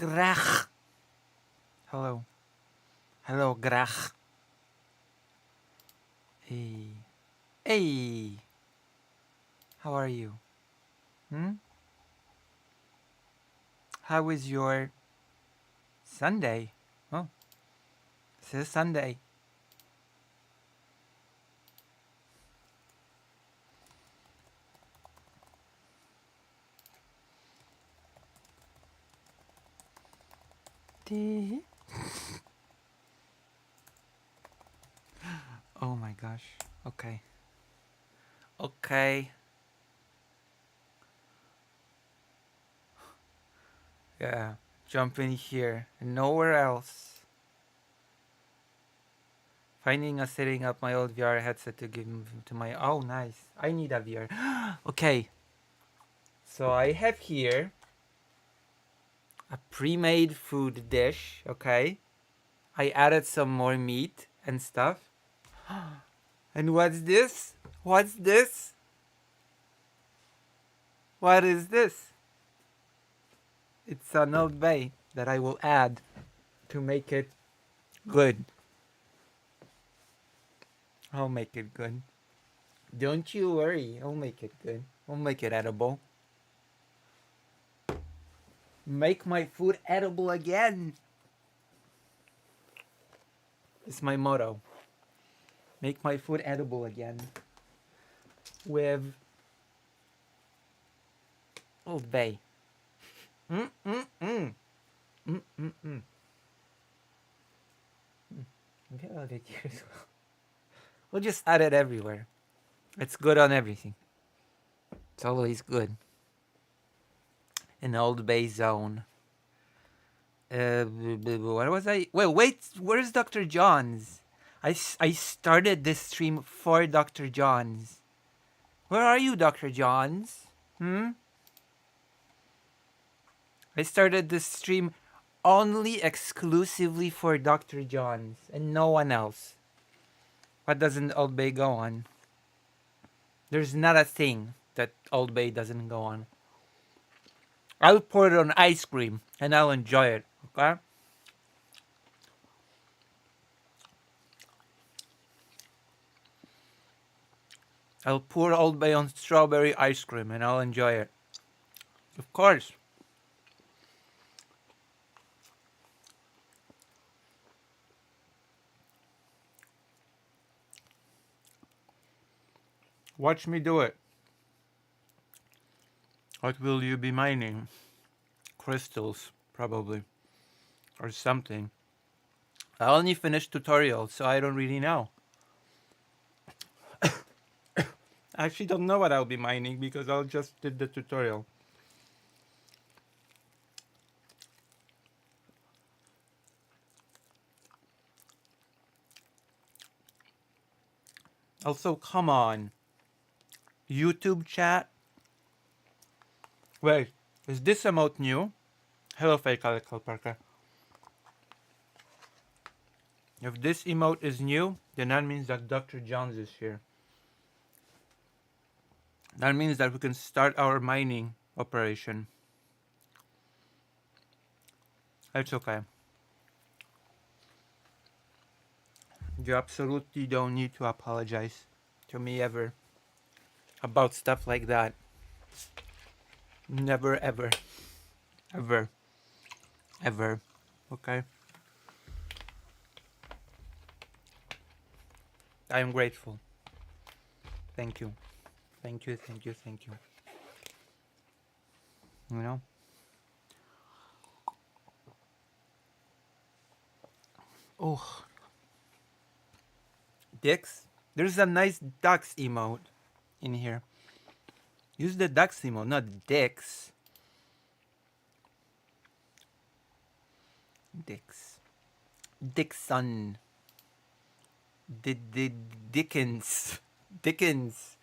Grach. Hello. Hello, Grach. Hey. Hey. How are you? Hmm? How is your Sunday? Oh, this is Sunday. Oh my gosh. Okay. Okay. Yeah. Jump in here. Nowhere else. Finding a setting up my old VR headset to give to my. Oh, nice. I need a VR. Okay. So I have here a pre-made food dish. Okay. I added some more meat and stuff. And what's this? What's this? What is this? It's an Old Bay that I will add to make it good. I'll make it good. Don't you worry. I'll make it good. I'll make it edible. Make my food edible again. It's my motto. Make my food edible again. With Old Bay. Mm, mm, mm. Mm, mm, mm. Get out of here as well. We'll just add it everywhere. It's good on everything. It's always good. An Old Bay zone. What was I? Wait. Where's Dr. John's? I started this stream for Dr. John's. Where are you, Dr. John's? Hmm? I started this stream only exclusively for Dr. John's and no one else. What doesn't Old Bay go on? There's not a thing that Old Bay doesn't go on. I'll pour it on ice cream and I'll enjoy it, okay? I'll pour Old Bay on strawberry ice cream and I'll enjoy it. Of course. Watch me do it. What will you be mining? Crystals, probably. Or something. I only finished tutorial, so I don't really know. I actually don't know what I'll be mining because I just did the tutorial. Also, come on. YouTube chat? Wait, is this emote new? Hello, fake Alec Parker. If this emote is new, then that means that Dr. Jones is here. That means that we can start our mining operation. It's okay. You absolutely don't need to apologize to me ever about stuff like that. Never, ever. Ever. Ever. Okay? I am grateful. Thank you. Thank you, thank you, thank you. You know? Oh. Dicks? There's a nice ducks emote in here. Use the ducks emote, not dicks. Dicks. Dixon. Dickens. Dickens.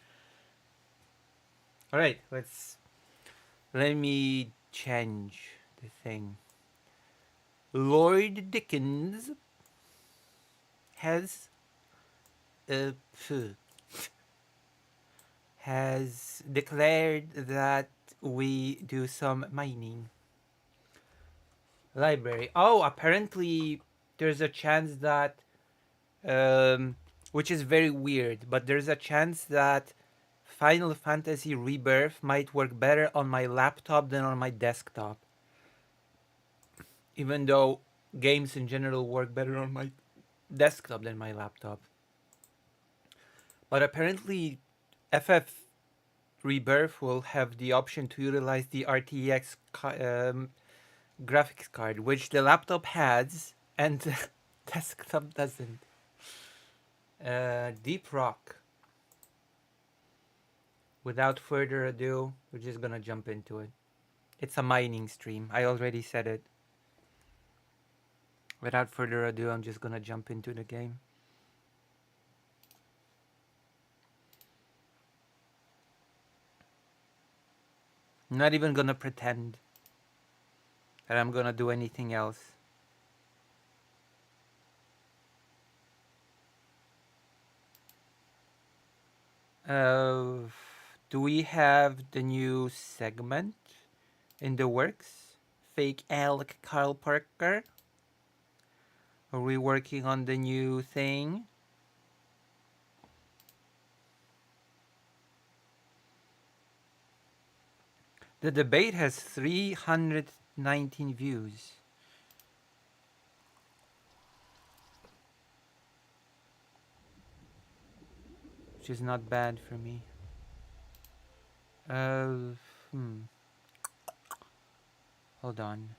Alright, let me change the thing. Lord Dickens has has declared that we do some mining. Library. Oh, apparently there's a chance that, um, which is very weird, but there's a chance that Final Fantasy Rebirth might work better on my laptop than on my desktop. Even though games in general work better on my desktop than my laptop. But apparently, FF Rebirth will have the option to utilize the RTX graphics card, which the laptop has and the desktop doesn't. Deep Rock. Without further ado, we're just gonna jump into it. It's a mining stream. I already said it. Without further ado, I'm just gonna jump into the game. I'm not even gonna pretend that I'm gonna do anything else. Uh, do we have the new segment in the works? Fake Alec Carl Parker? Are we working on the new thing? The debate has 319 views. Which is not bad for me. Uh, Hold on.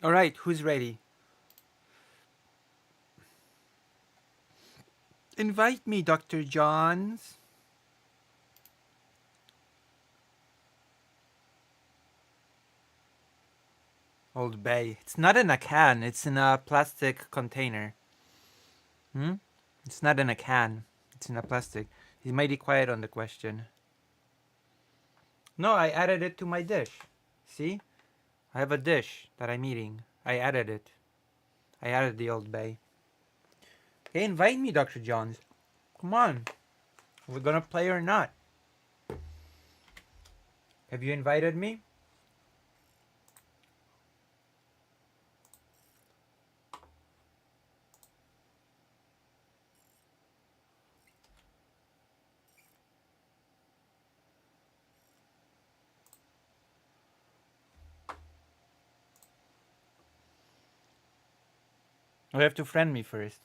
All right, who's ready? Invite me, Dr. Johns. Old Bay. It's not in a can, it's in a plastic container. Hmm? It's not in a can. It's in a plastic. He's mighty quiet on the question. No, I added it to my dish. See? I have a dish that I'm eating. I added it. I added the Old Bay. Hey, invite me, Dr. Johns. Come on. We're gonna play or not. Have you invited me? You have to friend me first.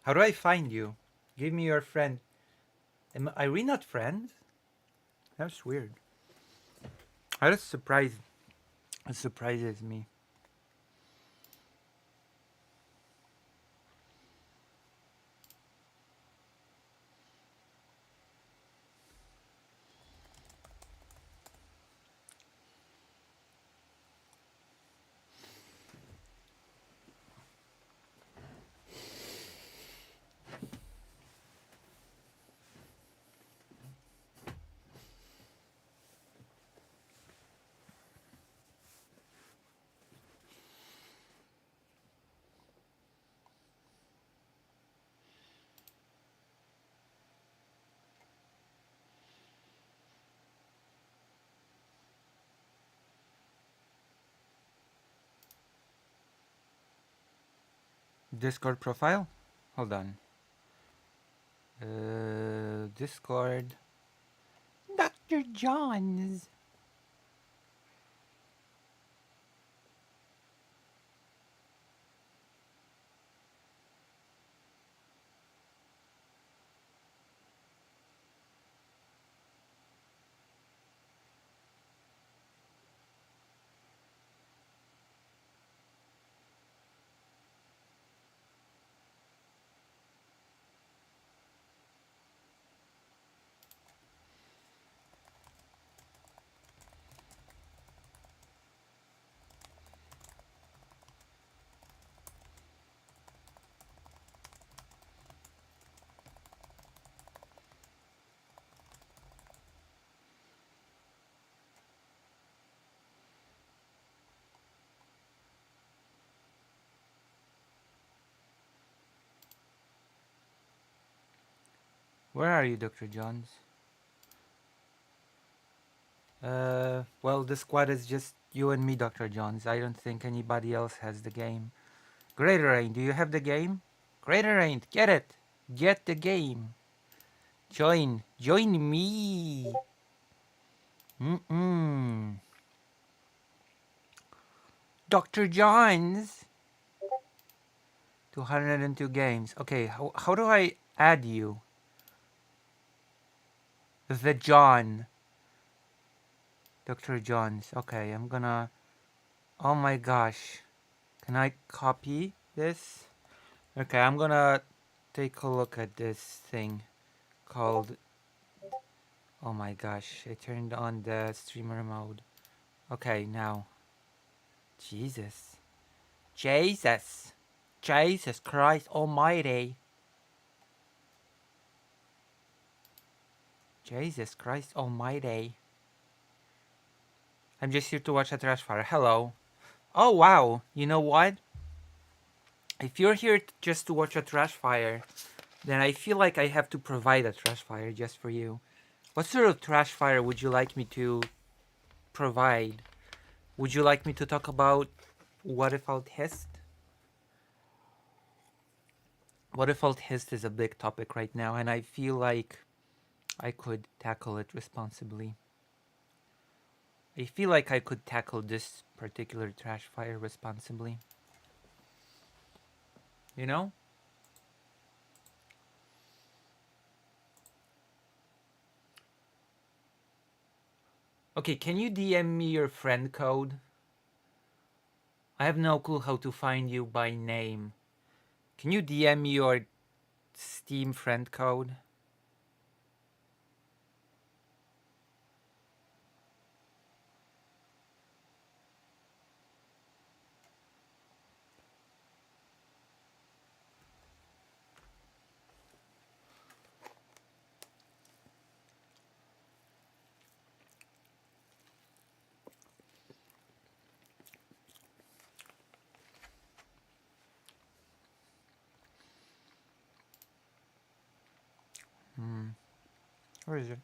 How do I find you? Give me your friend. Are we not friends? That's weird. That surprised. It surprises me. Discord profile? Hold on. Discord. Dr. Johns. Where are you, Dr. Johns? Well, the squad is just you and me, Dr. Johns. I don't think anybody else has the game. Greater Rain, do you have the game? Greater Rain, get it! Get the game! Join! Join me! Mm-mm. Dr. Johns! 202 games. Okay, how do I add you? The John. Dr. Johns. Okay, I'm gonna... Oh my gosh. Can I copy this? Okay, I'm gonna take a look at this thing called... Oh my gosh, I turned on the streamer mode. Okay, now. Jesus. Jesus. Jesus Christ Almighty. Jesus Christ Almighty. I'm just here to watch a trash fire. Hello. Oh wow. You know what? If you're here just to watch a trash fire, then I feel like I have to provide a trash fire just for you. What sort of trash fire would you like me to provide? Would you like me to talk about what if alt hist? What if alt hist is a big topic right now, and I feel like I could tackle it responsibly. I feel like I could tackle this particular trash fire responsibly. You know? Okay, can you DM me your friend code? I have no clue how to find you by name. Can you DM me your Steam friend code? Where is it?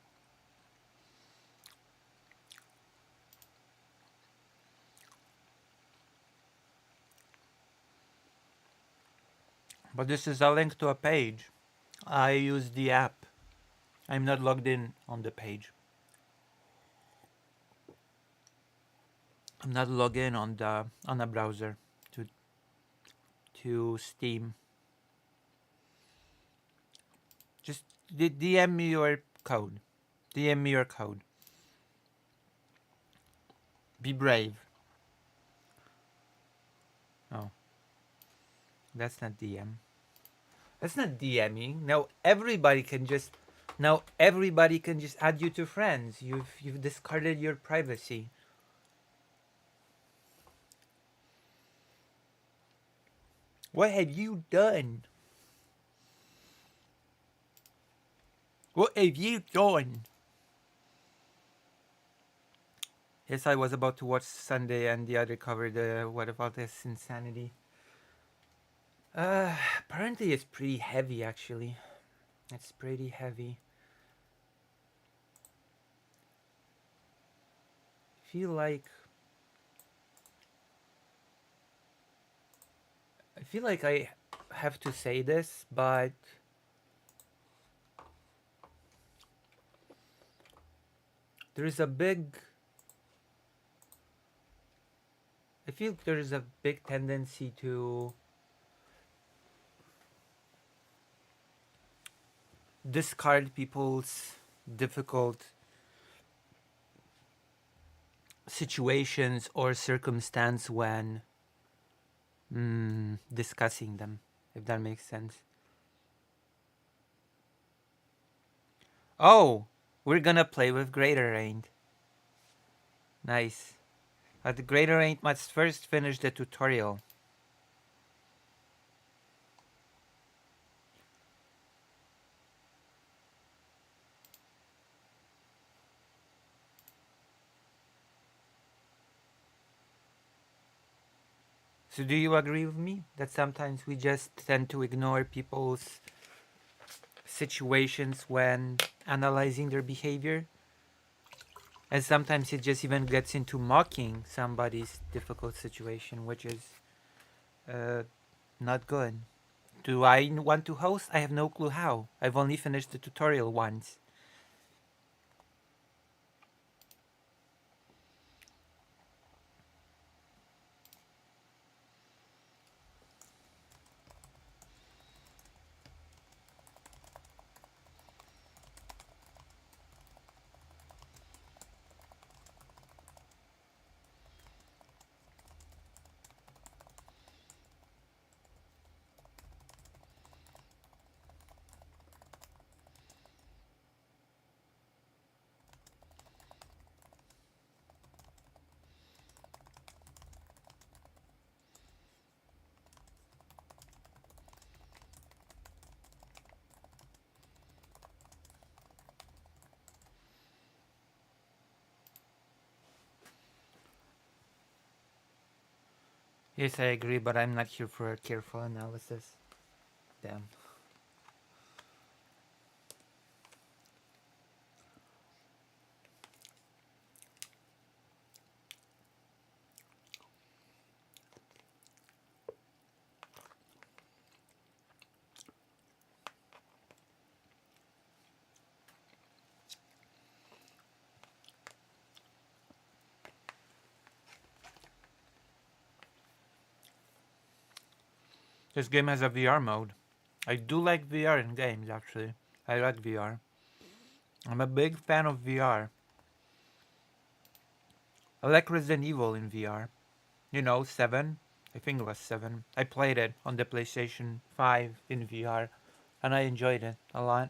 But this is a link to a page. I use the app. I'm not logged in on the page. I'm not logged in on a browser to Steam. Just DM me your code. DM me your code. Be brave. Oh, that's not DM. That's not DMing. Now everybody can just add you to friends. You've discarded your privacy. What have you done? What have you done? Yes, I was about to watch Sunday and the other covered what about this insanity? Apparently it's pretty heavy actually. It's pretty heavy. Feel like I feel like I have to say this, but there's a big I feel there's a big tendency to discard people's difficult situations or circumstance when discussing them, if that makes sense. Oh, we're gonna play with Greater Rain. Nice. But the Greater Rain must first finish the tutorial. So do you agree with me that sometimes we just tend to ignore people's situations when analyzing their behavior? And sometimes it just even gets into mocking somebody's difficult situation, which is uh, not good. Do I want to host? I have no clue how. I've only finished the tutorial once. Yes, I agree, but I'm not here for a careful analysis. Damn. This game has a VR mode. I do like VR in games, actually. I like VR. I'm a big fan of VR. I like Resident Evil in VR. You know, 7. I think it was 7. I played it on the PlayStation 5 in VR, and I enjoyed it a lot.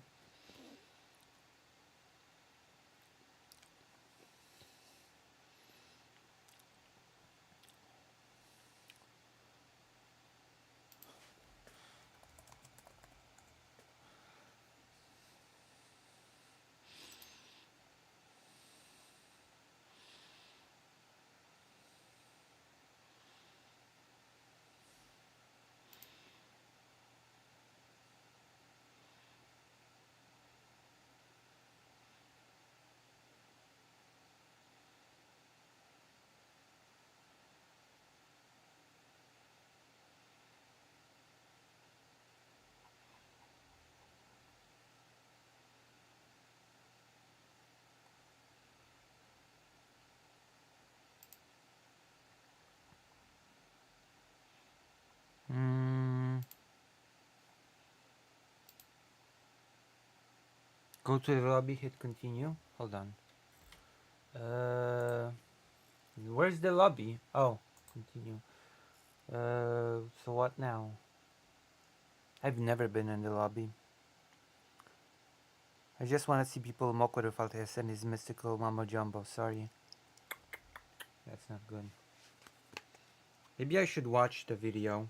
Go to the lobby, hit continue. Hold on. Where's the lobby? Oh, continue. So what now? I've never been in the lobby. I just want to see people mock with Faltes and his mystical Mambo Jumbo. Sorry. That's not good. Maybe I should watch the video.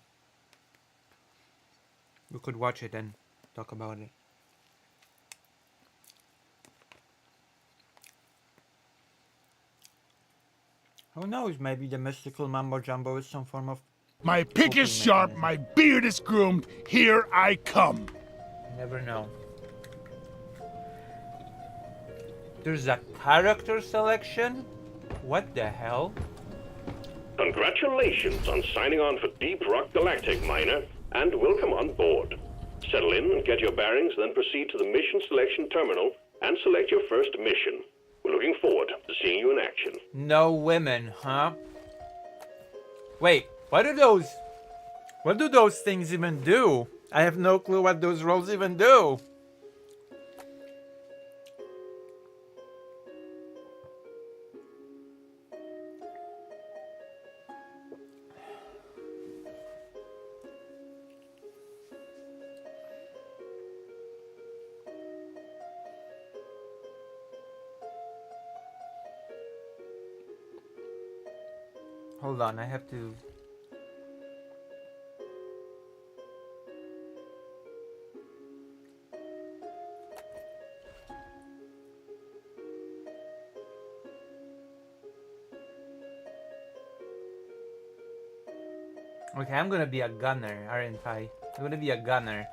We could watch it and talk about it. Who knows? Maybe the mystical Mambo Jumbo is some form of... My pick is sharp, mechanism. my beard is groomed, here I come. Never know. There's a character selection? What the hell? Congratulations on signing on for Deep Rock Galactic, Miner, and welcome on board. Settle in and get your bearings, then proceed to the mission selection terminal and select your first mission. We're looking forward to seeing you in action. No women, huh? Wait, what do those things even do? I have no clue what those roles even do. Hold on, I have to... Okay, I'm gonna be a gunner, aren't I? I'm gonna be a gunner.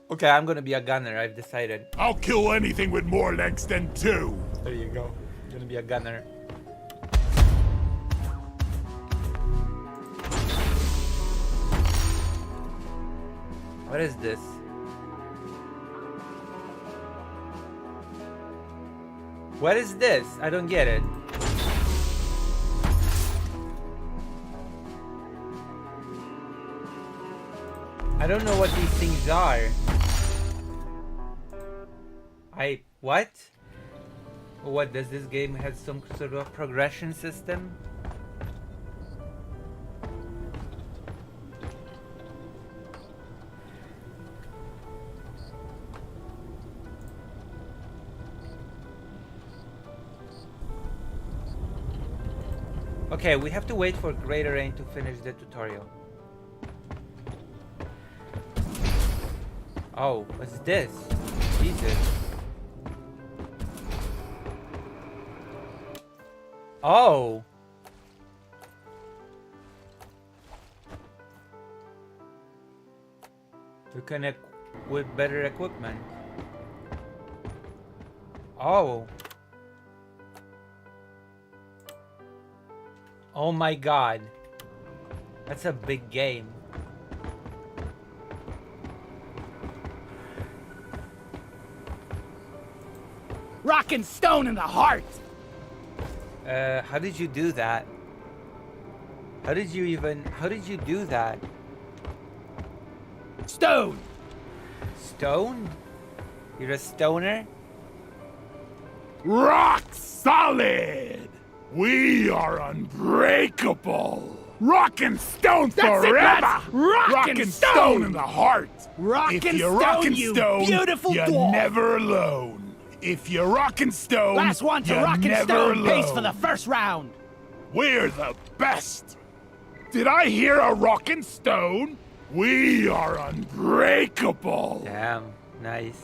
Okay, I'm gonna be a gunner, I've decided. I'll kill anything with more legs than 2. There you go. I'm gonna be a gunner. What is this? What is this? I don't get it. I don't know what these things are. What? What, does this game have some sort of progression system? Okay, we have to wait for Greater Rain to finish the tutorial. Oh, what's this? Jesus. Oh! You can with better equipment. Oh. Oh my god. That's a big game. Rock and stone in the heart! How did you do that? How did you do that? Stone! Stone? You're a stoner? Rock solid! We are unbreakable. Rock and stone That's it, forever. lads. Rock and stone in the heart. Rock if and you rock stone, and you stone, beautiful you're dwarf. never alone. If you rock and stone, Last one to you're rock and never stone alone. pays for the first round. We're the best. Did I hear a rock and stone? We are unbreakable. Damn, nice.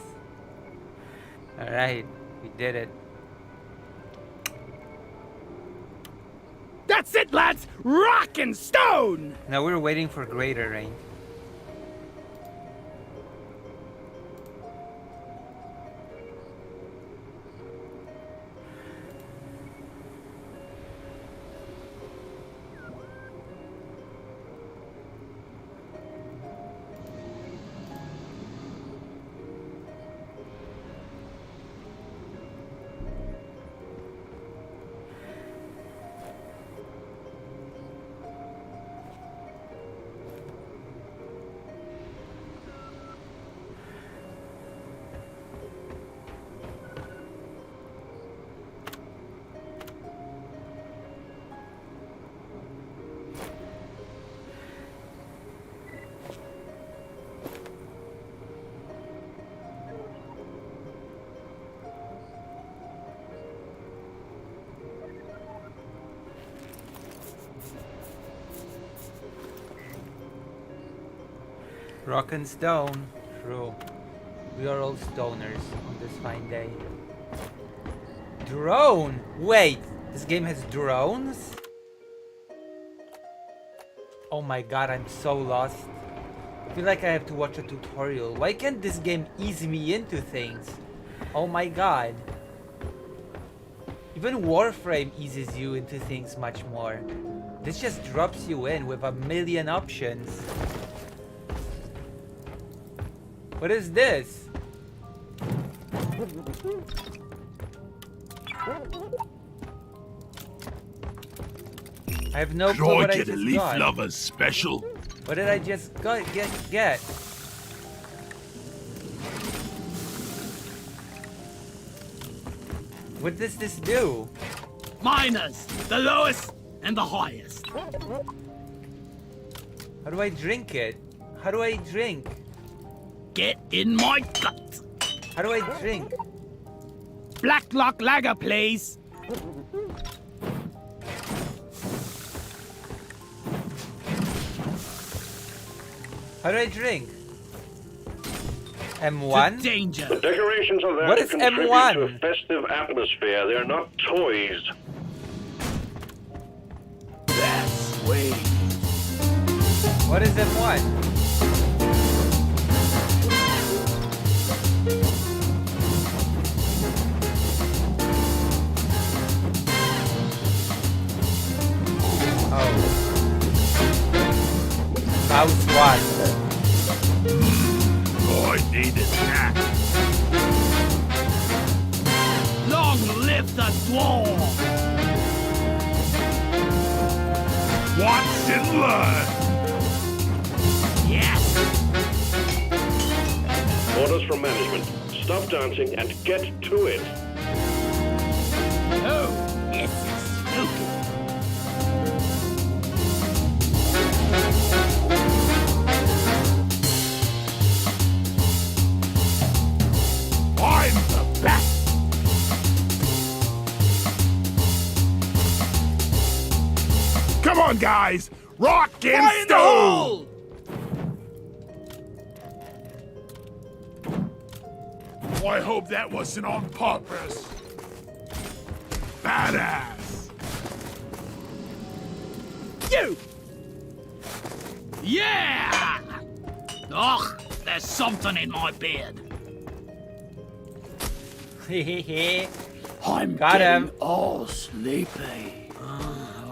Alright, we did it. That's it, lads. Rock and stone. Now we're waiting for greater rank. Rock and stone. True. We are all stoners on this fine day. Drone! Wait! This game has drones? Oh my god, I'm so lost. I feel like I have to watch a tutorial. Why can't this game ease me into things? Oh my god. Even Warframe eases you into things much more. This just drops you in with a million options. What is this? I have no clue what I just got. Lovers special. What did I just get? What does this do? Miners, the lowest and the highest. How do I drink it? How do I drink? Get in my gut. How do I drink? Blacklock Lager, please. How do I drink? To M1? danger. The decorations are there What to is contribute M1? to a festive atmosphere. They're not toys. That's way. What is M1? Oh. Mouse 1. I needed that. Long live the dwarf. Watch and learn. Yes. Orders from management. Stop dancing and get to it. Oh, it's spooky. I'm the best. Come on, guys. Rock and Fire in the stone. hole! Oh, I hope that wasn't on purpose. Badass. You! Yeah! Ugh, there's something in my beard. Hehehe. I'm Got getting him. all sleepy.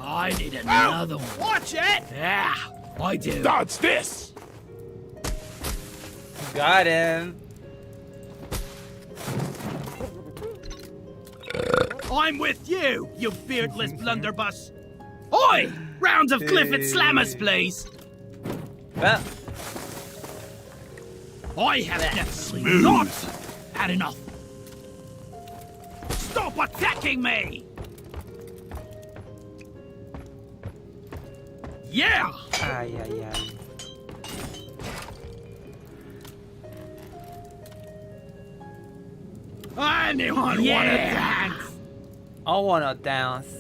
I need another one. Watch it! Yeah, I do. Dodge this. Got him. I'm with you, you beardless blunderbuss. Oi! Rounds of Clifford Slammers, please. Well, I have definitely Smooth. not had enough. Stop attacking me! Yeah! Ay, ay, ay. Anyone wanna dance? I wanna dance.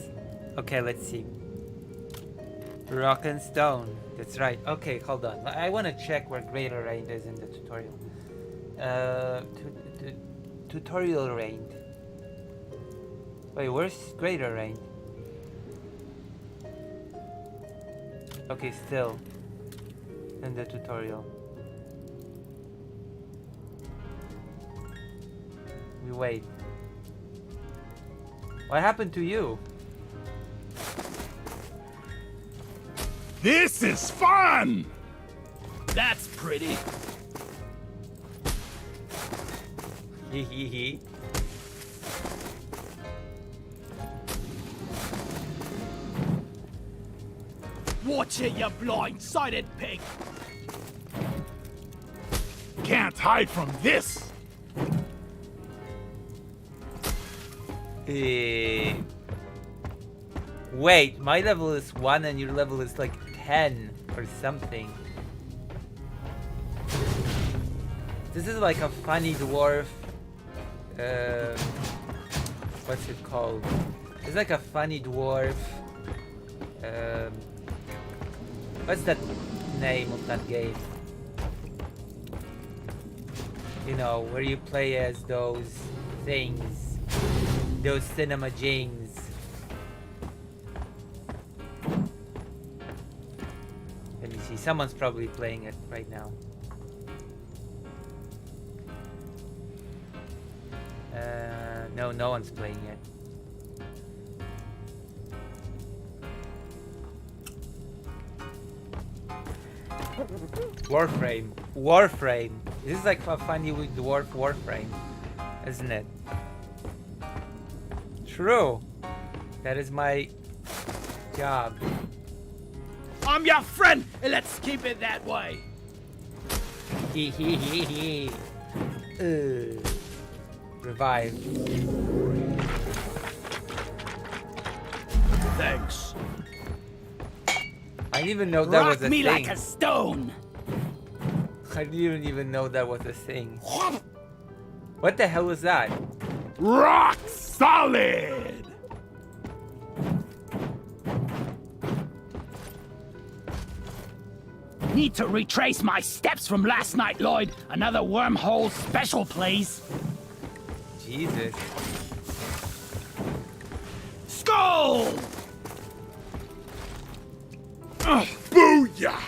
Okay, let's see. Rock and stone. That's right. Okay, hold on. I wanna check where greater range is in the tutorial. Tutorial range. Wait, where's greater range? Okay, still in the tutorial. We wait. What happened to you? This is fun! That's pretty. Hee hee hee. Watch it, you blind-sighted pig! Can't hide from this! Wait, my level is 1 and your level is like 10 or something. This is like a funny dwarf. What's it called? It's like a funny dwarf. What's that name of that game? You know, where you play as those things. Those cinema jings. Let me see, someone's probably playing it right now. No, no one's playing it. Warframe. Warframe. This is like a funny dwarf Warframe, isn't it? True. That is my job. I'm your friend, and let's keep it that way. Hee hee hee hee. Revive. Thanks. I didn't even know that Rock was a me thing. like a stone. I didn't even know that was a thing. What the hell was that? Rock solid! Need to retrace my steps from last night, Lloyd. Another wormhole special, please. Jesus. Skull! Booyah!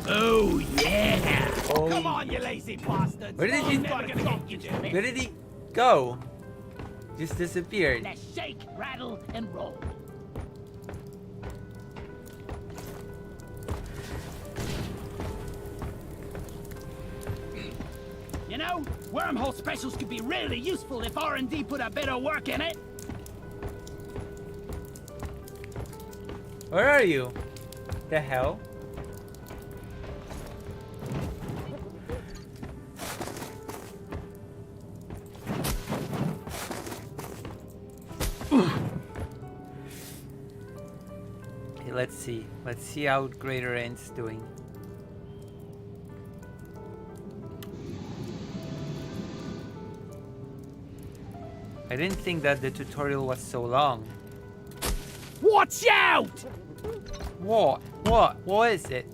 Oh, yeah. Oh. Come on, you lazy bastards. Where did he- I'm never gonna get you, Jimmy. Where did he go? Just disappeared. Let's shake, rattle, and roll. You know, wormhole specials could be really useful if R&D put a bit of work in it. Where are you? The hell? Okay, let's see. Let's see how Greater End's doing. I didn't think that the tutorial was so long. Watch out! What? What? What is it?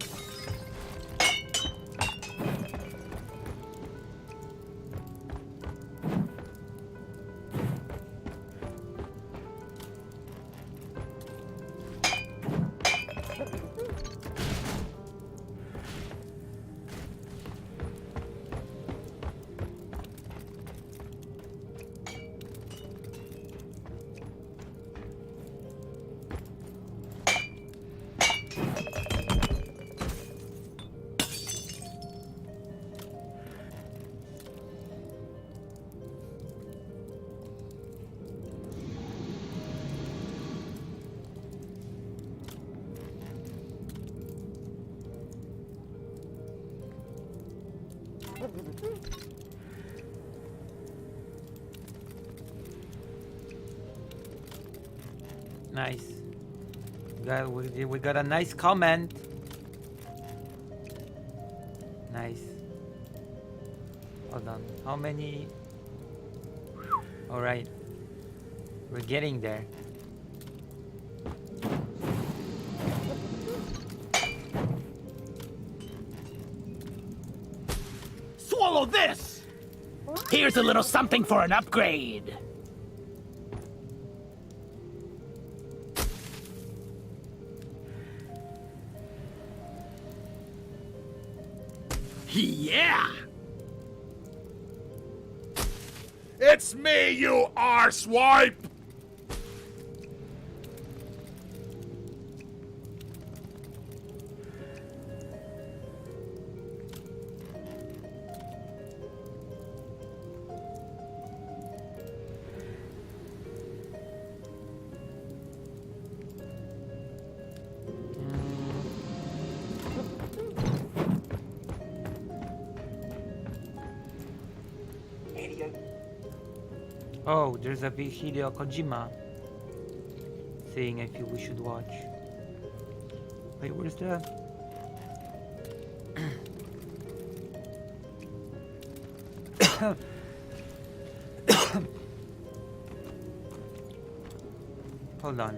Nice. We got a nice comment. Nice. Hold on. How many? All right. We're getting there. Swallow this! Here's a little something for an upgrade. Yeah! It's me, you arsewipe! Oh, there's a Hideo Kojima saying I feel we should watch. Wait, where's the... Hold on.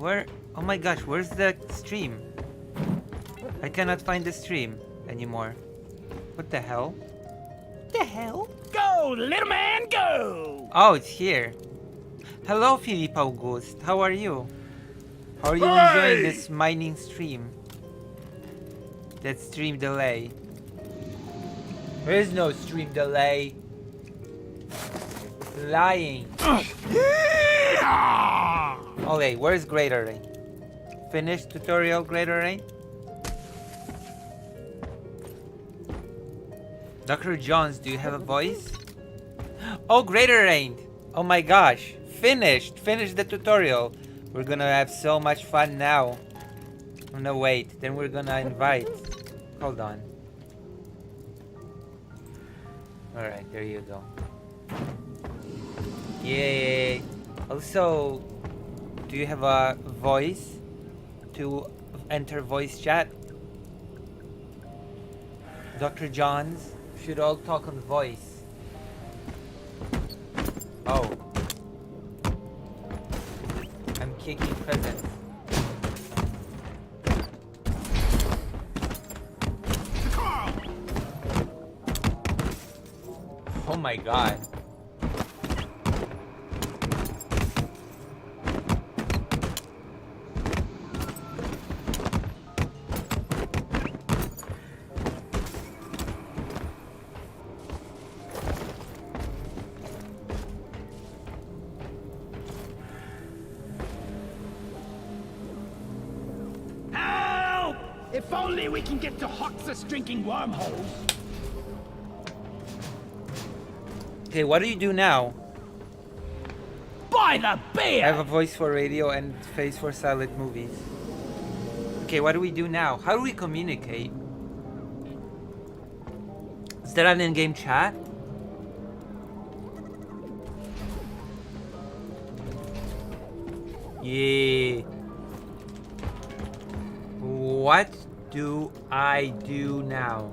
Where? Oh my gosh, where's the stream? I cannot find the stream anymore. What the hell? The hell? Go, little man, go! Oh, it's here. Hello, Philippe Auguste. How are you? How are you Hey! enjoying this mining stream? That stream delay. There is no stream delay. Lying. Yeah! Okay, where's Greater Rain? Finished tutorial, Greater Rain? Dr. Jones, do you have a voice? Oh, Greater Rain! Oh my gosh, finished! Finished the tutorial. We're gonna have so much fun now. Oh no, wait, then we're gonna invite. Hold on. Alright, there you go. Yay! Also, do you have a voice to enter voice chat? Dr. Johns should all talk on voice. Oh. I'm kicking presents. Oh my god. Help! If only we can get to Hoxus drinking wormholes. Okay, what do you do now? By the I beer! have a voice for radio and face for silent movies. Okay, what do we do now? How do we communicate? Is there an in-game chat? Yeah. What do I do now?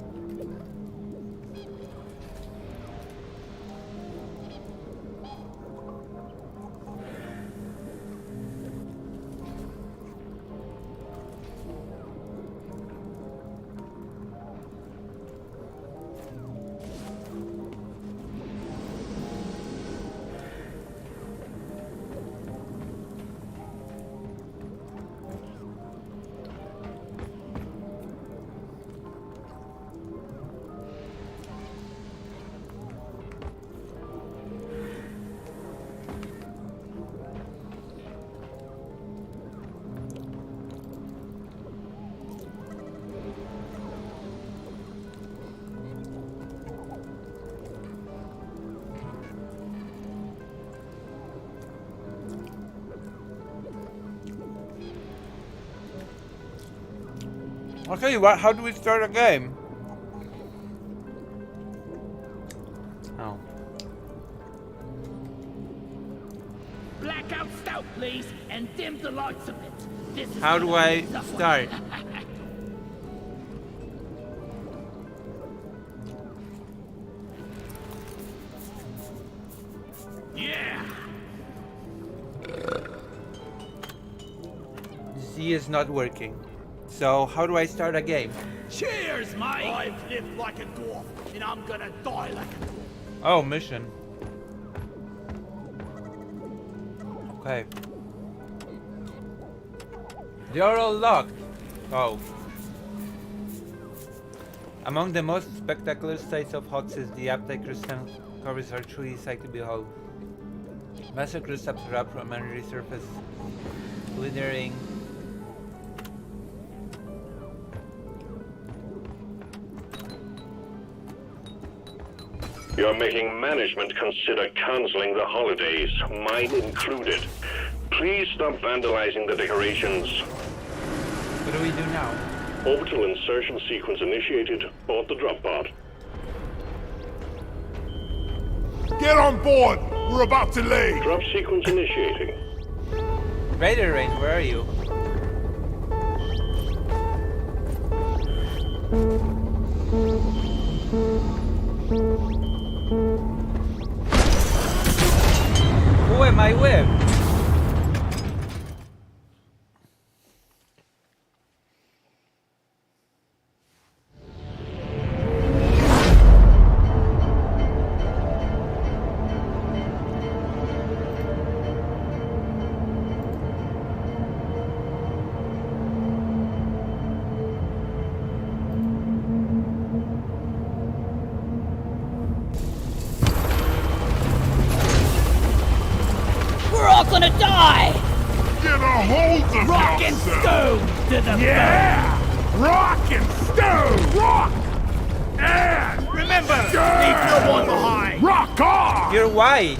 I'll tell you what, how do we start a game? Oh. Blackout Stout, please, and dim the lights a bit. This is How do gonna be I a tough one. start? Yeah. Z is not working. So how do I start a game? Cheers, mate. I've lived like a dwarf, and I'm gonna die like a dwarf. Oh, mission. Okay. They are all locked. Oh. Among the most spectacular sights of Hox's, the Aptite Stand covers are truly a sight to behold. Massacre steps wrap from a resurface, glittering. You're making management consider canceling the holidays, mine included. Please stop vandalizing the decorations. What do we do now? Orbital insertion sequence initiated. Board the drop pod. Get on board! We're about to leave! Drop sequence initiating. Raider Rain, where are you? Who am I with? We're all gonna die! Get a hold of Rock and yourself! stone to the Yeah! Rock and stone! Rock! And Remember, stone! leave no one behind! Rock on! You're white.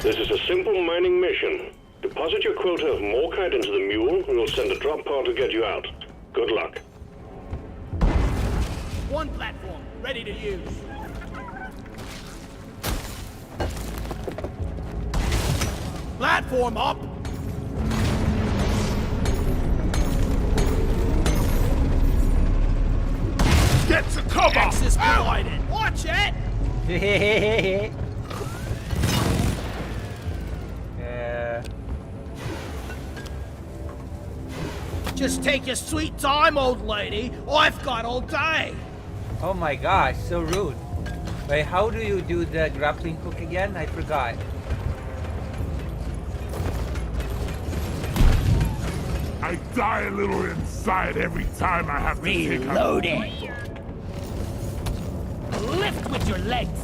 This is a simple mining mission. Deposit your quota of Morkite into the mule, and we'll send a drop pod to get you out. Good luck. One platform, ready to use. Platform up! Get to cover! Axis collided. Watch it! Yeah. Just take your sweet time, old lady. I've got all day. Oh my gosh, so rude. Wait, how do you do the grappling hook again? I forgot. I die a little inside every time I have to take a... Reloading. Lift with your legs.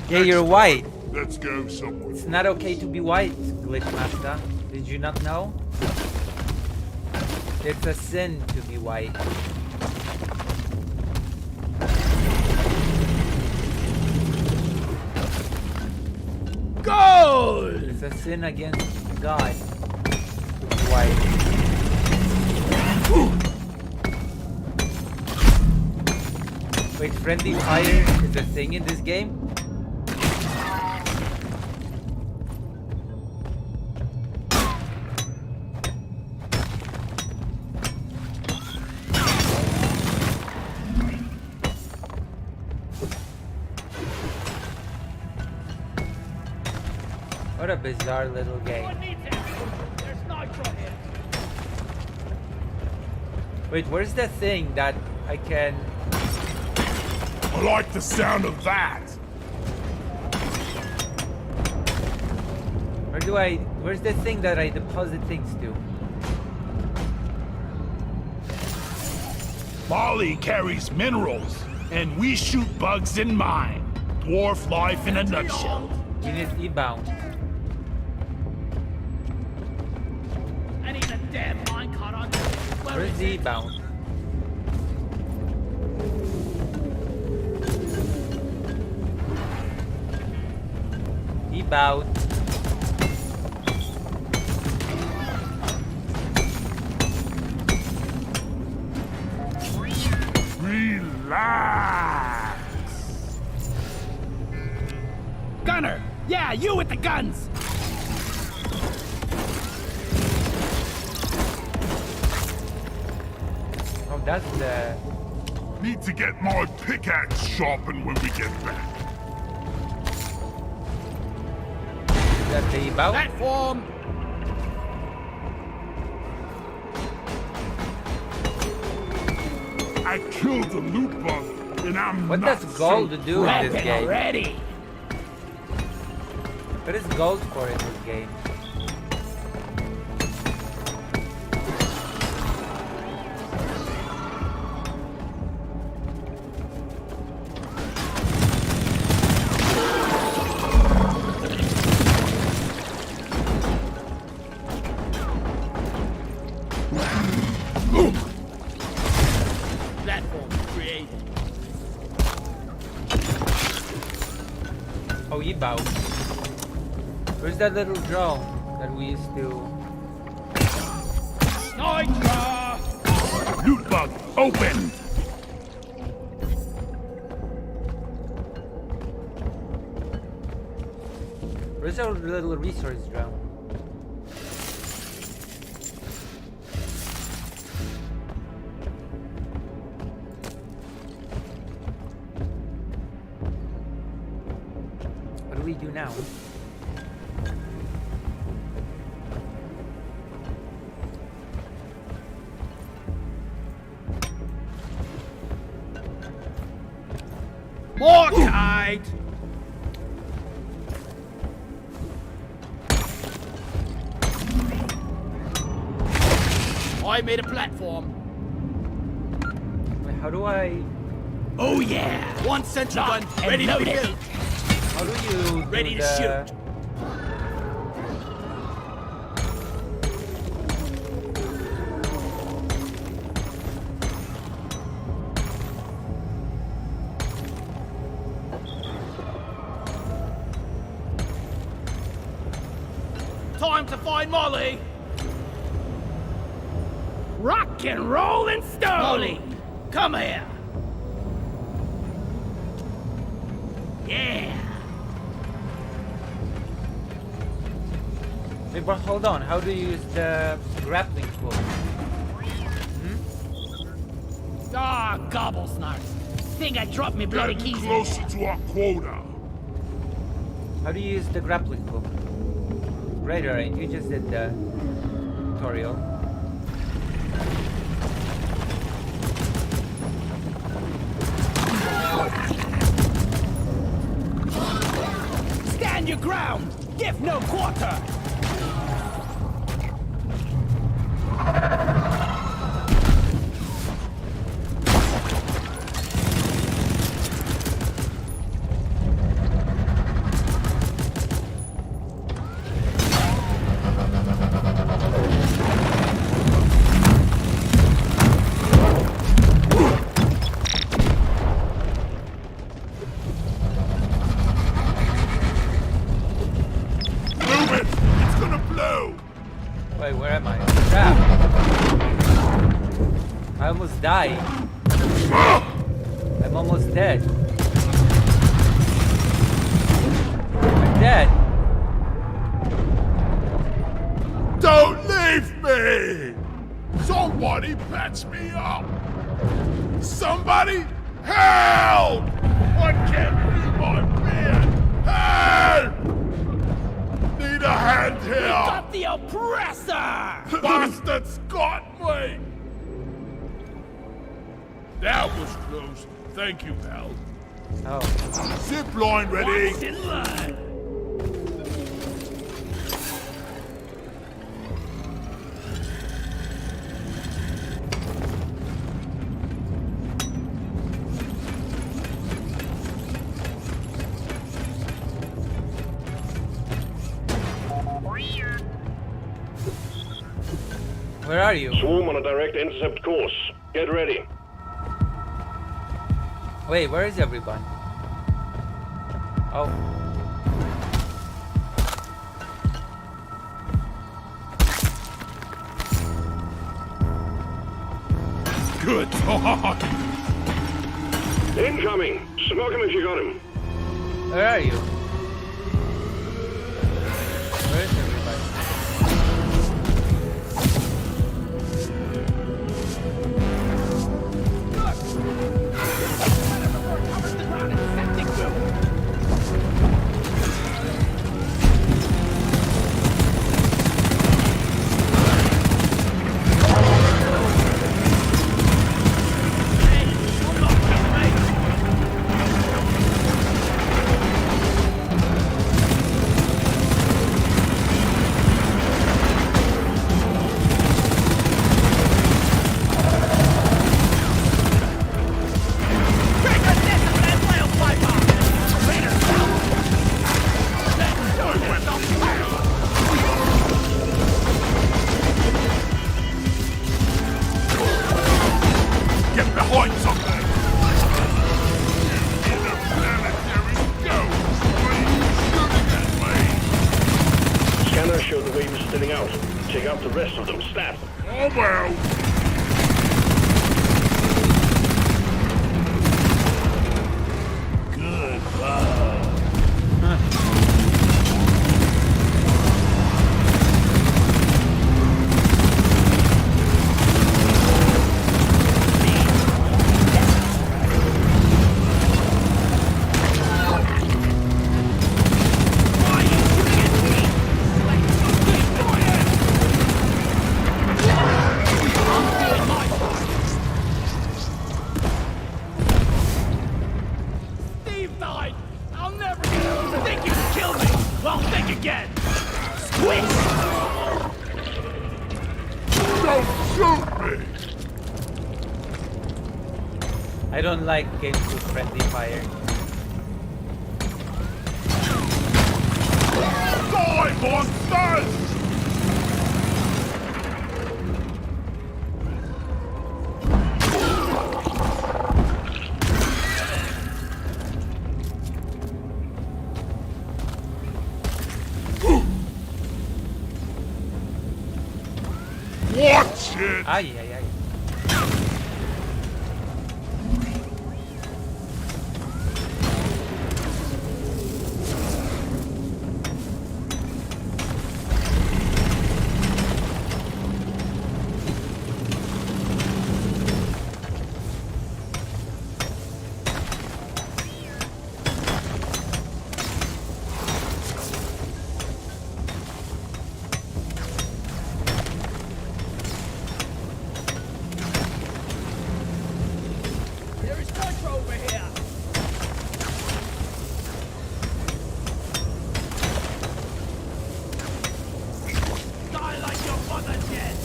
Yeah, you're white. Let's go somewhere. It's not okay to be white, Glitch Master. Did you not know? It's a sin to be white. Goal! It's a sin against God to be white. Wait, friendly fire is a thing in this game? What a bizarre little game. There's nitro here. Wait, where's the thing that I can... I like the sound of that. Where's the thing that I deposit things to? Molly carries minerals, and we shoot bugs in mine. Dwarf life in a nutshell. Unit E-bound. I need a damn minecart on this. Where Where's is the it? E-bound? E-bound. Relax. Gunner, Yeah, you with the guns! Oh, that's the... Need to get my pickaxe sharpened when we get back. That's the bow? Platform! I killed the loot bug, and I'm What not does gold so do in this game? Ready! What is gold for in this game? Platform created. Oh, Yibao. Where's that little drone that we used to... Sniper! Loot bug opened. Where's our little resource drone? What do we do now? More kite! I made a platform. Wait, how do I... Oh yeah! One sentry gun, ready to build. How do you... Ready do to the... shoot. Time to find Molly! Rock and rollin' stone! Molly, come here! Yeah! Wait, but hold on. How do you use the grappling hook? Ah, gobble snarks. Think I dropped me bloody Getting keys in closer there. to our quota. How do you use the grappling hook? Right, alright. You just did the tutorial. Stand your ground! Give no quarter! Move it! It's gonna blow! Wait, where am I? Crap! I almost died. I'm almost dead. I'm dead. Don't leave me! Somebody patch me up! Somebody help! I can't breathe my beard! Help! Need a hand here! Got the oppressor! Bastards got me! That was close. Thank you, pal. Oh. Zip line ready! What's in line? Where are you? Swarm on a direct intercept course. Get ready. Wait, where is everyone? Oh. Good talk! Incoming! Smoke him if you got him. Where are you? showed the way he was spinning out. Take out the rest of them. Snap. I'm out. Goodbye. Steve died! I'll never think you can kill me! Well, think again! Squish! Don't shoot me! I don't like games with friendly fire. Die, monsters! Watch it! Ay, ay, ay. There is Nitro over here! Die like your mother did!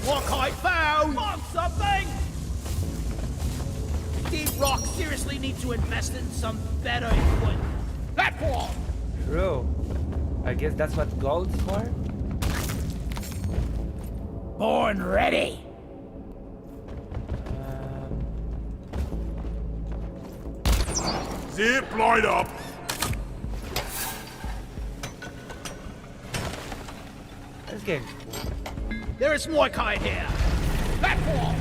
Look, I found! Want something? Deep Rock seriously needs to invest in some better equipment. Platform! True. I guess that's what gold's for? Born ready! Zip line up! This game's cool. There is more kind here! Platform!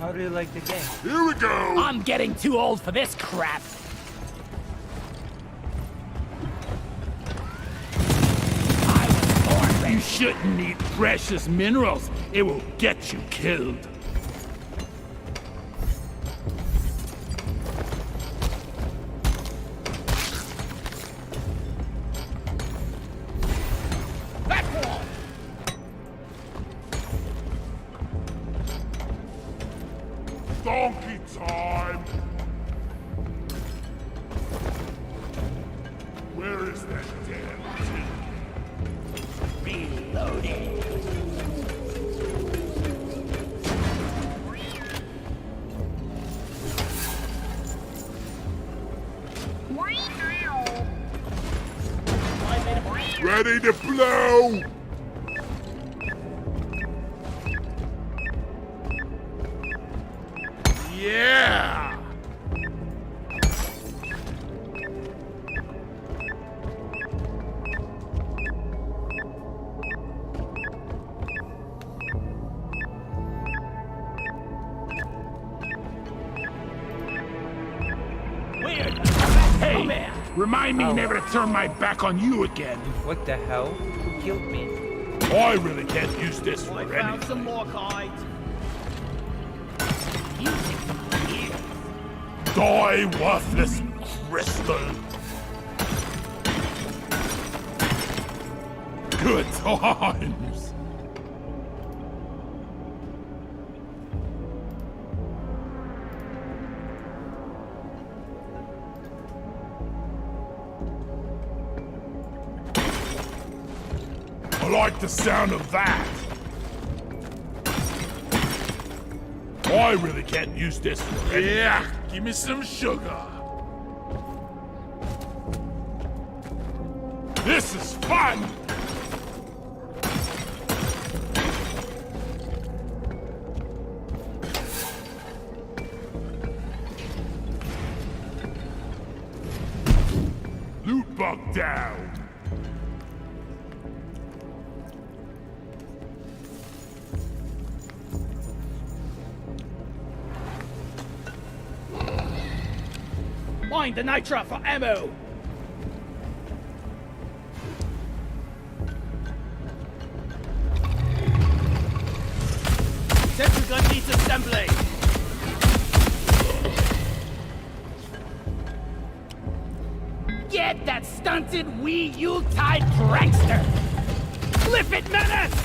How do you like the game? Here we go! I'm getting too old for this crap! I was born ready! You shouldn't eat precious minerals. It will get you killed. Platform! Donkey time! Where is that damn thing? Reloading! Ready to blow! Yeah! Weird! Hey! Remind me never to turn my back on you again. What the hell? Who killed me? I really can't use this for I found anything. some more kites. Die, worthless crystal! Good times! I like the sound of that! I really can't use this for anything. Yeah, give me some sugar. This is fun! Loot bug down! Mind the nitra for ammo! Sentry gun needs assembly! Get that stunted wee Yuletide prankster! Flip it, menace!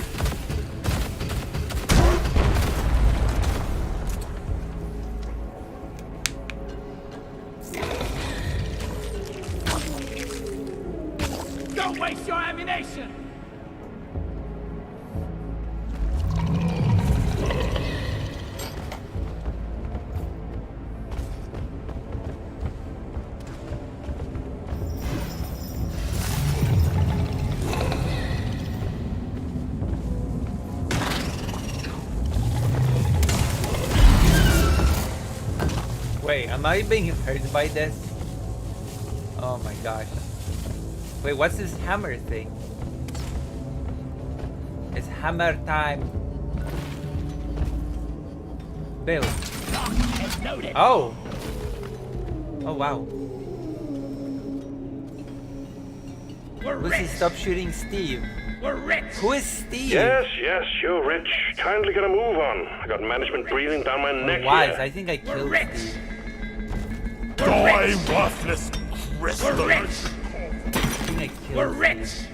Don't waste your ammunition! Wait, am I being hurt by this? Oh my gosh. Wait, what's this hammer thing? It's hammer time. Build. Oh! Oh wow. We're Lucy, rich! stop shooting Steve. We're rich! Who is Steve? Yes, you're rich. Kindly get a move on. I got management breathing down my neck Wise, here. I think I killed rich. Steve. Die, worthless crystal! We're rich! I think I killed We're Steve. rich!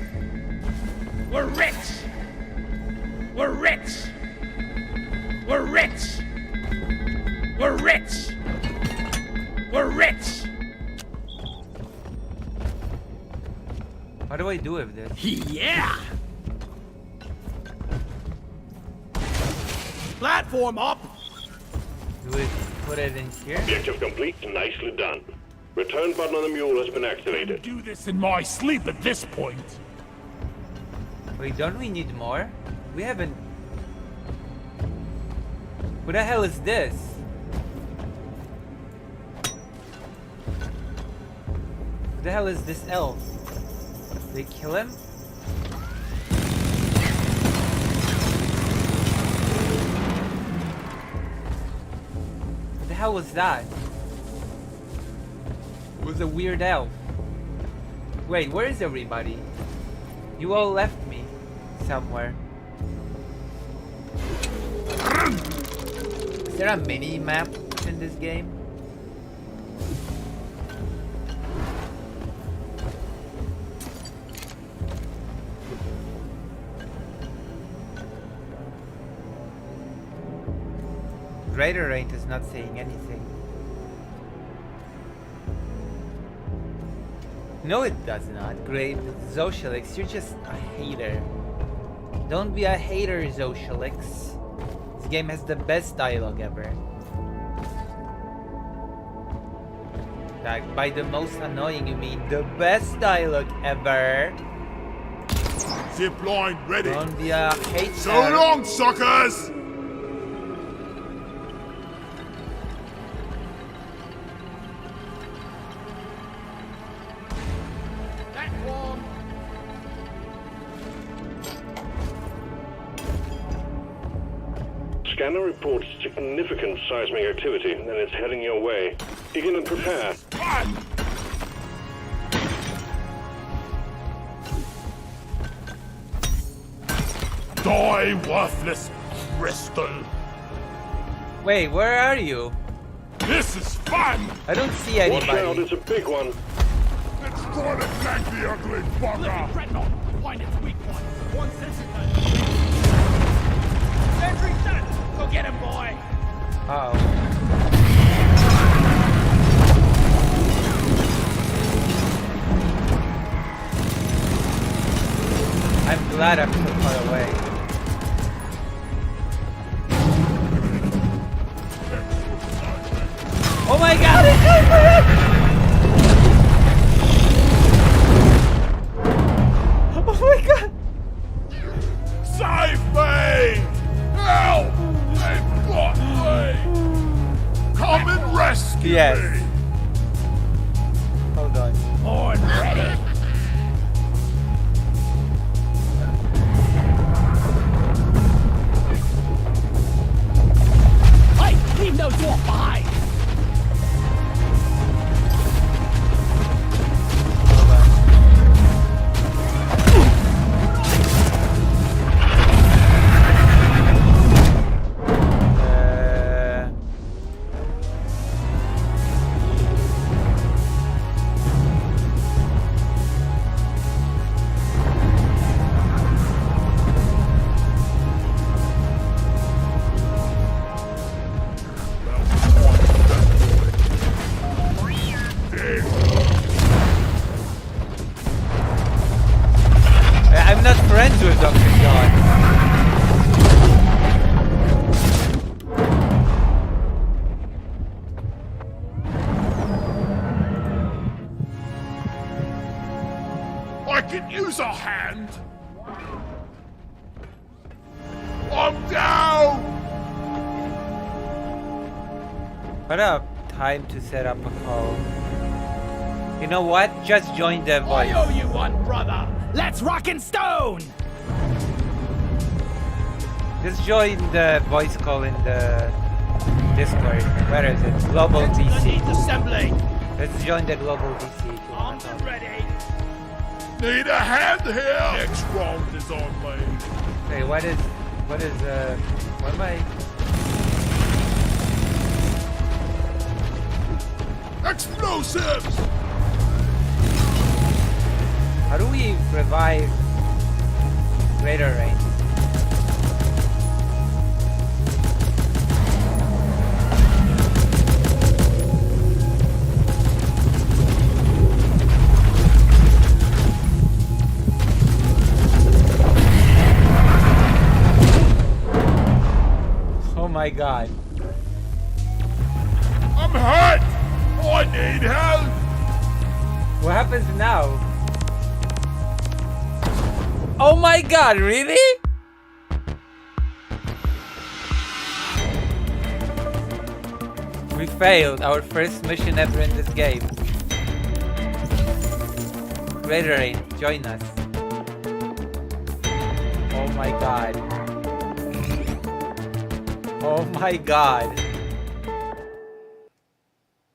We're rich! We're rich! We're rich! We're rich! We're rich! What do I do with this? Yeah! Platform up! Do we put it in here? Objective complete. Nicely done. Return button on the mule has been activated. Do this in my sleep at this point. Wait, don't we need more? We haven't... Who the hell is this? Who the hell is this elf? Did they kill him? What the hell was that? It was a weird elf. Wait, where is everybody? You all left me somewhere. Is there a mini map in this game? Greater Rank is not saying anything. No, it does not. Great Zoshalix, you're just a hater. Don't be a hater, Zoshalix. This game has the best dialogue ever. Like, by the most annoying, you mean the best dialogue ever. Zip line ready. Don't be a hater. So long, suckers! Platform! Scanner reports significant seismic activity, and it's heading your way. Begin and prepare. Fun! Die, worthless crystal! Wait, where are you? This is fun! I don't see Watch out, anybody. it's a big one. Let's try to flank the ugly bugger! Dreadnought! Find its weak point! One sensor gun! Sentry set! Go get him, boy! Uh-oh. I'm glad I'm so far away. Oh my god, it's over! Dr. John. I can use a hand. I'm down. What up? Time to set up a call. You know what? Just join the voice. I owe you one, brother. Let's rock and stone. Just join the voice call in the Discord. Where is it? Global DC. Needs assembly. Let's join the global DC. if you wanna Armed talk. and ready. Need a hand here. Next round is on me. Okay, what am I? Explosives. How do we revive Greater Rain? Oh my god. I'm hurt. I need help. What happens now? Oh my god, really? We failed our first mission ever in this game. Greater Rain, join us. Oh my god. Oh my god.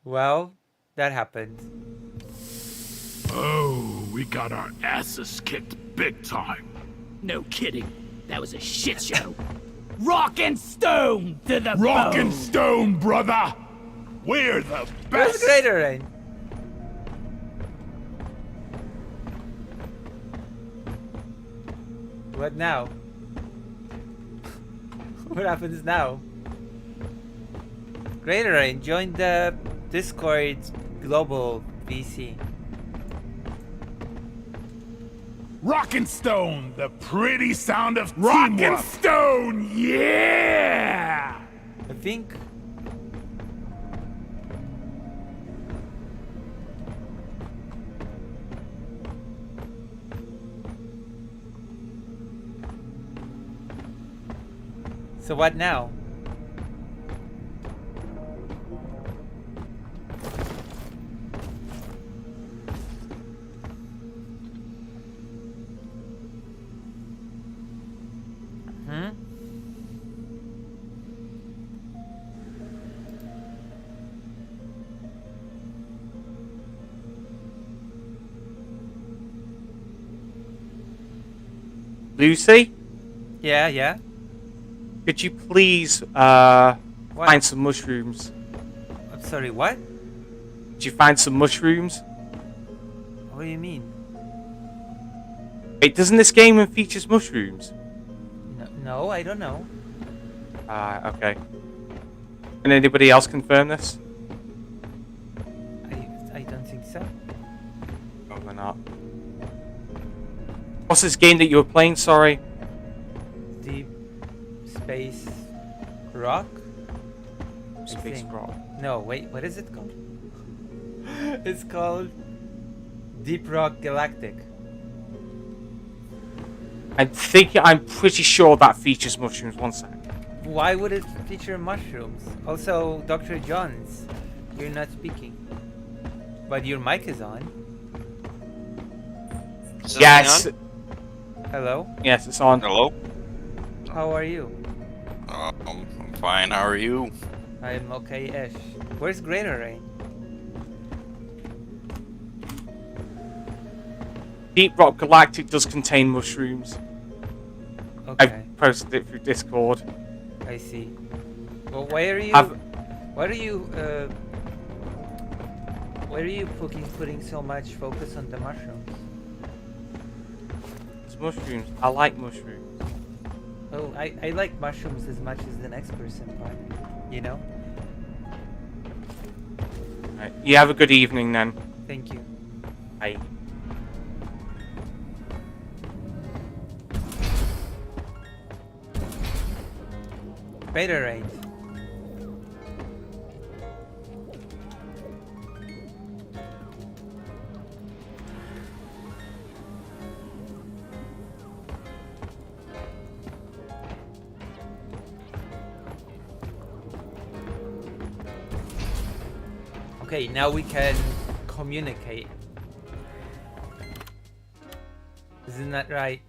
Well, that happened. Oh, we got our asses kicked big time. No kidding. That was a shit show. Rock and stone to the Rock bone. and stone, brother. We're the Where's best. Greater Rain? What now? What happens now? Greater Rain, join the Discord global VC. Rock and stone, the pretty sound of rock teamwork. And stone, yeah. I think. So what now? Hmm? Lucy, Yeah. could you please What? find some mushrooms? I'm sorry, what? Could you find some mushrooms? What do you mean? Wait, doesn't this game features mushrooms? No, I don't know. Okay. Can anybody else confirm this? I don't think so. Probably not. What's this game that you were playing? Sorry. Deep Space Rock? Space think. Rock. No, wait, what is it called? It's called Deep Rock Galactic. I'm pretty sure that features mushrooms. One sec. Why would it feature mushrooms? Also, Dr. Johns, you're not speaking. But your mic is on. Is this Yes. thing Hello? Yes, it's on. on? Hello? How are you? I'm fine. How are you? I'm okay-ish. Where's Greater Rain? Deep Rock Galactic does contain mushrooms. Okay, I've posted it through Discord. I see. Well, why are you... Why are you putting so much focus on the mushrooms? It's mushrooms. I like mushrooms. Oh, I like mushrooms as much as the next person, but, you know? Right. You have a good evening then. Thank you. Bye. Crater range. Okay, now we can communicate. Isn't that right?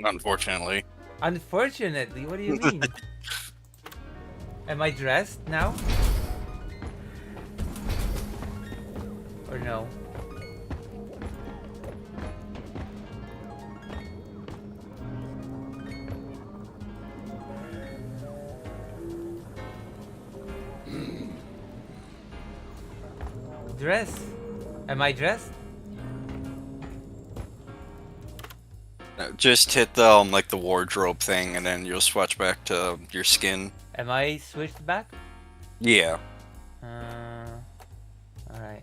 Unfortunately. Unfortunately, what do you mean? Am I dressed now? Or no? Dress? Am I dressed? Just hit the like the wardrobe thing, and then you'll switch back to your skin. Am I switched back? Yeah. Alright.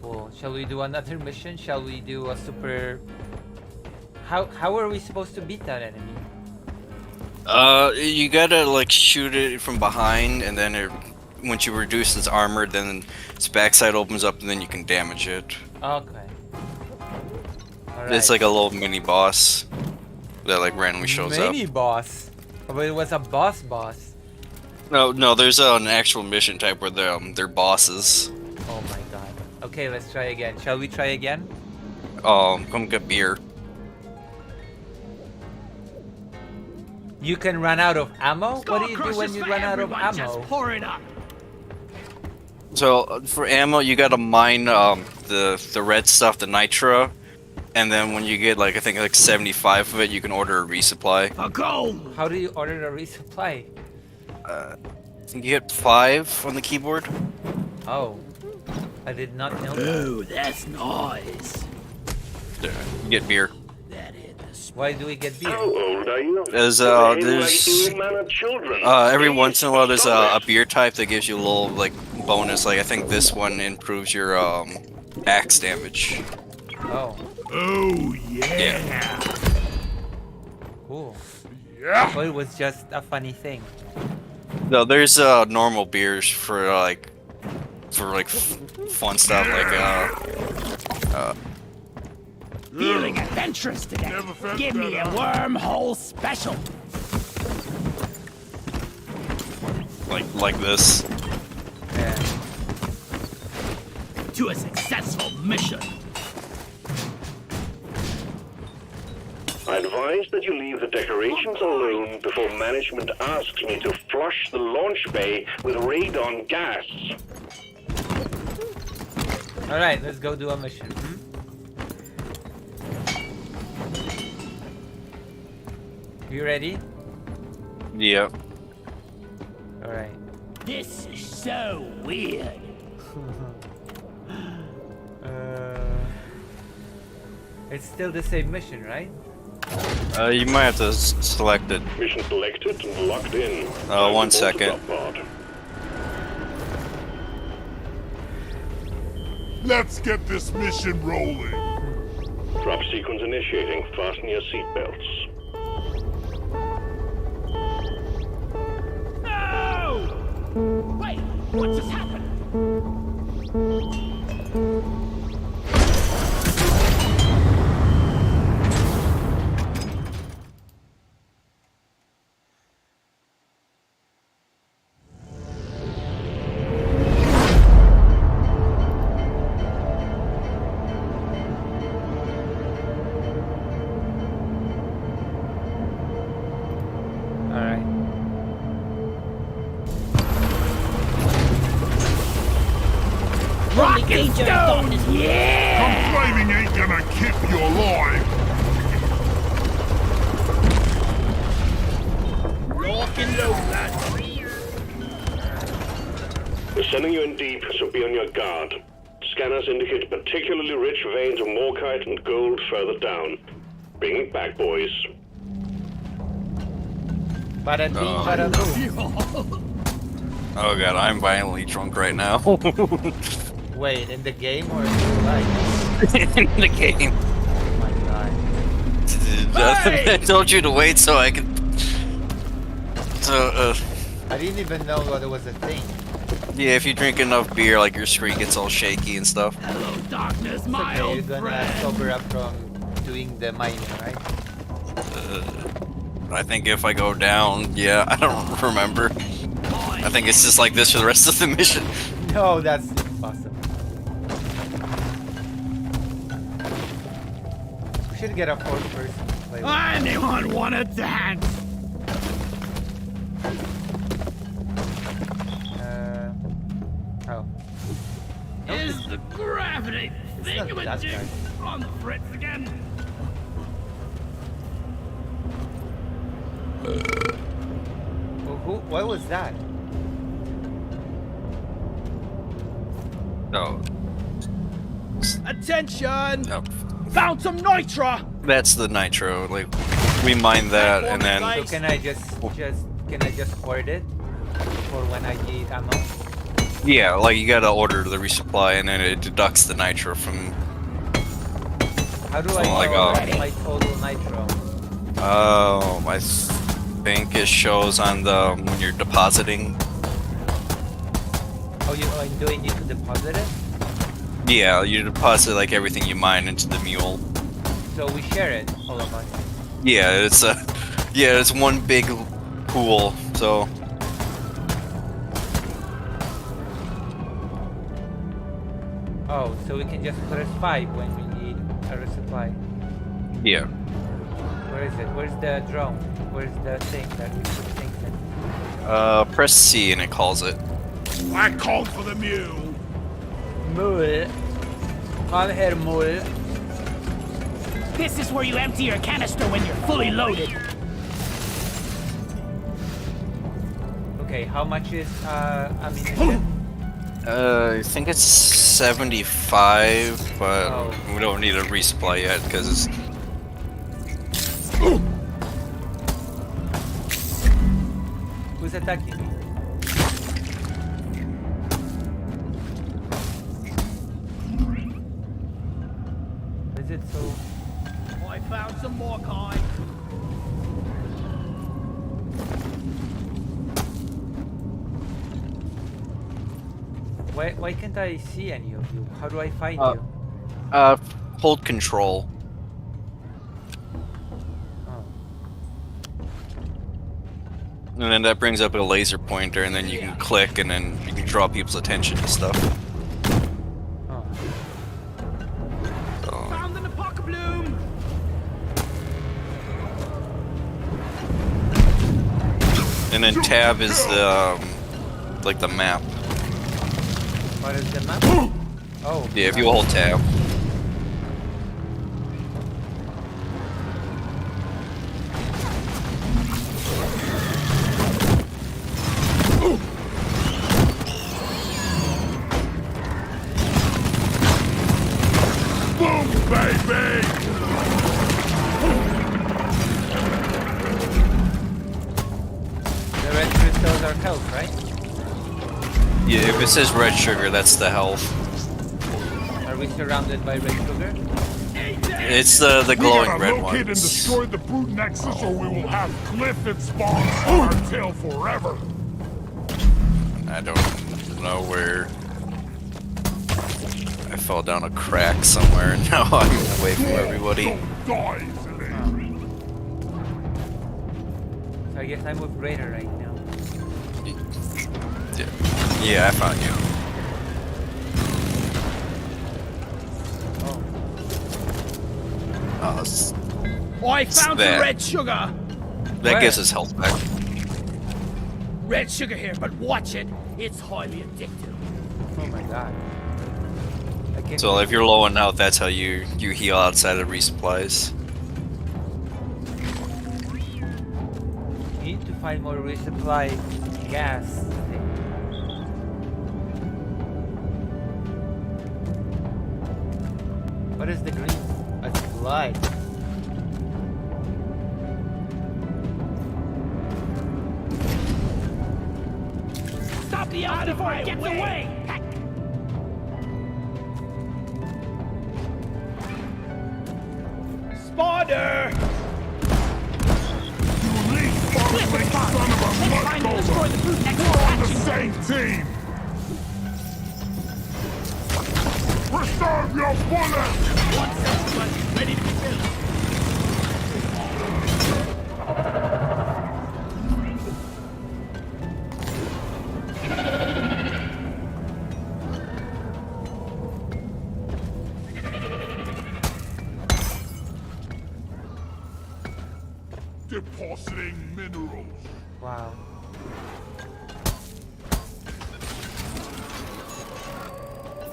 Cool. Shall we do another mission? Shall we do a super... How are we supposed to beat that enemy? You gotta like shoot it from behind, and then once you reduce its armor, then its backside opens up, and then you can damage it. Okay. Alright. It's like a little mini boss that like randomly shows up. Mini boss? But it was a boss. No, there's an actual mission type where they're bosses. Oh my god. Okay, let's try again. Shall we try again? Come get beer. You can run out of ammo? What do you do Skull when you Crushers run for out of everyone, Just ammo? pour it up. So for ammo, you gotta mine the red stuff, the nitra, and then when you get like I think like 75 of it, you can order a resupply. For gold. How do you order a resupply? I think you hit 5 on the keyboard. Oh. I did not know that. Ooh, that's nice. There, you get beer. That is the Why do we get How beer? old are you? There's Behave there's like you manner children. every once in a while there's a Stop it. beer type that gives you a little like bonus. Like I think this one improves your axe damage. Oh, Oh, yeah. Yeah. cool. Yeah. Well, it was just a funny thing. No, there's normal beers for like fun stuff like feeling adventurous today. Never felt Give me a better. wormhole special. like this. Yeah. To a successful mission. I advise that you leave the decorations alone before management asks me to flush the launch bay with radon gas. Alright, let's go do a mission. You ready? Yeah. Alright. This is so weird. It's still the same mission, right? You might have to select it. Mission selected and locked in. One second. Let's get this mission rolling. Drop sequence initiating. Fasten your seatbelts. No! Wait, what just happened? Alright. Rockin' Stone! Yeah! Complaining ain't gonna keep you alive. Lock and load, lads. We're sending you in deep, so be on your guard. Scanners indicate particularly rich veins of morkite and gold further down. Bring it back, boys. Bada bing, bada boom. Oh god, I'm violently drunk right now. Wait, in the game or in real life? In the game. Oh my god. I told you to wait so I could I didn't even know what it was a thing. Yeah, if you drink enough beer, like your screen gets all shaky and stuff. Hello, darkness, It's my okay, you're old gonna friend. sober up from doing the mining, right? I think if I go down, yeah, I don't remember. I think it's just like this for the rest of the mission. No, that's impossible. We should get a fourth person to play with. Anyone wanna dance? Oh. Is the gravity It's not that thingamajig guy. on the fritz again? What was that? No, Attention! no, Found some nitra! that's the nitro. Like, we mine that, and then So can I just hoard it for when I need ammo? yeah, like you gotta order the resupply, and then it deducts the nitro from. How do I Oh my know God. my total nitro? I think it shows on the when you're depositing. Oh, do I need to deposit it? Yeah, you deposit like everything you mine into the mule. So we share it, all of us. Yeah, it's one big pool. So Oh, so we can just put us 5 when we need a resupply. yeah, Where is it? Where's the drone? Where's the thing that we put things in? press C and it calls it. I called for the mule. Mule. Come here, mule. This is where you empty your canister when you're fully loaded. Okay, how much is ammunition? I think it's 75, but Oh. we don't need a resupply yet because it's. Who's attacking me? Is it so? I found some more kind. Why can't I see any of you? How do I find Uh, you? Hold control. Oh. And then that brings up a laser pointer, and then you can click, and then you can draw people's attention to stuff. Oh. So, Found an apocalypse! and then tab is the like the map. What is the map? Oh. Yeah, if you hold tab. Boom, baby! The red crystals are health, right? Yeah, if it says red sugar, that's the health. Are we surrounded by red sugar? It's the We glowing gotta red locate and ones. destroy the brute nexus, or we will have Clifford spawns on our tail forever. I don't know where. I fell down a crack somewhere, and now I'm away from everybody. Don't die easily. So I guess I'm with Raider right now. Yeah, I found you. Oh. Oh, I found there. some red sugar! that gives Where? us health back. Red sugar here, but watch it. It's highly addictive. Oh my god. I can't So if you're low on health, that's how you heal outside of resupplies. need to find more resupply gas. What is the green? It's blood. Stop the elf before it gets away! Spider! You least farming son of a Find and destroy the brute next to We're on the hatching. same team! Preserve your bullets! One sentry gun ready to be built. Depositing minerals. Wow.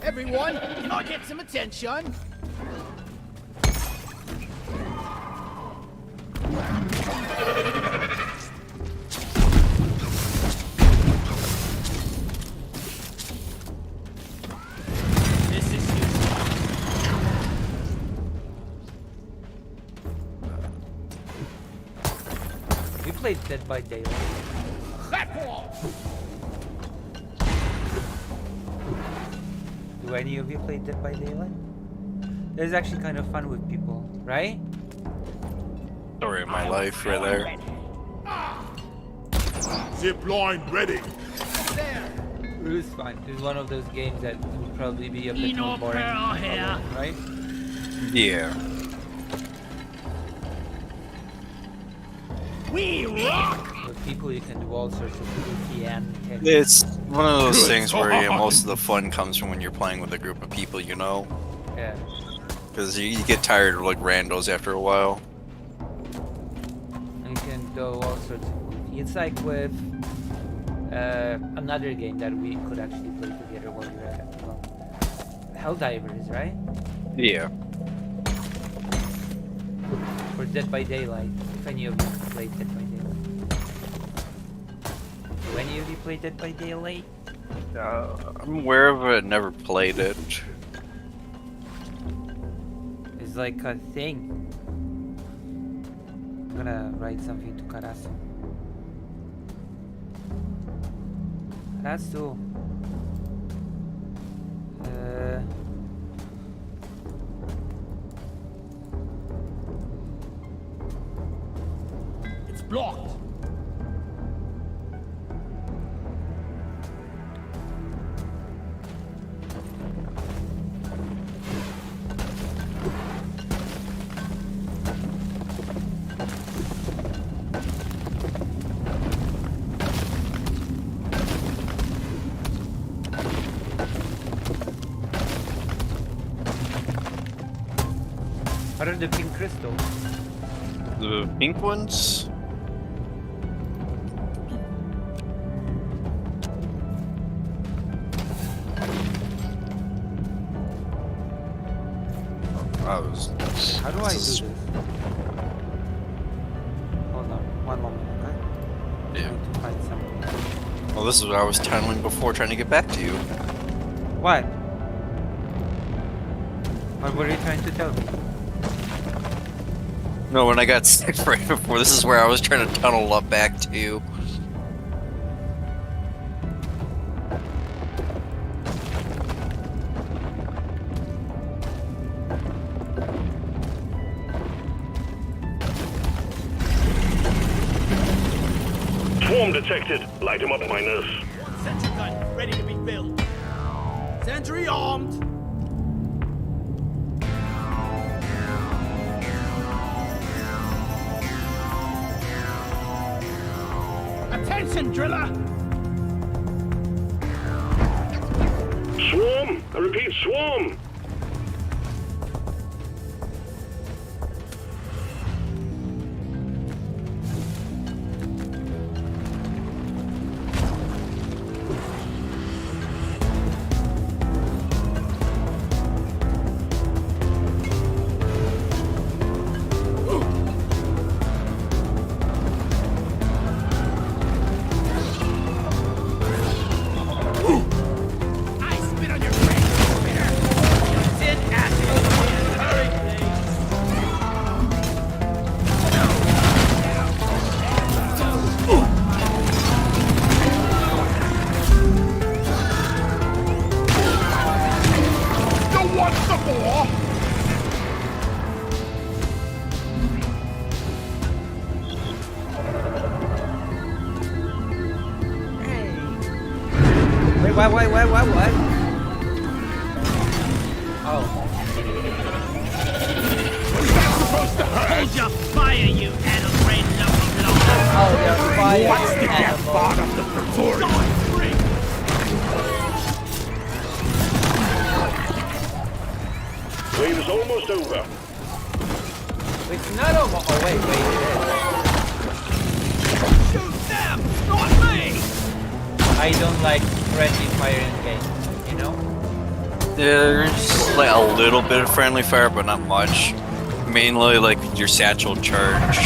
Everyone, can I get some attention? This is useless. We played Dead by Daylight. That wall! Do any of you play Dead by Daylight? It's actually kind of fun with people, right? Story of my life, right there. Zip line ready. There! It is fun. It's one of those games that would probably be a bit more Enoch boring, Pearl here. right? Yeah. We rock! With people, you can do all sorts of goofy and It's one of those things where most of the fun comes from when you're playing with a group of people, you know? yeah. Because you get tired of like randos after a while. And you can go all sorts of goofy. It's like with another game that we could actually play together while you're at it. Well, Helldivers, right? Yeah. Or Dead by Daylight. If any of you played Dead by Daylight. Do any of you play Dead by Daylight? I'm aware of it, never played it. It's like a thing. I'm gonna write something to Karasu. Karasu. It's blocked! What are the pink crystals? The pink ones? How do I do this? Hold on, one moment, okay? Yeah. I need to find something. Well, this is what I was tunneling before trying to get back to you. What? What were you trying to tell me? No, when I got sick right before, this is where I was trying to tunnel up back to you. Swarm detected. Light him up, miners. One sentry gun ready to be built. Sentry armed! Attention, driller! Swarm! I repeat, swarm! I spit on your grave, spinner! What? Oh. Hold your fire, you addle-brained little. Oh, they're fire Wants to get animals. part of the Praetorian. Wave is almost over. It's not almost. Oh, wait, Shoot them, not me! it is. I don't like friendly fire in games, you know? There's like a little bit of friendly fire, but not much. Mainly like your satchel charge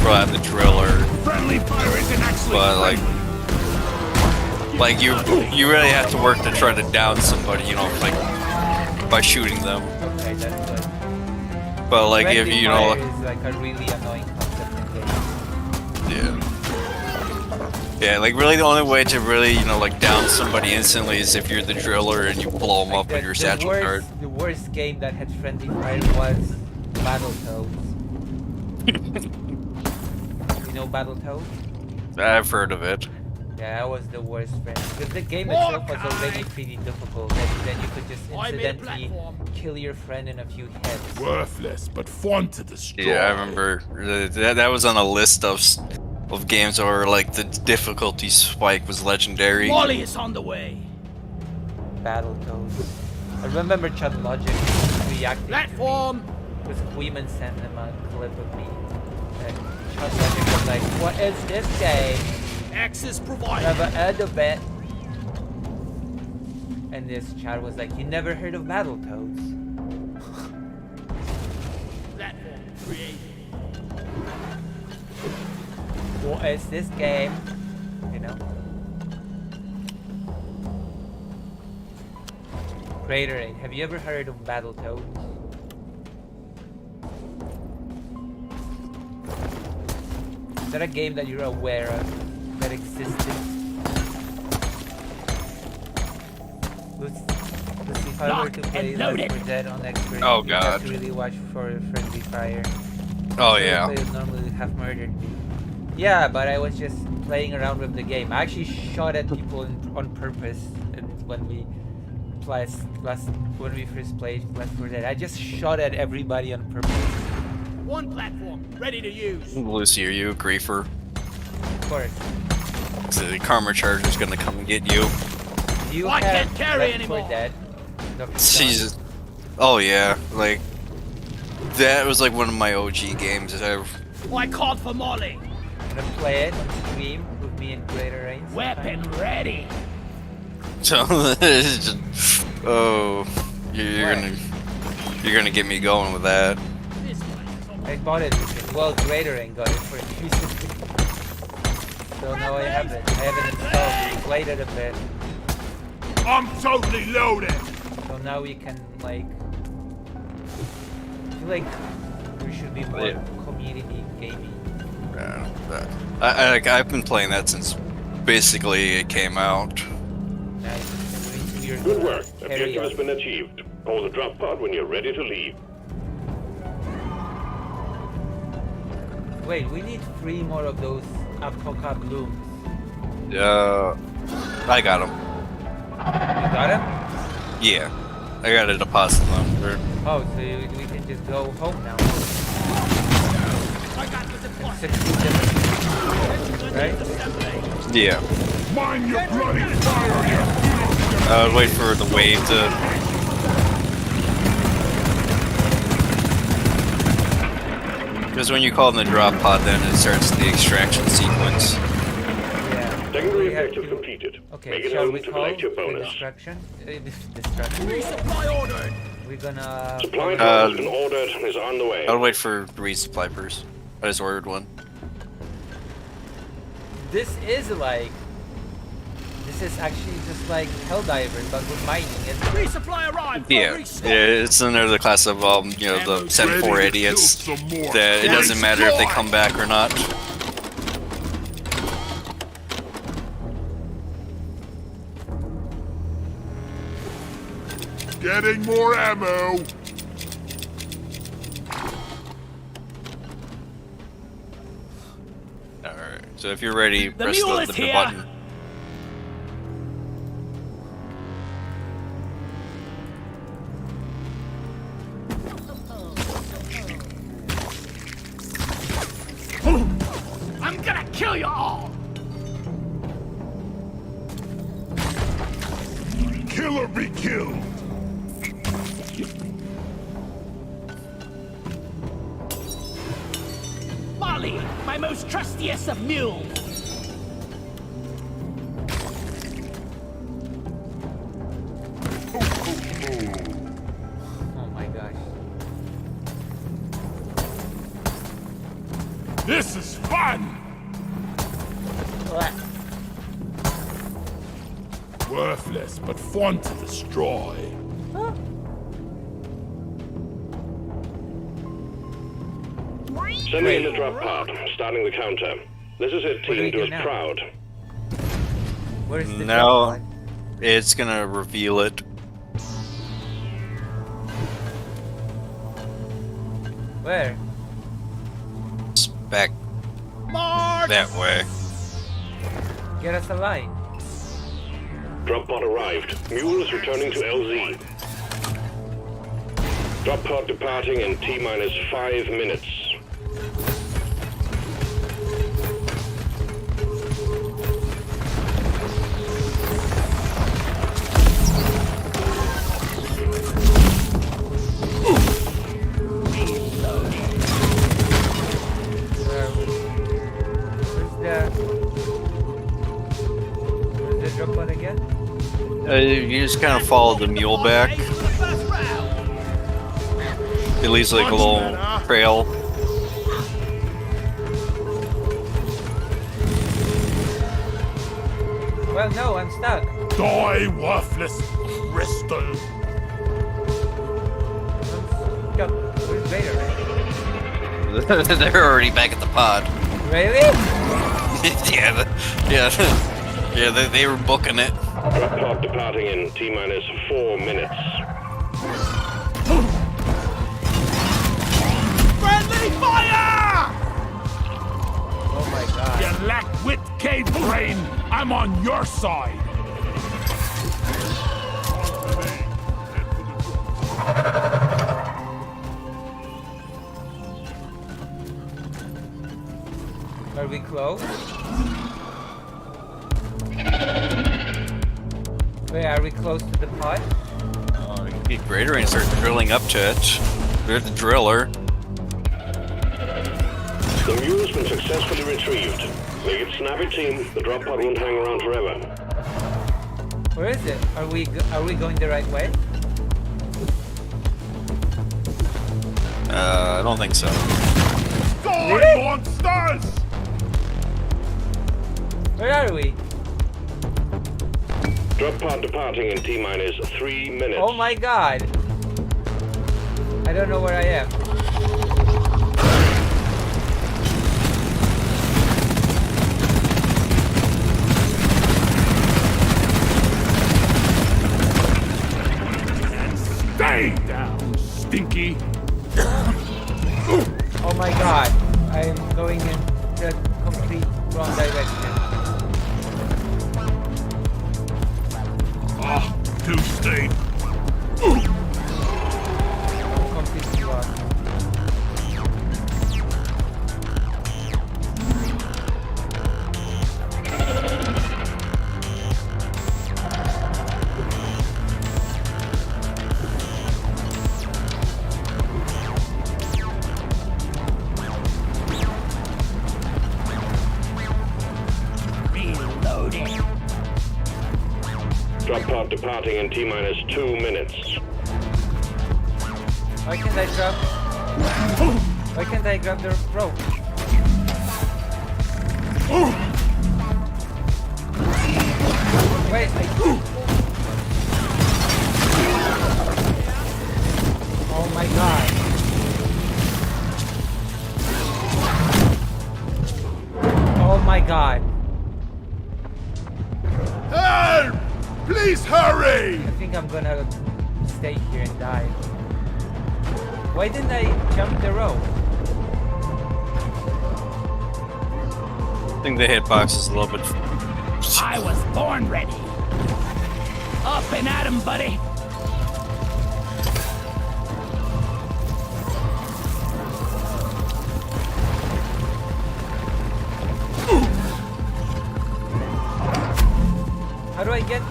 from the driller, Friendly fire isn't actually but like you really have to work to try to down somebody, you know, like by shooting them. Okay, that's good. But like if Friendly you know, fire is like a really annoying concept in games. yeah, like really the only way to really like down somebody instantly is if you're the driller and you blow them up with your satchel card. The worst game that had friendly fire was Battletoads. You know Battletoads? I've heard of it. Yeah, that was the worst friend. Because the game itself was already pretty difficult, and then you could just I'm in incidentally platform. kill your friend in a few hits. worthless, but fun to destroy. Yeah, I remember that was on a list of games where like the difficulty spike was legendary. Molly is on the way. Battletoads. I remember Chad Logic reacting Platform. because Queeman sent him a clip of me. And Chad Logic was like, what is this game? Access provided. Never heard of it. And this Chad was like, you never heard of Battletoads? Platform created. What is this game? You know? Craterade. Have you ever heard of Battletoads? Is that a game that you're aware of that existed? Let's see if I were to Locked play and Left loaded. 4 Dead on Expert. Oh, you have God. to really watch for friendly fire. Oh If yeah. I would normally have murdered me. Yeah, but I was just playing around with the game. I actually shot at people on purpose, and when we when we first played Left 4 Dead, I just shot at everybody on purpose. One platform ready to use. Lucy, are you a griefer? Of course. So the karma charger's gonna come and get you. Do you I have can't carry Left anymore. 4 Dead? Dr. John? Jesus. Oh yeah, like that was like one of my OG games. I called for Molly. Gonna play it on stream with me and Greater Reigns. Weapon ready. So it's just, oh, you're gonna get me going with that. This one is on. I bought it with it. Well, Greater Reign got it for free. So now I have it. I have it installed. Played it a bit. I'm totally loaded. So now we can like. I feel like there should be more Yeah. community gaming. I've been playing that since basically it came out. Nice. You're Good work. carry Objective has on. been achieved. Call the drop pod when you're ready to leave. Wait, we need 3 more of those Apoca blooms. I got them. You got them? Yeah, I got to deposit them. Oh, so we can just go home now. I got the deploy. 16 different, right? Yeah, Mind your bloody fire, you I would wait for the wave to. Because when you call in the drop pod, then it starts the extraction sequence. Yeah. Secondary We have objective to- completed. Okay, Make it shall home we to call collect your the bonus. destruction? Destruction. Resupply ordered. We're gonna. Supply Uh, drop has been ordered and is on the way. I'll wait for resupply first. I just ordered one. This is like. This is actually just like Helldivers, but with mining. Resupply arrived. For Yeah, restock. it's under the class of the 7-4 idiots. That it doesn't matter if they come back or not. Getting more ammo. Alright, so if you're ready, The press mule the is here. button. kill you all! Kill or be killed. Molly, my most trustiest of mules! Oh my gosh. This is fun. What? Worthless, but fun to destroy. Send me in the drop pod, starting the counter. This is it, What do we team. Do do us now? proud. Where's the Now- drop pod? It's gonna reveal it. Where? It's back March! that way. Get us a line. Drop pod arrived. Mules returning to LZ. Drop pod departing in T-minus 5 minutes. Where's the drop pod again? You just kind of follow the mule back. Ace for the first round. It leaves like a little trail. Well, no, I'm stuck. Die, worthless crystal. I'm stuck. Where's Vader? They're already back at the pod. Really? Yeah, they were booking it. Drop pod departing in T-minus 4 minutes. Friendly fire! Oh my god. You lack wit, cave brain. I'm on your side. Are we close? Wait, are we close to the pod? You can get greater and start drilling up to it. There's the driller. The mule's been successfully retrieved. Make it snappy, team. The drop pod won't hang around forever. Where is it? Are we going the right way? I don't think so. Die, Really? monsters! Where are we? Drop pod departing in T-minus 3 minutes. Oh my god. I don't know where I am. Stay down, stinky. Oh my god. I'm going in the complete wrong direction. Ah, too state. Completely lost. Reloading. Drop pod departing in T-minus 2 minutes. Why can't I grab? Why can't I grab the rope? Wait, oh my god. Oh my god. Help! Please hurry! I think I'm gonna stay here and die. Why didn't I jump the rope? I think the hitbox is a little bit. I was born ready. Up and at 'em, buddy.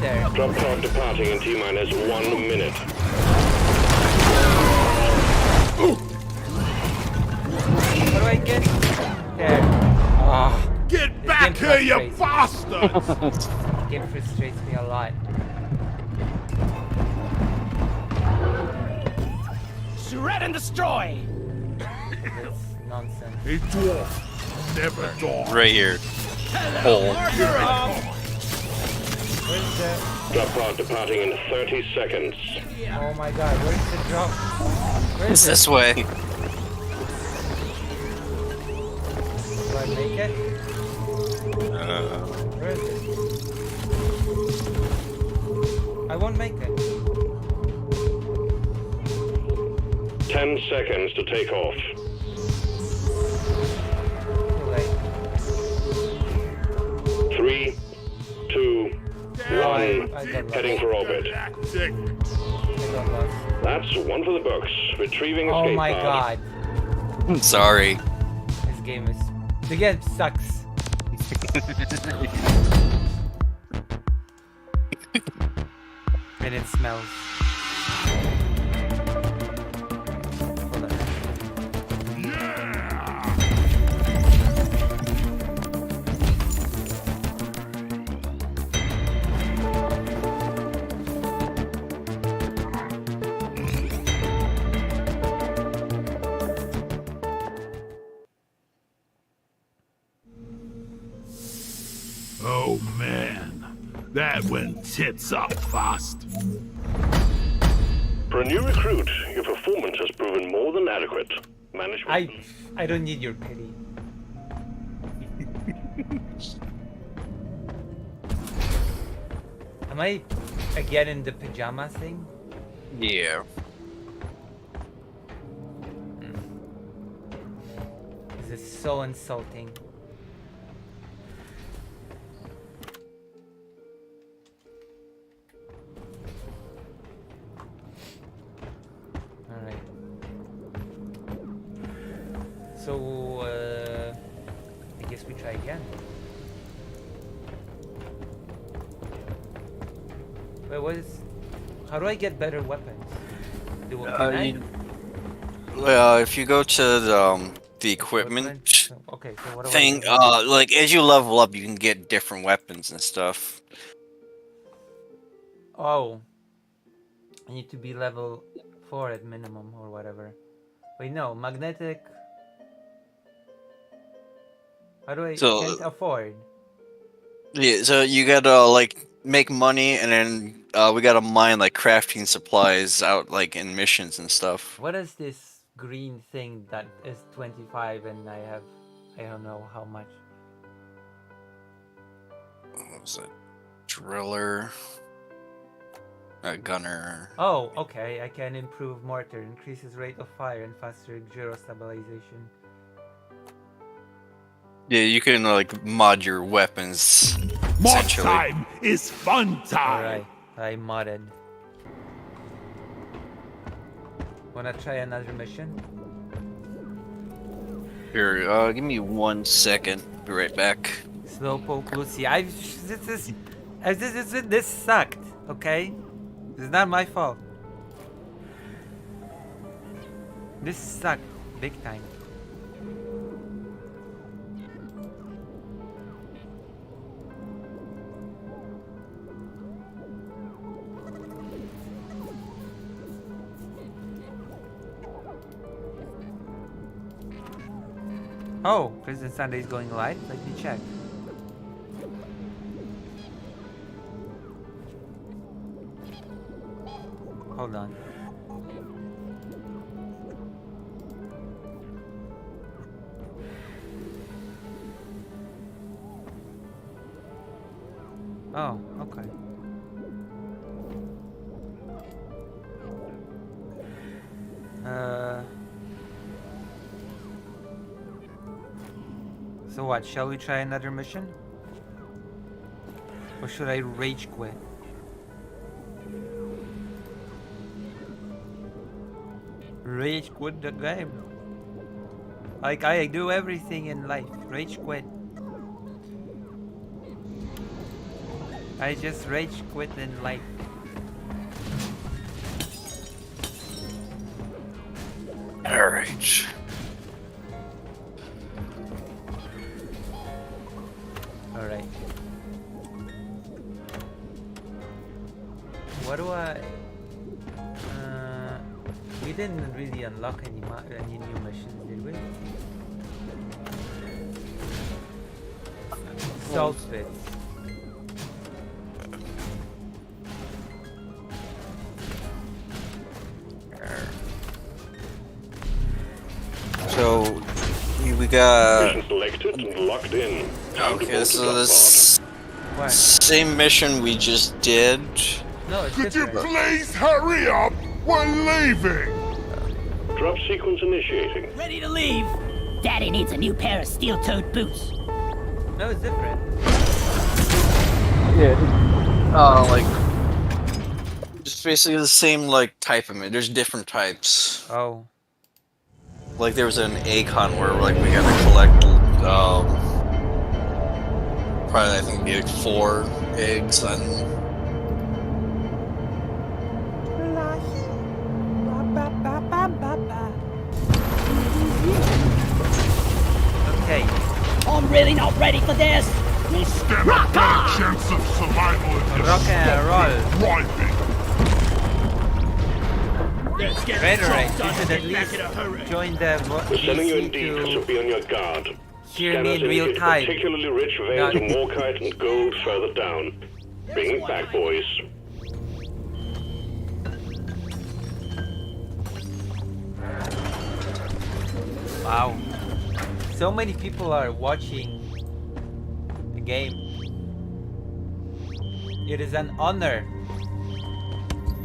there. Drop pod departing in T-minus 1 minute. How do I get there? Ah, Get back game here, you frustrates bastards! this game frustrates me a lot. Shred and destroy! That's nonsense. A dwarf never dies. Right here. Hole. Where's the... Drop pod departing in 30 seconds. Oh my god, where's the drop? Where It's is it? this way. Do I make it? Where is it? I won't make it. 10 seconds to take off. Too late. 3, 2, 1. I got lost. Heading for orbit. Galactic. I got lost. That's one for the books. Retrieving Oh escape my pod. god. Sorry. This game is... The game sucks. And it smells. Hold on. Yeah! Oh man, that went tits up fast. For a new recruit, your performance has proven more than adequate. Management. I don't need your pity. Am I again in the pajama thing? Yeah. This is so insulting. Alright. So, I guess we try again. Wait, what is... How do I get better weapons? Do can I? Well, if you go to the equipment Okay, so what do thing, I do? like as you level up, you can get different weapons and stuff. Oh. I need to be level 4 at minimum or whatever. Wait, no, magnetic... How do I... So- can't afford? Yeah, so you gotta like make money, and then we gotta mine like crafting supplies out like in missions and stuff. What is this green thing that is 25 and I have... I don't know how much. What was it? Driller. Gunner. Oh, okay, I can improve mortar, increases rate of fire and faster gyro stabilization. Yeah, you can like mod your weapons. Mod essentially. time is fun time. Alright, I modded. Wanna try another mission? Here, give me 1 second. Be right back. Slowpoke Lucy. This sucked, okay? This is not my fault. This sucked big time. Oh, Prison Sunday is going live? Let me check. Hold on. Oh, okay. So what, shall we try another mission? Or should I rage quit? Rage quit the game. Like I do everything in life. Rage quit. I just rage quit in life. Alright. Alright. What do I... we didn't really unlock any new missions, did we? Salt pits. So, we got... Mission selected and locked in. Time to Okay, board so the this What? same mission we just did. No, it's Could you different. please hurry up? We're leaving. Drop sequence initiating. Ready to leave. Daddy needs a new pair of steel-toed boots. No, it's different. Like... Just basically the same, like, type of it. There's different types. Oh. Like, there was an Acon where, like, we had to collect, probably, I think, like 4 eggs and... Okay. I'm really not ready for this. We'll stand a better chance of survival if you Rock and stop roll. driving. Let's get Raider the Raid, job you done should and at get back least in a hurry. join the We're sending you in VC deep, so to be on your guard. hear me in Scanners real indicate time. particularly rich veins Not- of morkite and gold further down. Bring it back, boys. Wow. So many people are watching the game. It is an honor.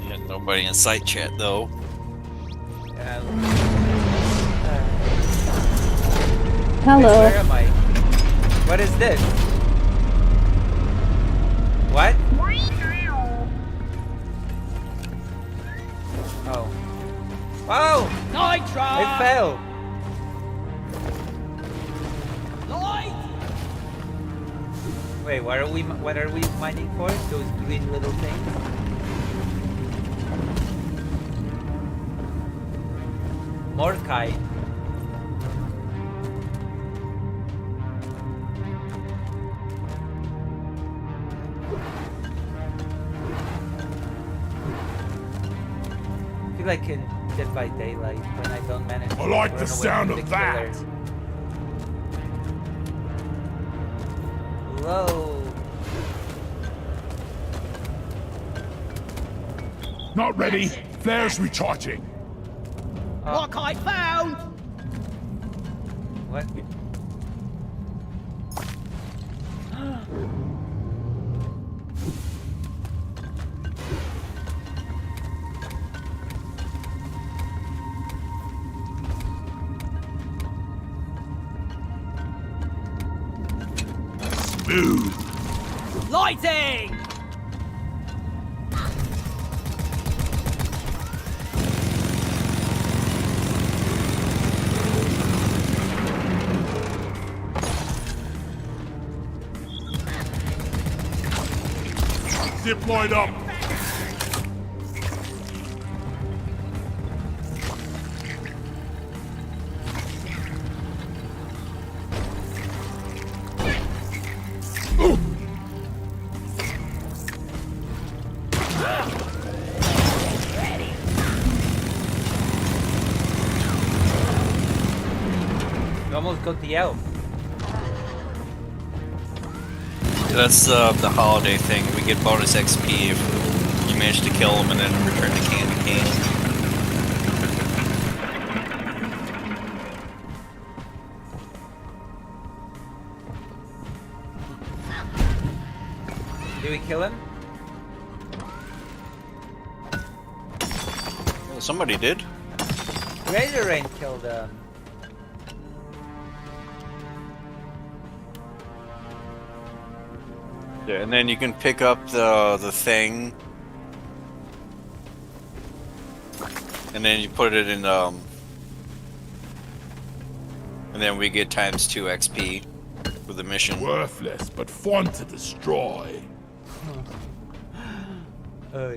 Yeah, nobody in site chat, though. Hello. Where am I? What is this? What? Oh. Whoa! Nitro! I fell! Light! Wait, what are we mining for? Those green little things? Morkite. I feel like in Dead by Daylight when I don't manage to I like run the away sound from of the that. killer. Whoa. Not ready. Flares recharging. What I found! What? Smooth. Lighting! Zip line up. You almost got the elf. That's the holiday thing. We get bonus XP if you manage to kill them and then return the candy cane. Did we kill him? Well, somebody did. Razor Rain killed him. Yeah, and then you can pick up the thing, and then you put it in and then we get times 2 XP for the mission. Worthless, but fun to destroy. Oh,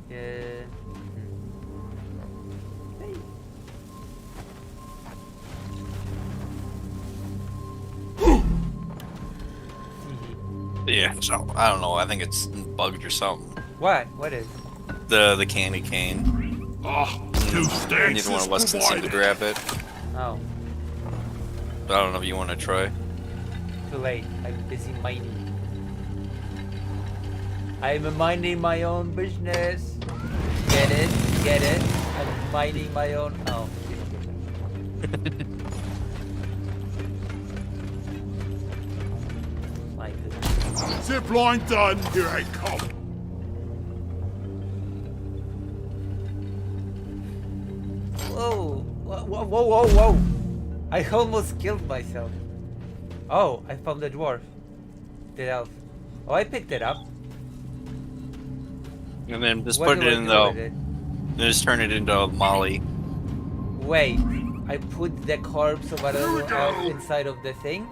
yeah. Hey. Yeah, so I don't know. I think it's bugged or something. What? What is? The candy cane. Oh, two steaks Neither one is of us can seem to provided. grab it. Oh, But I don't know if you want to try. too late. I'm busy mining. I'm minding my own business. Get it? Get it? I'm minding my own. Oh. My goodness. Zip line done. Here I come. Whoa! Whoa! Whoa! Whoa! Whoa! I almost killed myself. Oh, I found the dwarf. The elf. Oh, I picked it up. And then just What put do it I in do the. with it? Just turn it into Molly. Wait, I put the corpse of a little elf inside of the thing?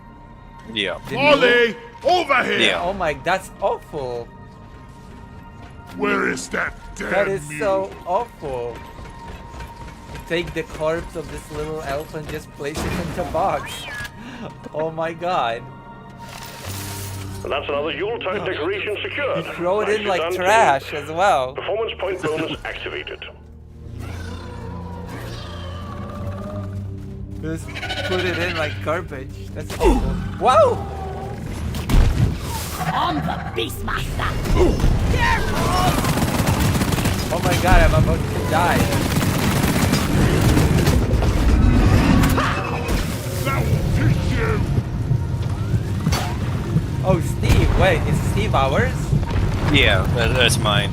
Yeah. The Molly, over here. Yeah. Oh my, that's awful. Where is that damn That is mule? so awful. You take the corpse of this little elf and just place it in the box. Oh my god. And that's another Yuletide decoration secured. Throw it in Nicely like done, team. trash as well. Performance point bonus activated. Just put it in like garbage. That's awful. Whoa! I'm the Beastmaster. Oh my god, I'm about to die. That will teach you. Oh, Steve, wait, is Steve ours? Yeah, that's mine.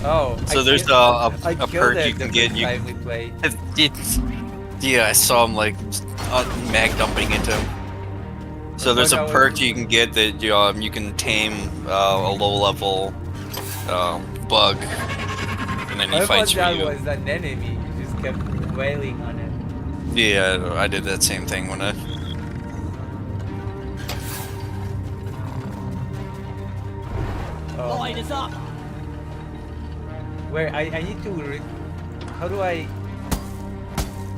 Oh. So I there's killed- a I perk killed it you can the get. first You, time we played. yeah, I saw him like mag dumping into him. So there's a no, perk you can get that you can tame a low level bug, and then he I thought fights for that you. was an enemy. You just kept wailing on it. Yeah, I did that same thing when I. Oh. Line is up. Where I need to. How do I?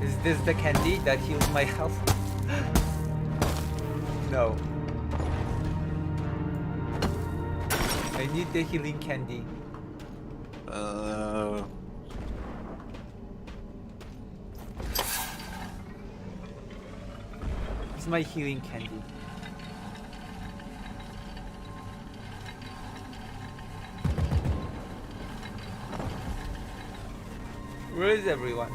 Is this the candy that heals my health? No. I need the healing candy. It's my healing candy. Where is everyone?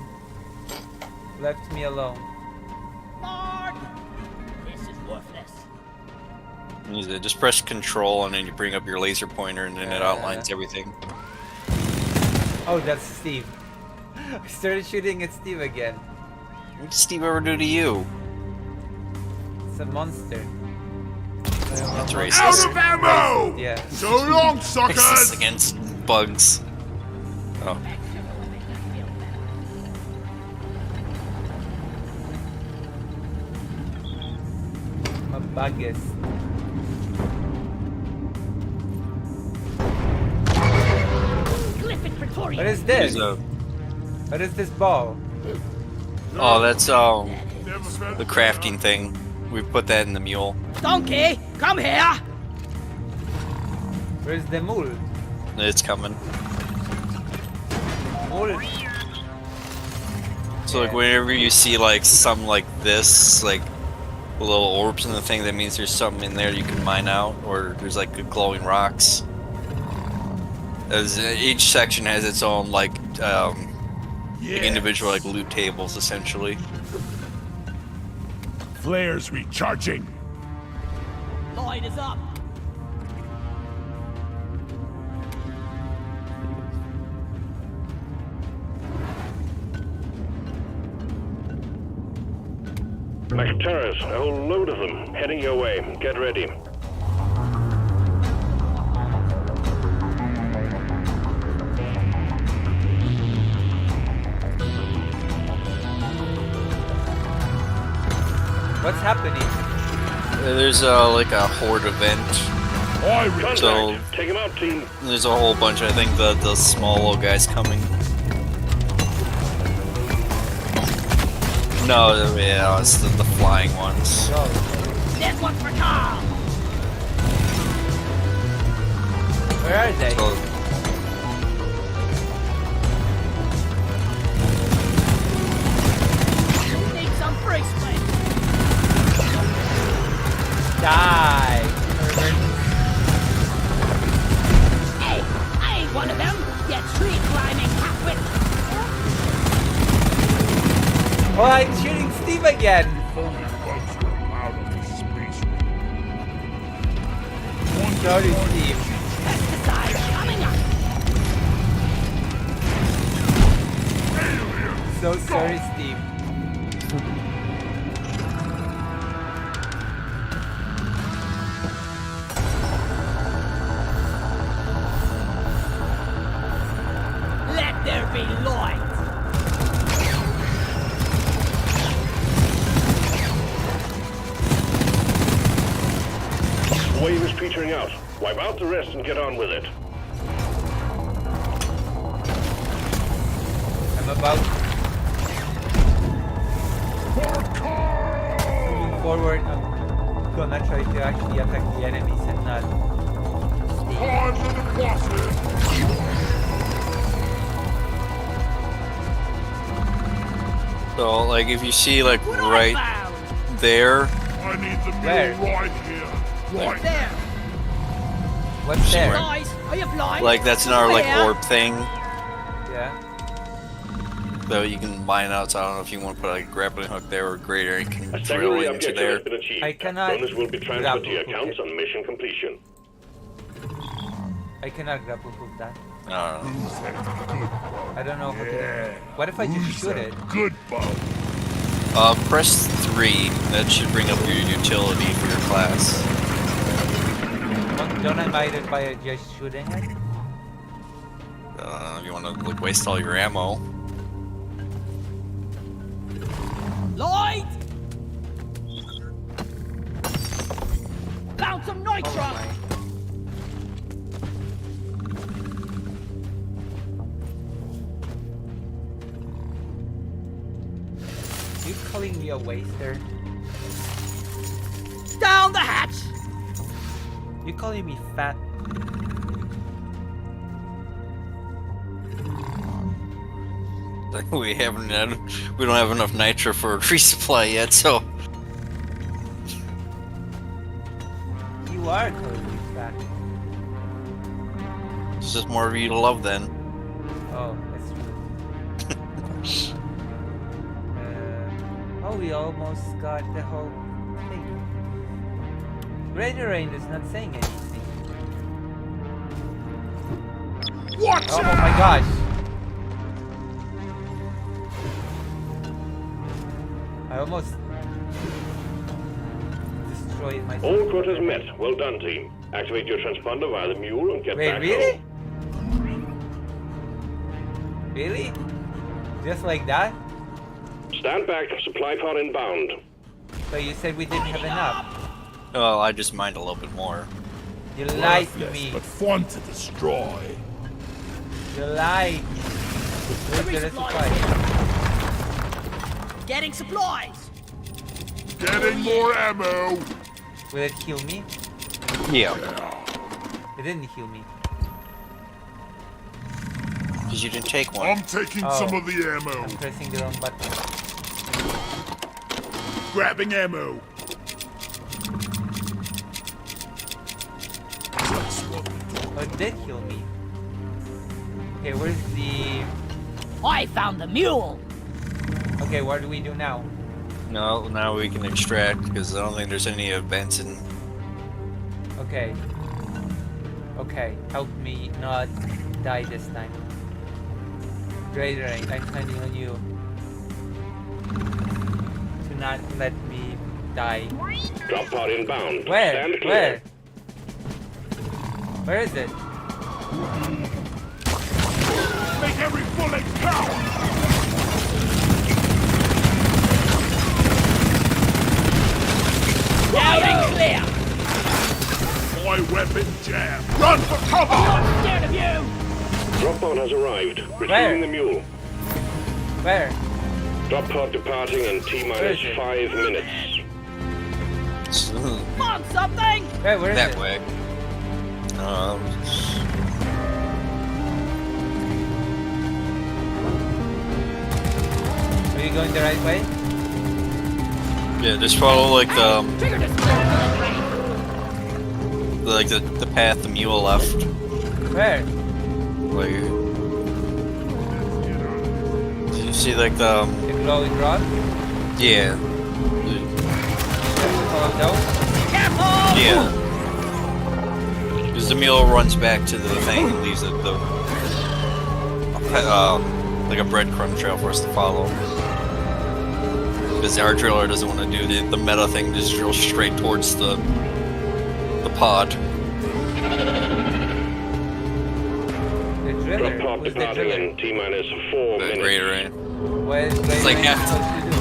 Left me alone. Mark! This is worthless. Just press control and then you bring up your laser pointer and then it outlines everything. Oh, that's Steve. I started shooting at Steve again. What did Steve ever do to you? It's a monster. That's Out racist. of ammo. Yeah. So long, Racist suckers. against bugs. Oh. A buggus. Glyph Praetorian. What is this? There's a- What is this ball? Oh, that's Never the crafting thing. We put that in the mule. Donkey, come here. Where's the mule? It's coming. Mule. So like whenever you see like something like this, like little orbs in the thing, that means there's something in there you can mine out, or there's like glowing rocks. As each section has its own like individual like loot tables essentially. Flares recharging. Line is up. Mactaras, a whole load of them, heading your way. Get ready. What's happening? There's like a horde event I Contact. So- Take him out, team. There's a whole bunch. I think the small little guy's coming. No, yeah, it's the flying ones. Go. This one's for Carl. Where are they? So, Need some bracelet. Die! Herbert. Hey, I ain't one of them. You tree climbing halfwit. Oh, I'm shooting Steve again! only bugs were allowed on this space. Sorry, Steve. Pesticide coming up. So sorry, Steve. Let there be light. The wave is petering out. Wipe out the rest and get on with it. I'm about moving forward. I'm gonna try to actually attack the enemies and not. Time for the bosses! so like if you see like What I right found. there, I need the mule Where? right here. Right There. What's there? Guys, are you blind? like that's another like Where? orb thing. Yeah. So you can mine out. So I don't know if you want to put like a grappling hook there or greater and can A drill secondary into objective there. has been achieved. I cannot Bonus will be transferred to your grapple hook accounts on mission completion. I cannot grapple hook that. I don't know. I don't know how to do Yeah. it. What if I just shoot it? Good bug. Press 3. That should bring up your utility for your class. Don't I mind it by just shooting it? If you want to like waste all your ammo. Light. Found some Oh nitro. my. You calling me a waster? Down the hatch. You calling me fat? We haven't had, we don't have enough nitro for a resupply yet, so You are calling me fat. it's just more of you to love then. Oh, that's true. Oh, we almost got the whole thing. Greater Rain is not saying anything. Watch Oh, out! oh my gosh! I almost destroyed myself. All quotas met. Well done, team. Activate your transponder via the mule and get Wait, back really? home. Really? Just like that? Stand back. Supply pod inbound. So you said we didn't have enough. Well, I just mined a little bit more. You lied to Worthless, me. but fun to destroy. You lied. Where's the Resupply. resupply? Getting supplies. Getting more ammo. Will it heal me? Yeah. It didn't heal me. Because you didn't take one. I'm taking Oh. some of the ammo. I'm pressing the wrong button. Grabbing ammo. Just what we do. Oh, it did heal me. Okay, where's the... I found the mule. Okay, what do we do now? No, now we can extract because I don't think there's any events in. Okay. Okay, help me not die this time. Greater Rain, I'm depending on you. To not let me die. Drop pod inbound. Where? Stand clear. Where? Where is it? Make every bullet count. Loud and clear. My weapon been jammed. Run for cover! I'm scared of you! Drop pod has arrived. Where? Retrieving the mule. Where? Drop pod departing in T-minus is it? 5 minutes. Want something? Where is that it? way. Are you going the right way? Yeah, just follow like Trigger this the path the mule left. Where? Like, did you see like the The glowing rod? yeah, Follow those? Careful! yeah. Because the mule runs back to the thing and leaves it like a breadcrumb trail for us to follow. Because our driller doesn't want to do the meta thing, just drill straight towards the pod. The Drop driller? pod Who's the departing driller? in T-minus 4 The minutes. greater aim. What is Greater like Rain half- supposed to do?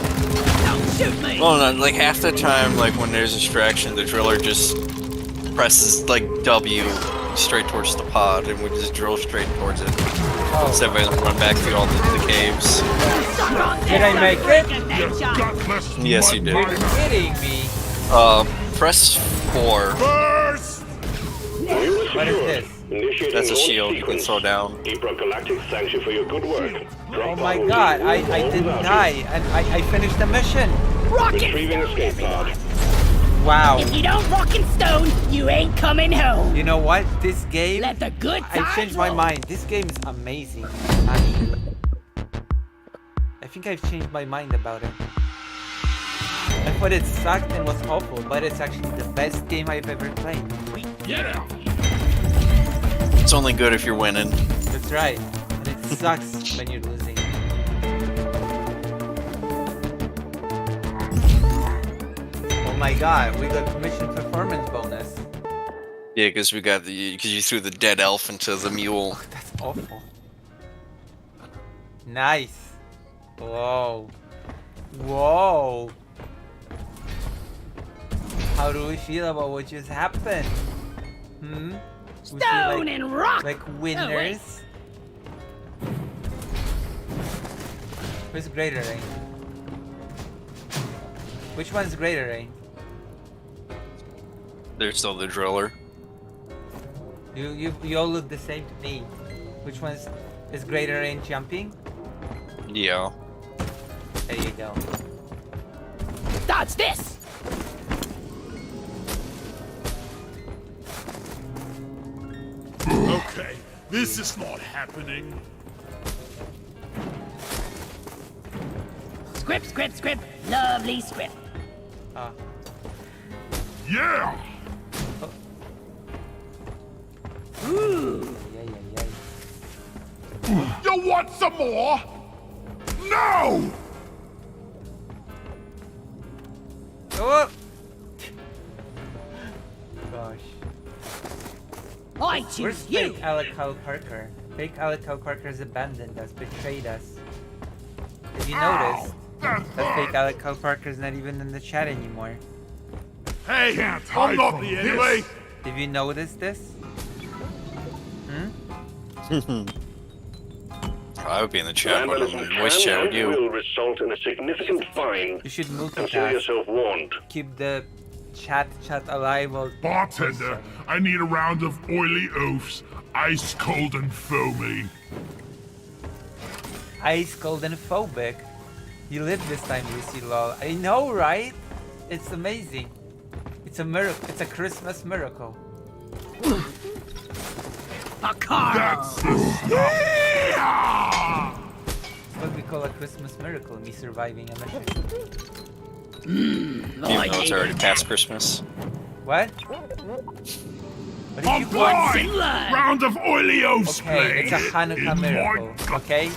Don't shoot me! Well, no, like half the time, like when there's a distraction, the driller just presses like W straight towards the pod, and we just drill straight towards it. Oh, So everybody run back through all the caves. Suck on this! Did I make it? Break a You neck shot. gutless Yes, you did. mud you're miner. kidding me. Press 4. First! The mule is What is secured. this? Initiating That's a launch shield you can sequence. throw down. Deep Rock Galactic thanks you for your good work. Drop Oh pod my will god, leave I all didn't without you. die, and I finished the mission. Rocket Retrieving stone, escape pod. everyone. Wow. If you don't rock and stone, you ain't coming home. You know what? This game, Let the good times I changed my roll. mind. This game is amazing. Actually. I think I've changed my mind about it. I thought it sucked and was awful, but it's actually the best game I've ever played. Yeah! It's only good if you're winning. That's right. And it sucks when you're losing. Oh my god, we got mission performance bonus. Yeah, because because you threw the dead elf into the mule. That's awful. Nice. Whoa. Whoa. How do we feel about what just happened? Hmm? We feel Stone and rock! like winners. Where's Greater Rain? Which one's Greater Rain? There's still the driller. You all look the same to me. Which one's is Greater Rain jumping? Yeah. There you go. Dodge this! Okay, this is not happening. Script, script, script. Lovely script. Ah. Yeah! Ooh. Yeah, yeah, yeah. You want some more? No! Oh! Gosh. I Where's choose you! fake Alec Kyle Parker? Fake Alec Kyle Parker has abandoned us, betrayed us. Have you noticed That that fake hurt. Alec Kyle Parker's not even in the chat anymore? Hey, Can't I'm hide not from the this. enemy! Did you notice this? Hmm? I would be in the chat, but Vandalism I'm in can voice chat with and you. will result in a significant fine. You should Consider multitask. yourself warned. Keep the chat alive while... Bartender, I need a round of oily oafs, ice cold and foamy. Ice cold and phobic. You live this time, Lucy lol. I know, right? It's amazing. It's a miracle. It's a Christmas miracle. A car! That's the stuff. It's what we call a Christmas miracle, me surviving a mission. Even though it's already past Christmas. What? What did you call Fine! Sing line. Round of oily oafs, Okay, it's a please. Hanukkah In my miracle. gut. Okay?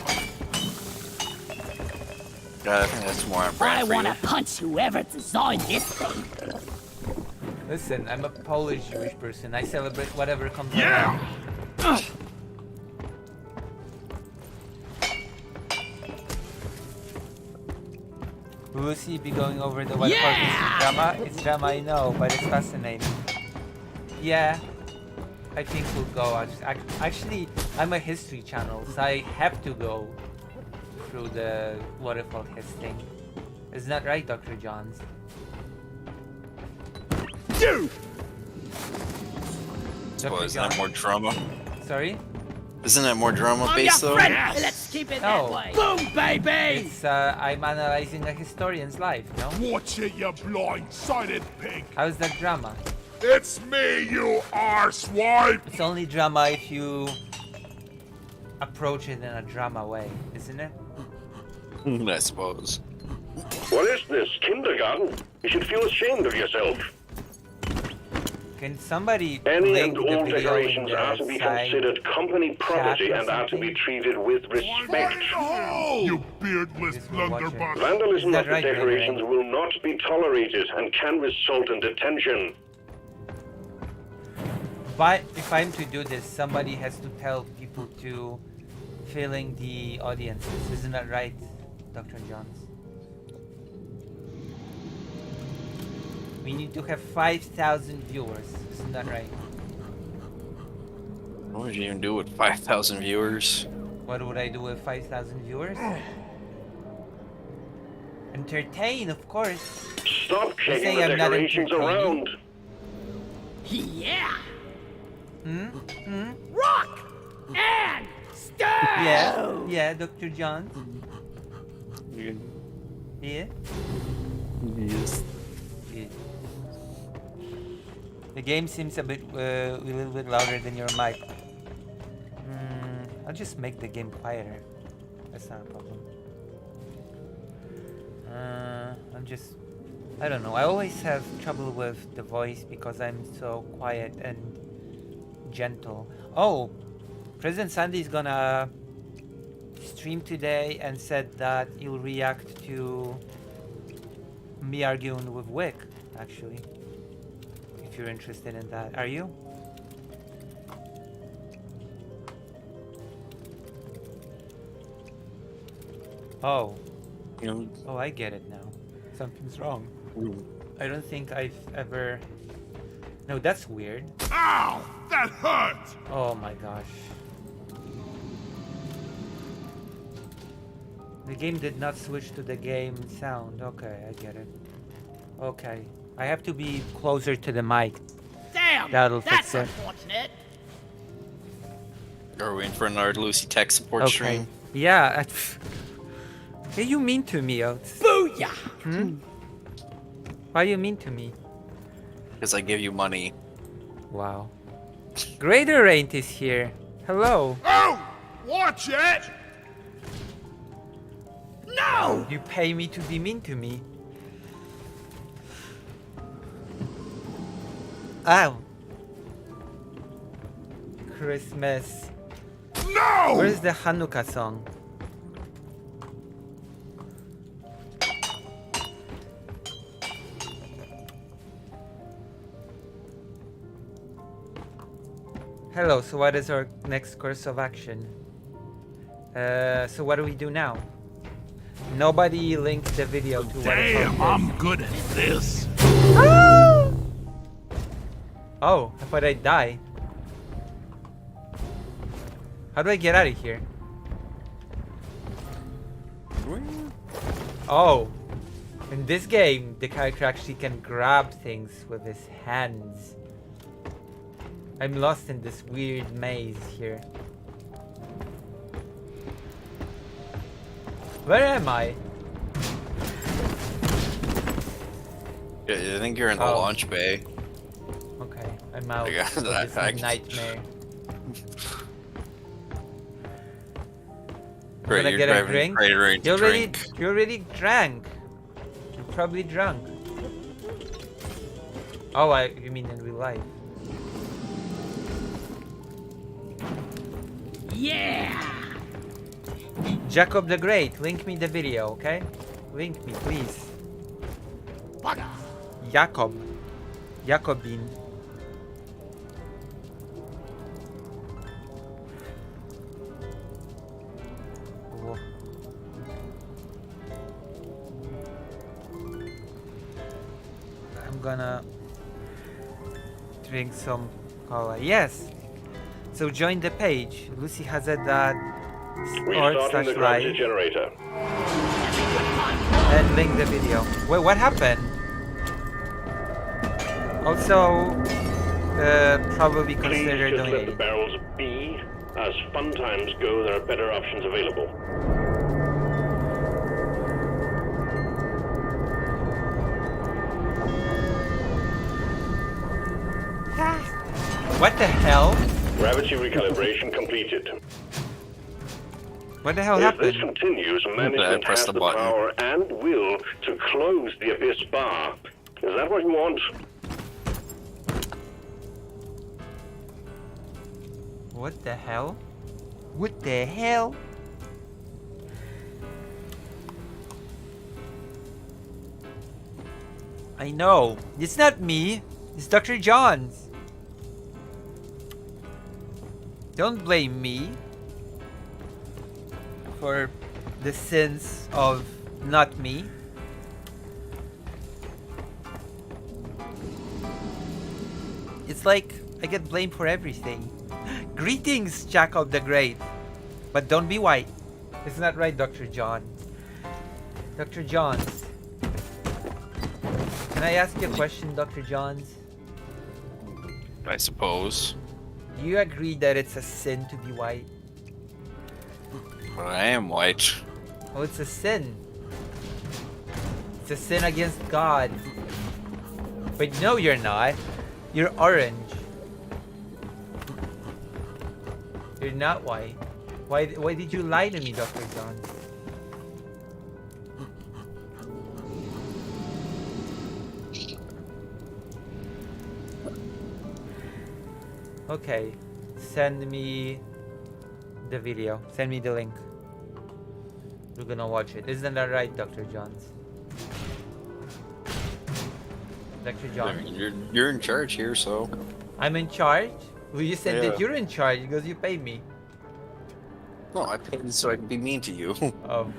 God, I think that's more on I brand for want you. to punch whoever designed this thing. Listen, I'm a Polish Jewish person. I celebrate whatever comes Yeah! around. Will he be going over the white Yeah! part? Drama? It's drama, I know, but it's fascinating. Yeah. I think we'll go. Actually, I'm a history channel, so I have to go through the waterfall thing. Isn't that right, Dr. Johns? You! Well, isn't that more drama? Sorry? Isn't that more drama I'm based your though? friend. Yes. Let's keep it Oh. that way. Boom, baby! It's I'm analyzing a historian's life, no? Watch it, you blind-sided pig! How's that drama? It's me, you arsewipe! It's only drama if you approach it in a drama way, isn't it? I suppose. What is this? Kindergarten? You should feel ashamed of yourself. Can somebody Any link and the all video in decorations the are to be side? considered company property or and are to be something? treated with respect. You beardless Just we'll watch it. blunderbuss! Vandalism Is that of the right, decorations Ray? will not be tolerated and can result in detention. But if I'm to do this, somebody has to tell people to fill in the audiences. Isn't that right, Dr. Johns? We need to have 5,000 viewers. Isn't that right? What would you even do with 5,000 viewers? What would I do with 5,000 viewers? Entertain, of course. Stop say kicking the I'm not decorations entertaining? around. Yeah. Hmm? Rock and stone. Yeah, Dr. Johns. Yeah? Yes. Yeah. The game seems a little bit louder than your mic. I'll just make the game quieter. That's not a problem. I don't know. I always have trouble with the voice because I'm so quiet and gentle. Oh, President Sandy's gonna stream today and said that he'll react to me arguing with Wick, actually. If you're interested in that. Are you? Oh. You know, Oh, I get it now. Something's wrong. I don't think I've ever... No, that's weird. Ow! That hurt! Oh my gosh. The game did not switch to the game sound. Okay, I get it. Okay. I have to be closer to the mic. Damn. That'll That's fix it. unfortunate. are we waiting for another Lucy tech support Okay. stream? Yeah. What are you mean to me, Oats? Booyah. Why are you mean to me? Because I give you money. Wow. Greater Raint is here. Hello. Oh! Watch it! No. You pay me to be mean to me. Ow. Christmas. No! Where's the Hanukkah song? Hello, so what is our next course of action? So what do we do now? Nobody linked the video to what it's Damn, I'm good at this. Oh, I thought I'd die. How do I get out of here? Oh, in this game, the character actually can grab things with his hands. I'm lost in this weird maze here. Where am I? Yeah, I think you're in the Oh. launch bay. Okay, I'm out. Yeah, of that this fact. nightmare. Great, Gonna you're get a driving drink? Greater Rain to drink. You already drank. You're probably drunk. Oh, you mean in real life? Yeah. Jacob the Great, link me the video, okay? Link me, please. Jacob. Jacobin. Whoa. I'm gonna drink some cola. Yes, So join the page. Lucy has a Restarting the gravity /live generator. and link the video. Wait, what happened? Also, probably Please consider just let the donating. barrels be. As fun times go, there are better options available. What the hell? Gravity recalibration completed. What the hell If this happened? continues, I management pressed has the the button. power and will to close the Abyss Bar. Is that what you want? What the hell? What the hell? I know. It's not me. It's Dr. Johns. Don't blame me for the sins of not me. It's like I get blamed for everything. Greetings, Jacob the Great. But don't be white. It's not right, Dr. John. Dr. Johns. Can I ask you a question, Dr. Johns? I suppose. Do you agree that it's a sin to be white? But I am white. Oh, it's a sin. It's a sin against God. But no, you're not. You're orange. You're not white. Why did you lie to me, Dr. John? Okay. Send me the video. Send me the link. We're gonna watch it. Isn't that right, Dr. Johns? Dr. I John? mean, you're in charge here, so. I'm in charge? Well, you said that Yeah. you're in charge because you paid me. No, I paid so I can be mean to you. Oh.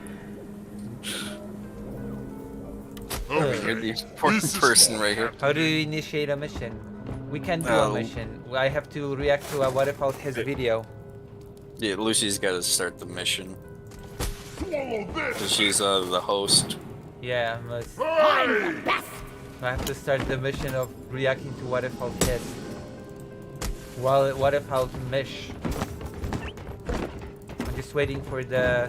You're Okay. the important This is person what right here. How do you initiate a mission? We can do a Oh. mission. I have to react to a what about his video. Yeah, Lucy's got to start the mission. Swallow this! 'Cause she's the host. Yeah, I must. I'm the best. I have to start the mission of reacting to what if I'll his. Well, what if I'll mish? I'm just waiting for the.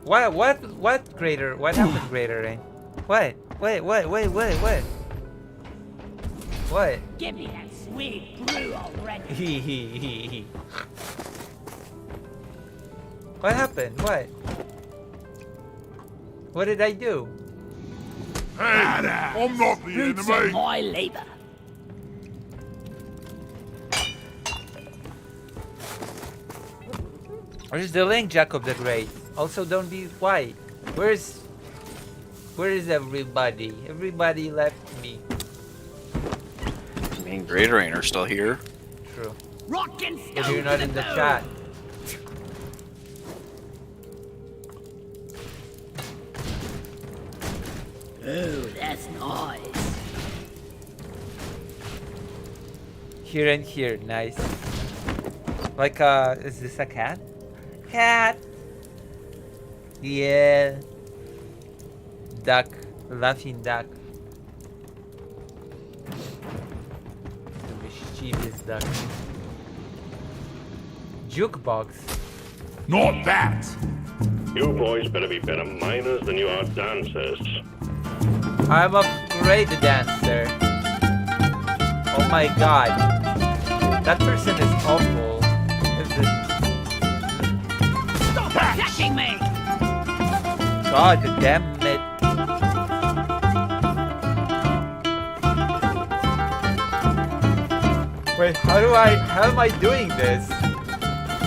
What greater? What happened, greater rain? What? Wait. What? Give me that sweet brew already. He. What happened? What? What did I do? Hey, I'm not the Fruits of enemy! my labor. Where's the link, Jacob the Great? Also, don't be white. Where is everybody? Everybody left me. I mean, Great Rainer still here. True. Rockin' If stone you're not to in the boot. chat. Oh, that's nice. Here and here, nice. Like, is this a cat? Cat! Yeah. Duck. Laughing duck. The mischievous duck. Jukebox. Not that! You boys better be better miners than you are dancers. I'm a great dancer. Oh my god. That person is awful. Is it? Stop attacking me! God damn it. Wait, how am I doing this?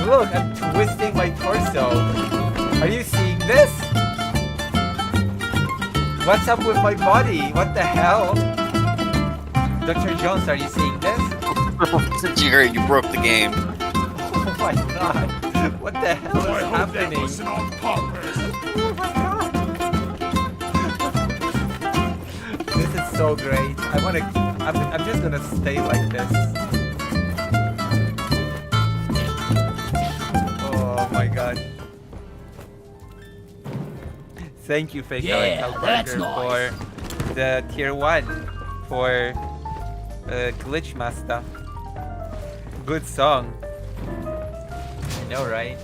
Look, I'm twisting my torso. Are you seeing this? What's up with my body? What the hell? Dr. Jones, are you seeing this? You broke the game. Oh my god. What the hell is I hope that happening? wasn't on purpose! Oh my god. This is so great. I'm just gonna stay like this. god. Thank you, Fake Yeah, Alex that's Alberger, nice. for the tier 1 for Glitch Master. Good song. I know, right?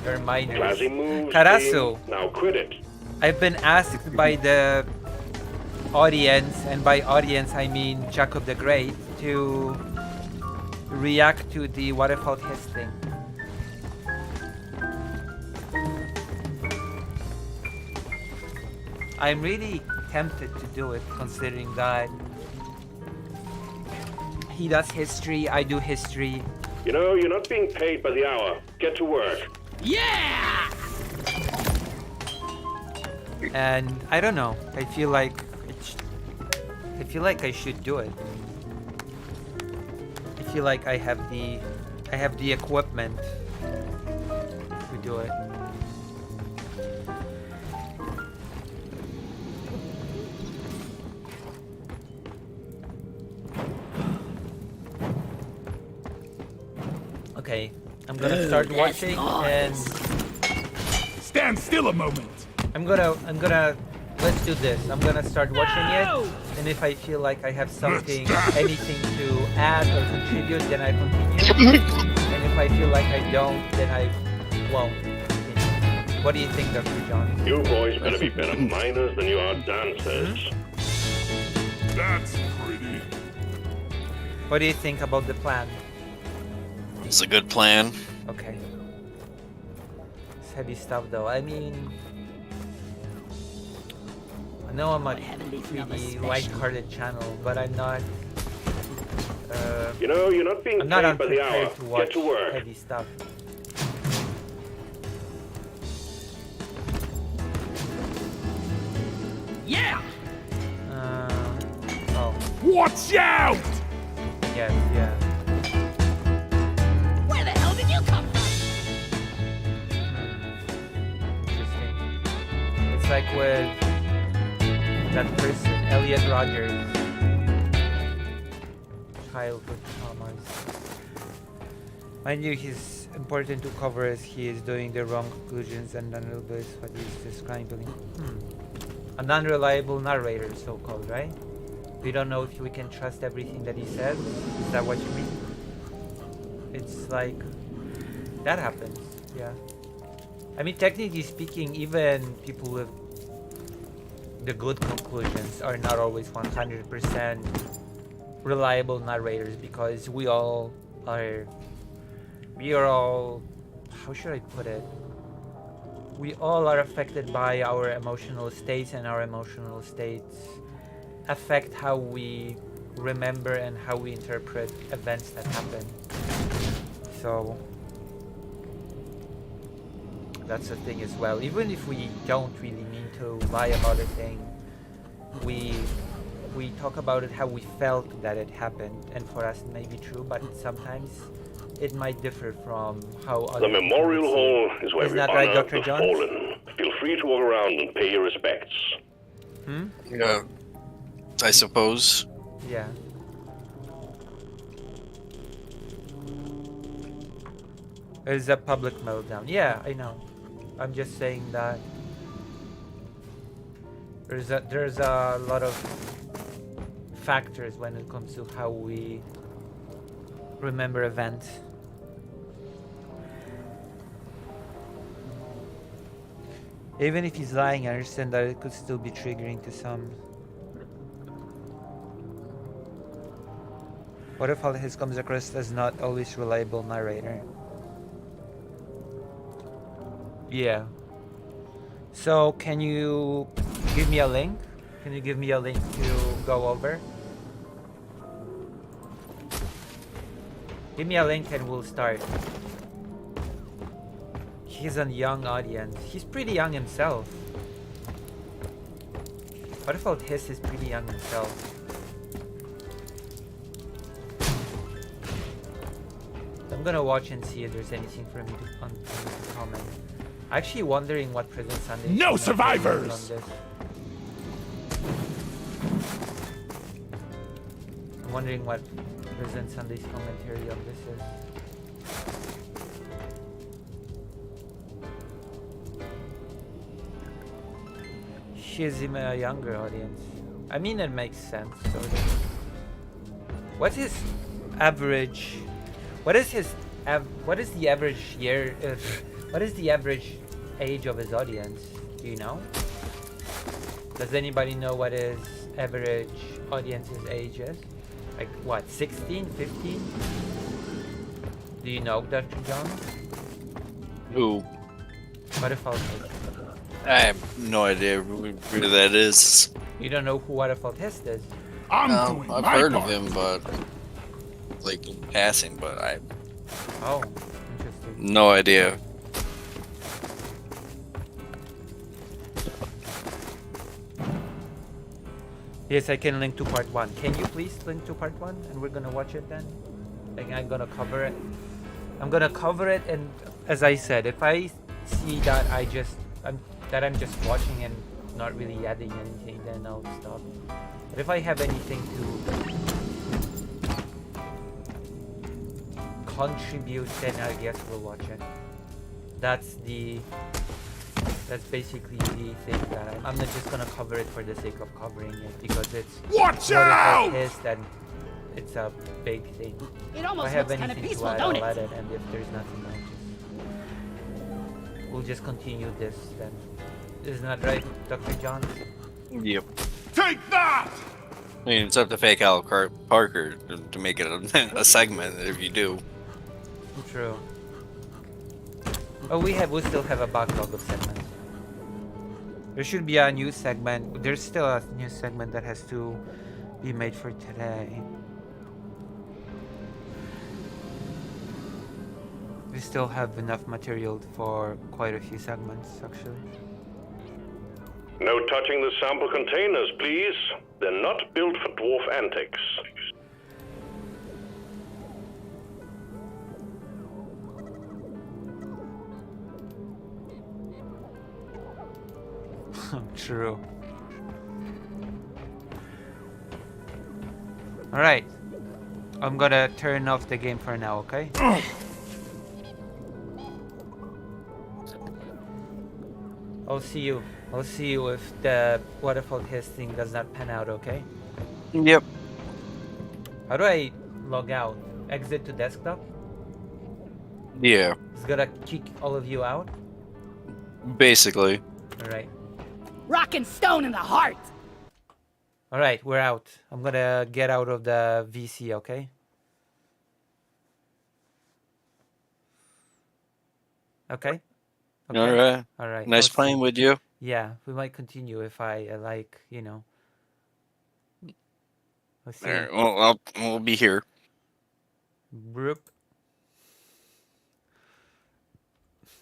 You're minors. Classy moves, Karasu, team. Now quit it. I've been asked by the audience, and by audience I mean Jacob the Great, to react to the waterfall testing. I'm really tempted to do it, considering that he does history, I do history. You know, you're not being paid by the hour. Get to work. Yeah! And I don't know. I feel like I should do it. I feel like I have the equipment to do it. Okay, I'm gonna start that's watching and Stand still a moment. I'm gonna let's do this. I'm gonna start watching No! it, and if I feel like I have something, anything to add or contribute, then I continue. And if I feel like I don't, then I won't continue. What do you think, Dr. John? You boys better be better miners than you are dancers. That's pretty. What do you think about the plan? It's a good plan. Okay. It's heavy stuff though. I mean, I know I'm a pretty light-hearted channel, but I'm not. You know, you're not being I'm not paid by the hour. unprepared to watch Get to work. heavy stuff. Yeah! Oh, Watch out! yes, yeah. Where the hell did you come from? Interesting. It's like with that person, Elliot Rogers. Childhood traumas. Mind you, he's important to cover as he is doing the wrong conclusions and unreliable is what he's describing. A non-reliable narrator, so-called, right? We don't know if we can trust everything that he says. Is that what you mean? It's like that happens, yeah. I mean, technically speaking, even people with the good conclusions are not always 100% reliable narrators, because we are all, how should I put it? We all are affected by our emotional states, and our emotional states affect how we remember and how we interpret events that happen. So that's the thing as well. Even if we don't really mean to lie about a thing, we talk about it how we felt that it happened, and for us it may be true, but sometimes it might differ from how other The people memorial would see hall it. is where Isn't we that honor right, Dr. the Johns? fallen. Feel free to walk around and pay your respects. Yeah, I suppose. Yeah. There's a public meltdown. Yeah, I know. I'm just saying that there's a lot of factors when it comes to how we remember events. Even if he's lying, I understand that it could still be triggering to some. What if all his comes across as not always reliable narrator? Yeah. So can you give me a link? Can you give me a link to go over? Give me a link and we'll start. He's a young audience. He's pretty young himself. What if His is pretty young himself? I'm gonna watch and see if there's anything for me to comment. Actually wondering what Prison Sunday. No survivors! On this. I'm wondering what Prison Sunday's commentary on this is. she is in a younger audience. I mean, it makes sense. Sort of. What's his average? What is his? What is the average year? What is the average age of his audience? Do you know? Does anybody know what his average audience's age is? Like what? 16, 15? Do you know, Dr. John? Who? Waterfall Test. I have no idea who that is. You don't know who Waterfall Test is? I'm No, doing I've my heard part. of him, but like in passing, but I have Oh, interesting. no idea. Yes, I can link to part 1. Can you please link to part 1? And we're gonna watch it then? Like, I'm gonna cover it. I'm gonna cover it, and as I said, if I see that I'm just watching and not really adding anything, then I'll stop. But if I have anything to contribute, then I guess we'll watch it. That's basically the thing that I'm not just gonna cover it for the sake of covering it, because it's Watch what out! it is, then it's a big thing. It If I almost have looks kind of anything peaceful, to add, don't I'll it? add it, and if there's nothing, we'll just continue this then. Isn't that right, Dr. John? Yep. Take that! I mean, it's up to fake Al Parker to make it a segment if you do. True. Oh, we still have a backlog of segments. There should be a new segment. There's still a new segment that has to be made for today. We still have enough material for quite a few segments, actually. No touching the sample containers, please. They're not built for dwarf antics. True. Alright. I'm gonna turn off the game for now, okay? I'll see you. I'll see you if the waterfall testing does not pan out, okay? Yep. How do I log out? Exit to desktop? Yeah. It's gonna kick all of you out? Basically. Alright. Rock and stone in the heart. Alright, we're out. I'm gonna get out of the VC, okay? Okay? All right. Alright. Nice I'll see. playing with you. Yeah, we might continue if I like, you know. Let's see. All right. Well, we'll be here. Broop.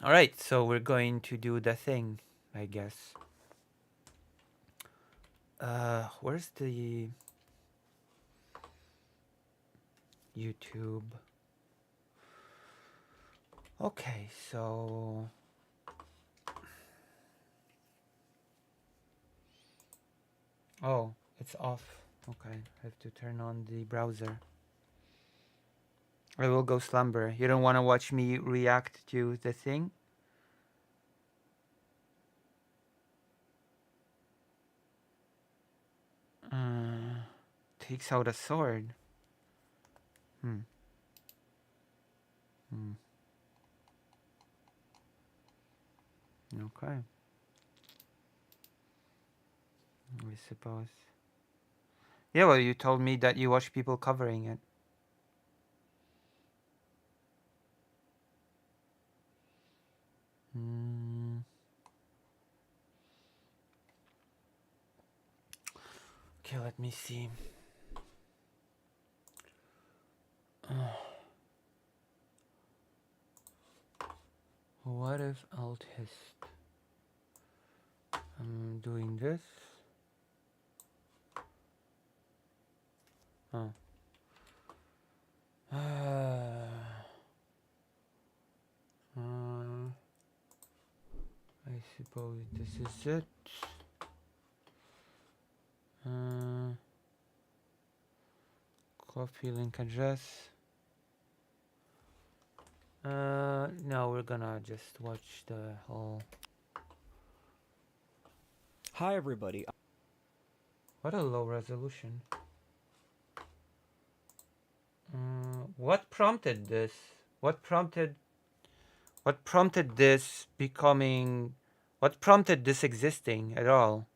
Alright, so we're going to do the thing, I guess. Where's the YouTube? Okay, so oh, it's off. Okay, I have to turn on the browser. I will go slumber. You don't want to watch me react to the thing? Takes out a sword. Okay. I suppose. Yeah, well, you told me that you watch people covering it. Okay, let me see. What if Alt Hist? I'm doing this. Oh. I suppose this is it. Copy link address. No, we're gonna just watch the whole. Hi everybody. What a low resolution. What prompted this? What prompted this becoming? What prompted this existing at all?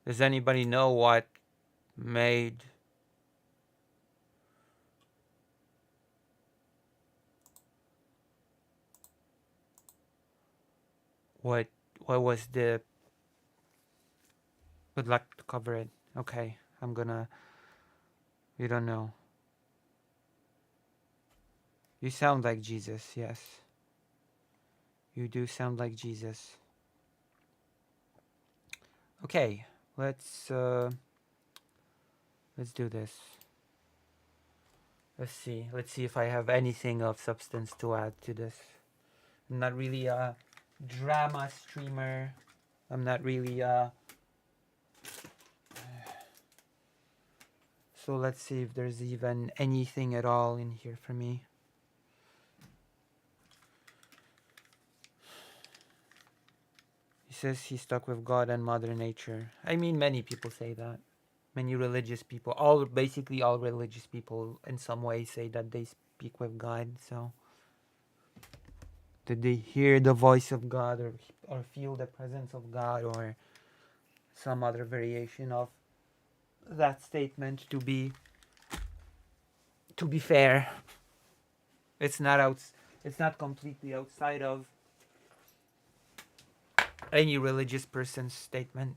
Does anybody know what made? What was the? Good luck to cover it. Okay, I'm gonna. We don't know. You sound like Jesus, yes. You do sound like Jesus. Okay, let's do this. Let's see if I have anything of substance to add to this. I'm not really a drama streamer. I'm not really so let's see if there's even anything at all in here for me. He says he's stuck with God and Mother Nature. I mean, many people say that. Many religious people, basically all religious people in some way say that they speak with God. So, did they hear the voice of God or feel the presence of God or some other variation of that statement? To be fair, it's not completely outside of any religious person's statement.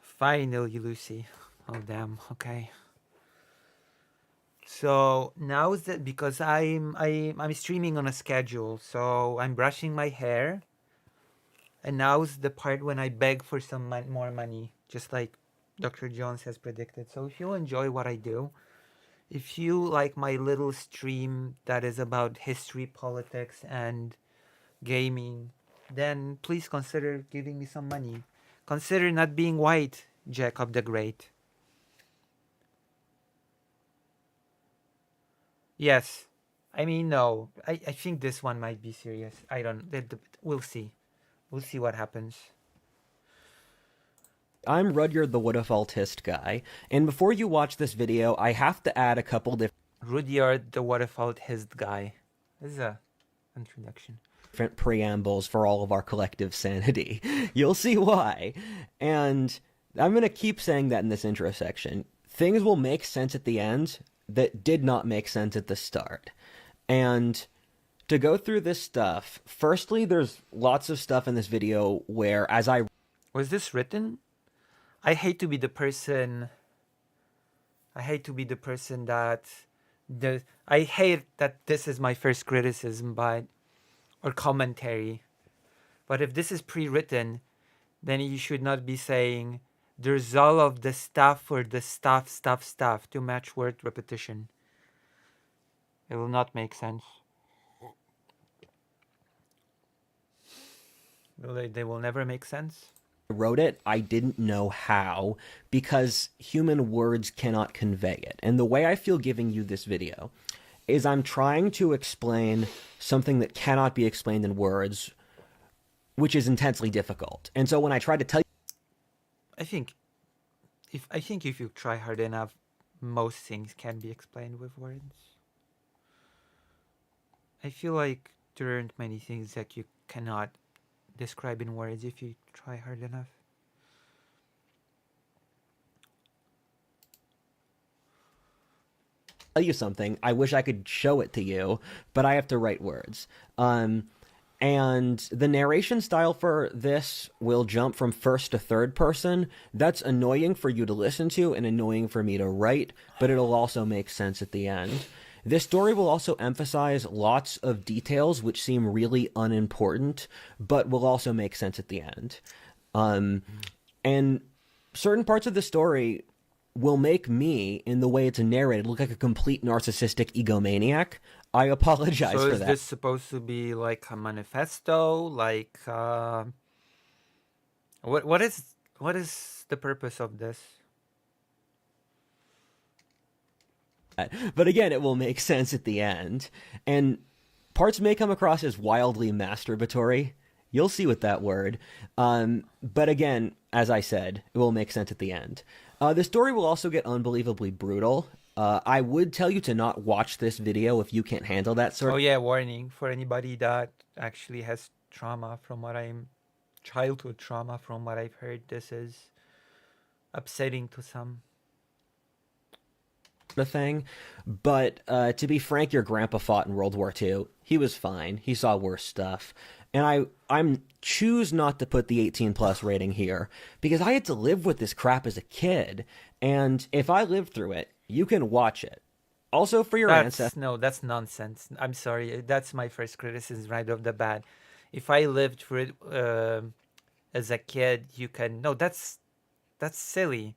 Finally, Lucy. Oh damn. Okay. So now is that because I'm streaming on a schedule, so I'm brushing my hair, and now's the part when I beg for some more money, just like Dr. Jones has predicted. So if you enjoy what I do, if you like my little stream that is about history, politics, and gaming, then please consider giving me some money. Consider not being white, Jacob the Great. Yes. I mean, no. I think this one might be serious. I don't... We'll see. We'll see what happens. I'm Rudyard the Waterfall-tist guy, and before you watch this video, I have to add a couple Rudyard the Waterfall-tist guy. This is a introduction. Different preambles for all of our collective sanity. You'll see why. And I'm going to keep saying that in this intro section. Things will make sense at the end that did not make sense at the start. And to go through this stuff, firstly, there's lots of stuff in this video where, as I... Was this written? I hate to be the person that... I hate that this is my first criticism, or commentary. But if this is pre-written, then you should not be saying there's all of the stuff or the stuff to match word repetition. It will not make sense. They will never make sense. Wrote it, I didn't know how, because human words cannot convey it. And the way I feel giving you this video is I'm trying to explain something that cannot be explained in words, which is intensely difficult. And so when I try to tell you... I think if you try hard enough, most things can be explained with words. I feel like there aren't many things that you cannot describe in words if you try hard enough. Tell you something, I wish I could show it to you, but I have to write words. And the narration style for this will jump from first to third person. That's annoying for you to listen to and annoying for me to write, but it'll also make sense at the end. This story will also emphasize lots of details which seem really unimportant, but will also make sense at the end. And certain parts of the story will make me, in the way it's narrated, look like a complete narcissistic egomaniac. I apologize for that. So is this supposed to be like a manifesto? Like, what is the purpose of this? But again, it will make sense at the end. And parts may come across as wildly masturbatory. You'll see with that word. But again, as I said, it will make sense at the end. The story will also get unbelievably brutal. I would tell you to not watch this video if you can't handle that sort Oh of... yeah, warning for anybody that actually has childhood trauma from what I've heard. This is upsetting to some. thing. But to be frank, your grandpa fought in World War II. He was fine. He saw worse stuff. And I'm choose not to put the 18 plus rating here because I had to live with this crap as a kid. And if I lived through it, you can watch it. Also for your ancestors. No, that's nonsense. I'm sorry. That's my first criticism right off the bat. If I lived through it as a kid, you can... No, that's silly.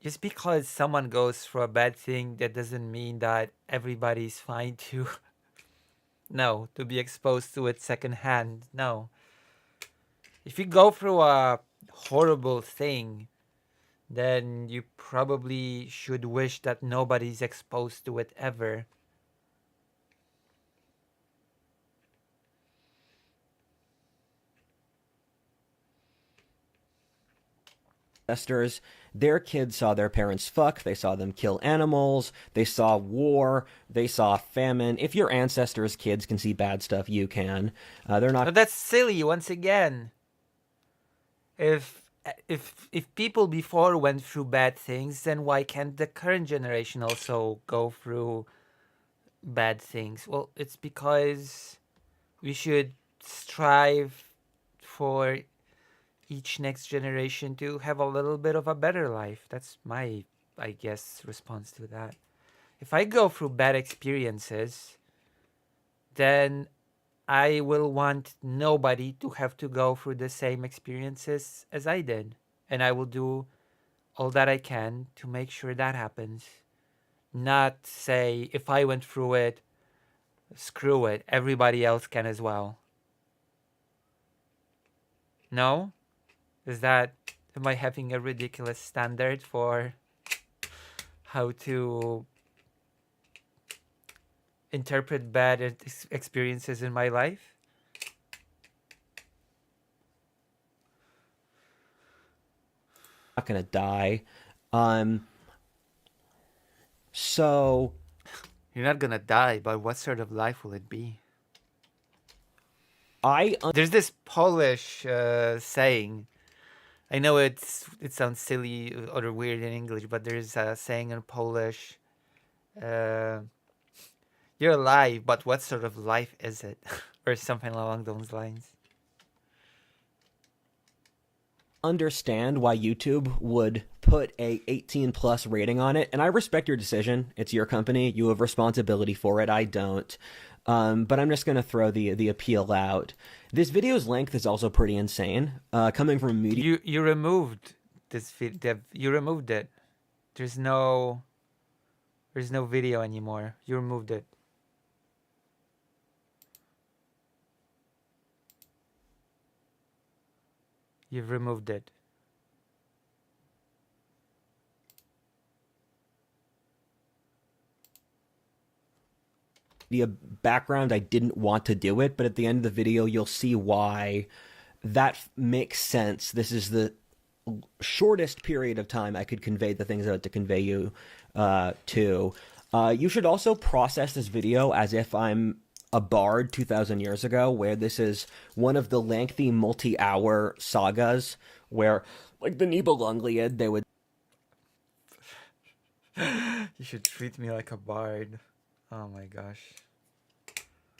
Just because someone goes through a bad thing, that doesn't mean that everybody's fine to... No, to be exposed to it secondhand. No. If you go through a horrible thing, then you probably should wish that nobody's exposed to it ever. Their kids saw their parents fuck, they saw them kill animals, they saw war, they saw famine. If your ancestors' kids can see bad stuff, you can. They're not... No, that's silly, once again. If people before went through bad things, then why can't the current generation also go through bad things? Well, it's because we should strive for each next generation to have a little bit of a better life. That's my, I guess, response to that. If I go through bad experiences, then I will want nobody to have to go through the same experiences as I did. And I will do all that I can to make sure that happens. Not say, if I went through it, screw it, everybody else can as well. No? Am I having a ridiculous standard for how to interpret bad experiences in my life? Not gonna die. So... You're not gonna die, but what sort of life will it be? There's this Polish saying. I know it sounds silly or weird in English, but there's a saying in Polish. You're alive, but what sort of life is it? Or something along those lines. Understand why YouTube would put a 18 plus rating on it, and I respect your decision. It's your company. You have responsibility for it. I don't. But I'm just going to throw the appeal out. This video's length is also pretty insane. Coming from media... You removed this video. You removed it. There's no video anymore. You removed it. You've removed it. The background, I didn't want to do it, but at the end of the video, you'll see why that makes sense. This is the shortest period of time I could convey the things I had to convey you to. You should also process this video as if I'm a bard 2,000 years ago, where this is one of the lengthy multi-hour sagas where, like the Nibelungliad, they would... You should treat me like a bard. Oh my gosh.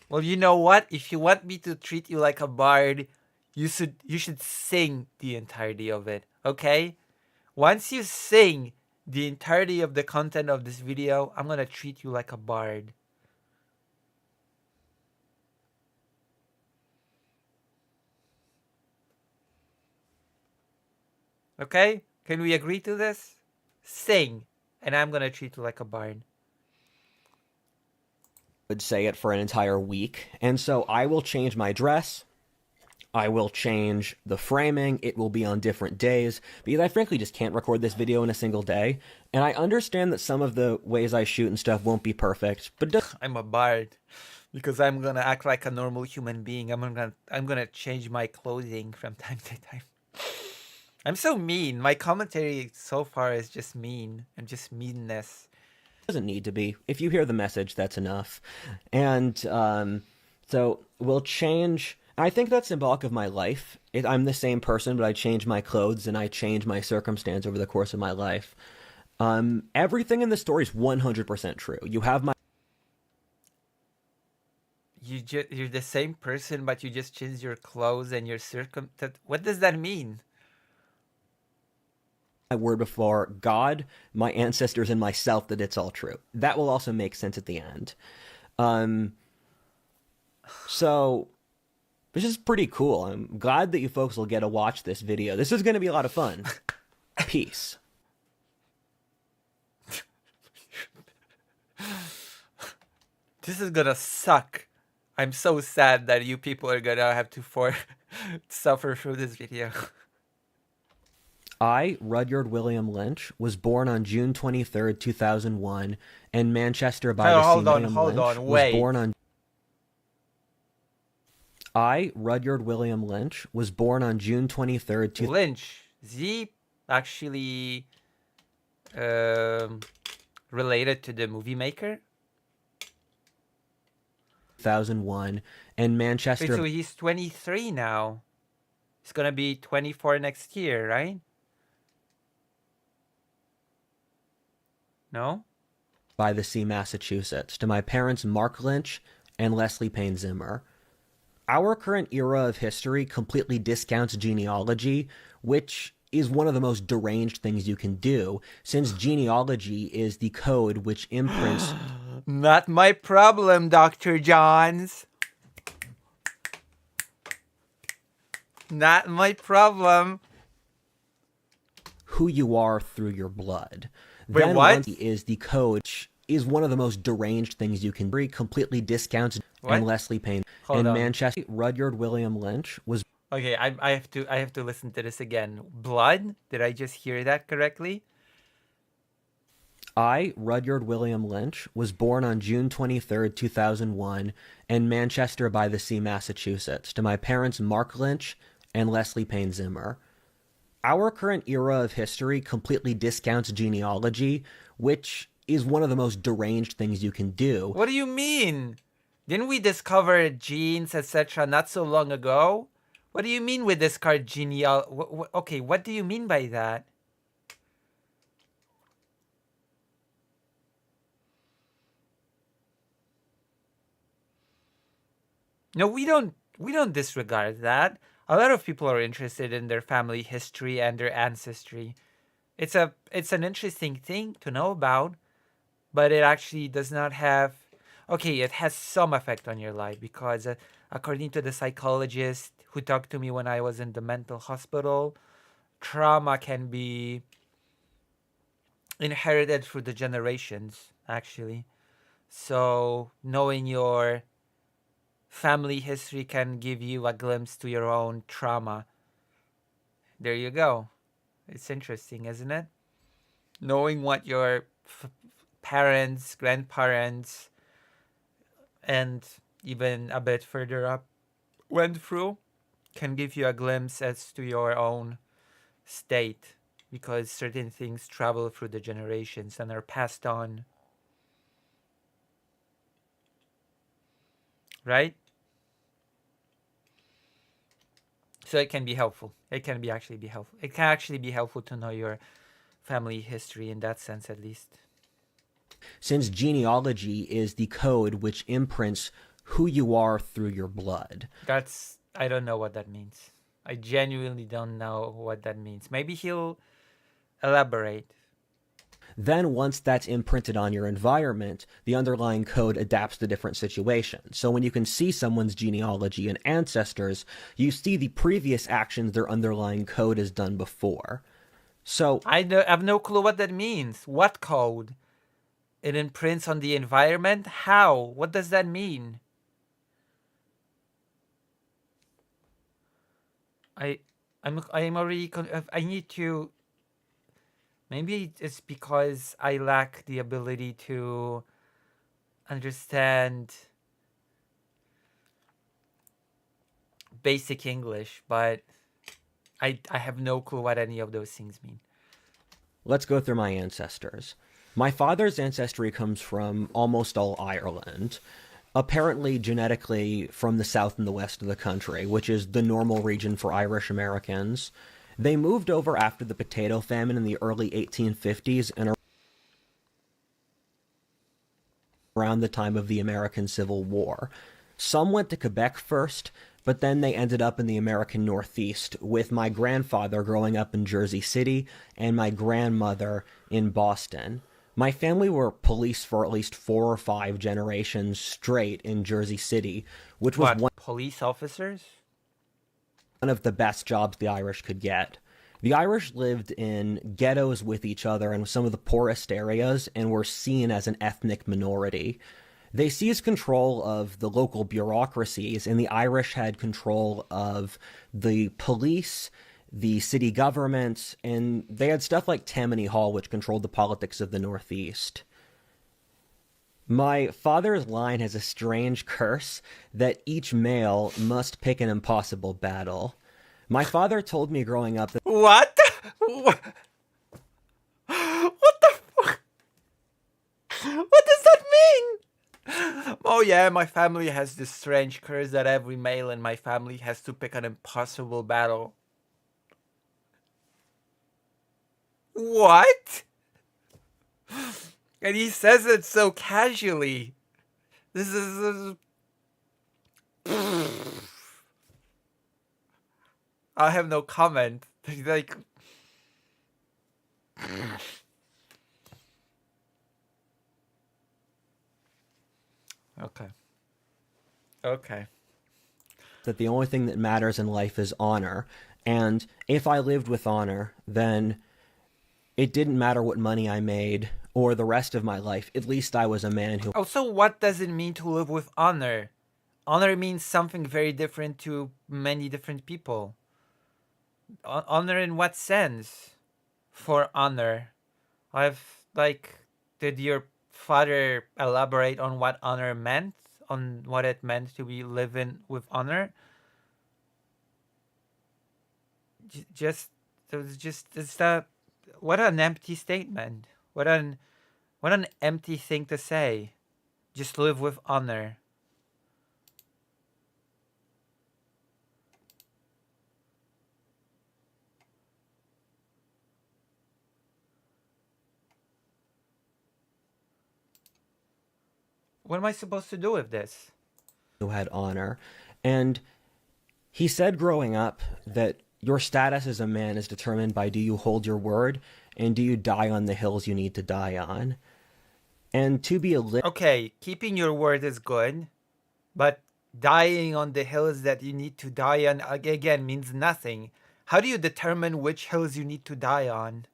Well, you know what? If you want me to treat you like a bard, you should sing the entirety of it, okay? Once you sing the entirety of the content of this video, I'm gonna treat you like a bard. Okay? Can we agree to this? Sing, and I'm gonna treat you like a bard. Would say it for an entire week, and so I will change my dress, I will change the framing, it will be on different days, because I frankly just can't record this video in a single day, and I understand that some of the ways I shoot and stuff won't be perfect, but... I'm a bard. Because I'm gonna act like a normal human being. I'm gonna change my clothing from time to time. I'm so mean. My commentary so far is just mean and just meanness. Doesn't need to be. If you hear the message, that's enough. And so we'll change. I think that's symbolic of my life. I'm the same person, but I change my clothes and I change my circumstance over the course of my life. Everything in the story is 100% true. You have my You're the same person, but you just change your clothes and your What does that mean? word before God, my ancestors, and myself that it's all true. That will also make sense at the end. So this is pretty cool. I'm glad that you folks will get to watch this video. This is going to be a lot of fun. Peace. This is gonna suck. I'm so sad that you people are gonna have to suffer through this video. I, Rudyard William Lynch, was born on June 23rd, 2001, in Manchester by the Sea. Hold on, wait. Was born on. I, Rudyard William Lynch, was born on June 23rd, Lynch, is he actually related to the movie maker? 2001, in Manchester. Wait, so he's 23 now. He's gonna be 24 next year, right? No? By the Sea, Massachusetts, to my parents Mark Lynch and Leslie Payne Zimmer. Our current era of history completely discounts genealogy, which is one of the most deranged things you can do, since genealogy is the code which imprints... Not my problem, Dr. Johns. Not my problem. Who you are through your blood. Wait, then what? Is the code, which is one of the most deranged things you can do, completely discounts... What? And Leslie Payne. Hold in on. Manchester, Rudyard William Lynch was... Okay, I have to listen to this again. Blood? Did I just hear that correctly? I, Rudyard William Lynch, was born on June 23rd, 2001, in Manchester by the Sea, Massachusetts, to my parents Mark Lynch and Leslie Payne Zimmer. Our current era of history completely discounts genealogy, which is one of the most deranged things you can do. What do you mean? Didn't we discover genes, etc. not so long ago? What do you mean we discard okay, what do you mean by that? No, we don't disregard that. A lot of people are interested in their family history and their ancestry. It's an interesting thing to know about, but it actually does not have... Okay, it has some effect on your life because according to the psychologist who talked to me when I was in the mental hospital, trauma can be inherited through the generations, actually. So knowing your family history can give you a glimpse to your own trauma. There you go. It's interesting, isn't it? Knowing what your parents, grandparents, and even a bit further up went through can give you a glimpse as to your own state, because certain things travel through the generations and are passed on. Right? So it can be helpful. It can actually be helpful. It can actually be helpful to know your family history in that sense, at least. Since genealogy is the code which imprints who you are through your blood. I don't know what that means. I genuinely don't know what that means. Maybe he'll elaborate. Then once that's imprinted on your environment, the underlying code adapts to different situations. So when you can see someone's genealogy and ancestors, you see the previous actions their underlying code has done before. So I have no clue what that means. What code? It imprints on the environment? How? What does that mean? I'm already I need to... Maybe it's because I lack the ability to understand basic English, but I have no clue what any of those things mean. Let's go through my ancestors. My father's ancestry comes from almost all Ireland, apparently genetically from the south and the west of the country, which is the normal region for Irish Americans. They moved over after the potato famine in the early 1850s and around the time of the American Civil War. Some went to Quebec first, but then they ended up in the American Northeast, with my grandfather growing up in Jersey City and my grandmother in Boston. My family were police for at least 4 or 5 generations straight in Jersey City, which was What, police officers? one of the best jobs the Irish could get. The Irish lived in ghettos with each other in some of the poorest areas and were seen as an ethnic minority. They seized control of the local bureaucracies, and the Irish had control of the police, the city government, and they had stuff like Tammany Hall, which controlled the politics of the Northeast. My father's line has a strange curse that each male must pick an impossible battle. My father told me growing up that What? What the fuck? What does that mean? Oh yeah, my family has this strange curse that every male in my family has to pick an impossible battle. What? And he says it so casually. This is... I have no comment. Like... Okay. Okay. that the only thing that matters in life is honor. And if I lived with honor, then it didn't matter what money I made or the rest of my life. At least I was a man who... Also, what does it mean to live with honor? Honor means something very different to many different people. Honor in what sense? For honor. Did your father elaborate on what honor meant? On what it meant to be living with honor? What an empty statement. What an empty thing to say. Just live with honor. What am I supposed to do with this? who had honor. And he said growing up that your status as a man is determined by do you hold your word and do you die on the hills you need to die on. And to be a Okay, keeping your word is good, but dying on the hills that you need to die on again means nothing. How do you determine which hills you need to die on?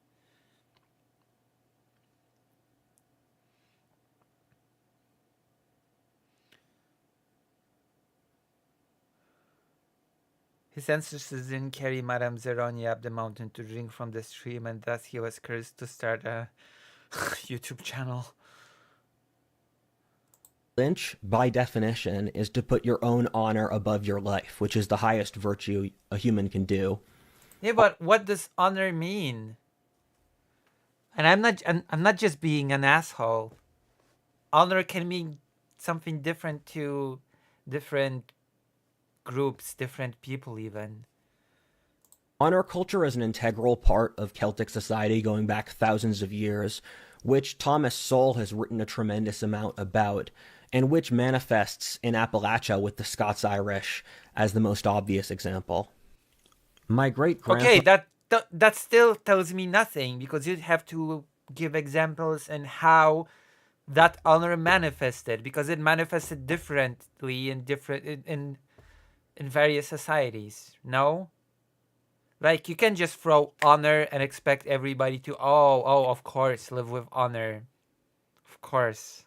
His ancestors didn't carry Madame Zeroni up the mountain to drink from the stream, and thus he was cursed to start a YouTube channel. Lynch, by definition, is to put your own honor above your life, which is the highest virtue a human can do. Yeah, but what does honor mean? And I'm not just being an asshole. Honor can mean something different to different groups, different people even. Honor culture is an integral part of Celtic society going back thousands of years, which Thomas Sowell has written a tremendous amount about, and which manifests in Appalachia with the Scots-Irish as the most obvious example. My great-grandfather... Okay, that still tells me nothing, because you'd have to give examples and how that honor manifested, because it manifested differently in various societies. No? Like, you can just throw honor and expect everybody to, oh, of course, live with honor. Of course.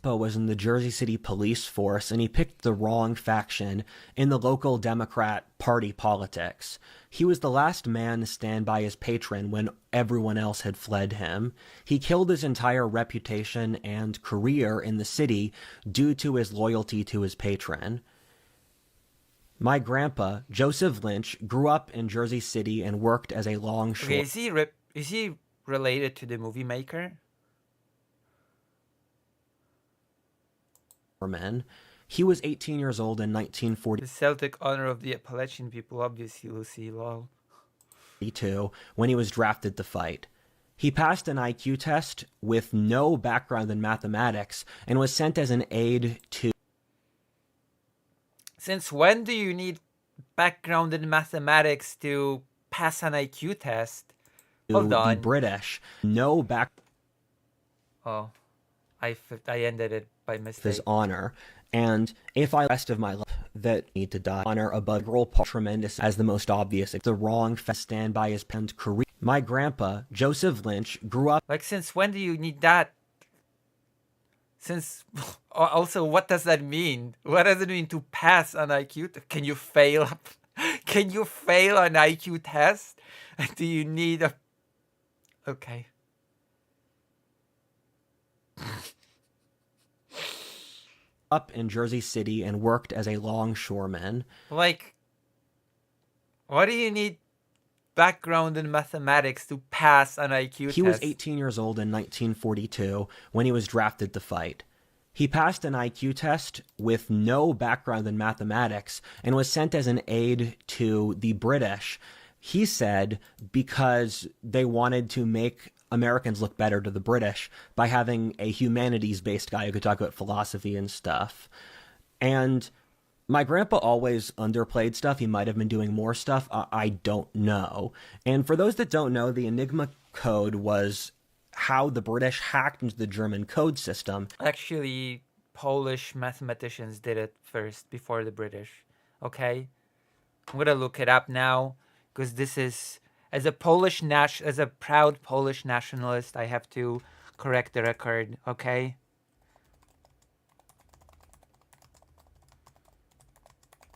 was in the Jersey City police force, and he picked the wrong faction in the local Democrat Party politics. He was the last man to stand by his patron when everyone else had fled him. He killed his entire reputation and career in the city due to his loyalty to his patron. My grandpa, Joseph Lynch, grew up in Jersey City and worked as a longshoreman. Okay, is he related to the movie maker? He was 18 years old in 1942 The Celtic honor of the Appalachian people, obviously, Lucy, lol. when he was drafted to fight. He passed an IQ test with no background in mathematics and was sent as an aide to Since when do you need background in mathematics to pass an IQ test? Hold the on. British. No back Oh, I ended it by mistake. his honor. And if I rest of my life that need to die, honor above all tremendous as the most obvious. The wrong stand by his pen's career. My grandpa, Joseph Lynch, grew up. Like, since when do you need that? Since also, what does that mean? What does it mean to pass an IQ? Can you fail? Can you fail an IQ test? Do you need a? Okay. Up in Jersey City and worked as a longshoreman. Like, what do you need background in mathematics to pass an IQ test? He was 18 years old in 1942 when he was drafted to fight. He passed an IQ test with no background in mathematics and was sent as an aide to the British. He said because they wanted to make Americans look better to the British by having a humanities-based guy who could talk about philosophy and stuff. And my grandpa always underplayed stuff. He might have been doing more stuff. I don't know. And for those that don't know, the Enigma code was how the British hacked into the German code system. Actually, Polish mathematicians did it first before the British. Okay? I'm gonna look it up now because this is, as a proud Polish nationalist, I have to correct the record. Okay?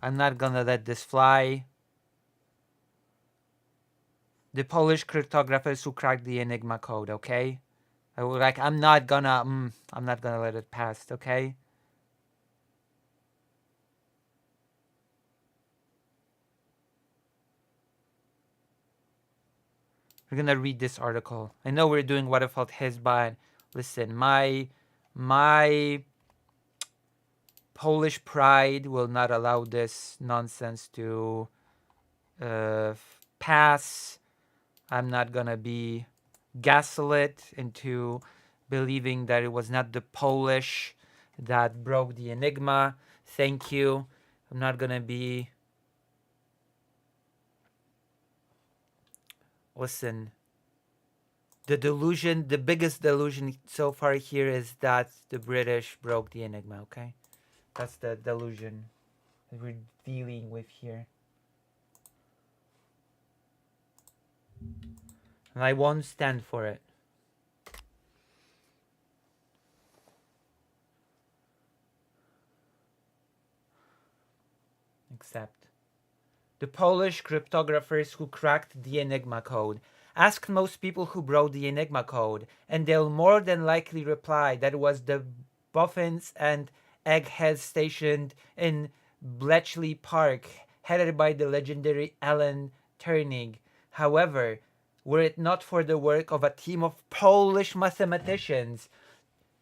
I'm not gonna let this fly. The Polish cryptographers who cracked the Enigma code, okay? I'm not gonna let it pass, okay? We're gonna read this article. I know we're doing what I felt his, but listen, my Polish pride will not allow this nonsense to pass. I'm not gonna be gaslit into believing that it was not the Polish that broke the Enigma. Thank you. I'm not gonna be. Listen, the biggest delusion so far here is that the British broke the Enigma, okay? That's the delusion that we're dealing with here. And I won't stand for it. Except the Polish cryptographers who cracked the Enigma code. Ask most people who broke the Enigma code, and they'll more than likely reply that it was the boffins and eggheads stationed in Bletchley Park, headed by the legendary Alan Turing. However, were it not for the work of a team of Polish mathematicians,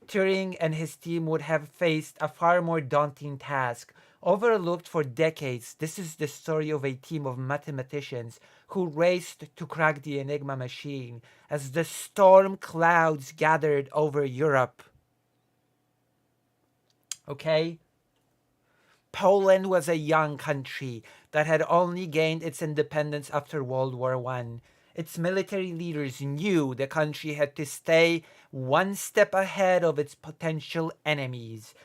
Turing and his team would have faced a far more daunting task. Overlooked for decades, this is the story of a team of mathematicians who raced to crack the Enigma machine as the storm clouds gathered over Europe. Okay? Poland was a young country that had only gained its independence after World War I. Its military leaders knew the country had to stay one step ahead of its potential enemies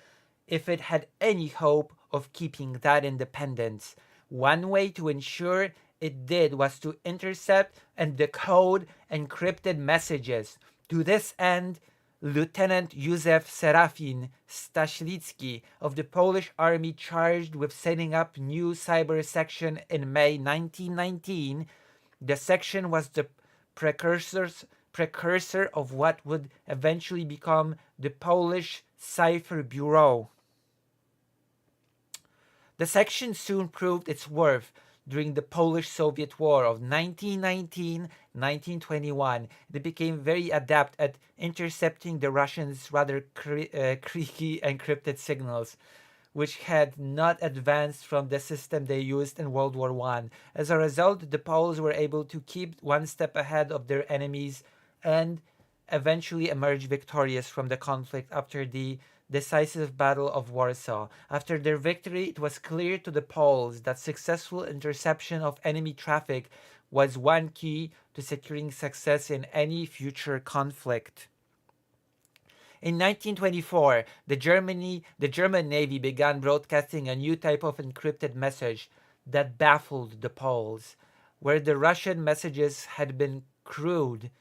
if it had any hope of keeping that independence. One way to ensure it did was to intercept and decode encrypted messages. To this end, Lieutenant Józef Serafin Staszlicki of the Polish army, charged with setting up new cyber section in May 1919. The section was the precursor of what would eventually become the Polish Cipher Bureau. The section soon proved its worth during the Polish-Soviet War of 1919-1921. It became very adept at intercepting the Russians' rather creaky encrypted signals, which had not advanced from the system they used in World War I. As a result, the Poles were able to keep one step ahead of their enemies and eventually emerge victorious from the conflict after the decisive Battle of Warsaw. After their victory, it was clear to the Poles that successful interception of enemy traffic was one key to securing success in any future conflict. In 1924, the German Navy began broadcasting a new type of encrypted message that baffled the Poles. Where the Russian messages had been crude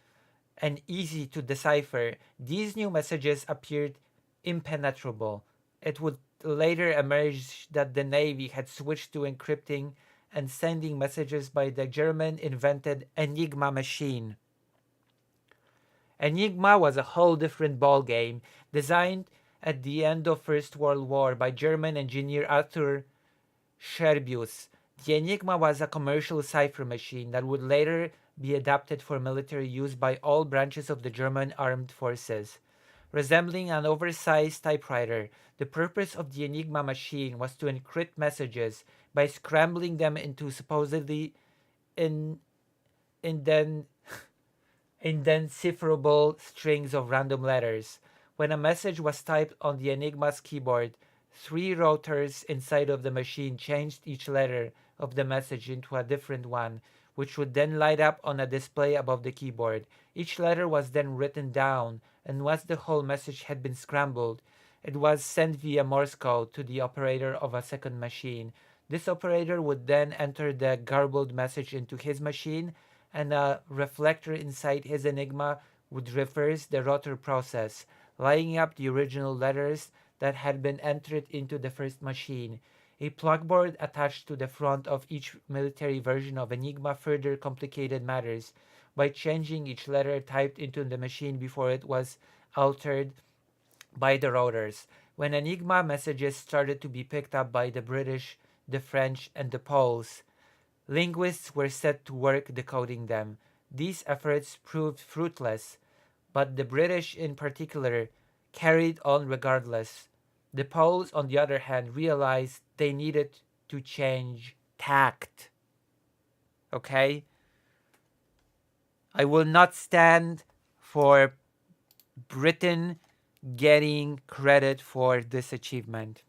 and easy to decipher, these new messages appeared impenetrable. It would later emerge that the Navy had switched to encrypting and sending messages by the German-invented Enigma machine. Enigma was a whole different ballgame, designed at the end of First World War by German engineer Arthur Scherbius. The Enigma was a commercial cipher machine that would later be adapted for military use by all branches of the German armed forces. Resembling an oversized typewriter, the purpose of the Enigma machine was to encrypt messages by scrambling them into supposedly indecipherable strings of random letters. When a message was typed on the Enigma's keyboard, 3 rotors inside of the machine changed each letter of the message into a different one, which would then light up on a display above the keyboard. Each letter was then written down, and once the whole message had been scrambled, it was sent via Morse code to the operator of a second machine. This operator would then enter the garbled message into his machine, and a reflector inside his Enigma would reverse the rotor process, lining up the original letters that had been entered into the first machine. A plugboard attached to the front of each military version of Enigma further complicated matters by changing each letter typed into the machine before it was altered by the rotors. When Enigma messages started to be picked up by the British, the French, and the Poles, linguists were set to work decoding them. These efforts proved fruitless, but the British in particular carried on regardless. The Poles, on the other hand, realized they needed to change tact. Okay? I will not stand for Britain getting credit for this achievement.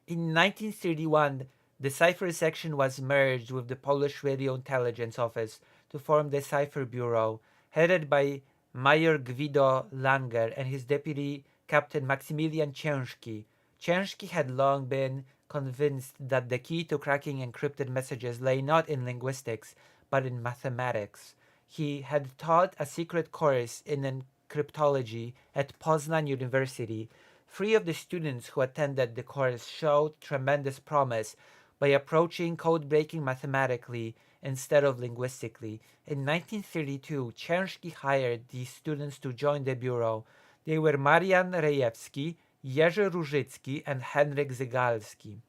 In 1931, the Cipher section was merged with the Polish Radio Intelligence Office to form the Cipher Bureau, headed by Major Gwido Langer and his deputy Captain Maximilian Ciężki. Ciężki had long been convinced that the key to cracking encrypted messages lay not in linguistics, but in mathematics. He had taught a secret course in encryptology at Poznań University. 3 of the students who attended the course showed tremendous promise by approaching code-breaking mathematically instead of linguistically. In 1932, Ciężki hired these students to join the bureau. They were Marian Rejewski, Jerzy Różycki, and Henryk Zygalski,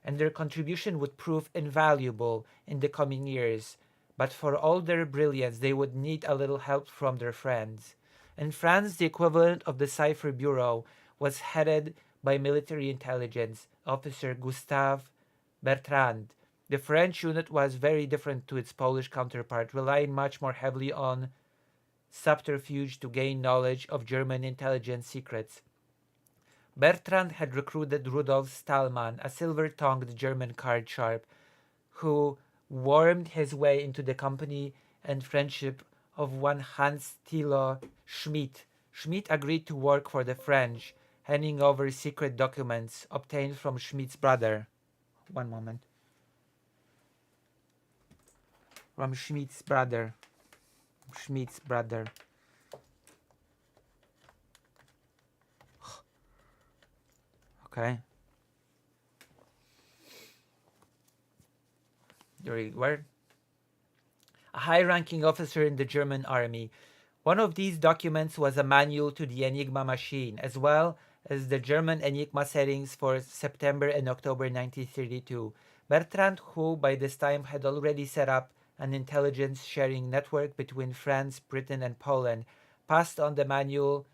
and their contribution would prove invaluable in the coming years. But for all their brilliance, they would need a little help from their friends. In France, the equivalent of the Cipher Bureau was headed by military intelligence officer Gustave Bertrand. The French unit was very different to its Polish counterpart, relying much more heavily on subterfuge to gain knowledge of German intelligence secrets. Bertrand had recruited Rudolf Stallman, a silver-tongued German card sharp, who wormed his way into the company and friendship of one Hans Thilo Schmidt. Schmidt agreed to work for the French, handing over secret documents obtained from Schmidt's brother. One moment. From Schmidt's brother. Schmidt's brother. Okay. Where? A high-ranking officer in the German army. One of these documents was a manual to the Enigma machine, as well as the German Enigma settings for September and October 1932. Bertrand, who by this time had already set up an intelligence sharing network between France, Britain, and Poland, passed on the manual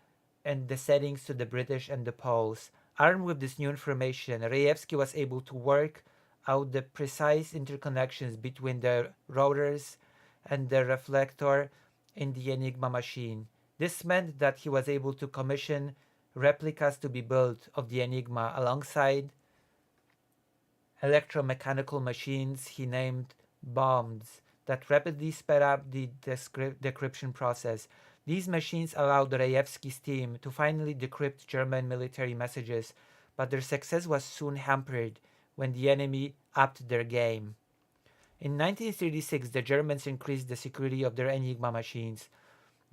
and the settings to the British and the Poles. Armed with this new information, Rejewski was able to work out the precise interconnections between the rotors and the reflector in the Enigma machine. This meant that he was able to commission replicas to be built of the Enigma alongside electromechanical machines he named bombs that rapidly sped up the decryption process. These machines allowed Rejewski's team to finally decrypt German military messages, but their success was soon hampered when the enemy upped their game. In 1936, the Germans increased the security of their Enigma machines.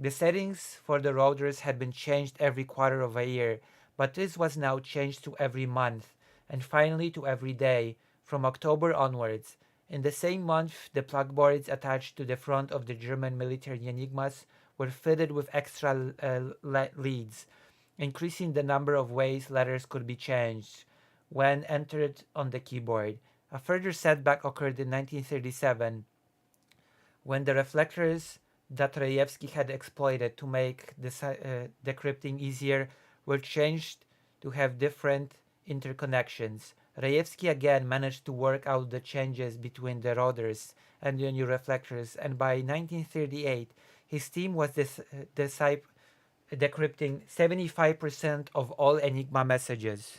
The settings for the rotors had been changed every quarter of a year, but this was now changed to every month, and finally to every day, from October onwards. In the same month, the plugboards attached to the front of the German military Enigmas were fitted with extra leads, increasing the number of ways letters could be changed when entered on the keyboard. A further setback occurred in 1937 when the reflectors that Rejewski had exploited to make decrypting easier were changed to have different interconnections. Rejewski again managed to work out the changes between the rotors and the new reflectors, and by 1938 his team was decrypting 75% of all Enigma messages.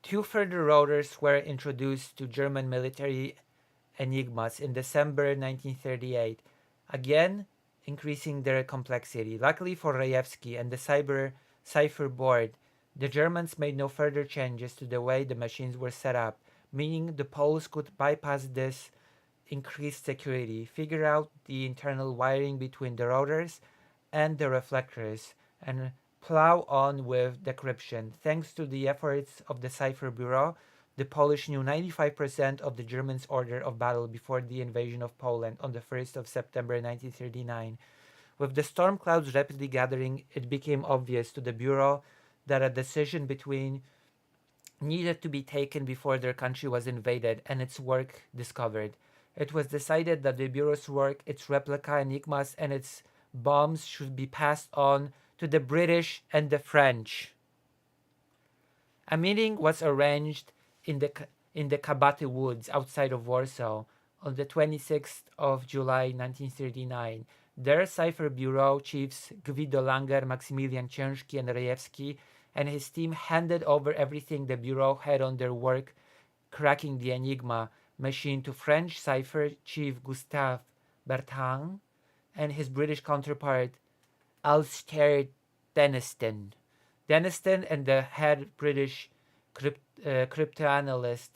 Two further rotors were introduced to German military Enigmas in December 1938, again increasing their complexity. Luckily for Rejewski and the cipher board, the Germans made no further changes to the way the machines were set up, meaning the Poles could bypass this increased security, figure out the internal wiring between the rotors and the reflectors, and plow on with decryption. Thanks to the efforts of the Cipher Bureau, the Polish knew 95% of the Germans' order of battle before the invasion of Poland on the 1st of September 1939. With the storm clouds rapidly gathering, it became obvious to the Bureau that a decision needed to be taken before their country was invaded and its work discovered. It was decided that the Bureau's work, its replica Enigmas, and its bombs should be passed on to the British and the French. A meeting was arranged in the Kabaty Woods outside of Warsaw on the 26th of July 1939. Their Cipher Bureau chiefs Gwido Langer, Maximilian Ciężki, and Rejewski and his team handed over everything the Bureau had on their work cracking the Enigma machine to French Cipher Chief Gustave Bertrand and his British counterpart Alistair Denniston. Denniston and the head British cryptanalyst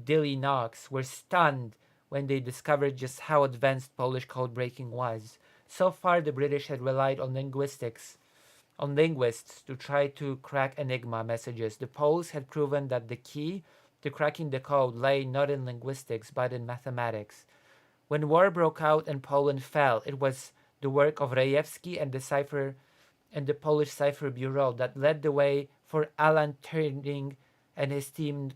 Dilly Knox were stunned when they discovered just how advanced Polish code breaking was. So far, the British had relied on linguists to try to crack Enigma messages. The Poles had proven that the key to cracking the code lay not in linguistics but in mathematics. When war broke out and Poland fell, it was the work of Rejewski and the Polish Cipher Bureau that led the way for Alan Turing and his team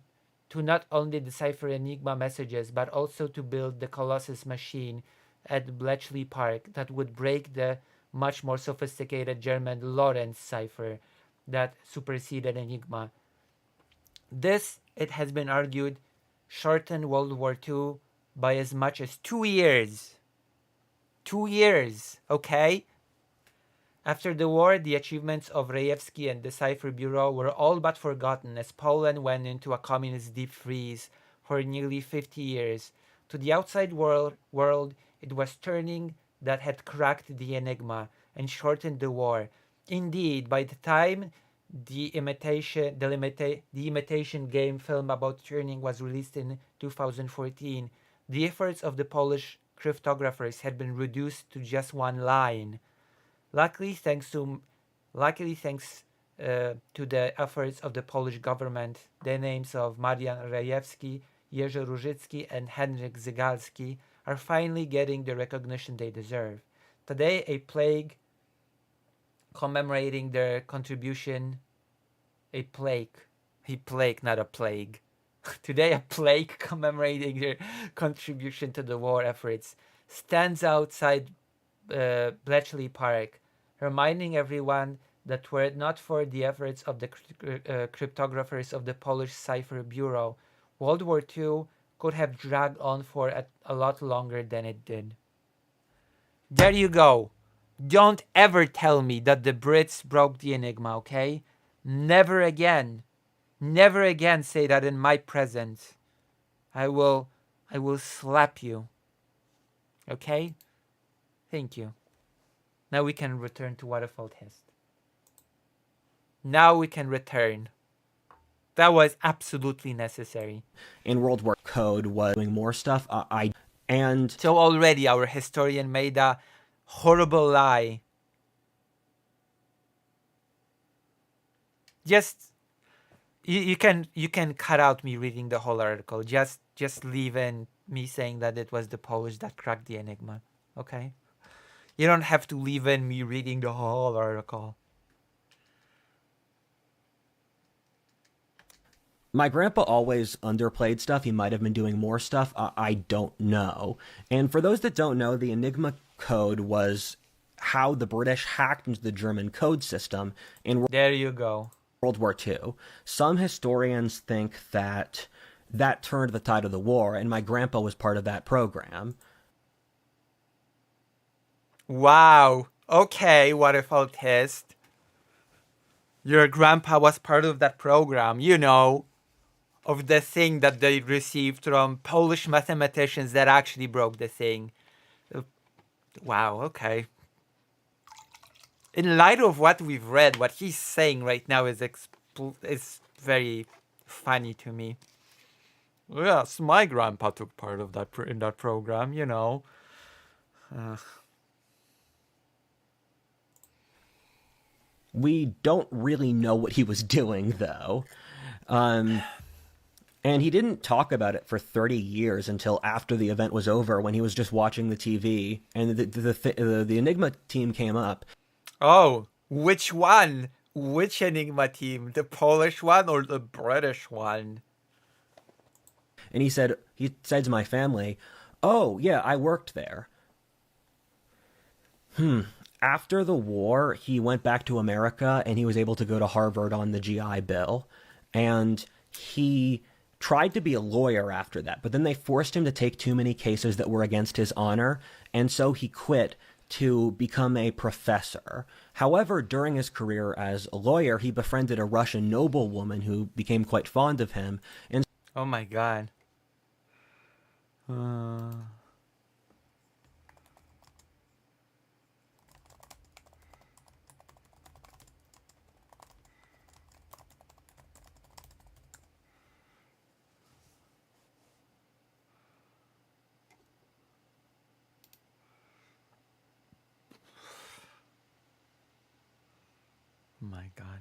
to not only decipher Enigma messages but also to build the Colossus machine at Bletchley Park that would break the much more sophisticated German Lorenz cipher that superseded Enigma. This, it has been argued, shortened World War II by as much as 2 years. 2 years, okay? After the war, the achievements of Rejewski and the Cipher Bureau were all but forgotten as Poland went into a communist deep freeze for nearly 50 years. To the outside world, it was Turing that had cracked the Enigma and shortened the war. Indeed, by the time the Imitation Game film about Turing was released in 2014, the efforts of the Polish cryptographers had been reduced to just one line. Luckily, thanks to the efforts of the Polish government, the names of Marian Rejewski, Jerzy Różycki, and Henryk Zygalski are finally getting the recognition they deserve. Today, a plague commemorating their contribution. A plague, not a plague. Today, a plague commemorating their contribution to the war efforts stands outside Bletchley Park, reminding everyone that were it not for the efforts of the cryptographers of the Polish Cipher Bureau, World War II could have dragged on for a lot longer than it did. There you go. Don't ever tell me that the Brits broke the Enigma, okay? Never again. Never again say that in my presence. I will slap you. Okay? Thank you. Now we can return to Waterfall Test. Now we can return. That was absolutely necessary. In World War Code was doing more stuff. And so already our historian made a horrible lie. Just you can cut out me reading the whole article. Just leave in me saying that it was the Polish that cracked the Enigma. Okay? You don't have to leave in me reading the whole article. My grandpa always underplayed stuff. He might have been doing more stuff. I don't know. And for those that don't know, the Enigma code was how the British hacked into the German code system in there you go. World War II. Some historians think that turned the tide of the war, and my grandpa was part of that program. Wow. Okay, Waterfall Test. Your grandpa was part of that program, you know, of the thing that they received from Polish mathematicians that actually broke the thing. Wow, okay. In light of what we've read, what he's saying right now is very funny to me. Yes, my grandpa took part of that in that program, you know. We don't really know what he was doing, though. And he didn't talk about it for 30 years until after the event was over, when he was just watching the TV, and the Enigma team came up. Oh, which one? Which Enigma team? The Polish one or the British one? And he said to my family, "Oh, yeah, I worked there." After the war, he went back to America, and he was able to go to Harvard on the GI Bill. And he tried to be a lawyer after that, but then they forced him to take too many cases that were against his honor, and so he quit to become a professor. However, during his career as a lawyer, he befriended a Russian noblewoman who became quite fond of him. And oh my god. My god.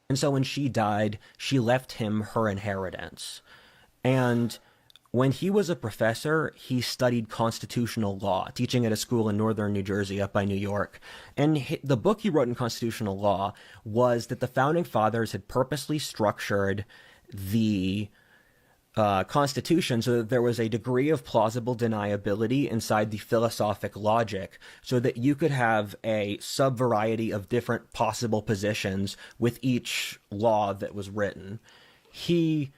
And so when she died, she left him her inheritance. And when he was a professor, he studied constitutional law, teaching at a school in northern New Jersey up by New York. And the book he wrote in constitutional law was that the founding fathers had purposely structured the Constitution so that there was a degree of plausible deniability inside the philosophic logic, so that you could have a sub-variety of different possible positions with each law that was written. He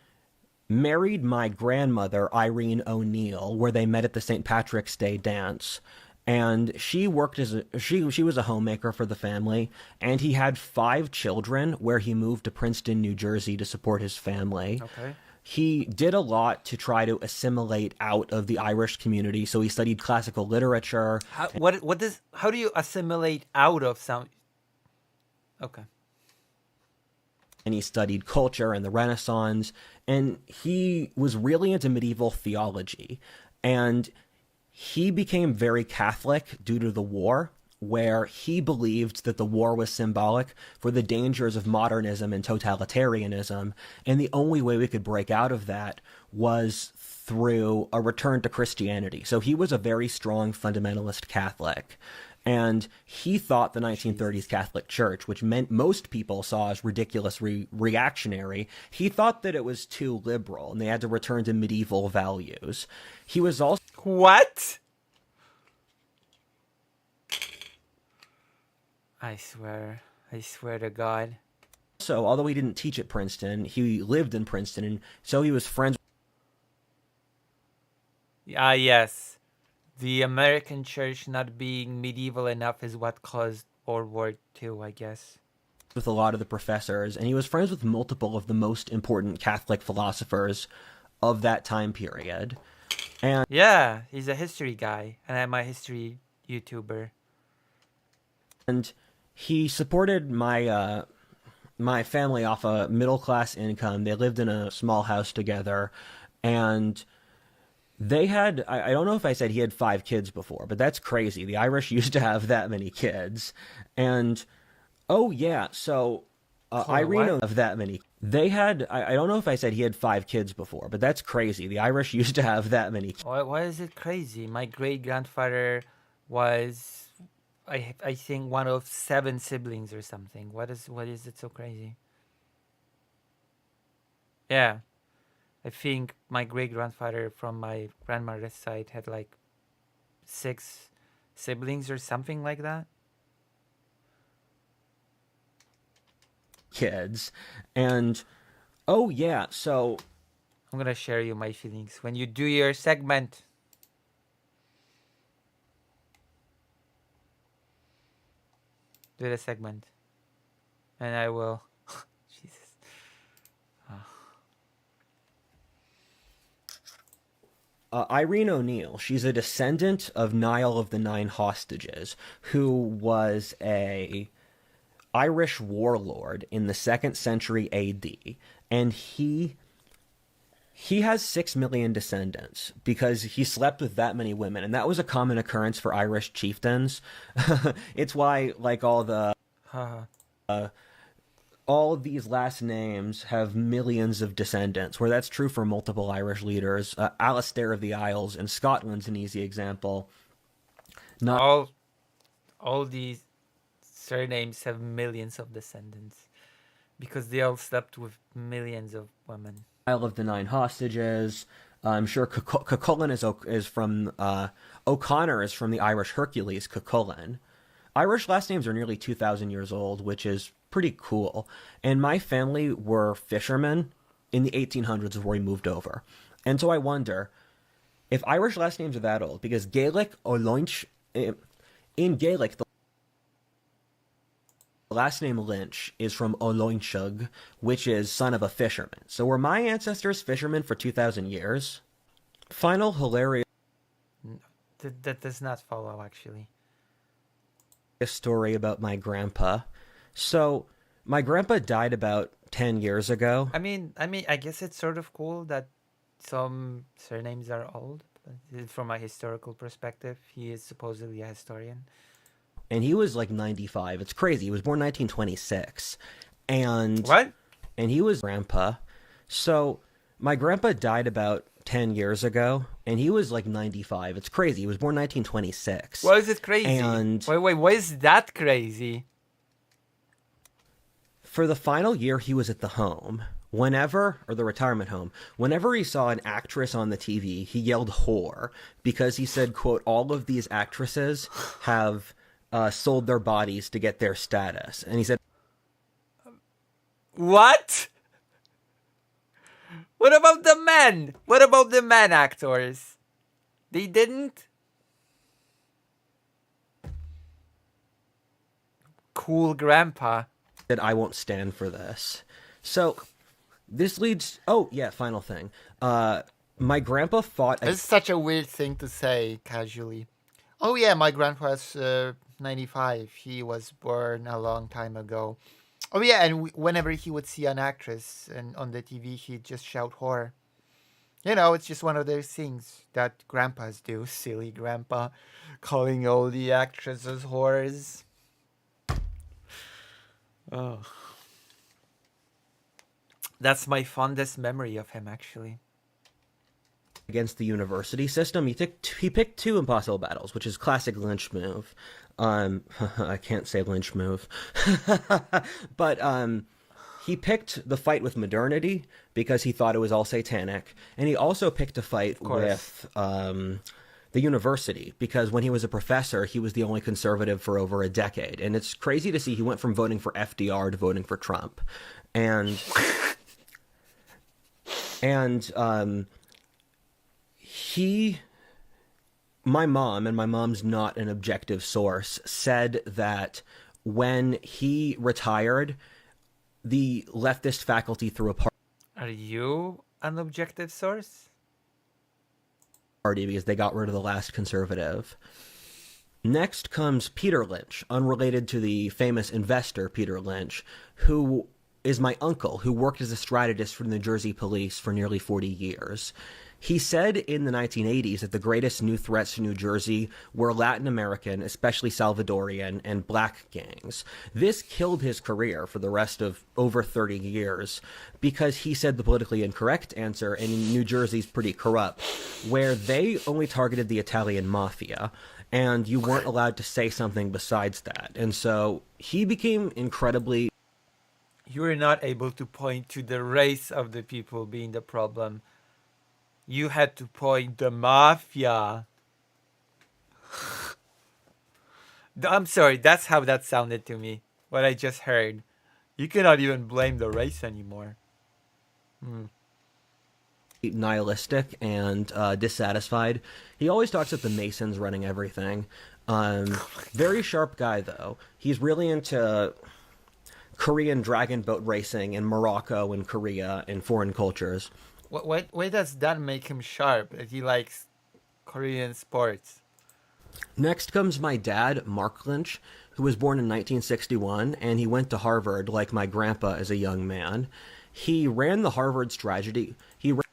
married my grandmother, Irene O'Neill, where they met at the St. Patrick's Day dance. And she worked she was a homemaker for the family, and he had 5 children, where he moved to Princeton, New Jersey to support his family. Okay. He did a lot to try to assimilate out of the Irish community, so he studied classical literature. How do you assimilate out of some? Okay. And he studied culture and the Renaissance, and he was really into medieval theology. And he became very Catholic due to the war, where he believed that the war was symbolic for the dangers of modernism and totalitarianism, and the only way we could break out of that was through a return to Christianity. So he was a very strong fundamentalist Catholic. And he thought the 1930s Catholic Church, which meant most people saw as ridiculous reactionary, he thought that it was too liberal and they had to return to medieval values. He was also... What? I swear to God. So, although he didn't teach at Princeton, he lived in Princeton, and so he was friends Yes. The American church not being medieval enough is what caused World War II, I guess. with a lot of the professors, and he was friends with multiple of the most important Catholic philosophers of that time period. And yeah, he's a history guy, and I'm a history YouTuber. And he supported my my family off a middle-class income. They lived in a small house together, and they had, I don't know if I said he had 5 kids before, but that's crazy. The Irish used to have that many kids. And, oh yeah, so Irene of that many. They had, I don't know if I said he had 5 kids before, but that's crazy. The Irish used to have that many. Why is it crazy? My great-grandfather was, I think, one of 7 siblings or something. What is it so crazy? Yeah. I think my great-grandfather from my grandmother's side had like 6 siblings or something like that. Kids. And, oh yeah, so... I'm gonna share you my feelings when you do your segment. Do the segment. And I will... Jesus. Irene O'Neill, she's a descendant of Niall of the Nine Hostages, who was a Irish warlord in the 2nd century AD, and he has 6 million descendants because he slept with that many women, and that was a common occurrence for Irish chieftains. It's why, like, all of these last names have millions of descendants, where that's true for multiple Irish leaders. Alastair of the Isles in Scotland's an easy example. All these surnames have millions of descendants because they all slept with millions of women. Isle of the Nine Hostages. I'm sure Cuchulainn is from... O'Connor is from the Irish Hercules, Cuchulainn. Irish last names are nearly 2,000 years old, which is pretty cool. And my family were fishermen in the 1800s before we moved over. And so I wonder if Irish last names are that old, because Gaelic, in Gaelic, the last name Lynch is from Oloinshug, which is son of a fisherman. So were my ancestors fishermen for 2,000 years? Final hilarious... That does not follow, actually. A story about my grandpa. So, my grandpa died about 10 years ago. I mean, I guess it's sort of cool that some surnames are old. But from a historical perspective, he is supposedly a historian. And he was like 95. It's crazy. He was born 1926. And... What? And he was grandpa. So, my grandpa died about 10 years ago, and he was like 95. It's crazy. He was born 1926. Why is it crazy? And... Wait, why is that crazy? For the final year he was at the home, the retirement home, whenever he saw an actress on the TV, he yelled whore, because he said, quote, all of these actresses have sold their bodies to get their status. And he said... What? What about the men? What about the men actors? They didn't? Cool grandpa. Said, I won't stand for this. So, this leads... Oh, yeah, final thing. My grandpa fought... It's such a weird thing to say casually. Oh, yeah, my grandpa's 95. He was born a long time ago. Oh, yeah, and whenever he would see an actress and on the TV, he'd just shout whore. You know, it's just one of those things that grandpas do. Silly grandpa calling all the actresses whores. Oh. That's my fondest memory of him, actually. against the university system. He picked two impossible battles, which is classic Lynch move. I can't say Lynch move, but he picked the fight with modernity because he thought it was all satanic, and he also picked a fight with the university because when he was a professor, he was the only conservative for over a decade, and it's crazy to see he went from voting for FDR to voting for Trump, and my mom, and my mom's not an objective source, said that when he retired, the leftist faculty threw a Are you an objective source? party because they got rid of the last conservative. Next comes Peter Lynch, unrelated to the famous investor Peter Lynch, who is my uncle, who worked as a strategist for the New Jersey police for nearly 40 years. He said in the 1980s that the greatest new threats to New Jersey were Latin American, especially Salvadorian, and black gangs. This killed his career for the rest of over 30 years because he said the politically incorrect answer, and New Jersey's pretty corrupt, where they only targeted the Italian mafia, and you weren't allowed to say something besides that. And so he became incredibly... You were not able to point to the race of the people being the problem. You had to point the mafia. I'm sorry, that's how that sounded to me. What I just heard. You cannot even blame the race anymore. Nihilistic and dissatisfied. He always talks about the Masons running everything. Very sharp guy, though. He's really into Korean dragon boat racing and Morocco and Korea and foreign cultures. Why does that make him sharp? That he likes Korean sports. Next comes my dad, Mark Lynch, who was born in 1961, and he went to Harvard like my grandpa as a young man. He ran the Harvard strategy.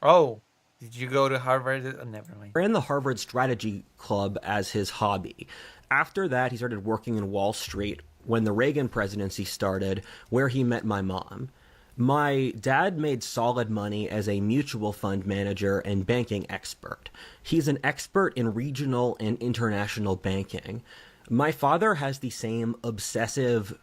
Oh, did you go to Harvard? Oh, never mind. Ran the Harvard Strategy Club as his hobby. After that, he started working in Wall Street when the Reagan presidency started, where he met my mom. My dad made solid money as a mutual fund manager and banking expert. He's an expert in regional and international banking. My father has the same obsessive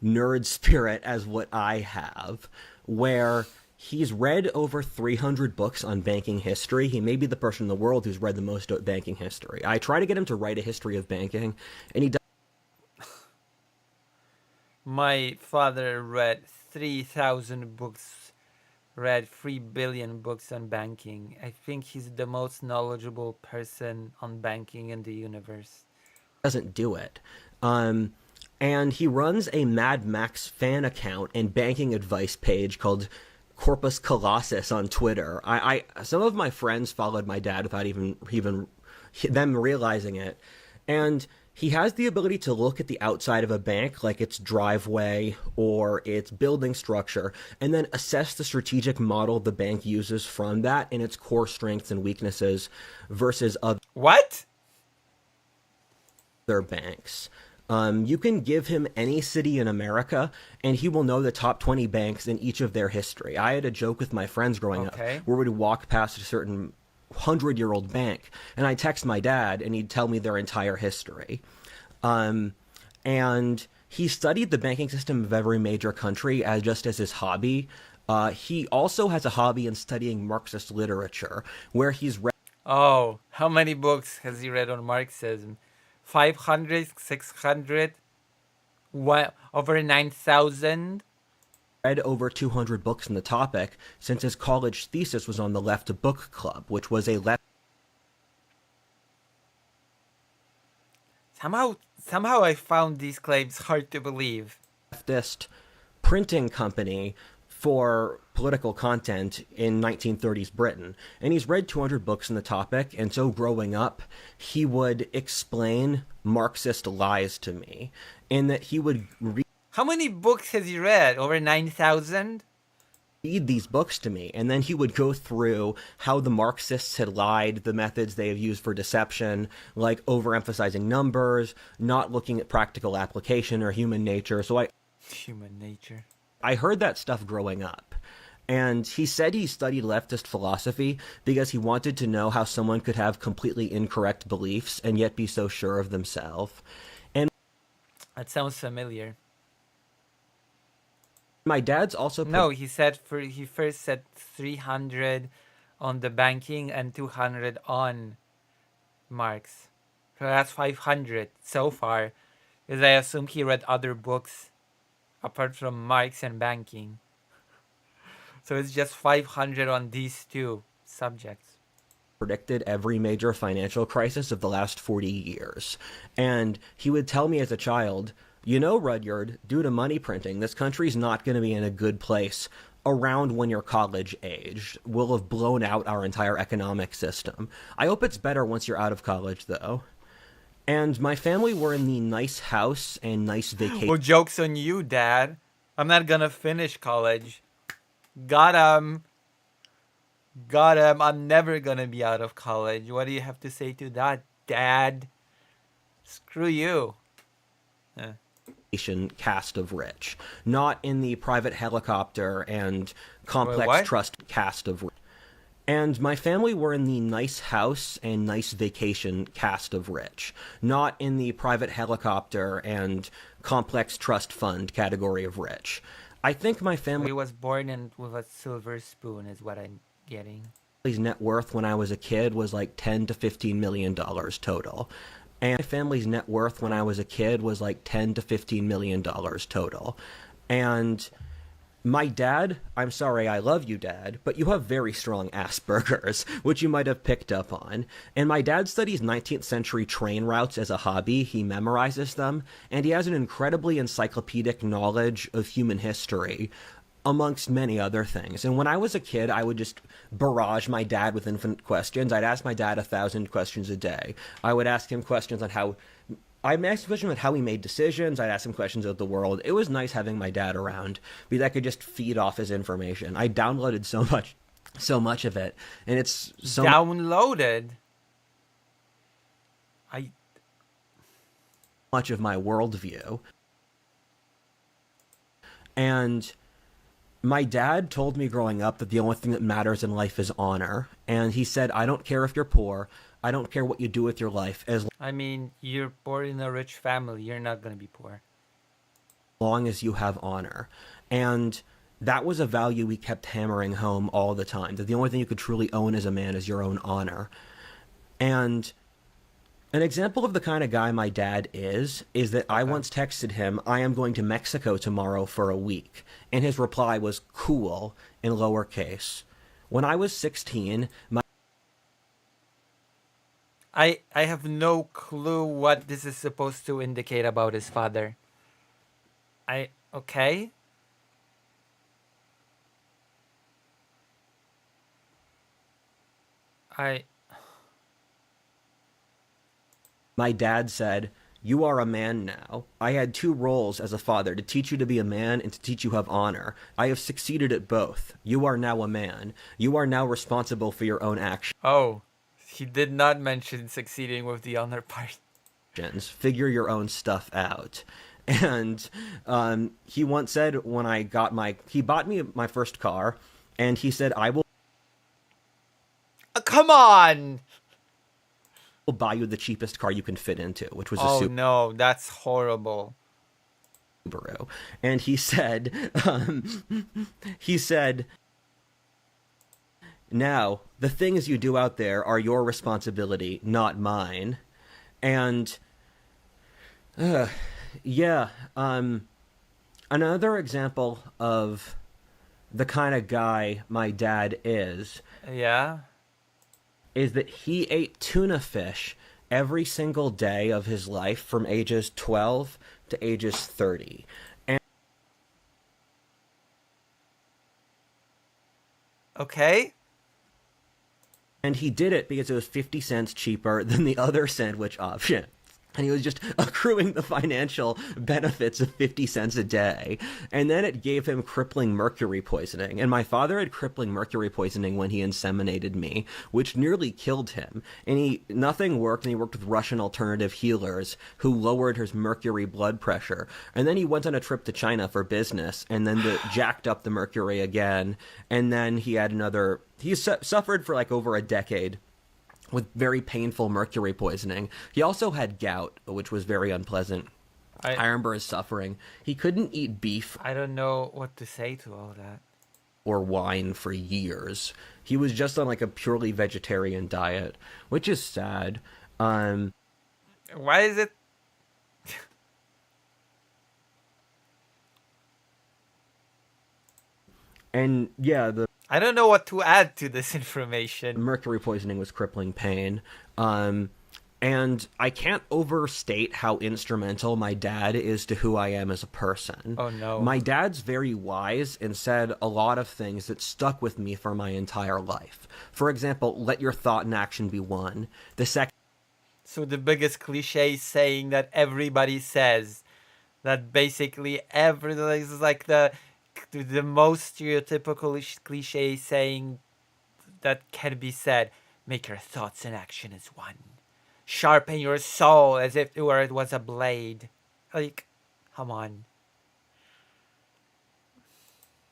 nerd spirit as what I have, where he's read over 300 books on banking history. He may be the person in the world who's read the most banking history. I try to get him to write a history of banking, and he does. My father read 3,000 books, read 3 billion books on banking. I think he's the most knowledgeable person on banking in the universe. Doesn't do it. And he runs a Mad Max fan account and banking advice page called Corpus Colossus on Twitter. Some of my friends followed my dad without even them realizing it. And he has the ability to look at the outside of a bank, like its driveway or its building structure, and then assess the strategic model the bank uses from that and its core strengths and weaknesses versus other banks. You can give him any city in America, and he will know the top 20 banks in each of their history. I had a joke with my friends growing up where we'd walk past a certain 100-year-old bank, and I'd text my dad, and he'd tell me their entire history. And he studied the banking system of every major country as his hobby. He also has a hobby in studying Marxist literature, where he's read... Oh, how many books has he read on Marxism? 500, 600, over 9,000? Read over 200 books on the topic since his college thesis was on the Left Book Club, which was a Somehow I found these claims hard to believe. Leftist printing company for political content in 1930s Britain. And he's read 200 books on the topic, and so growing up, he would explain Marxist lies to me, in that he would read... How many books has he read? Over 9,000? Read these books to me, and then he would go through how the Marxists had lied, the methods they have used for deception, like overemphasizing numbers, not looking at practical application or human nature. Human nature. I heard that stuff growing up, And he said he studied leftist philosophy because he wanted to know how someone could have completely incorrect beliefs and yet be so sure of themselves. And That sounds familiar. my dad's also No, he first said 300 on the banking and 200 on Marx. So that's 500 so far. Because I assume he read other books apart from Marx and banking. So it's just 500 on these two subjects. predicted every major financial crisis of the last 40 years. And he would tell me as a child, you know, Rudyard, due to money printing, this country's not going to be in a good place around when you're college aged. We'll have blown out our entire economic system. I hope it's better once you're out of college, though. And my family were in the nice house and nice vacation. Well, joke's on you, Dad. I'm not gonna finish college. Got him. Got him. I'm never gonna be out of college. What do you have to say to that, Dad? Screw you. Cast of rich, not in the private helicopter and complex what? trust cast of rich. And my family were in the nice house and nice vacation cast of rich, not in the private helicopter and complex trust fund category of rich. I think my He family's was born in with a silver spoon, is what I'm getting. net worth when I was a kid was like $10 to $15 million total. And my family's net worth when I was a kid was like $10 to $15 million total. And my dad, I'm sorry, I love you, Dad, but you have very strong Asperger's, which you might have picked up on. And my dad studies 19th century train routes as a hobby. He memorizes them, and he has an incredibly encyclopedic knowledge of human history, amongst many other things. And when I was a kid, I would just barrage my dad with infinite questions. I'd ask my dad 1,000 questions a day. I would ask him questions on how... I'd ask him questions on how he made decisions. I'd ask him questions about the world. It was nice having my dad around because I could just feed off his information. I downloaded so much of it, and it's so Downloaded. much of my worldview. And my dad told me growing up that the only thing that matters in life is honor. And he said, I don't care if you're poor. I don't care what you do with your life as I mean, you're born in a rich family. You're not gonna be poor. long as you have honor. And that was a value we kept hammering home all the time, that the only thing you could truly own as a man is your own honor. And an example of the kind of guy my dad is that I once texted him, I am going to Mexico tomorrow for a week. And his reply was cool in lowercase. When I was 16, I have no clue what this is supposed to indicate about his father. Okay? my dad said, you are a man now. I had two roles as a father, to teach you to be a man and to teach you have honor. I have succeeded at both. You are now a man. You are now responsible for your own actions. Oh, he did not mention succeeding with the honor part. Figure your own stuff out. And he once said when I got he bought me my first car, and he said, I will Come on! buy you the cheapest car you can fit into, which was a Oh no, that's horrible. Subaru. And he said, now, the things you do out there are your responsibility, not mine. And, yeah, another example of the kind of guy my dad is that he ate tuna fish every single day of his life from ages 12 to ages 30. Okay. And he did it because it was 50 cents cheaper than the other sandwich option. And he was just accruing the financial benefits of 50 cents a day. And then it gave him crippling mercury poisoning. And my father had crippling mercury poisoning when he inseminated me, which nearly killed him. And nothing worked, and he worked with Russian alternative healers who lowered his mercury blood pressure. And then he went on a trip to China for business, and then jacked up the mercury again. And then he had he suffered for like over a decade with very painful mercury poisoning. He also had gout, which was very unpleasant. I remember his suffering. He couldn't eat beef. I don't know what to say to all that. Or wine for years. He was just on like a purely vegetarian diet, which is sad. Why is it? And yeah, I don't know what to add to this information. Mercury poisoning was crippling pain. And I can't overstate how instrumental my dad is to who I am as a person. Oh, no. My dad's very wise and said a lot of things that stuck with me for my entire life. For example, let your thought and action be one. So the biggest cliche saying that everybody says, that basically everything is like the most stereotypical cliche saying that can be said. Make your thoughts and action as one. Sharpen your soul as if it was a blade. Like, come on.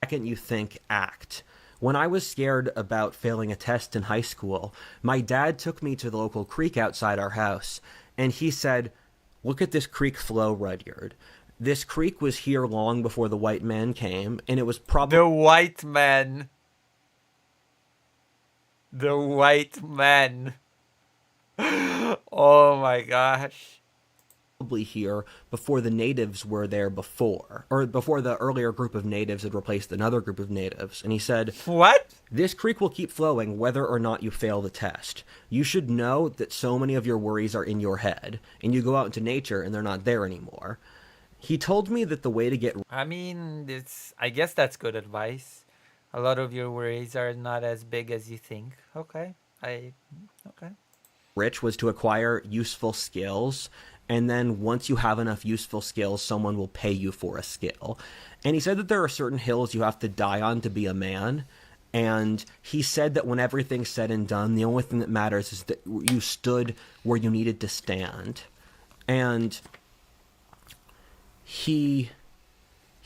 Second you think, act. When I was scared about failing a test in high school, my dad took me to the local creek outside our house, and he said, look at this creek flow, Rudyard. This creek was here long before the white man came, and it was probably... The white man. The white man. Oh my gosh. Probably here before the natives were there before, or before the earlier group of natives had replaced another group of natives. And he said, what? This creek will keep flowing whether or not you fail the test. You should know that so many of your worries are in your head, and you go out into nature and they're not there anymore. He told me that the way to get... I mean, I guess that's good advice. A lot of your worries are not as big as you think. Okay. Okay. Rich was to acquire useful skills, and then once you have enough useful skills, someone will pay you for a skill. And he said that there are certain hills you have to die on to be a man, and he said that when everything's said and done, the only thing that matters is that you stood where you needed to stand. And he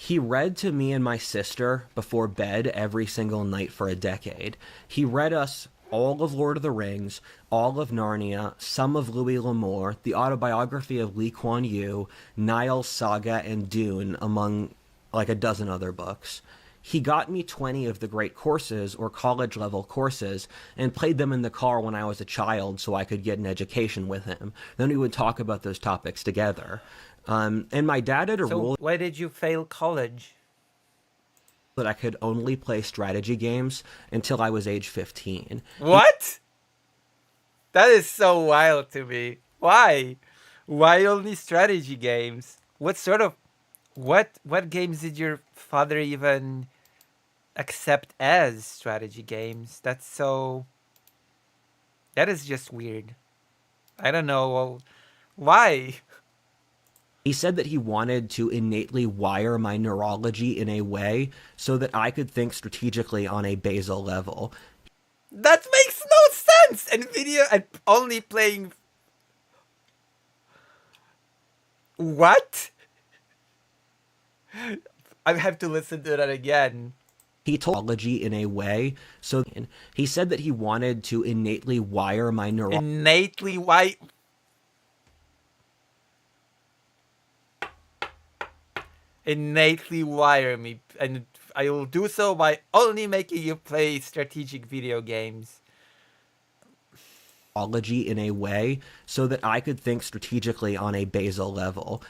read to me and my sister before bed every single night for a decade. He read us all of Lord of the Rings, all of Narnia, some of Louis L'Amour, the autobiography of Lee Kuan Yew, Niall's Saga, and Dune, among like a dozen other books. He got me 20 of the great courses, or college-level courses, and played them in the car when I was a child so I could get an education with him. Then we would talk about those topics together. And my dad had a rule... why did you fail college? That I could only play strategy games until I was age 15. What? That is so wild to me. Why? Why only strategy games? What sort of... What games did your father even accept as strategy games? That's so... That is just weird. I don't know. Why? He said that he wanted to innately wire my neurology in a way so that I could think strategically on a basal level. That makes no sense! And only playing... What? I have to listen to that again. He told neurology in a way so he said that he wanted to innately wire my neurology. Innately wire... Innately wire me, and I will do so by only making you play strategic video games. In a way so that I could think strategically on a basal level.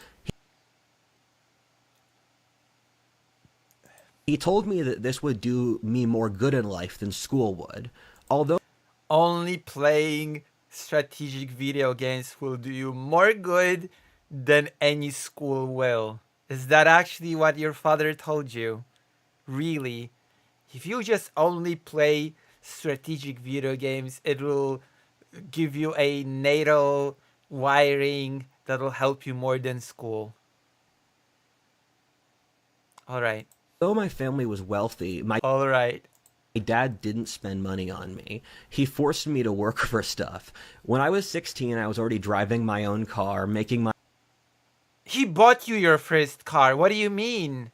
He told me that this would do me more good in life than school would. Although only playing strategic video games will do you more good than any school will. Is that actually what your father told you? Really? If you just only play strategic video games, it will give you a natal wiring that'll help you more than school. All right. Though my family was wealthy, my All right. dad didn't spend money on me. He forced me to work for stuff. When I was 16, I was already driving my own car, making my He bought you your first car. What do you mean?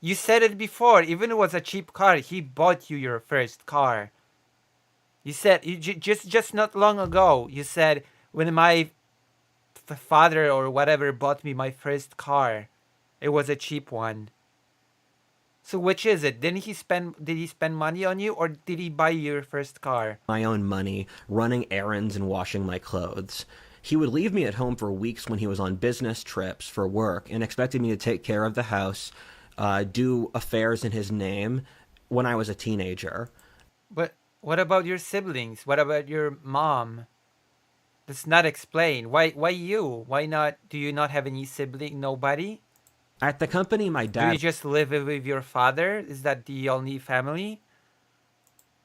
You said it before. Even if it was a cheap car, he bought you your first car. You said just not long ago. You said when my father or whatever bought me my first car, it was a cheap one. So which is it? Did he spend money on you, or did he buy you your first car? my own money, running errands and washing my clothes. He would leave me at home for weeks when he was on business trips for work and expected me to take care of the house, do affairs in his name when I was a teenager. But what about your siblings? What about your mom? That's not explained. Why you? Why not? Do you not have any sibling? Nobody? At the company my Do you dad just live with your father? Is that the only family?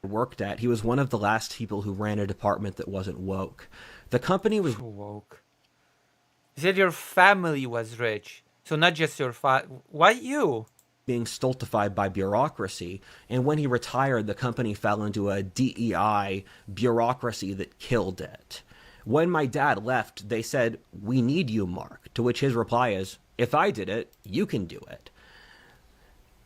worked at, he was one of the last people who ran a department that wasn't woke. The company was Woke. You said your family was rich. So not just your father. Why you? being stultified by bureaucracy, and when he retired, the company fell into a DEI bureaucracy that killed it. When my dad left, they said, "We need you, Mark," to which his reply is, "If I did it, you can do it."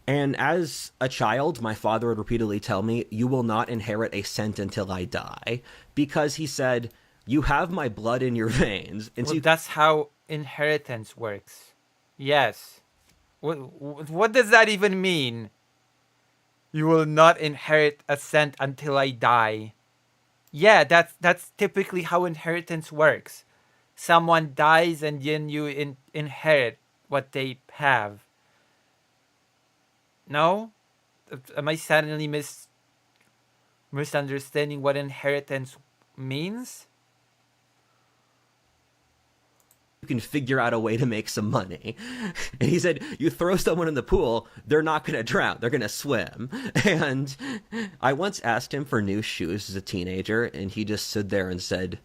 And as a child, my father would repeatedly tell me, "You will not inherit a cent until I die," because he said, "You have my blood in your veins." And so Well, that's how inheritance works. Yes. What does that even mean? You will not inherit a cent until I die. Yeah, that's typically how inheritance works. Someone dies and then you inherit what they have. No? Am I suddenly misunderstanding what inheritance means? you can figure out a way to make some money. And he said, you throw someone in the pool, they're not going to drown, they're going to swim. And I once asked him for new shoes as a teenager, and he just stood there and said,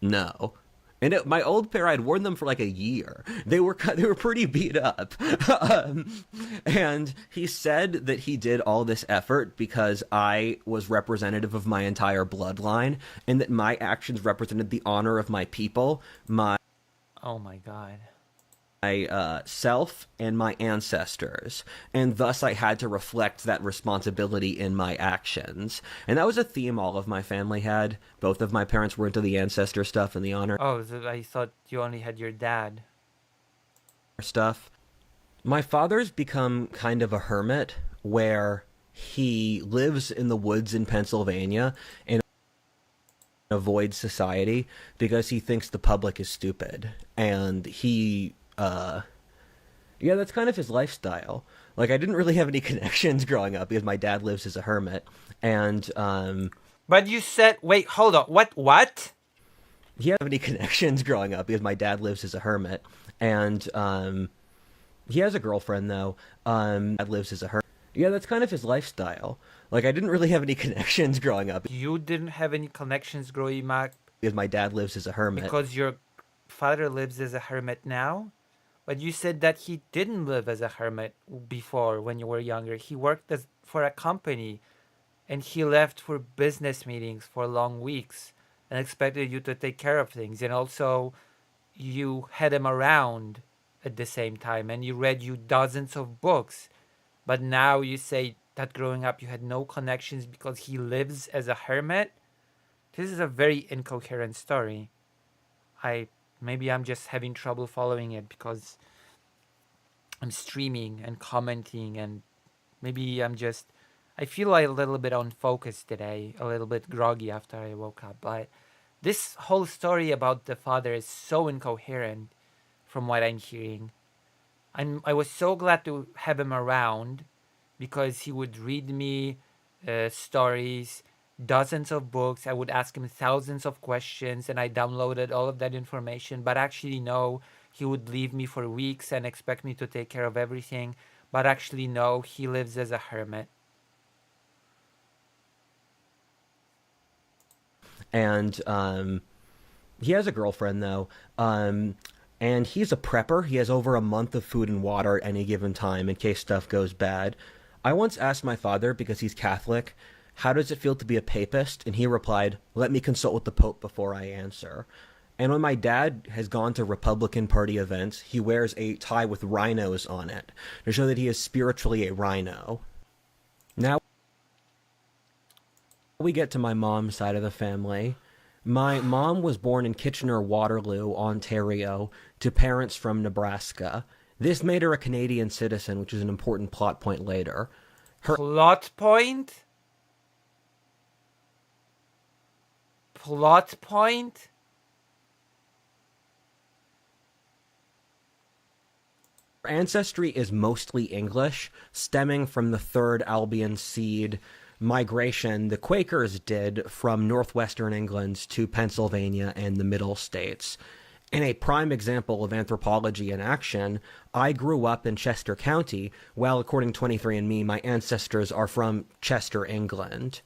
no. And my old pair, I'd worn them for like a year. They were pretty beat up. And he said that he did all this effort because I was representative of my entire bloodline, and that my actions represented the honor of my people, Oh my god. my self and my ancestors, and thus I had to reflect that responsibility in my actions. And that was a theme all of my family had. Both of my parents were into the ancestor stuff and the honor Oh, so I thought you only had your dad. stuff. My father's become kind of a hermit, where he lives in the woods in Pennsylvania and avoids society because he thinks the public is stupid. And he yeah, that's kind of his lifestyle. Like, I didn't really have any connections growing up because my dad lives as a hermit. And But you said, wait, hold on. What? he didn't have any connections growing up because my dad lives as a hermit. And he has a girlfriend, though. Dad lives as a hermit. Yeah, that's kind of his lifestyle. Like, I didn't really have any connections growing up You didn't have any connections growing up because my dad lives as a hermit. because your father lives as a hermit now? But you said that he didn't live as a hermit before when you were younger. He worked for a company, and he left for business meetings for long weeks and expected you to take care of things. And also, you had him around at the same time, and you read you dozens of books. But now you say that growing up you had no connections because he lives as a hermit? This is a very incoherent story. Maybe I'm just having trouble following it because I'm streaming and commenting, and maybe I feel like a little bit unfocused today, a little bit groggy after I woke up. But this whole story about the father is so incoherent from what I'm hearing. I was so glad to have him around because he would read me stories, dozens of books. I would ask him thousands of questions, and I downloaded all of that information. But actually, no, he would leave me for weeks and expect me to take care of everything. But actually, no, he lives as a hermit. And He has a girlfriend though, and he's a prepper. He has over a month of food and water at any given time in case stuff goes bad. I once asked my father, because he's Catholic, how does it feel to be a papist? And he replied, let me consult with the Pope before I answer. And when my dad has gone to Republican Party events, he wears a tie with rhinos on it to show that he is spiritually a rhino. Now we get to my mom's side of the family. My mom was born in Kitchener-Waterloo, Ontario, to parents from Nebraska. This made her a Canadian citizen, which is an important plot point later. Plot point? Plot point? Her ancestry is mostly English, stemming from the third Albion seed migration the Quakers did from northwestern England to Pennsylvania and the Middle States. In a prime example of anthropology in action, I grew up in Chester County, while according to 23andMe, my ancestors are from Chester, England.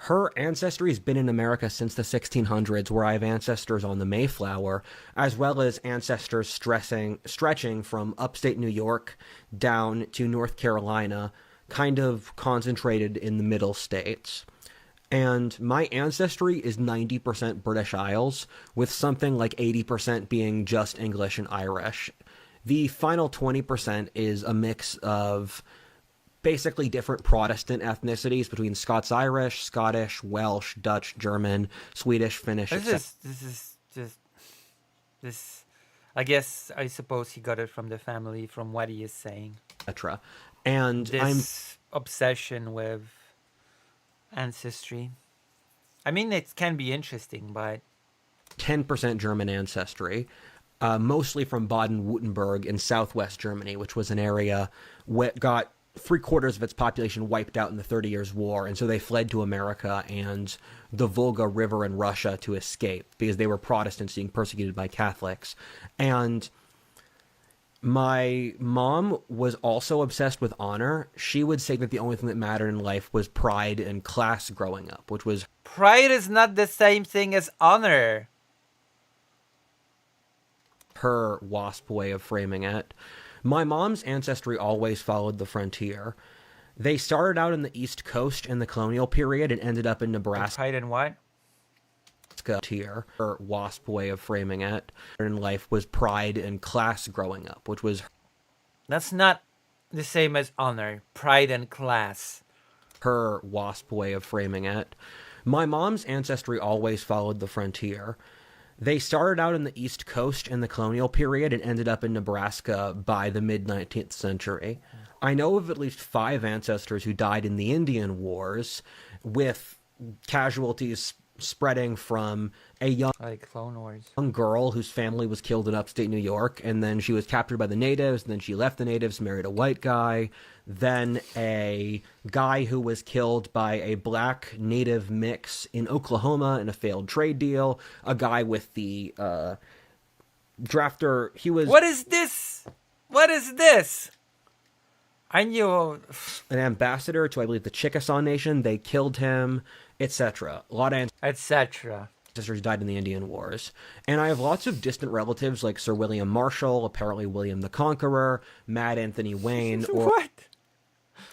Her ancestry has been in America since the 1600s, where I have ancestors on the Mayflower, as well as ancestors stretching from upstate New York down to North Carolina, kind of concentrated in the middle states. And my ancestry is 90% British Isles, with something like 80% being just English and Irish. The final 20% is a mix of basically different Protestant ethnicities between Scots-Irish, Scottish, Welsh, Dutch, German, Swedish, Finnish, I suppose he got it from the family, from what he is saying. etc. And This obsession with ancestry. I mean, it can be interesting, but 10% German ancestry, mostly from Baden-Württemberg in southwest Germany, which was an area that got 3/4 of its population wiped out in the 30 Years' War, and so they fled to America and the Volga River in Russia to escape because they were Protestants being persecuted by Catholics. And my mom was also obsessed with honor. She would say that the only thing that mattered in life was pride and class growing up, which was... pride is not the same thing as honor. Her WASP way of framing it. My mom's ancestry always followed the frontier. They started out in the East Coast in the colonial period and ended up in Nebraska. Pride in what? Tier, her WASP way of framing it. In life was pride and class growing up, which was... That's not the same as honor. Pride and class. Her WASP way of framing it. My mom's ancestry always followed the frontier. They started out in the East Coast in the colonial period and ended up in Nebraska by the mid-19th century. I know of at least 5 ancestors who died in the Indian Wars, with casualties spreading from a young girl whose family was killed in upstate New York, and then she was captured by the natives, and then she left the natives, married a white guy, then a guy who was killed by a black native mix in Oklahoma in a failed trade deal, a guy with the drafter, he was... What is this? What is this? I knew... an ambassador to, I believe, the Chickasaw Nation. They killed him, etc. A lot of ancestors died in the Indian Wars. And I have lots of distant relatives like Sir William Marshall, apparently William the Conqueror, Mad Anthony Wayne,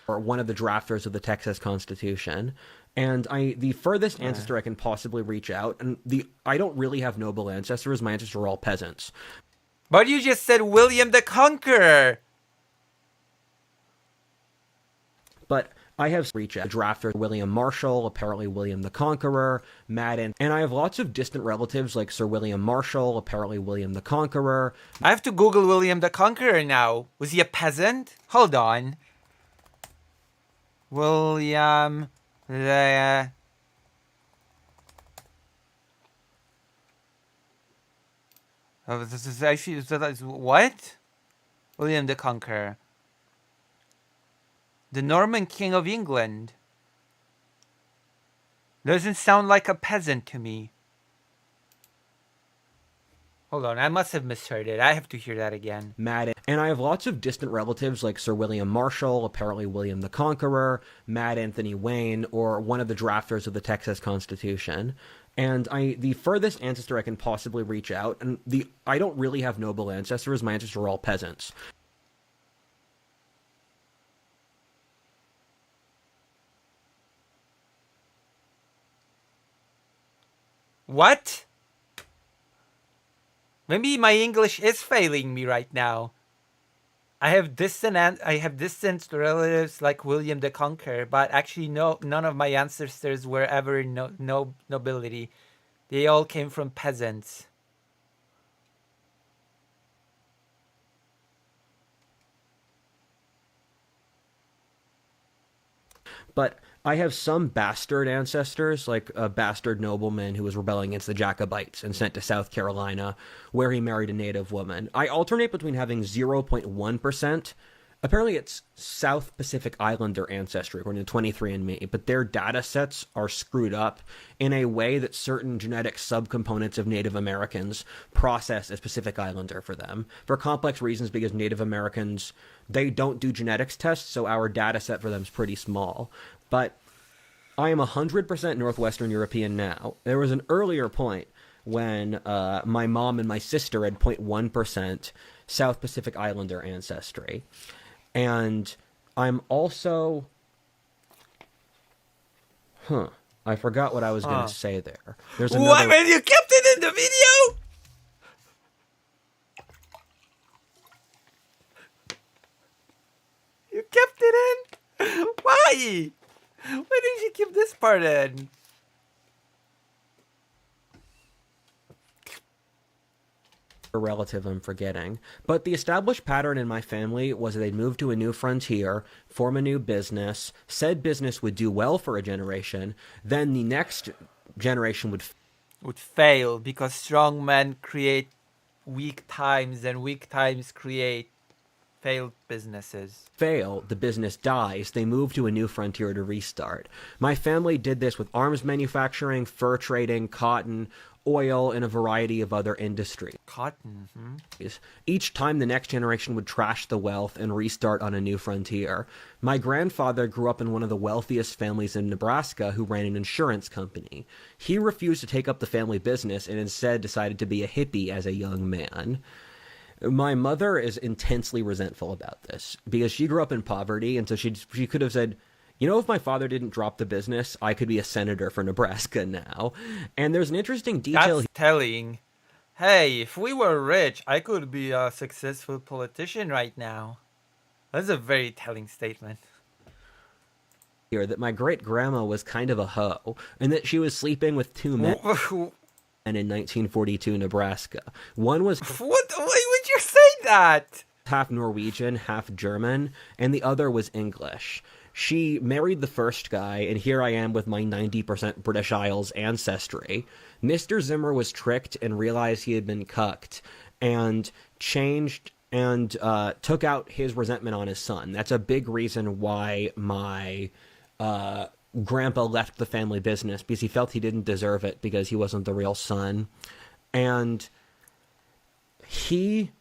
or one of the drafters of the Texas Constitution. And the furthest ancestor I can possibly reach out, and I don't really have noble ancestors. My ancestors are all peasants. But you just said William the Conqueror. But I have reached out. Drafter William Marshall, apparently William the Conqueror, and I have lots of distant relatives like Sir William Marshall, apparently William the Conqueror. I have to Google William the Conqueror now. Was he a peasant? Hold on. William the... this is actually... What? William the Conqueror. The Norman King of England. Doesn't sound like a peasant to me. Hold on, I must have misheard it. I have to hear that again. Mad, and I have lots of distant relatives like Sir William Marshall, apparently William the Conqueror, Mad Anthony Wayne, or one of the drafters of the Texas Constitution. And the furthest ancestor I can possibly reach out, and I don't really have noble ancestors. My ancestors are all peasants. What? Maybe my English is failing me right now. I have distant relatives like William the Conqueror, but actually none of my ancestors were ever nobility. They all came from peasants. But I have some bastard ancestors, like a bastard nobleman who was rebelling against the Jacobites and sent to South Carolina, where he married a native woman. I alternate between having 0.1%. Apparently, it's South Pacific Islander ancestry, according to 23andMe, but their data sets are screwed up in a way that certain genetic subcomponents of Native Americans process as Pacific Islander for them, for complex reasons, because Native Americans, they don't do genetics tests, so our data set for them is pretty small. But I am 100% Northwestern European now. There was an earlier point when my mom and my sister had 0.1% South Pacific Islander ancestry. And I'm also... I forgot what I was going to say there. There's another... What? Man, you kept it in the video? You kept it in? Why? Why didn't you keep this part in? A relative I'm forgetting. But the established pattern in my family was that they'd move to a new frontier, form a new business, said business would do well for a generation, then the next generation would fail, because strong men create weak times and weak times create failed businesses. Fail, the business dies, they move to a new frontier to restart. My family did this with arms manufacturing, fur trading, cotton, oil, and a variety of other industries. Cotton. Each time the next generation would trash the wealth and restart on a new frontier. My grandfather grew up in one of the wealthiest families in Nebraska who ran an insurance company. He refused to take up the family business and instead decided to be a hippie as a young man. My mother is intensely resentful about this because she grew up in poverty, and so she could have said, you know, if my father didn't drop the business, I could be a senator for Nebraska now. And there's an interesting detail. That's telling. Hey, if we were rich, I could be a successful politician right now. That's a very telling statement. Here that my great grandma was kind of a hoe, and that she was sleeping with two men. And in 1942 Nebraska. One was... What? Why would you say that? Half Norwegian, half German, and the other was English. She married the first guy, and here I am with my 90% British Isles ancestry. Mr. Zimmer was tricked and realized he had been cucked, and changed and took out his resentment on his son. That's a big reason why my grandpa left the family business, because he felt he didn't deserve it because he wasn't the real son. And he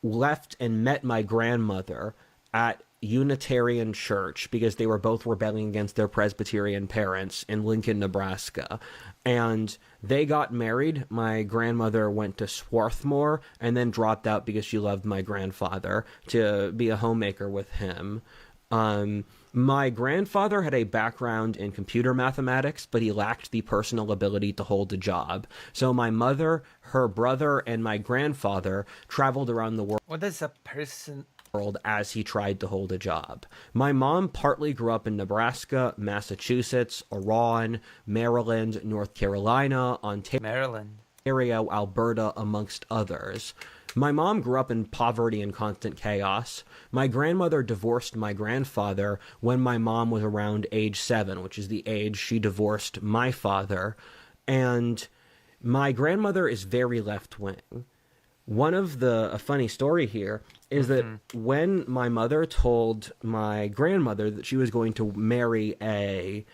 left and met my grandmother at Unitarian Church because they were both rebelling against their Presbyterian parents in Lincoln, Nebraska. And they got married. My grandmother went to Swarthmore and then dropped out because she loved my grandfather to be a homemaker with him. My grandfather had a background in computer mathematics, but he lacked the personal ability to hold a job. So my mother, her brother, and my grandfather traveled around the world. What is a person... as he tried to hold a job. My mom partly grew up in Nebraska, Massachusetts, Iran, Maryland, North Carolina, Ontario, Alberta, amongst others. My mom grew up in poverty and constant chaos. My grandmother divorced my grandfather when my mom was around age 7, which is the age she divorced my father. And my grandmother is very left-wing. A funny story here is that when my mother told my grandmother that she was going to marry a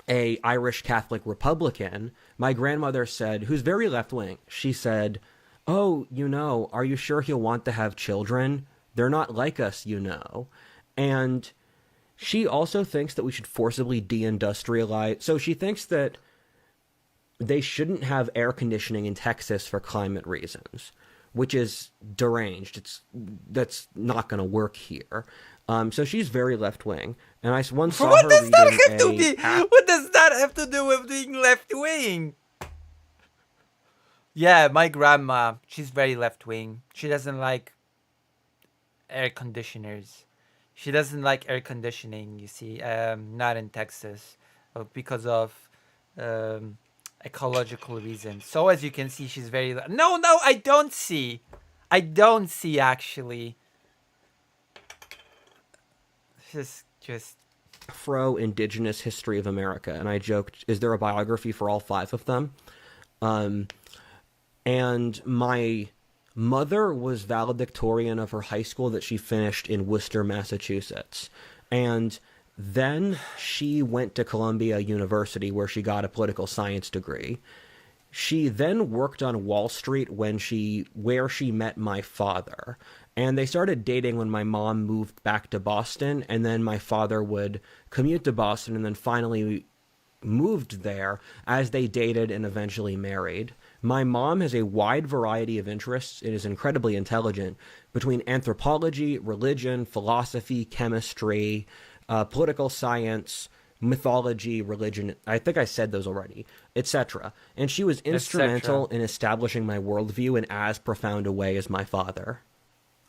a Irish Catholic Republican, my grandmother said, who's very left-wing, she said, "Oh, are you sure he'll want to have children? They're not like us, And she also thinks that we should forcibly deindustrialize. So she thinks that they shouldn't have air conditioning in Texas for climate reasons, which is deranged. That's not going to work here. So she's very left wing, and I once saw What her does that reading have to be? What does that have to do with being left wing? Yeah, my grandma, she's very left wing. She doesn't like air conditioners. She doesn't like air conditioning, you see, not in Texas, because of ecological reasons. So as you can see, she's very... No, I don't see. I don't see, actually. Just... Afro-Indigenous history of America, and I joked, is there a biography for all 5 of them? And my mother was valedictorian of her high school that she finished in Worcester, Massachusetts. And then she went to Columbia University, where she got a political science degree. She then worked on Wall Street where she met my father. And they started dating when my mom moved back to Boston, and then my father would commute to Boston and then finally moved there as they dated and eventually married. My mom has a wide variety of interests and is incredibly intelligent between anthropology, religion, philosophy, chemistry, political science, mythology, religion. I think I said those already, etc. And she was instrumental in establishing my worldview in as profound a way as my father.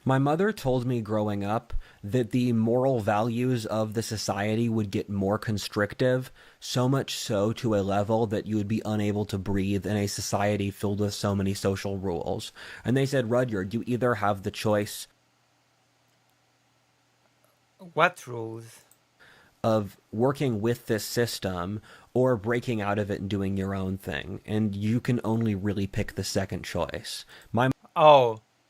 My mother told me growing up that the moral values of the society would get more constrictive, so much so to a level that you would be unable to breathe in a society filled with so many social rules. And they said, Rudyard, you either have the choice... What rules? ...of working with this system or breaking out of it and doing your own thing. And you can only really pick the second choice.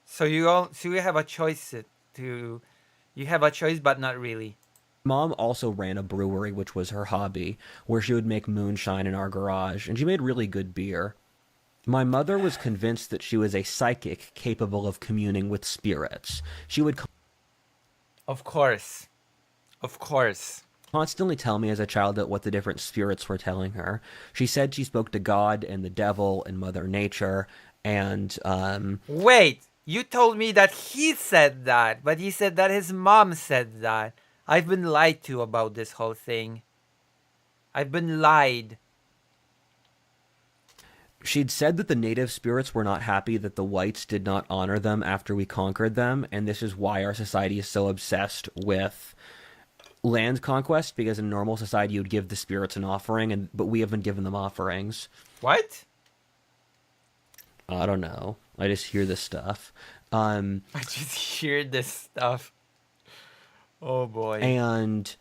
So you have a choice you have a choice, but not really. Mom also ran a brewery, which was her hobby, where she would make moonshine in our garage, and she made really good beer. My mother was convinced that she was a psychic capable of communing with spirits. She would Of course. Constantly tell me as a child that what the different spirits were telling her. She said she spoke to God and the devil and Mother Nature, and Wait! You told me that he said that, but he said that his mom said that. I've been lied to about this whole thing. I've been lied. She'd said that the native spirits were not happy that the whites did not honor them after we conquered them, and this is why our society is so obsessed with land conquest, because in normal society you would give the spirits an offering, but we haven't given them offerings. What? I don't know. I just hear this stuff. I just hear this stuff. Oh boy. And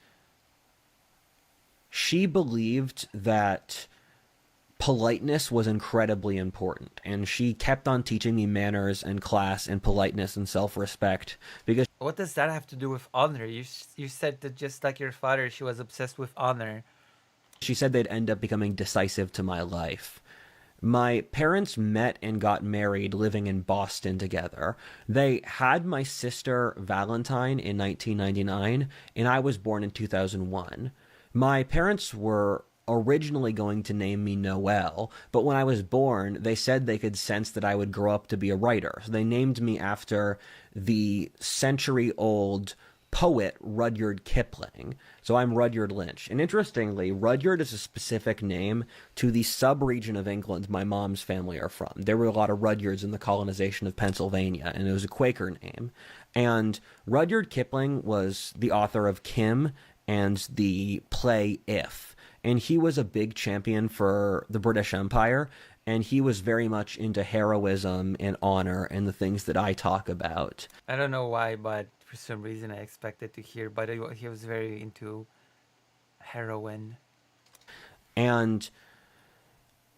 she believed that politeness was incredibly important, and she kept on teaching me manners and class and politeness and self-respect, because... What does that have to do with honor? You said that just like your father, she was obsessed with honor. She said they'd end up becoming decisive to my life. My parents met and got married living in Boston together. They had my sister Valentine in 1999, and I was born in 2001. My parents were originally going to name me Noel, but when I was born, they said they could sense that I would grow up to be a writer. So they named me after the century-old poet Rudyard Kipling. So I'm Rudyard Lynch. And interestingly, Rudyard is a specific name to the sub-region of England my mom's family are from. There were a lot of Rudyards in the colonization of Pennsylvania, and it was a Quaker name. And Rudyard Kipling was the author of Kim and the play If. And he was a big champion for the British Empire, and he was very much into heroism and honor and the things that I talk about. I don't know why, but for some reason I expected to hear, but he was very into heroin. And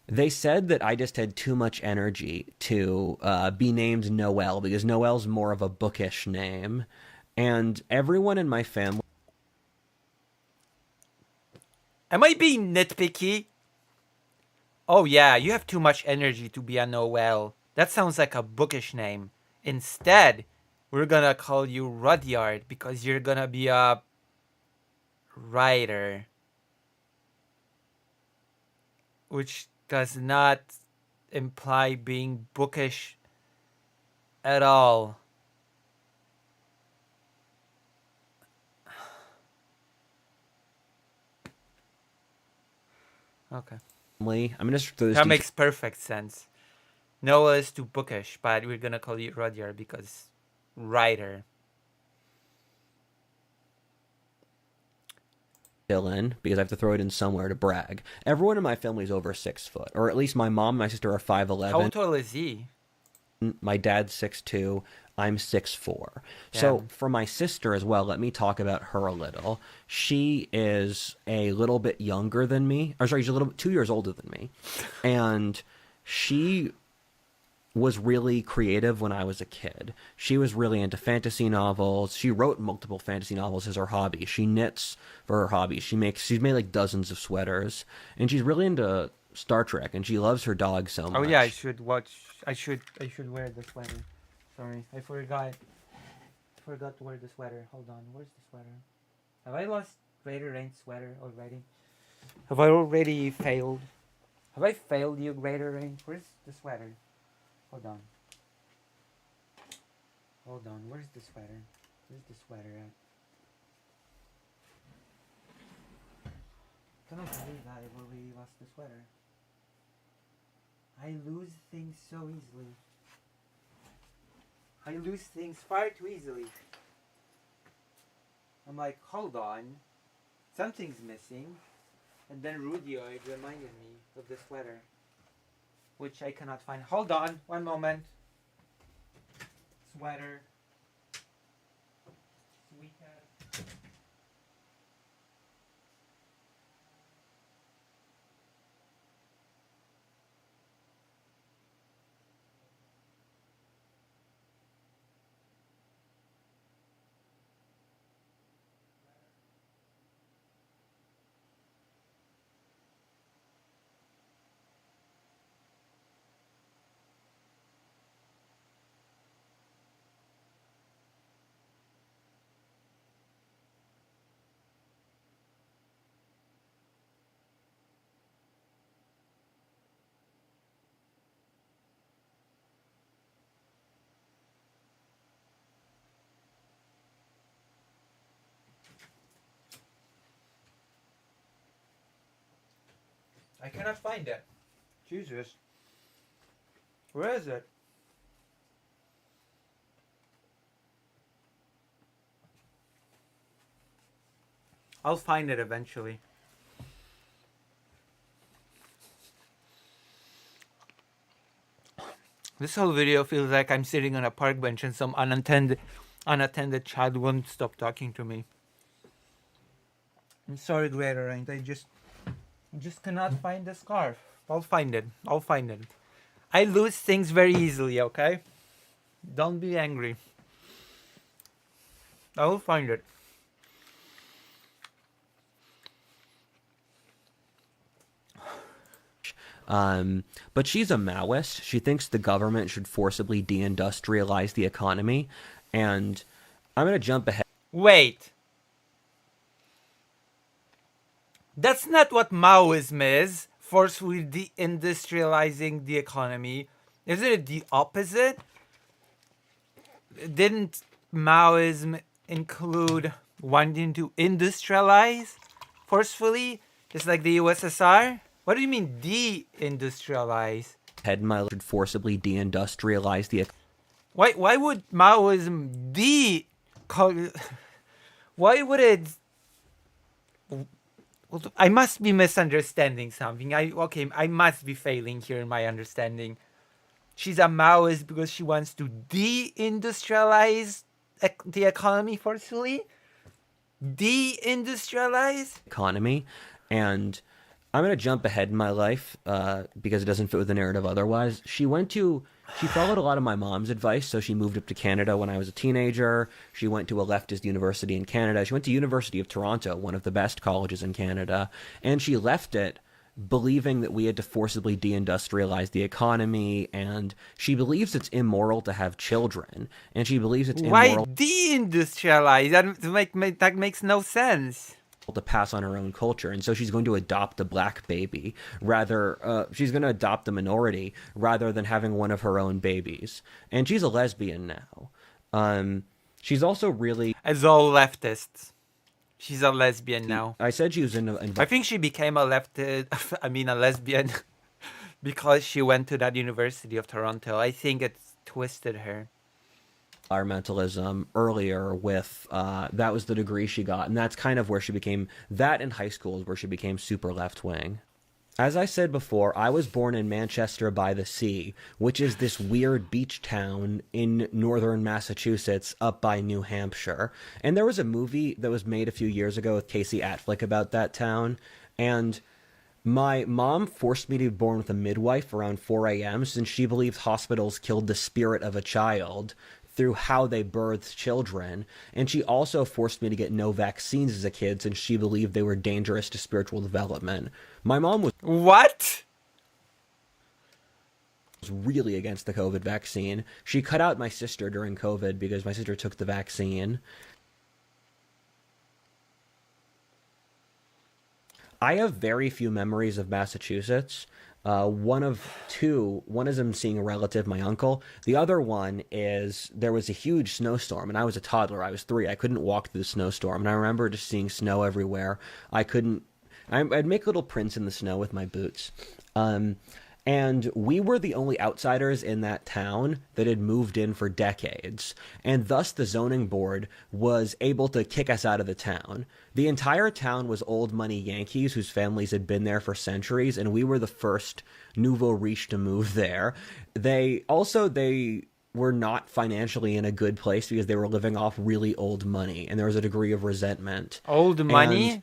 they said that I just had too much energy to be named Noel, because Noel's more of a bookish name. And everyone in my family... Am I being nitpicky? Oh yeah, you have too much energy to be a Noel. That sounds like a bookish name. Instead, we're gonna call you Rudyard because you're gonna be a writer. Which does not imply being bookish at all. Okay. I'm gonna just throw this That detail makes perfect sense. Noah is too bookish, but we're gonna call you Rudyard because writer. in because I have to throw it in somewhere to brag. Everyone in my family is over 6 foot, or at least my mom and my sister are 5'11". How tall is he? My dad's 6'2". I'm 6'4". So for my sister as well, let me talk about her a little. She is a little bit younger than me. Or sorry, she's a little bit 2 years older than me. And she was really creative when I was a kid. She was really into fantasy novels. She wrote multiple fantasy novels as her hobby. She knits for her hobby. She's made like dozens of sweaters. And she's really into Star Trek, and she loves her dog so much. Oh yeah, I should wear the sweater. Sorry, I forgot to wear the sweater. Hold on, where's the sweater? Have I lost Greater Range sweater already? Have I already failed? Have I failed you, Greater Range? Where's the sweater? Hold on. Where's the sweater? Where's the sweater at? I cannot believe I already lost the sweater. I lose things so easily. I lose things far too easily. I'm like, hold on. Something's missing. And then Rudyard reminded me of the sweater, which I cannot find. Hold on, one moment. Sweater. Sweetheart. I cannot find it. Jesus. Where is it? I'll find it eventually. This whole video feels like I'm sitting on a park bench and some unattended child won't stop talking to me. I'm sorry, Greater Range. I just cannot find the scarf. I'll find it. I lose things very easily, okay? Don't be angry. I will find it. But she's a Maoist. She thinks the government should forcibly deindustrialize the economy. And I'm going to jump ahead. Wait. That's not what Maoism is, forcefully deindustrializing the economy. Isn't it the opposite? Didn't Maoism include wanting to industrialize forcefully, just like the USSR? What do you mean deindustrialize? Should forcibly deindustrialize the economy. Why would Maoism why would it... I must be misunderstanding something. I must be failing here in my understanding. She's a Maoist because she wants to deindustrialize the economy forcefully? Deindustrialize? Economy. And I'm going to jump ahead in my life because it doesn't fit with the narrative otherwise. She followed a lot of my mom's advice, so she moved up to Canada when I was a teenager. She went to a leftist university in Canada. She went to University of Toronto, one of the best colleges in Canada, and she left it believing that we had to forcibly deindustrialize the economy, and she believes it's immoral to have children, and she believes it's Why immoral deindustrialize? That makes no sense. to pass on her own culture, and so she's going to adopt a black baby she's going to adopt a minority rather than having one of her own babies. And she's a lesbian now. She's also really, As all leftists. She's a lesbian now. I said she was I think she became a lesbian because she went to that University of Toronto. I think it's twisted her. environmentalism earlier with that was the degree she got, and that's kind of where she became, that in high school is where she became super left-wing. As I said before, I was born in Manchester by the Sea, which is this weird beach town in northern Massachusetts up by New Hampshire. And there was a movie that was made a few years ago with Casey Affleck about that town, and my mom forced me to be born with a midwife around 4 a.m. since she believed hospitals killed the spirit of a child through how they birthed children. And she also forced me to get no vaccines as a kid since she believed they were dangerous to spiritual development. My mom was What? really against the COVID vaccine. She cut out my sister during COVID because my sister took the vaccine. I have very few memories of Massachusetts. One of them seeing a relative, my uncle. The other one is there was a huge snowstorm, and I was a toddler. I was 3. I couldn't walk through the snowstorm, and I remember just seeing snow everywhere. I'd make little prints in the snow with my boots. And we were the only outsiders in that town that had moved in for decades, and thus the zoning board was able to kick us out of the town. The entire town was old money Yankees whose families had been there for centuries, and we were the first nouveau riche to move there. They were not financially in a good place because they were living off really old money, and there was a degree of resentment. Old money? And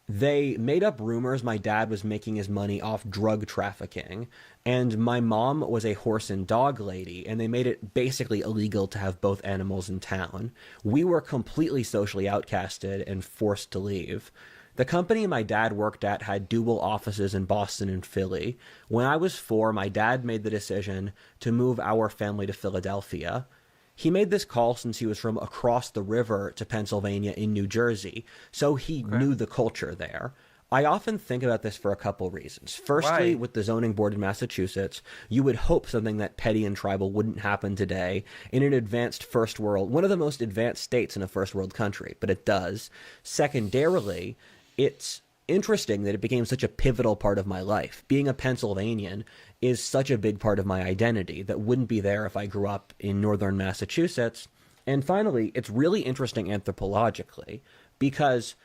they made up rumors my dad was making his money off drug trafficking, and my mom was a horse and dog lady, and they made it basically illegal to have both animals in town. We were completely socially outcasted and forced to leave. The company my dad worked at had dual offices in Boston and Philly. When I was 4, my dad made the decision to move our family to Philadelphia. He made this call since he was from across the river to Pennsylvania in New Jersey, so he knew the culture there. I often think about this for a couple reasons. Firstly, with the zoning board in Massachusetts, you would hope something that petty and tribal wouldn't happen today in an advanced first world, one of the most advanced states in a first world country, but it does. Secondarily, it's interesting that it became such a pivotal part of my life. Being a Pennsylvanian is such a big part of my identity that wouldn't be there if I grew up in northern Massachusetts. And finally, it's really interesting anthropologically because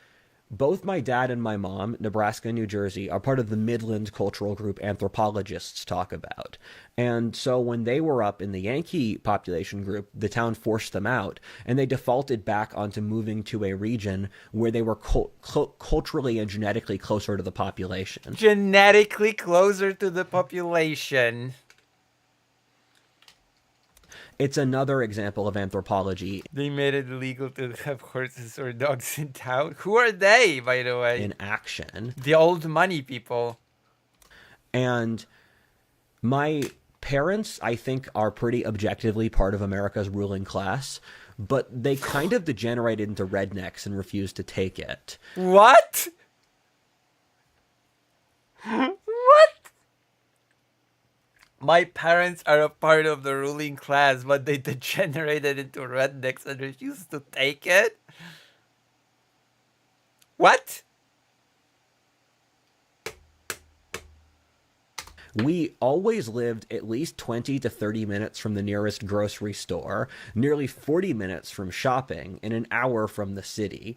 both my dad and my mom, Nebraska and New Jersey, are part of the Midland cultural group anthropologists talk about. And so when they were up in the Yankee population group, the town forced them out, and they defaulted back onto moving to a region where they were culturally and genetically closer to the population. Genetically closer to the population. It's another example of anthropology. They made it illegal to have horses or dogs in town. Who are they, by the way? In action. The old money people. And my parents, I think, are pretty objectively part of America's ruling class, but they kind of degenerated into rednecks and refused to take it. What? What? My parents are a part of the ruling class, but they degenerated into rednecks and refused to take it? What? We always lived at least 20 to 30 minutes from the nearest grocery store, nearly 40 minutes from shopping, and an hour from the city.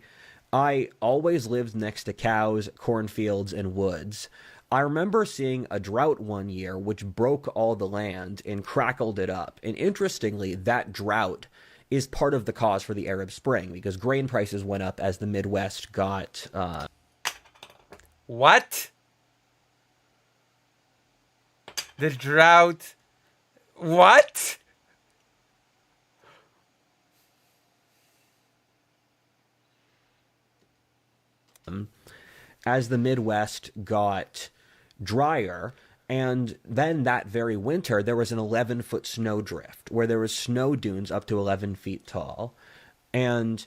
I always lived next to cows, cornfields, and woods. I remember seeing a drought one year which broke all the land and crackled it up. And interestingly, that drought is part of the cause for the Arab Spring because grain prices went up as the Midwest got... What? The drought. What? As the Midwest got drier, and then that very winter there was an 11-foot snowdrift where there was snow dunes up to 11 feet tall. And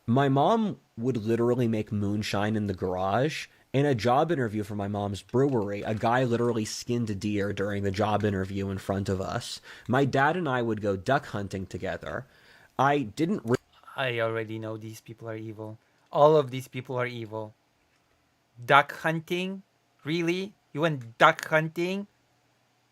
my mom would literally make moonshine in the garage. In a job interview for my mom's brewery, a guy literally skinned a deer during the job interview in front of us. My dad and I would go duck hunting together. I didn't I already know these people are evil. All of these people are evil. Duck hunting? Really? You went duck hunting?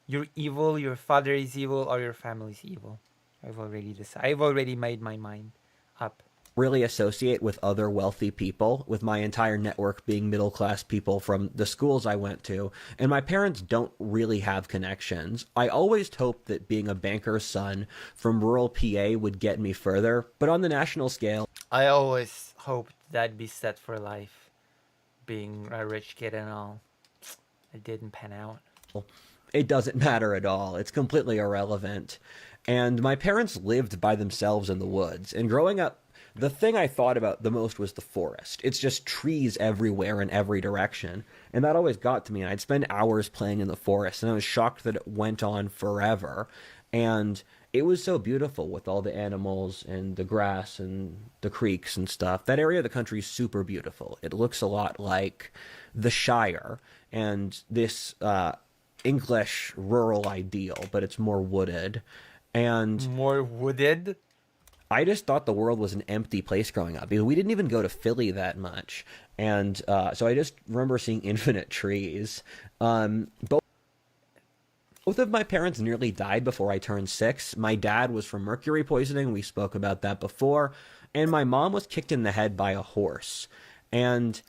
You're evil, your father is evil, or your family's evil. I've already decided. I've already made my mind up. really associate with other wealthy people, with my entire network being middle class people from the schools I went to, and my parents don't really have connections. I always hoped that being a banker's son from rural PA would get me further, but on the national scale, I always hoped that'd be set for life. Being a rich kid and all. It didn't pan out. it doesn't matter at all. It's completely irrelevant. And my parents lived by themselves in the woods. And growing up, the thing I thought about the most was the forest. It's just trees everywhere in every direction. And that always got to me. And I'd spend hours playing in the forest. And I was shocked that it went on forever. And it was so beautiful with all the animals and the grass and the creeks and stuff. That area of the country is super beautiful. It looks a lot like the Shire and this English rural ideal, but it's more wooded. And more wooded? I just thought the world was an empty place growing up because we didn't even go to Philly that much. And so I just remember seeing infinite trees. Both of my parents nearly died before I turned 6. My dad was from mercury poisoning. We spoke about that before. And my mom was kicked in the head by a horse. And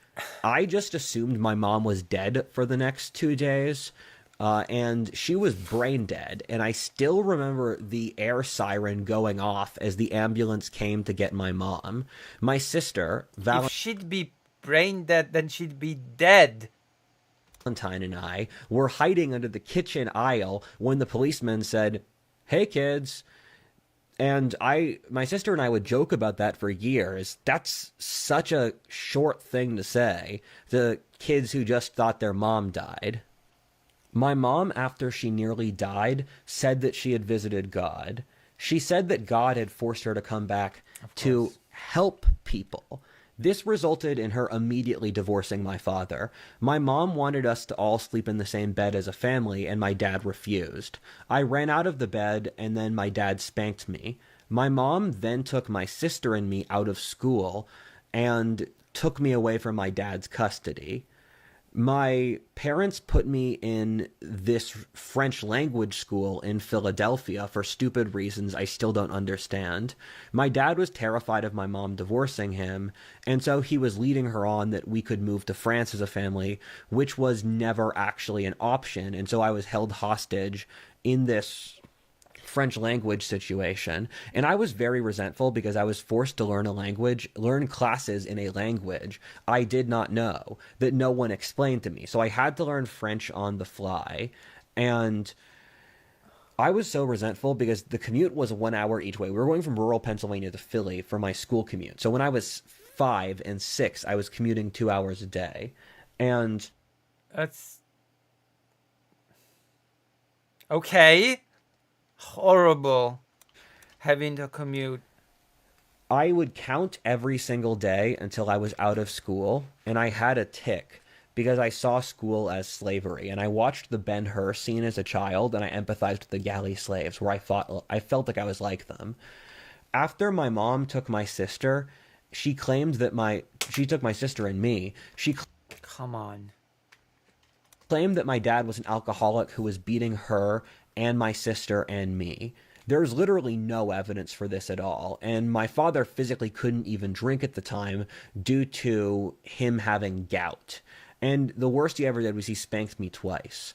I just assumed my mom was dead for the next 2 days. And she was brain dead. And I still remember the air siren going off as the ambulance came to get my mom. My sister, If she'd be brain dead, then she'd be dead. Valentine and I were hiding under the kitchen aisle when the policeman said, "Hey kids." And my sister and I would joke about that for years. That's such a short thing to say to kids who just thought their mom died. My mom, after she nearly died, said that she had visited God. She said that God had forced her to come back to help people. This resulted in her immediately divorcing my father. My mom wanted us to all sleep in the same bed as a family, and my dad refused. I ran out of the bed, and then my dad spanked me. My mom then took my sister and me out of school and took me away from my dad's custody. My parents put me in this French language school in Philadelphia for stupid reasons I still don't understand. My dad was terrified of my mom divorcing him, and so he was leading her on that we could move to France as a family, which was never actually an option, and so I was held hostage in this French language situation. And I was very resentful because I was forced to learn classes in a language I did not know, that no one explained to me. So I had to learn French on the fly. And I was so resentful because the commute was 1 hour each way. We were going from rural Pennsylvania to Philly for my school commute. So when I was 5 and 6, I was commuting 2 hours a day. And That's... Okay. Horrible. Having to commute. I would count every single day until I was out of school, and I had a tick because I saw school as slavery, and I watched the Ben-Hur scene as a child, and I empathized with the galley slaves, where I felt like I was like them. After my mom took my sister, she claimed that she took my sister and me. Come on. Claimed that my dad was an alcoholic who was beating her and my sister and me. There's literally no evidence for this at all, and my father physically couldn't even drink at the time due to him having gout. And the worst he ever did was he spanked me twice.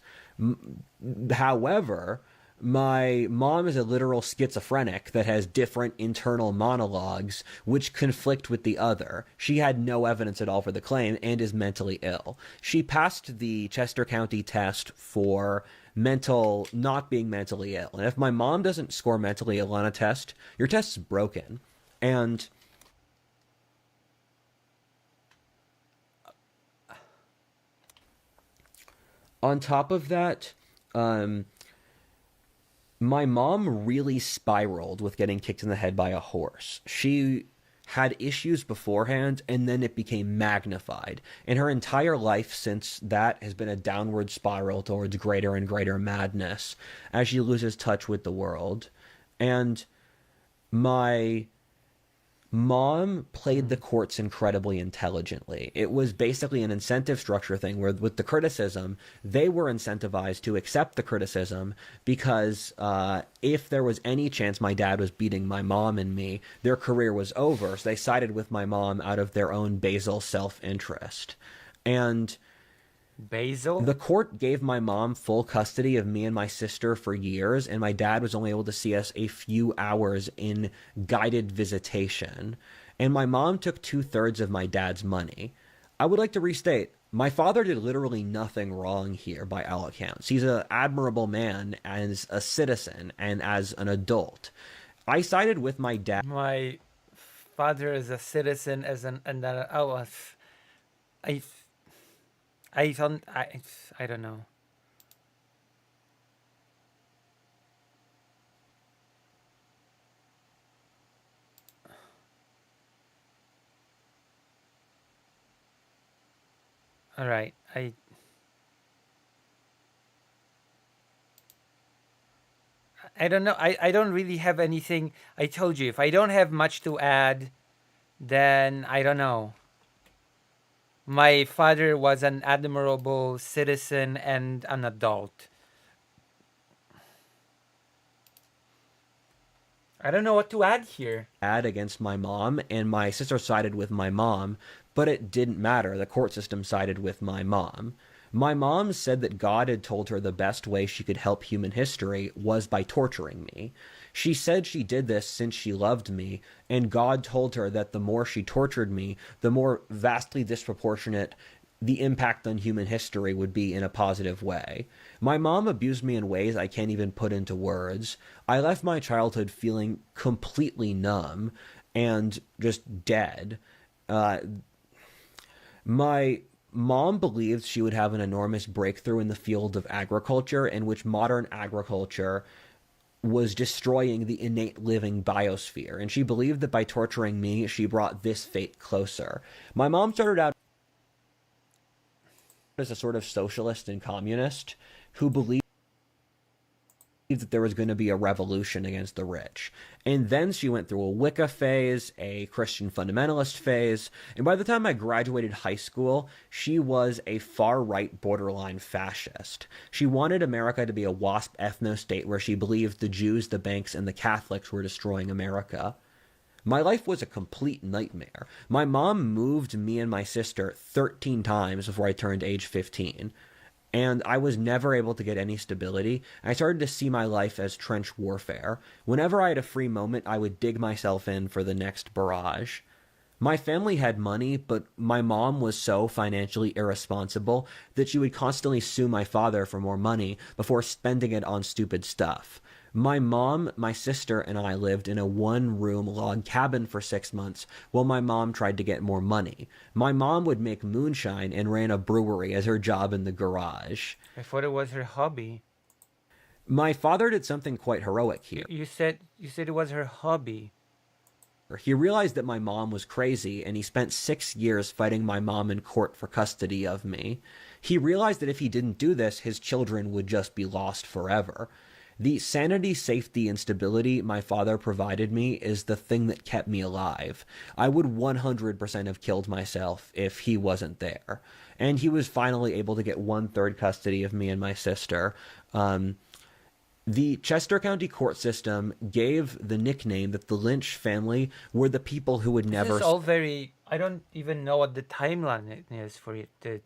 However, My mom is a literal schizophrenic that has different internal monologues which conflict with the other. She had no evidence at all for the claim and is mentally ill. She passed the Chester County test for not being mentally ill. And if my mom doesn't score mentally ill on a test, your test's broken. And on top of that, my mom really spiraled with getting kicked in the head by a horse. She had issues beforehand, and then it became magnified. And her entire life since that has been a downward spiral towards greater and greater madness as she loses touch with the world. And my mom played the courts incredibly intelligently. It was basically an incentive structure thing where with the criticism, they were incentivized to accept the criticism because if there was any chance my dad was beating my mom and me, their career was over. So they sided with my mom out of their own basal self-interest. And Basil? the court gave my mom full custody of me and my sister for years, and my dad was only able to see us a few hours in guided visitation. And my mom took 2/3 of my dad's money. I would like to restate, my father did literally nothing wrong here by all accounts. He's an admirable man as a citizen and as an adult. I sided with my dad. My father is a citizen I don't know. All right, I don't know. I don't really have anything. I told you if I don't have much to add, then I don't know. My father was an admirable citizen and an adult. I don't know what to add here. Against my mom, and my sister sided with my mom, but it didn't matter. The court system sided with my mom. My mom said that God had told her the best way she could help human history was by torturing me. She said she did this since she loved me, and God told her that the more she tortured me, the more vastly disproportionate the impact on human history would be in a positive way. My mom abused me in ways I can't even put into words. I left my childhood feeling completely numb and just dead. My mom believed she would have an enormous breakthrough in the field of agriculture, in which modern agriculture was destroying the innate living biosphere, and she believed that by torturing me, she brought this fate closer. My mom started out as a sort of socialist and communist who believed that there was going to be a revolution against the rich. And then she went through a Wicca phase, a Christian fundamentalist phase, and by the time I graduated high school, she was a far-right borderline fascist. She wanted America to be a WASP ethno-state where she believed the Jews, the banks, and the Catholics were destroying America. My life was a complete nightmare. My mom moved me and my sister 13 times before I turned age 15. And I was never able to get any stability. I started to see my life as trench warfare. Whenever I had a free moment, I would dig myself in for the next barrage. My family had money, but my mom was so financially irresponsible that she would constantly sue my father for more money before spending it on stupid stuff. My mom, my sister, and I lived in a one-room log cabin for 6 months while my mom tried to get more money. My mom would make moonshine and ran a brewery as her job in the garage. I thought it was her hobby. My father did something quite heroic here. You said it was her hobby. He realized that my mom was crazy, and he spent 6 years fighting my mom in court for custody of me. He realized that if he didn't do this, his children would just be lost forever. The sanity, safety, and stability my father provided me is the thing that kept me alive. I would 100% have killed myself if he wasn't there. And he was finally able to get 1/3 custody of me and my sister. The Chester County court system gave the nickname that the Lynch family were the people who would never... This is all very... I don't even know what the timeline is for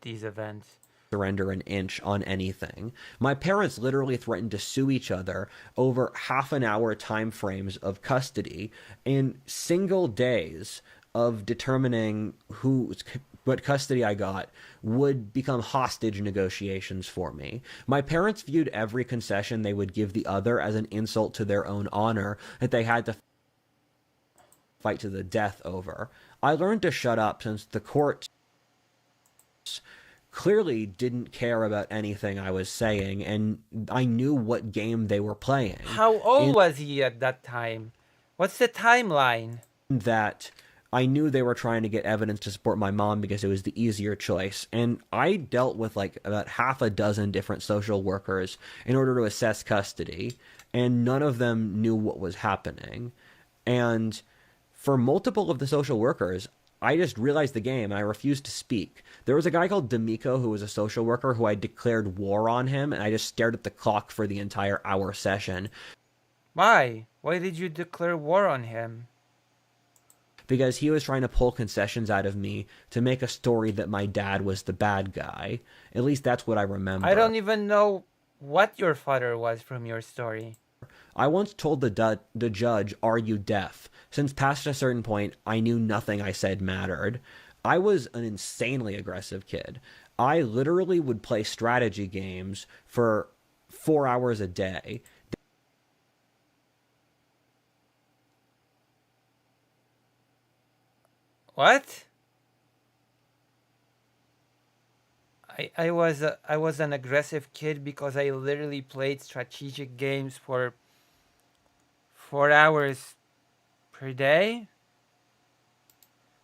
these events. surrender an inch on anything. My parents literally threatened to sue each other over half an hour time frames of custody in single days of determining what custody I got would become hostage negotiations for me. My parents viewed every concession they would give the other as an insult to their own honor that they had to fight to the death over. I learned to shut up since the courts clearly didn't care about anything I was saying, and I knew what game they were playing. How old was he at that time? What's the timeline? That I knew they were trying to get evidence to support my mom because it was the easier choice. And I dealt with like about half a dozen different social workers in order to assess custody, and none of them knew what was happening. And for multiple of the social workers, I just realized the game and I refused to speak. There was a guy called D'Amico who was a social worker who I declared war on him, and I just stared at the clock for the entire hour session. Why? Why did you declare war on him? Because he was trying to pull concessions out of me to make a story that my dad was the bad guy. At least that's what I remember. I don't even know what your father was from your story. I once told the judge, "Are you deaf?" Since past a certain point, I knew nothing I said mattered. I was an insanely aggressive kid. I literally would play strategy games for 4 hours a day. What? I was an aggressive kid because I literally played strategic games for 4 hours per day?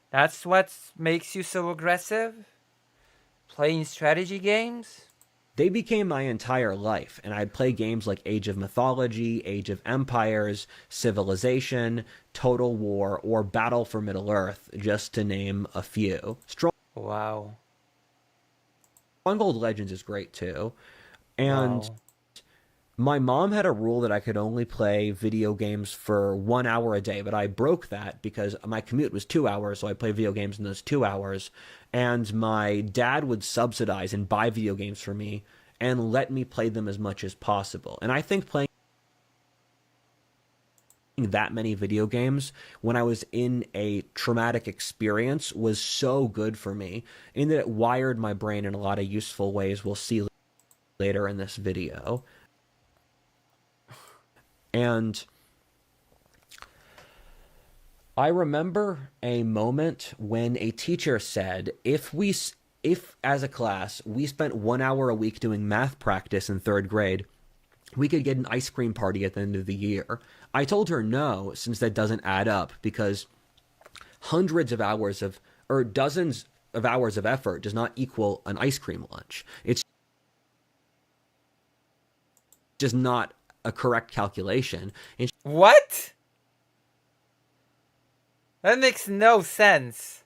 That's what makes you so aggressive? Playing strategy games? They became my entire life, and I'd play games like Age of Mythology, Age of Empires, Civilization, Total War, or Battle for Middle-earth, just to name a few. Wow. Stronghold Legends is great too. And Wow. my mom had a rule that I could only play video games for 1 hour a day, but I broke that because my commute was 2 hours, so I played video games in those 2 hours. And my dad would subsidize and buy video games for me and let me play them as much as possible. And I think playing that many video games when I was in a traumatic experience was so good for me, in that it wired my brain in a lot of useful ways we'll see later in this video. And I remember a moment when a teacher said, if as a class we spent 1 hour a week doing math practice in 3rd grade, we could get an ice cream party at the end of the year. I told her no, since that doesn't add up, because hundreds of hours of, or dozens of hours of effort does not equal an ice cream lunch. It's just not a correct calculation. And What? That makes no sense.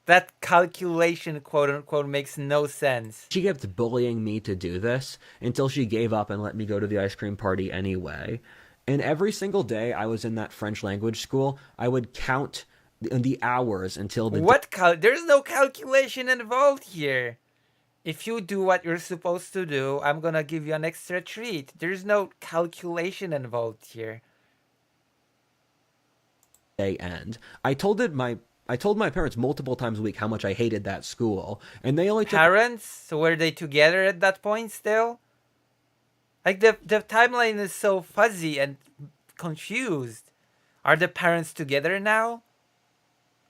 That calculation, quote unquote, makes no sense. she kept bullying me to do this until she gave up and let me go to the ice cream party anyway. And every single day I was in that French language school, I would count the hours until the There's no calculation involved here. If you do what you're supposed to do, I'm gonna give you an extra treat. There's no calculation involved here. day end. I told my parents multiple times a week how much I hated that school, and they only took Parents? So were they together at that point still? Like the timeline is so fuzzy and confused. Are the parents together now?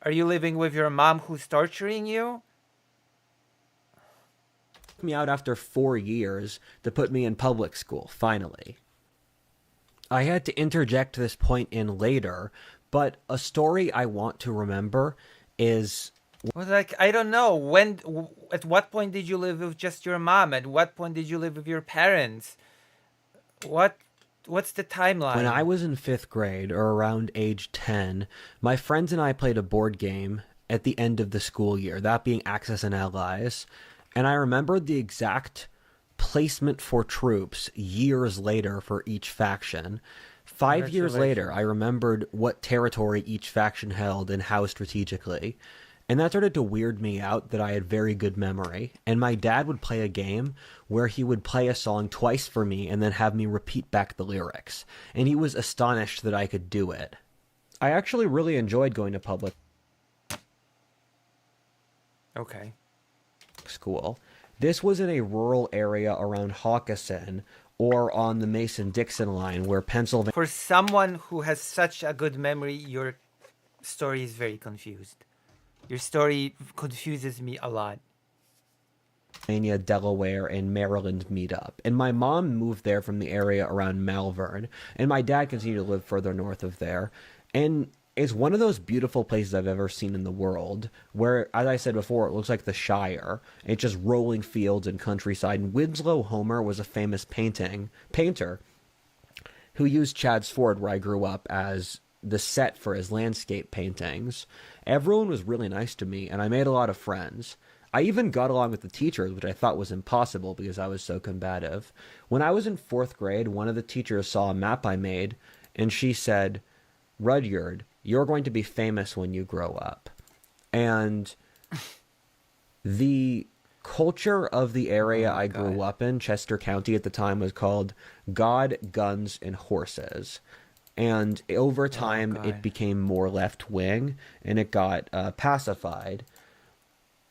Are you living with your mom who's torturing you? me out after 4 years to put me in public school, finally. I had to interject this point in later, but a story I want to remember is... Well, like, I don't know. At what point did you live with just your mom? At what point did you live with your parents? What's the timeline? When I was in 5th grade, or around age 10, my friends and I played a board game at the end of the school year, that being Axis and Allies. And I remembered the exact placement for troops years later for each faction. 5 years later, I remembered what territory each faction held and how strategically. And that started to weird me out that I had very good memory. And my dad would play a game where he would play a song twice for me and then have me repeat back the lyrics. And he was astonished that I could do it. I actually really enjoyed going to public Okay. school. This was in a rural area around Hawkinson or on the Mason-Dixon line where Pennsylvania For someone who has such a good memory, your story is very confused. Your story confuses me a lot. Delaware, and Maryland meet up. And my mom moved there from the area around Malvern, and my dad continued to live further north of there. And it's one of those beautiful places I've ever seen in the world, where, as I said before, it looks like the Shire. It's just rolling fields and countryside. And Winslow Homer was a famous painter who used Chadds Ford, where I grew up, as the set for his landscape paintings. Everyone was really nice to me, and I made a lot of friends. I even got along with the teachers, which I thought was impossible because I was so combative. When I was in 4th grade, one of the teachers saw a map I made, and she said, "Rudyard, you're going to be famous when you grow up." And the culture of the area I grew up in, Chester County at the time, was called God, Guns, and Horses. And over time, it became more left-wing, and it got pacified.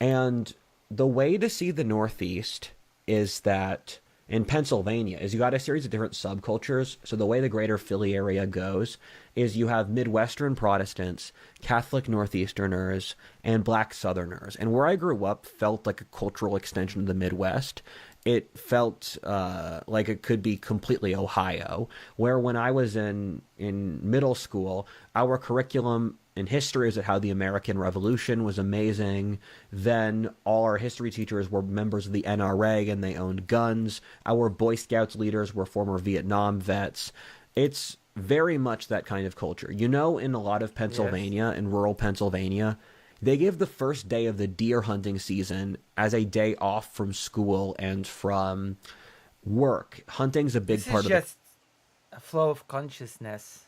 And the way to see the Northeast is that in Pennsylvania is you got a series of different subcultures. So the way the greater Philly area goes is you have Midwestern Protestants, Catholic Northeasterners, and Black Southerners. And where I grew up felt like a cultural extension of the Midwest. It felt like it could be completely Ohio, where when I was in middle school, our curriculum in history is how the American Revolution was amazing. Then all our history teachers were members of the NRA and they owned guns. Our Boy Scouts leaders were former Vietnam vets. It's very much that kind of culture. You know, in a lot of Pennsylvania, in rural Pennsylvania, they give the first day of the deer hunting season as a day off from school and from work. Hunting's a big part of it. This is just a flow of consciousness.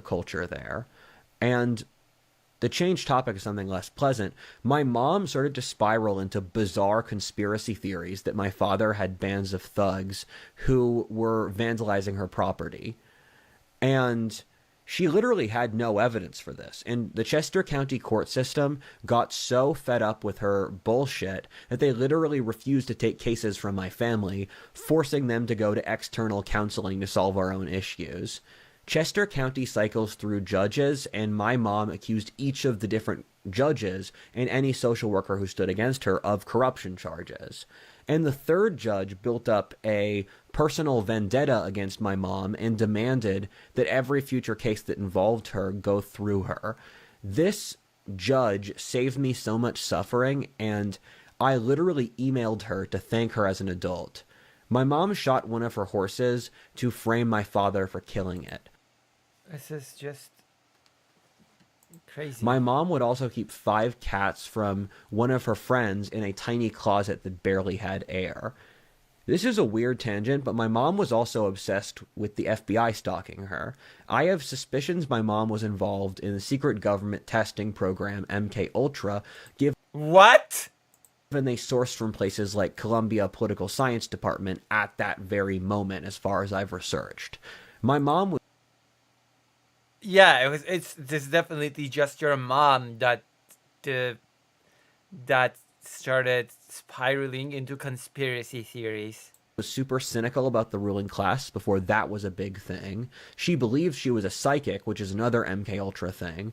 Culture there. And to change topic to something less pleasant, my mom started to spiral into bizarre conspiracy theories that my father had bands of thugs who were vandalizing her property. And she literally had no evidence for this. And the Chester County court system got so fed up with her bullshit that they literally refused to take cases from my family, forcing them to go to external counseling to solve our own issues. Chester County cycles through judges, and my mom accused each of the different judges and any social worker who stood against her of corruption charges. And the third judge built up a personal vendetta against my mom and demanded that every future case that involved her go through her. This judge saved me so much suffering, and I literally emailed her to thank her as an adult. My mom shot one of her horses to frame my father for killing it. This is just crazy. My mom would also keep 5 cats from one of her friends in a tiny closet that barely had air. This is a weird tangent, but my mom was also obsessed with the FBI stalking her. I have suspicions my mom was involved in the secret government testing program MK Ultra, What? given they sourced from places like Columbia Political Science Department at that very moment, as far as I've researched. My mom was Yeah, it's definitely just your mom that started spiraling into conspiracy theories. super cynical about the ruling class before that was a big thing. She believed she was a psychic, which is another MK Ultra thing.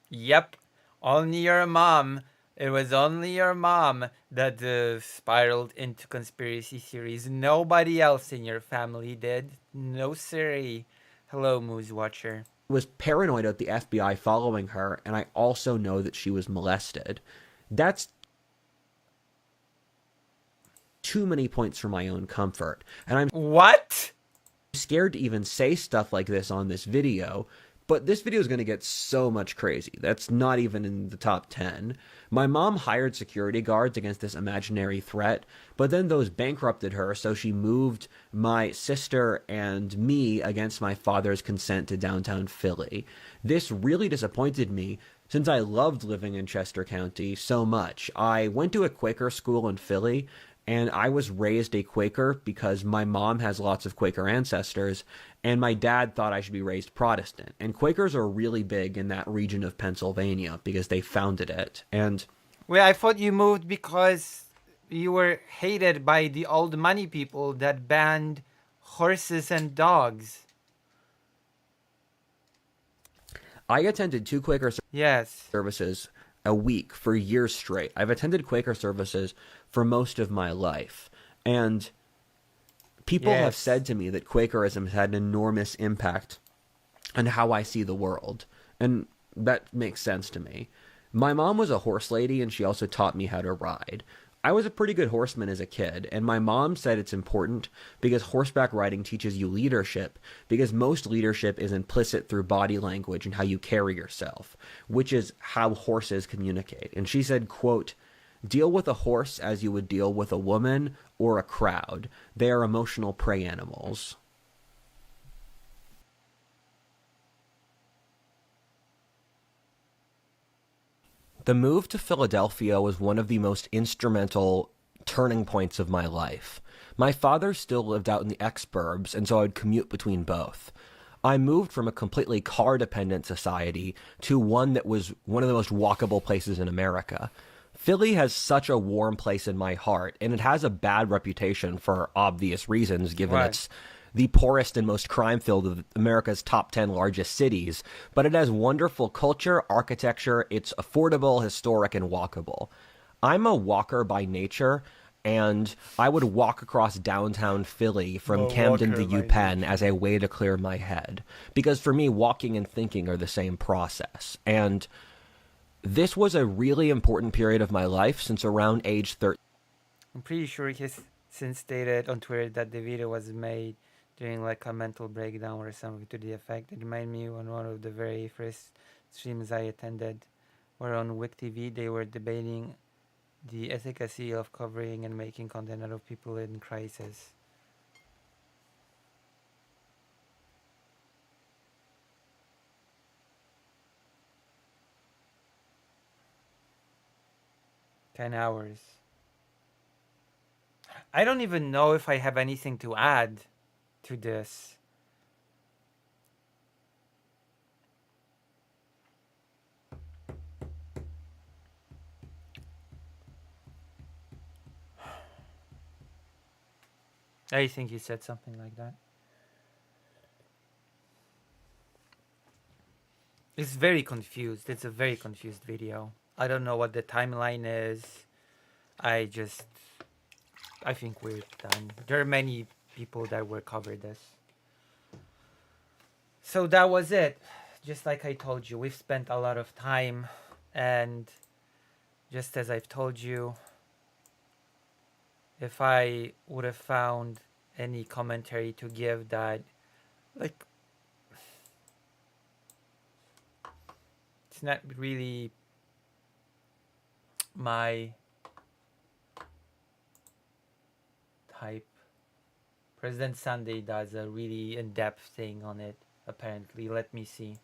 Yep, only your mom. It was only your mom that spiraled into conspiracy theories. Nobody else in your family did. No siree. Hello, Moose Watcher. Was paranoid of the FBI following her, and I also know that she was molested. That's too many points for my own comfort. And I'm What? scared to even say stuff like this on this video, but this video is going to get so much crazy. That's not even in the top 10. My mom hired security guards against this imaginary threat, but then those bankrupted her, so she moved my sister and me against my father's consent to downtown Philly. This really disappointed me since I loved living in Chester County so much. I went to a Quaker school in Philly, and I was raised a Quaker because my mom has lots of Quaker ancestors, and my dad thought I should be raised Protestant. And Quakers are really big in that region of Pennsylvania because they founded it. And Well, I thought you moved because you were hated by the old money people that banned horses and dogs. I attended 2 Quaker Yes. services a week for years straight. I've attended Quaker services for most of my life. And people have Yes. said to me that Quakerism has had an enormous impact on how I see the world. And that makes sense to me. My mom was a horse lady, and she also taught me how to ride. I was a pretty good horseman as a kid, and my mom said it's important because horseback riding teaches you leadership, because most leadership is implicit through body language and how you carry yourself, which is how horses communicate. And she said, quote, "Deal with a horse as you would deal with a woman or a crowd. They are emotional prey animals." The move to Philadelphia was one of the most instrumental turning points of my life. My father still lived out in the exurbs, and so I would commute between both. I moved from a completely car-dependent society to one that was one of the most walkable places in America. Philly has such a warm place in my heart, and it has a bad reputation for obvious reasons, given Right. it's the poorest and most crime-filled of America's top 10 largest cities, but it has wonderful culture, architecture, it's affordable, historic, and walkable. I'm a walker by nature, and I would walk across downtown Philly from Camden to UPenn as a way to clear my head. Because for me, walking and thinking are the same process. And this was a really important period of my life since around age 13. I'm pretty sure he's since stated on Twitter that the video was made during like a mental breakdown or something to the effect. It reminded me on one of the very first streams I attended, where on Wick TV they were debating the efficacy of covering and making content out of people in crisis. $10. I don't even know if I have anything to add to this. I think you said something like that. It's very confused. It's a very confused video. I don't know what the timeline is. I think we're done. There are many people that will cover this. So that was it. Just like I told you, we've spent a lot of time, and just as I've told you, if I would have found any commentary to give that, like, it's not really my type. President Sunday does a really in-depth thing on it, apparently. Let me see.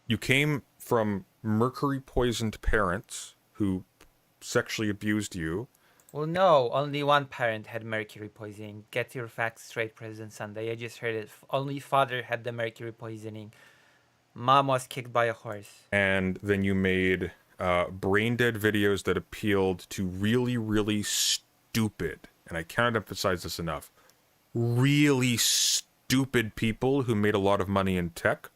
You came from mercury-poisoned parents who sexually abused you. Well, no, only one parent had mercury poisoning. Get your facts straight, President Sunday. I just heard it. Only father had the mercury poisoning. Mom was kicked by a horse. And then you made brain-dead videos that appealed to really, really stupid, and I cannot emphasize this enough, really stupid people who made a lot of money in tech,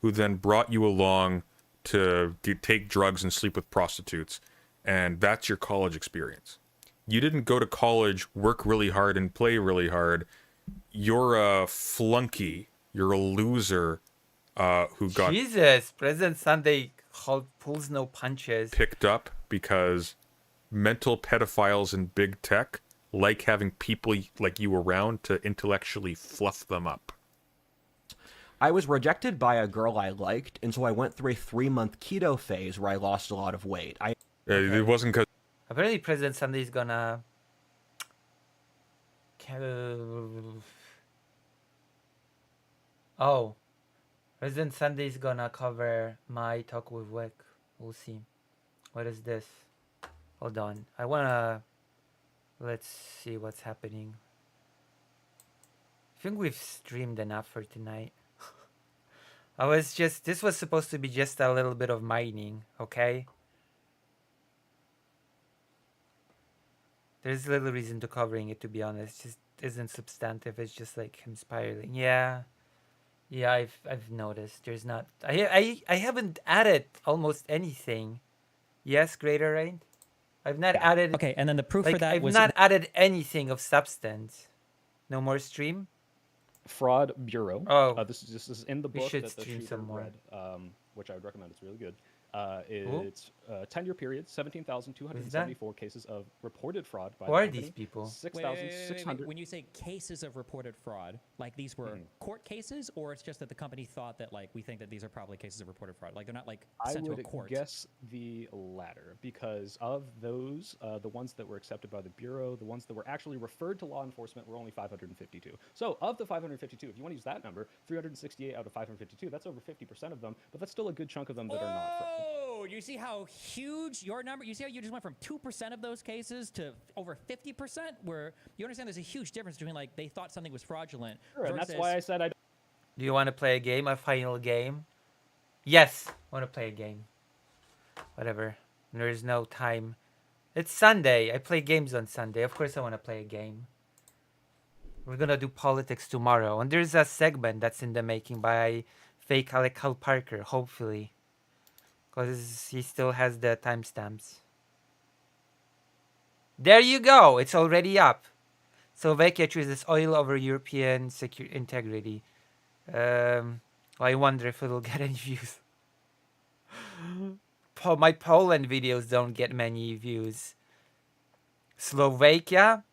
who then brought you along to take drugs and sleep with prostitutes. And that's your college experience. You didn't go to college, work really hard, and play really hard. You're a flunky. You're a loser who got Jesus, President Sunday pulls no punches. picked up because mental pedophiles in big tech like having people like you around to intellectually fluff them up. I was rejected by a girl I liked, and so I went through a 3-month keto phase where I lost a lot of weight. It wasn't because... Apparently President Sunday is gonna... Oh. President Sunday is gonna cover my talk with Wick. We'll see. What is this? Hold on. I wanna... Let's see what's happening. I think we've streamed enough for tonight. This was supposed to be just a little bit of mining, okay? There's little reason to covering it, to be honest. Just isn't substantive. It's just like him spiraling. Yeah, I've noticed. There's not. I haven't added almost anything. Yes, Greater Rain. I've not added. Okay, and then the proof like, for that I've was not added anything of substance. No more stream. Fraud Bureau. Oh, this is in the we book should that the stream shooter some more. read, which I would recommend. It's really good. It's a 10-year period, 17,274 cases of reported fraud by Who the are company, these people? 6,600. When you say cases of reported fraud, like these were court cases, or it's just that the company thought that like we think that these are probably cases of reported fraud, like they're not like I sent to a would court. guess the latter, because of those, the ones that were accepted by the Bureau, the ones that were actually referred to law enforcement were only 552. So of the 552, if you want to use that number, 368 out of 552, that's over 50% of them, but that's still a good chunk of them that are not fraud. Oh, you see how huge your number? You see how you just went from 2% of those cases to over 50%? Where you understand there's a huge difference between like they thought something was fraudulent. Sure, and that's why I said I don't. Do you want to play a game? A final game? Yes, I want to play a game. Whatever. There is no time. It's Sunday. I play games on Sunday. Of course I want to play a game. We're gonna do politics tomorrow. And there's a segment that's in the making by fake Alec Hal Parker, hopefully. Because he still has the timestamps. There you go. It's already up. Slovakia chooses oil over European integrity. I wonder if it'll get any views. My Poland videos don't get many views. Slovakia?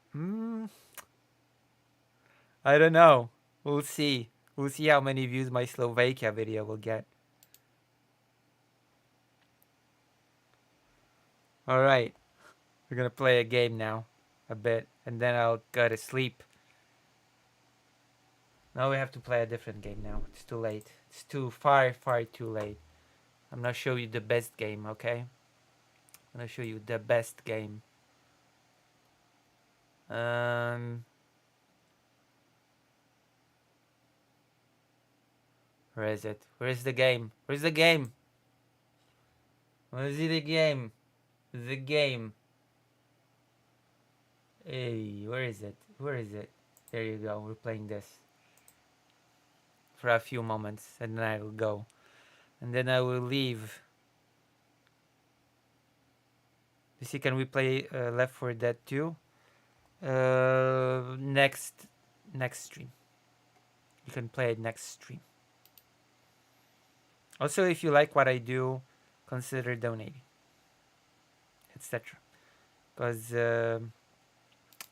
I don't know. We'll see. We'll see how many views my Slovakia video will get. Alright. We're gonna play a game now. A bit. And then I'll go to sleep. Now we have to play a different game now. It's too late. It's far too late. I'm gonna show you the best game, okay? I'm gonna show you the best game. Where is it? Where is the game? Where's the game? Where is the game? The game. Hey, where is it? Where is it? There you go. We're playing this for a few moments, and then I will go, and then I will leave. You see, can we play Left 4 Dead 2? Next stream. You can play it next stream. Also, if you like what I do, consider donating, etc. Because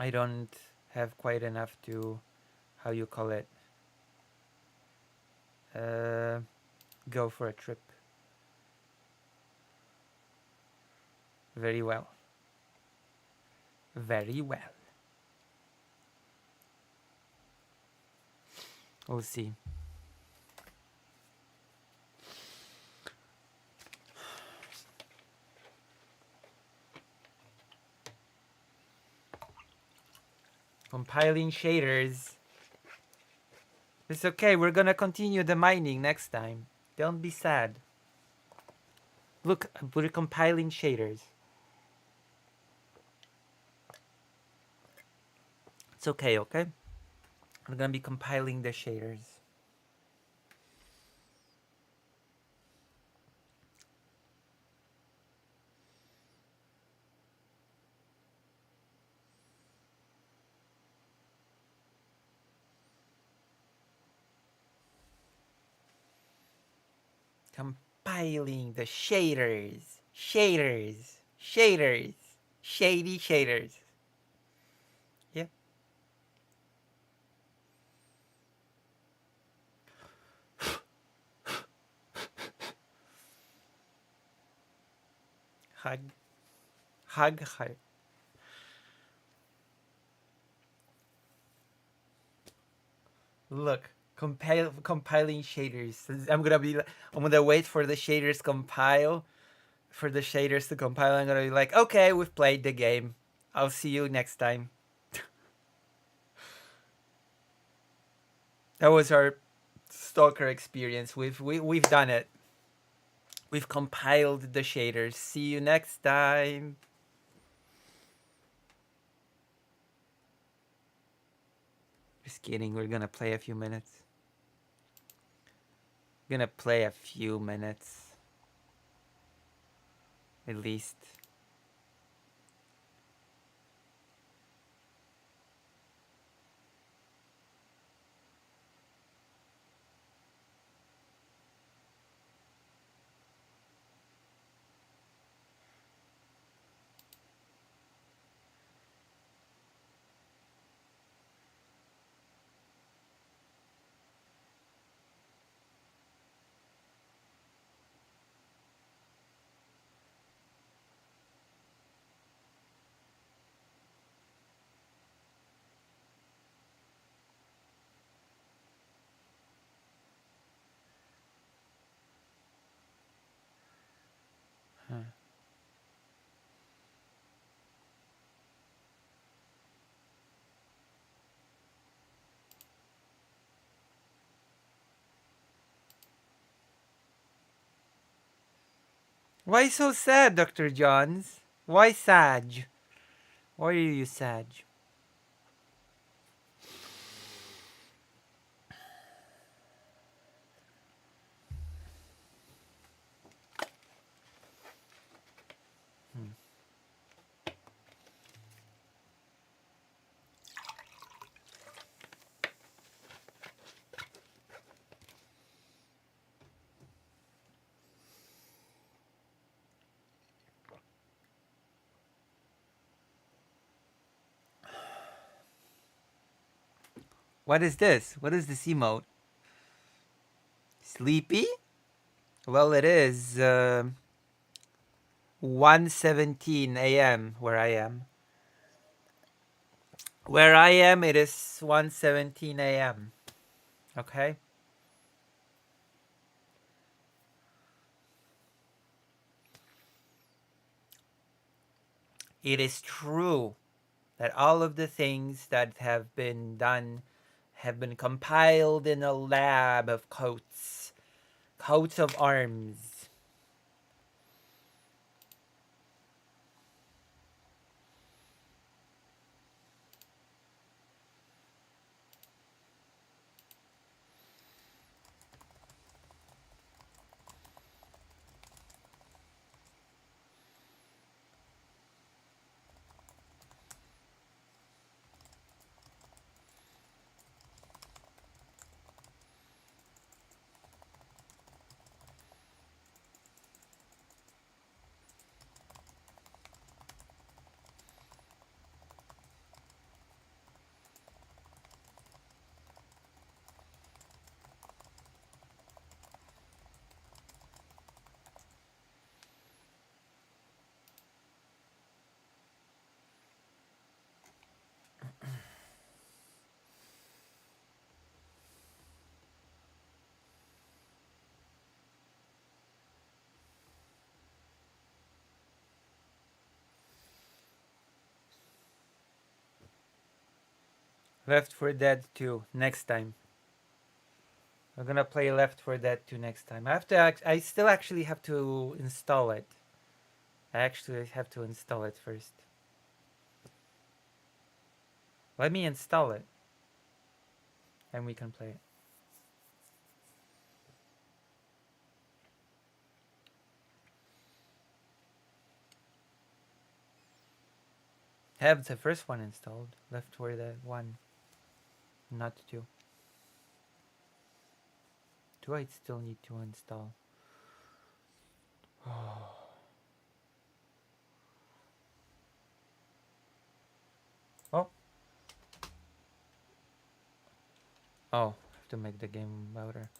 I don't have quite enough to, how you call it, go for a trip. Very well. Very well. We'll see. Compiling shaders. It's okay, we're gonna continue the mining next time. Don't be sad. Look, we're compiling shaders. It's okay, okay? I'm gonna be compiling the shaders. Compiling the shaders. Shaders. Shaders. Shady shaders. Hug. Hug heart. Look, compiling shaders. I'm gonna wait for the shaders compile. For the shaders to compile, I'm gonna be like, okay, we've played the game. I'll see you next time. That was our Stalker experience. We've done it. We've compiled the shaders. See you next time. Just kidding. We're gonna play a few minutes. Gonna play a few minutes. At least. Why so sad, Dr. Johns? Why sad? Why are you sad? What is this? What is this emote? Sleepy? Well, it is 1:17 a.m. where I am. Where I am, it is 1:17 a.m. Okay? It is true that all of the things that have been done have been compiled in a lab of coats of arms. Left 4 Dead 2 next time. I'm gonna play Left 4 Dead 2 next time. I still actually have to install it. I actually have to install it first. Let me install it. And we can play it. Have the first one installed. Left 4 Dead 1. Not 2. 2 I still need to install. Oh. Oh, I have to make the game louder.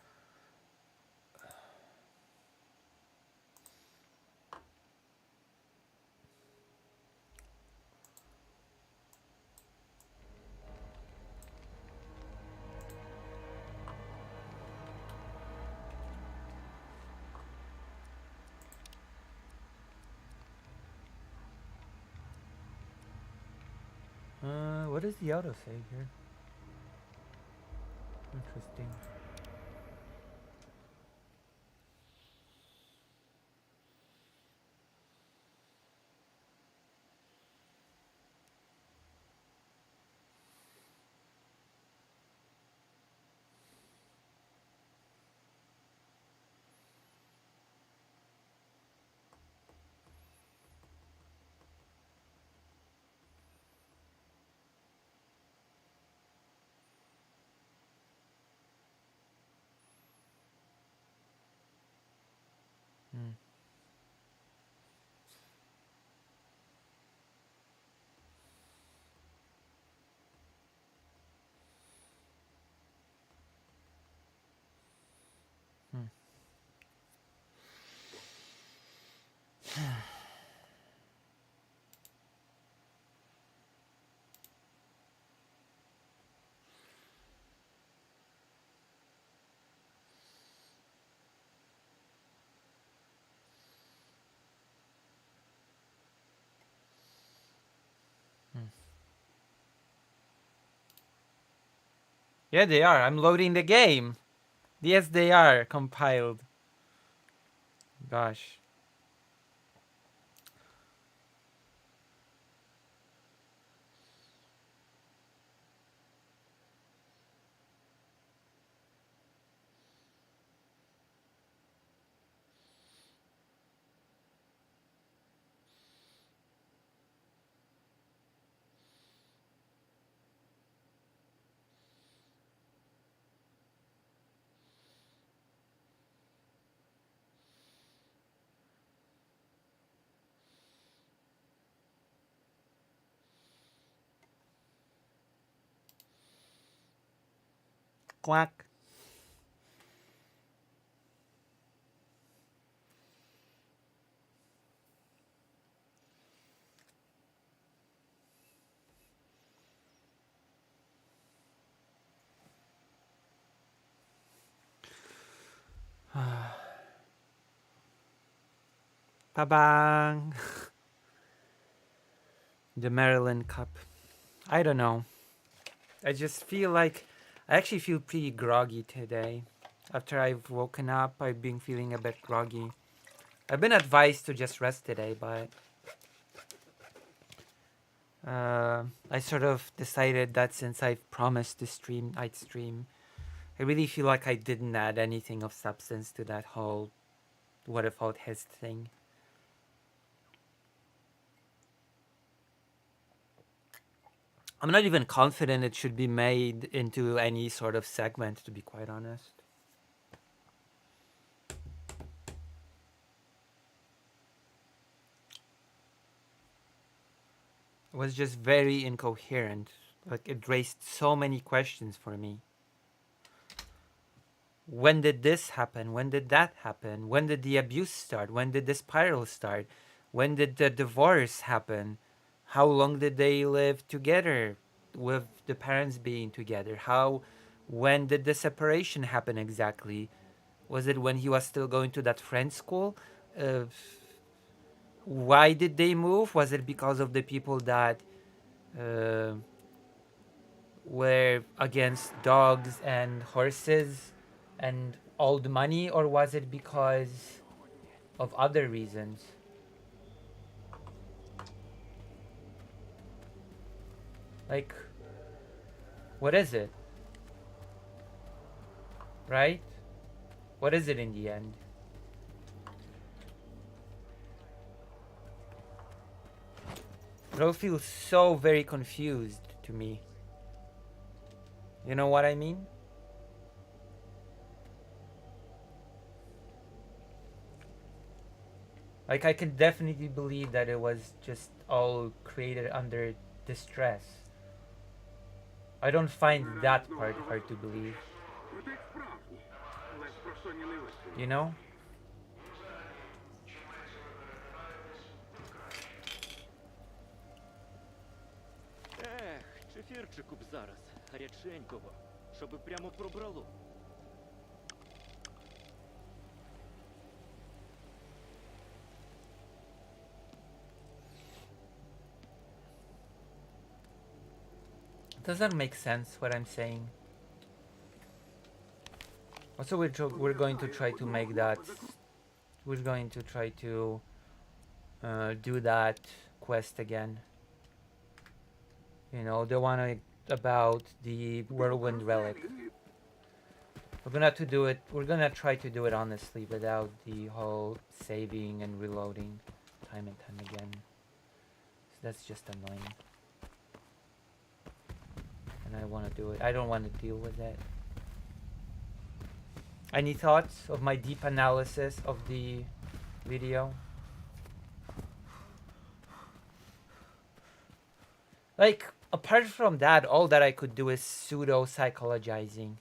what does the auto say here? Interesting. Hmm. Yeah, they are. I'm loading the game. Yes, they are compiled. Gosh. Quack. Ba-bang. The Maryland Cup. I don't know. I just feel like I actually feel pretty groggy today. After I've woken up, I've been feeling a bit groggy. I've been advised to just rest today, but I sort of decided that since I've promised to stream, I'd stream. I really feel like I didn't add anything of substance to that whole what about his thing. I'm not even confident it should be made into any sort of segment, to be quite honest. It was just very incoherent. Like, it raised so many questions for me. When did this happen? When did that happen? When did the abuse start? When did the spiral start? When did the divorce happen? How long did they live together with the parents being together? When did the separation happen exactly? Was it when he was still going to that friend school? Why did they move? Was it because of the people that were against dogs and horses and old money, or was it because of other reasons? Like, what is it? Right? What is it in the end? It all feels so very confused to me. You know what I mean? Like, I can definitely believe that it was just all created under distress. I don't find that part hard to believe. You know? Чефірчику б зараз, гаряченького, щоби прямо пробрало. Doesn't make sense what I'm saying. Also, we're going to try to make that. We're going to try to do that quest again. You know, the one about the whirlwind relic. We're gonna to do it. We're gonna try to do it honestly, without the whole saving and reloading time and time again. So that's just annoying. And I want to do it. I don't want to deal with that. Any thoughts of my deep analysis of the video? Like, apart from that, all that I could do is pseudo-psychologizing.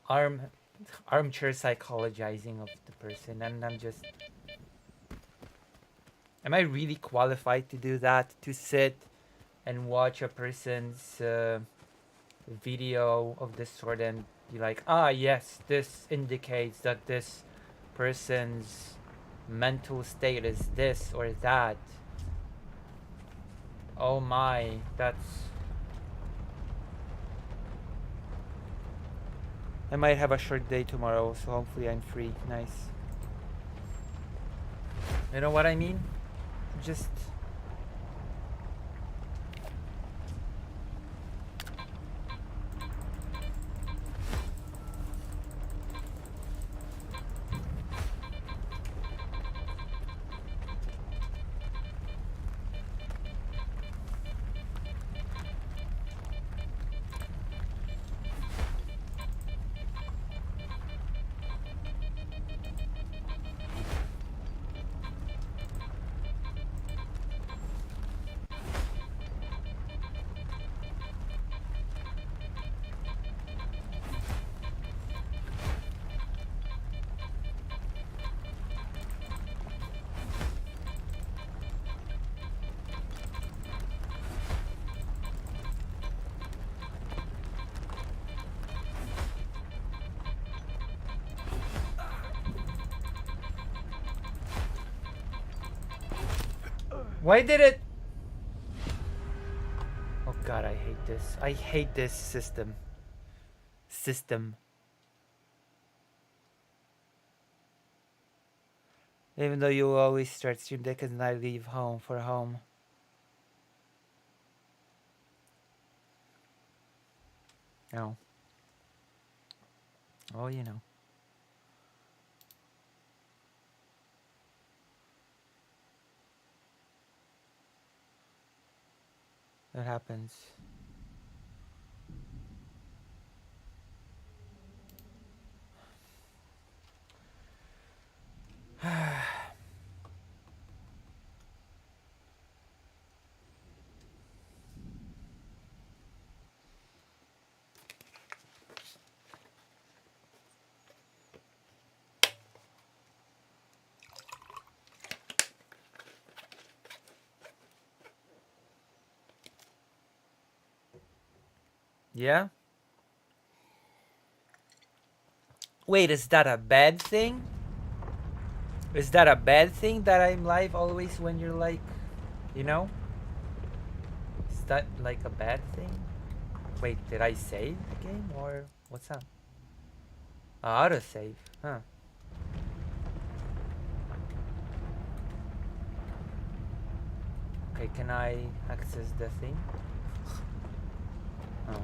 Armchair psychologizing of the person, and I'm just... Am I really qualified to do that? To sit and watch a person's video of this sort and be like, ah, yes, this indicates that this person's mental state is this or that. Oh my, that's... I might have a short day tomorrow, so hopefully I'm free. Nice. You know what I mean? Just... Why did it... Oh god, I hate this. I hate this system. Even though you always start Stream Deck and I leave home for home. No. Oh, you know. That happens. Yeah? Wait, is that a bad thing? Is that a bad thing that I'm live always when you're like, you know? Is that like a bad thing? Wait, did I save the game or what's up? Autosave, huh? Okay, can I access the thing? Oh.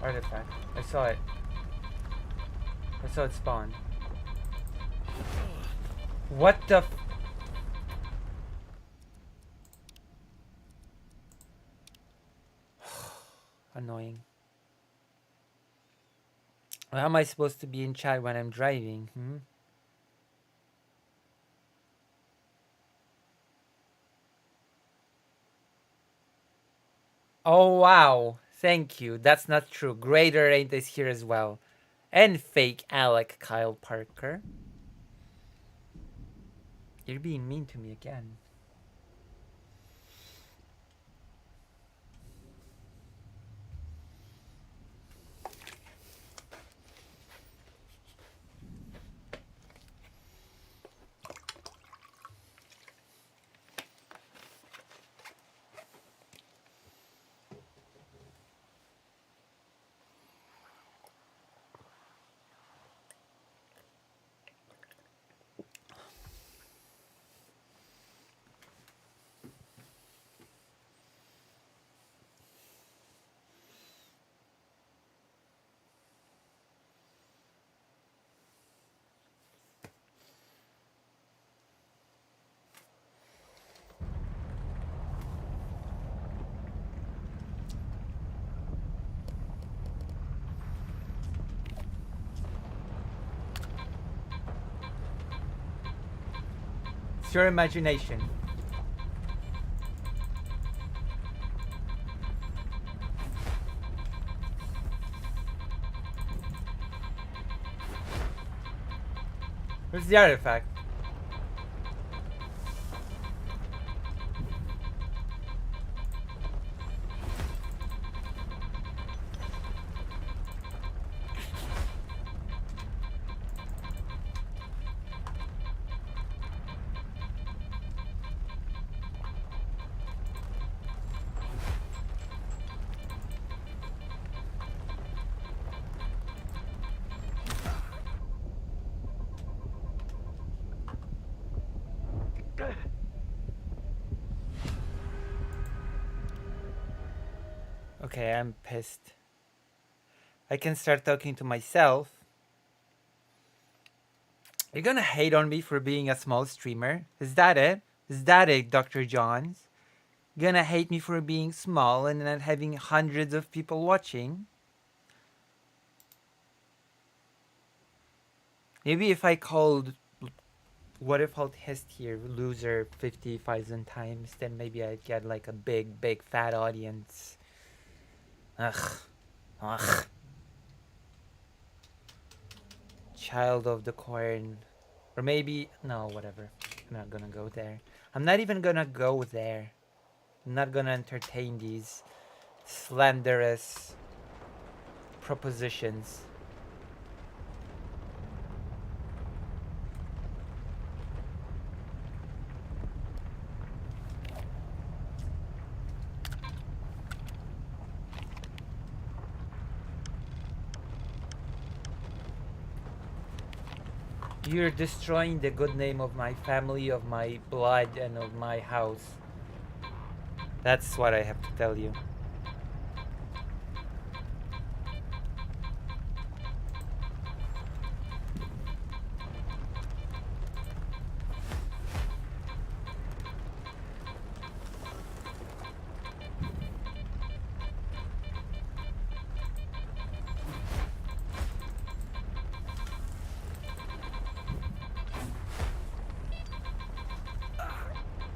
Artifact. I saw it. I saw it spawn. What the f— Annoying. How am I supposed to be in chat when I'm driving? Hmm? Oh wow, thank you. That's not true. Greater Ain't is here as well. And fake Alec Kyle Parker. You're being mean to me again. It's your imagination. Where's the artifact? Okay, I'm pissed. I can start talking to myself. You're gonna hate on me for being a small streamer? Is that it? Is that it, Dr. Johns? You're gonna hate me for being small and not having hundreds of people watching? Maybe if I called What If I'll Test Here loser 50,000 times, then maybe I'd get like a big fat audience. Ugh. Ugh. Child of the Corn. Or maybe, no, whatever. I'm not gonna go there. I'm not even gonna go there. I'm not gonna entertain these slanderous propositions. You're destroying the good name of my family, of my blood, and of my house. That's what I have to tell you.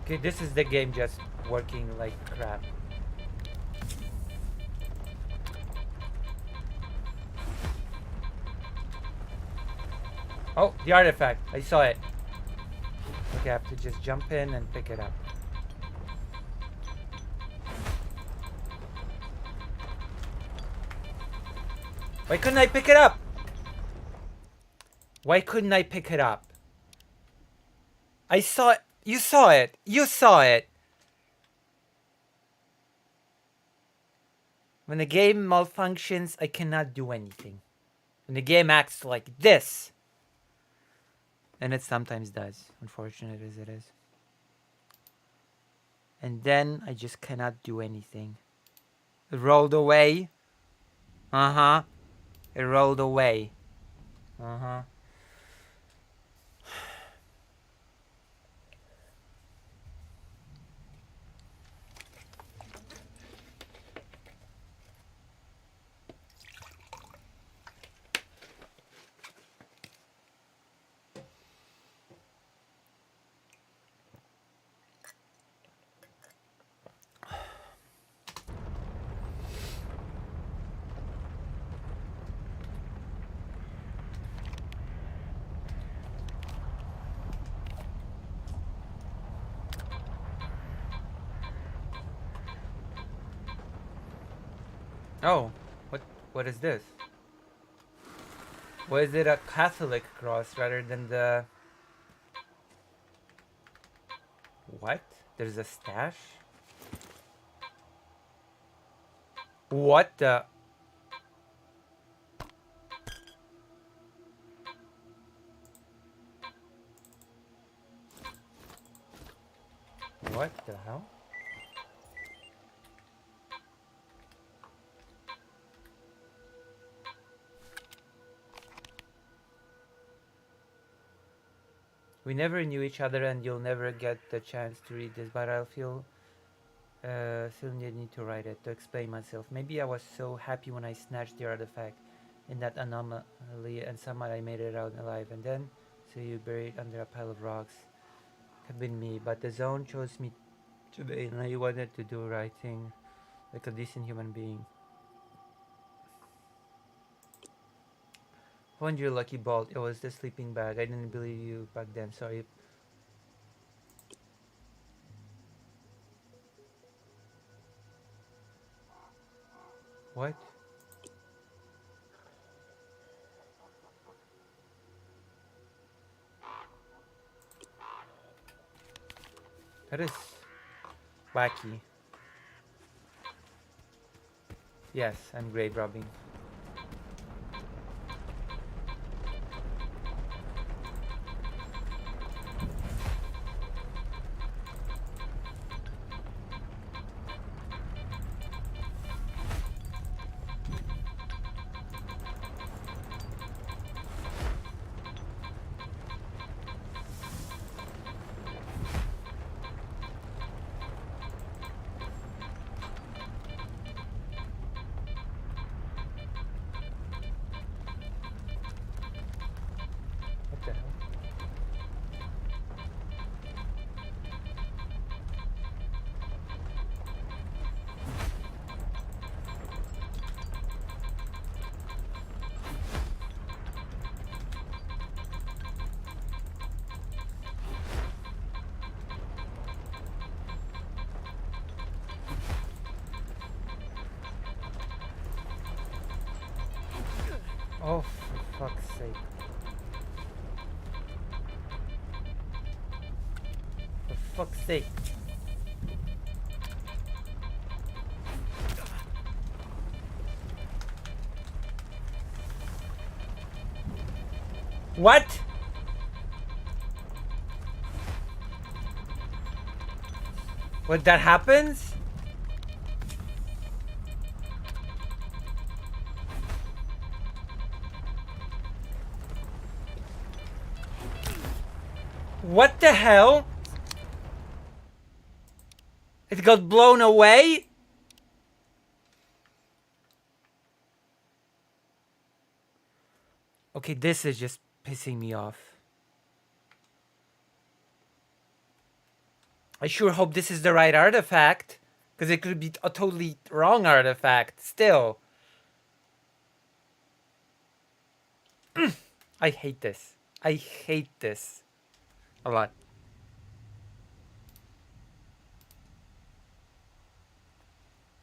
Okay, this is the game just working like crap. Oh, the artifact. I saw it. Okay, I have to just jump in and pick it up. Why couldn't I pick it up? Why couldn't I pick it up? I saw it. You saw it. You saw it. When the game malfunctions, I cannot do anything. When the game acts like this, and it sometimes does, unfortunate as it is. And then I just cannot do anything. It rolled away. Uh-huh. It rolled away. Uh-huh. Oh, what is this? Why is it a Catholic cross rather than the... What? There's a stash? What the... What the hell? We never knew each other and you'll never get the chance to read this, but I'll feel the need to write it to explain myself. Maybe I was so happy when I snatched the artifact in that anomaly and somehow I made it out alive, and then so you buried under a pile of rocks. Could have been me, but the zone chose me today and I wanted to do the right thing like a decent human being. Found your lucky bolt. It was the sleeping bag. I didn't believe you back then. Sorry. What? That is wacky. Yes, I'm grave robbing. Oh, for fuck's sake. For fuck's sake. What? What, that happens? What the hell? It got blown away? Okay, this is just pissing me off. I sure hope this is the right artifact, because it could be a totally wrong artifact still. I hate this. I hate this a lot.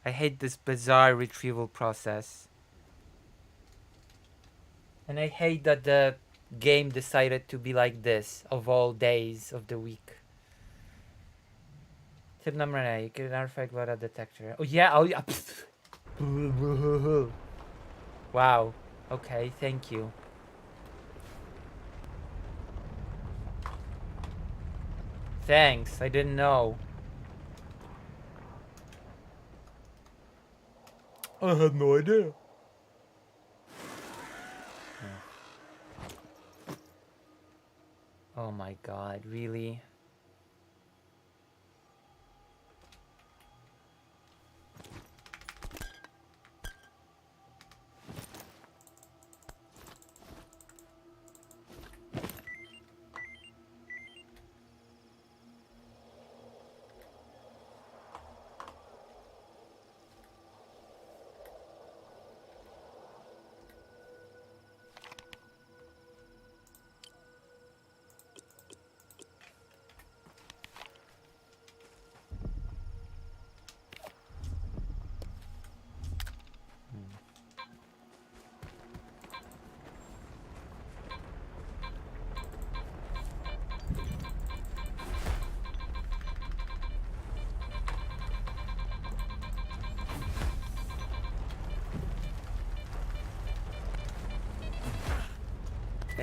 I hate this bizarre retrieval process. And I hate that the game decided to be like this of all days of the week. Tip number 9, you get an artifact without a detector. Oh yeah, oh yeah. Wow. Okay, thank you. Thanks, I didn't know. I had no idea. Oh my god, really?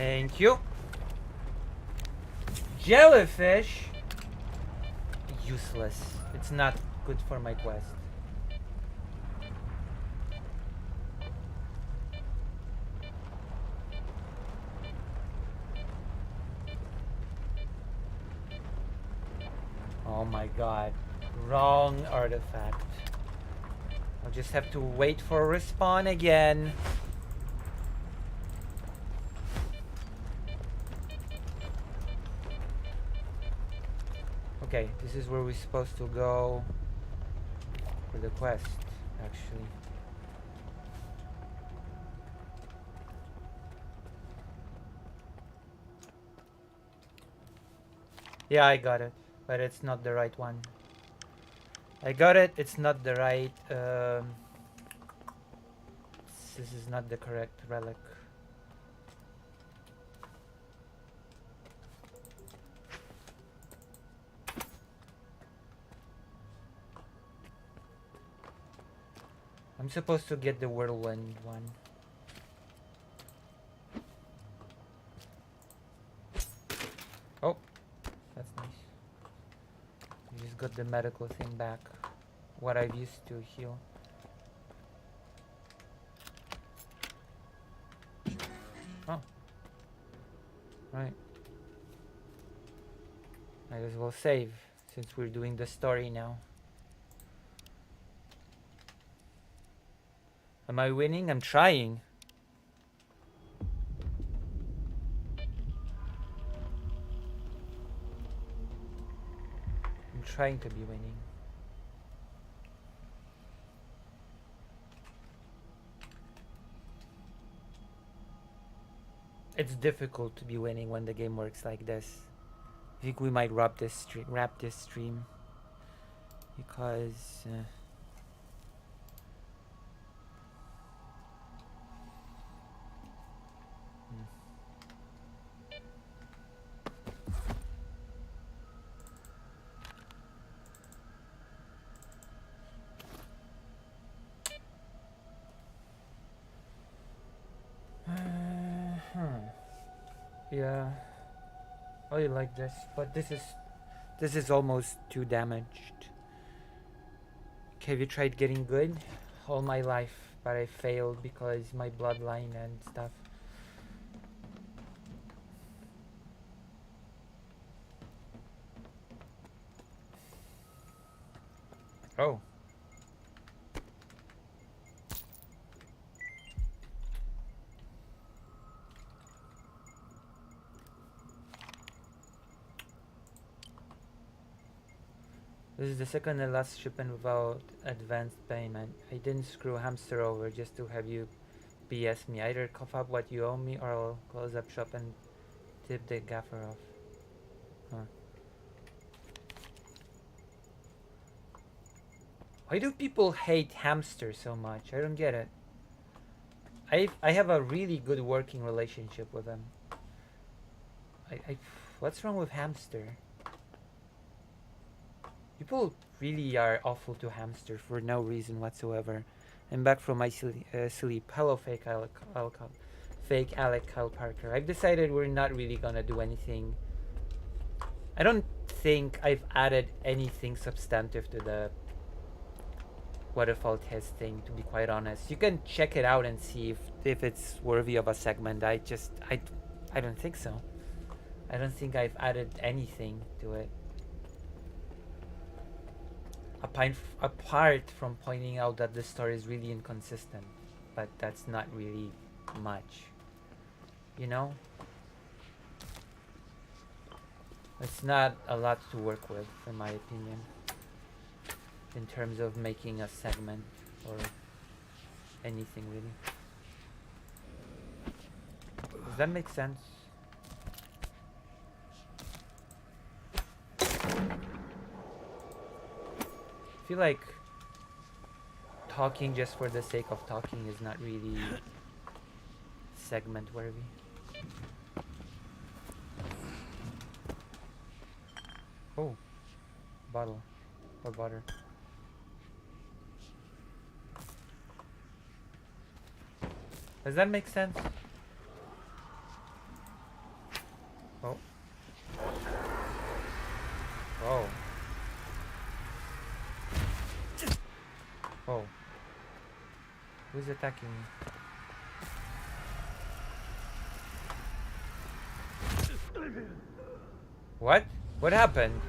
Thank you. Jellyfish. Useless. It's not good for my quest. Oh my god. Wrong artifact. I'll just have to wait for respawn again. Okay, this is where we're supposed to go for the quest, actually. Yeah, I got it, but it's not the right one. I got it, it's not the right, this is not the correct relic. I'm supposed to get the whirlwind one. Oh, that's nice. I just got the medical thing back. What I've used to heal. Oh. Right. Might as well save since we're doing the story now. Am I winning? I'm trying. I'm trying to be winning. It's difficult to be winning when the game works like this. I think we might wrap this stream because yeah, I like this, but this is almost too damaged. Okay, have you tried getting good? All my life, but I failed because my bloodline and stuff. Oh. This is the second and last shipment without advanced payment. I didn't screw Hamster over just to have you BS me. Either cough up what you owe me or I'll close up shop and tip the gaffer off. Huh. Why do people hate Hamster so much? I don't get it. I have a really good working relationship with him. What's wrong with Hamster? People really are awful to Hamster for no reason whatsoever. I'm back from my sleep. Hello, fake Alec Kyle Parker. I've decided we're not really gonna do anything. I don't think I've added anything substantive to the waterfall test thing, to be quite honest. You can check it out and see if it's worthy of a segment. I don't think so. I don't think I've added anything to it. Apart from pointing out that the story is really inconsistent, but that's not really much, you know? It's not a lot to work with, in my opinion, in terms of making a segment or anything really. Does that make sense? I feel like talking just for the sake of talking is not really segment worthy. Oh, bottle or water. Does that make sense? Who's attacking me? What? What happened?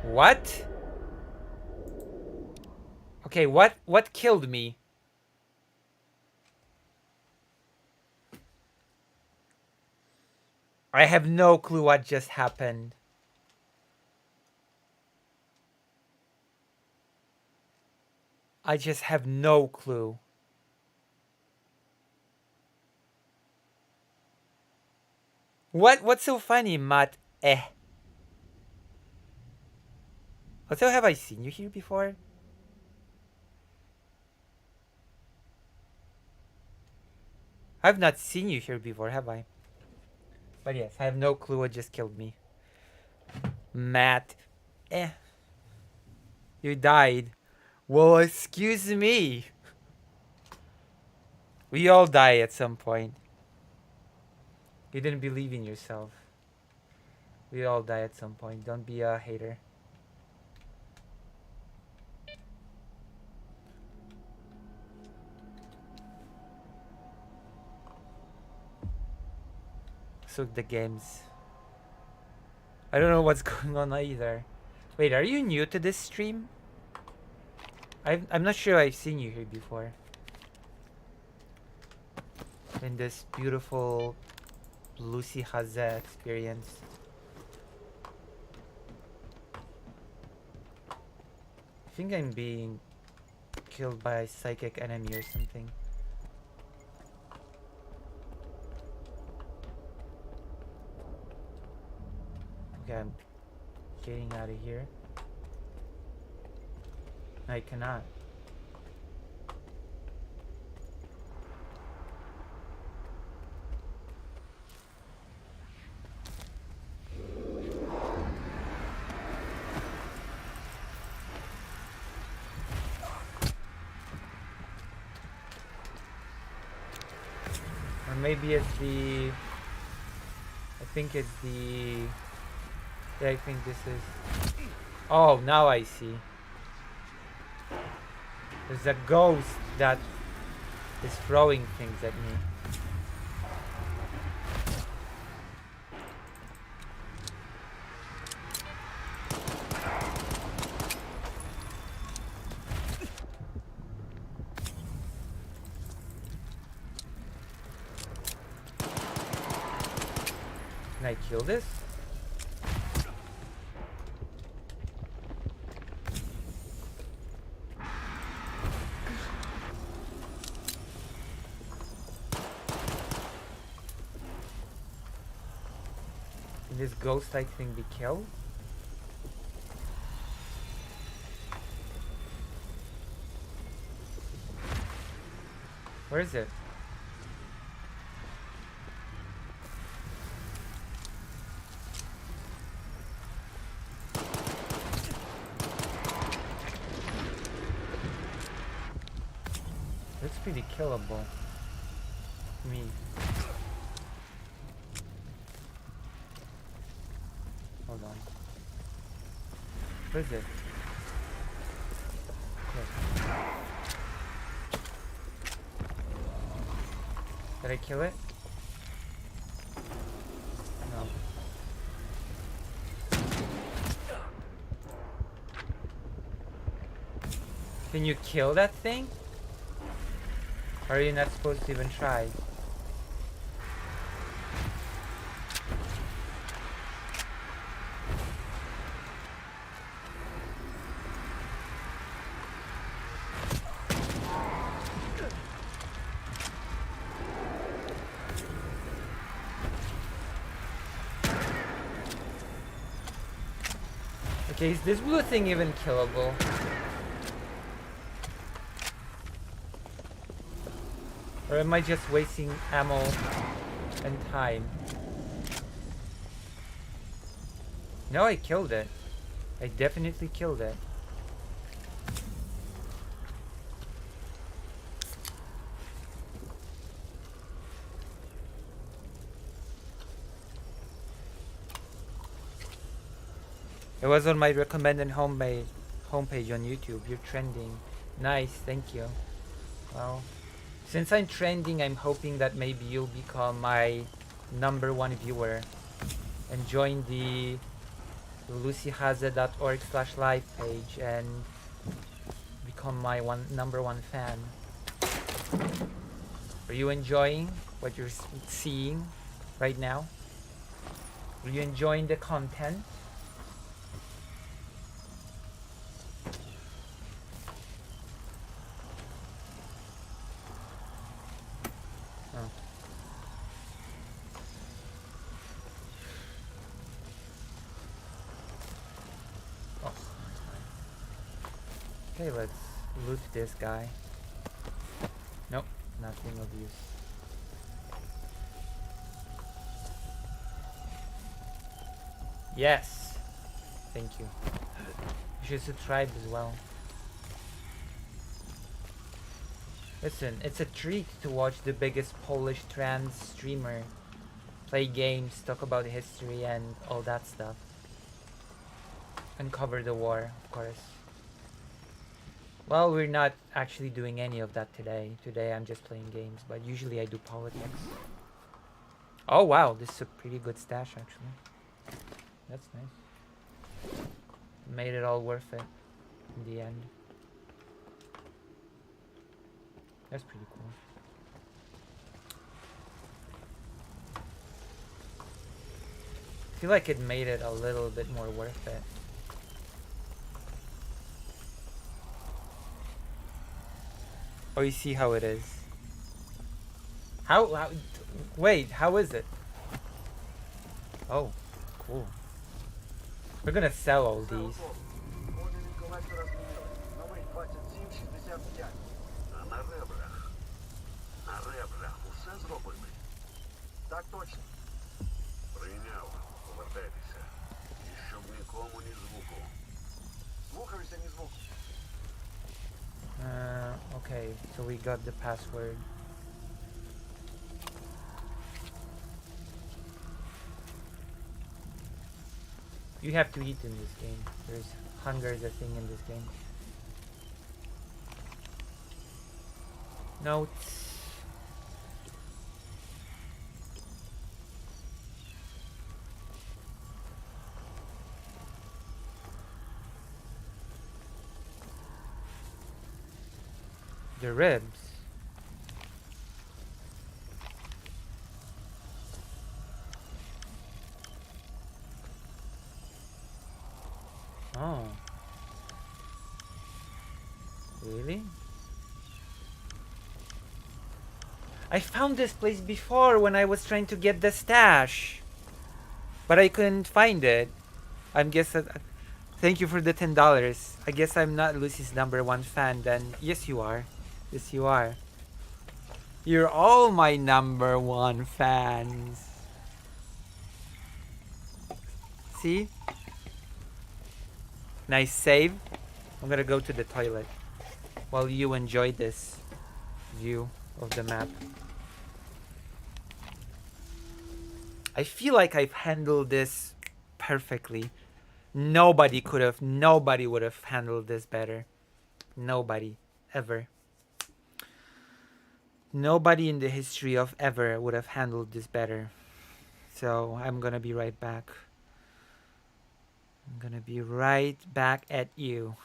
What? Okay, what killed me? I have no clue what just happened. I just have no clue. What's so funny, Matt? Also, have I seen you here before? I've not seen you here before, have I? But yes, I have no clue what just killed me. Matt. You died. Well, excuse me. We all die at some point. You didn't believe in yourself. We all die at some point. Don't be a hater. So the games. I don't know what's going on either. Wait, are you new to this stream? I'm not sure I've seen you here before. In this beautiful Lucy Haze experience. I think I'm being killed by a psychic enemy or something. Okay, I'm getting out of here. I cannot. Or maybe it's the... I think it's the... Yeah, I think this is... Oh, now I see. There's a ghost that is throwing things at me. Can I kill this? Can this ghost-like thing be killed? Where is it? Looks pretty killable. Me. Hold on. Where is it? Okay. Did I kill it? No. Can you kill that thing? Or are you not supposed to even try? Okay, is this blue thing even killable? Or am I just wasting ammo and time? No, I killed it. I definitely killed it. It was on my recommended homepage on YouTube. You're trending. Nice, thank you. Well, since I'm trending, I'm hoping that maybe you'll become my #1 viewer and join the lucyhaza.org/live page and become my #1 fan. Are you enjoying what you're seeing right now? Are you enjoying the content? Oh. Oh. Okay, let's loot this guy. Nope, nothing of use. Yes! Thank you. You should subscribe as well. Listen, it's a treat to watch the biggest Polish trans streamer play games, talk about history and all that stuff. And cover the war, of course. Well, we're not actually doing any of that today. Today I'm just playing games, but usually I do politics. Oh wow, this is a pretty good stash actually. That's nice. Made it all worth it in the end. That's pretty cool. I feel like it made it a little bit more worth it. Oh, you see how it is. How wait, how is it? Oh, cool. We're gonna sell all these. Okay, so we got the password. You have to eat in this game. There's hunger is a thing in this game. Notes. The ribs. Oh. Really? I found this place before when I was trying to get the stash. But I couldn't find it. I'm guessing. Thank you for the $10. I guess I'm not Lucy's #1 fan then. Yes, you are. Yes, you are. You're all my #1 fans. See? Nice save. I'm gonna go to the toilet while you enjoy this view of the map. I feel like I've handled this perfectly. Nobody would have handled this better. Nobody, ever. Nobody in the history of ever would have handled this better. So I'm gonna be right back. I'm gonna be right back at you.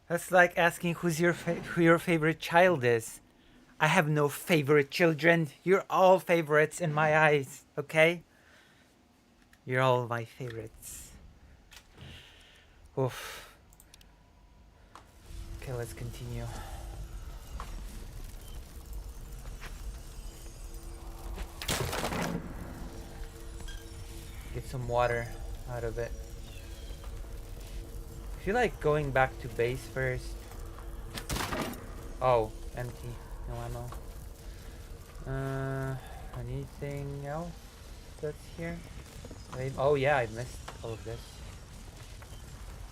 That's like asking who your favorite child is. I have no favorite children. You're all favorites in my eyes, okay? You're all my favorites. Oof. Okay, let's continue. Get some water out of it. I feel like going back to base first. Oh, empty. No ammo. Anything else that's here? Wait, oh yeah, I missed all of this.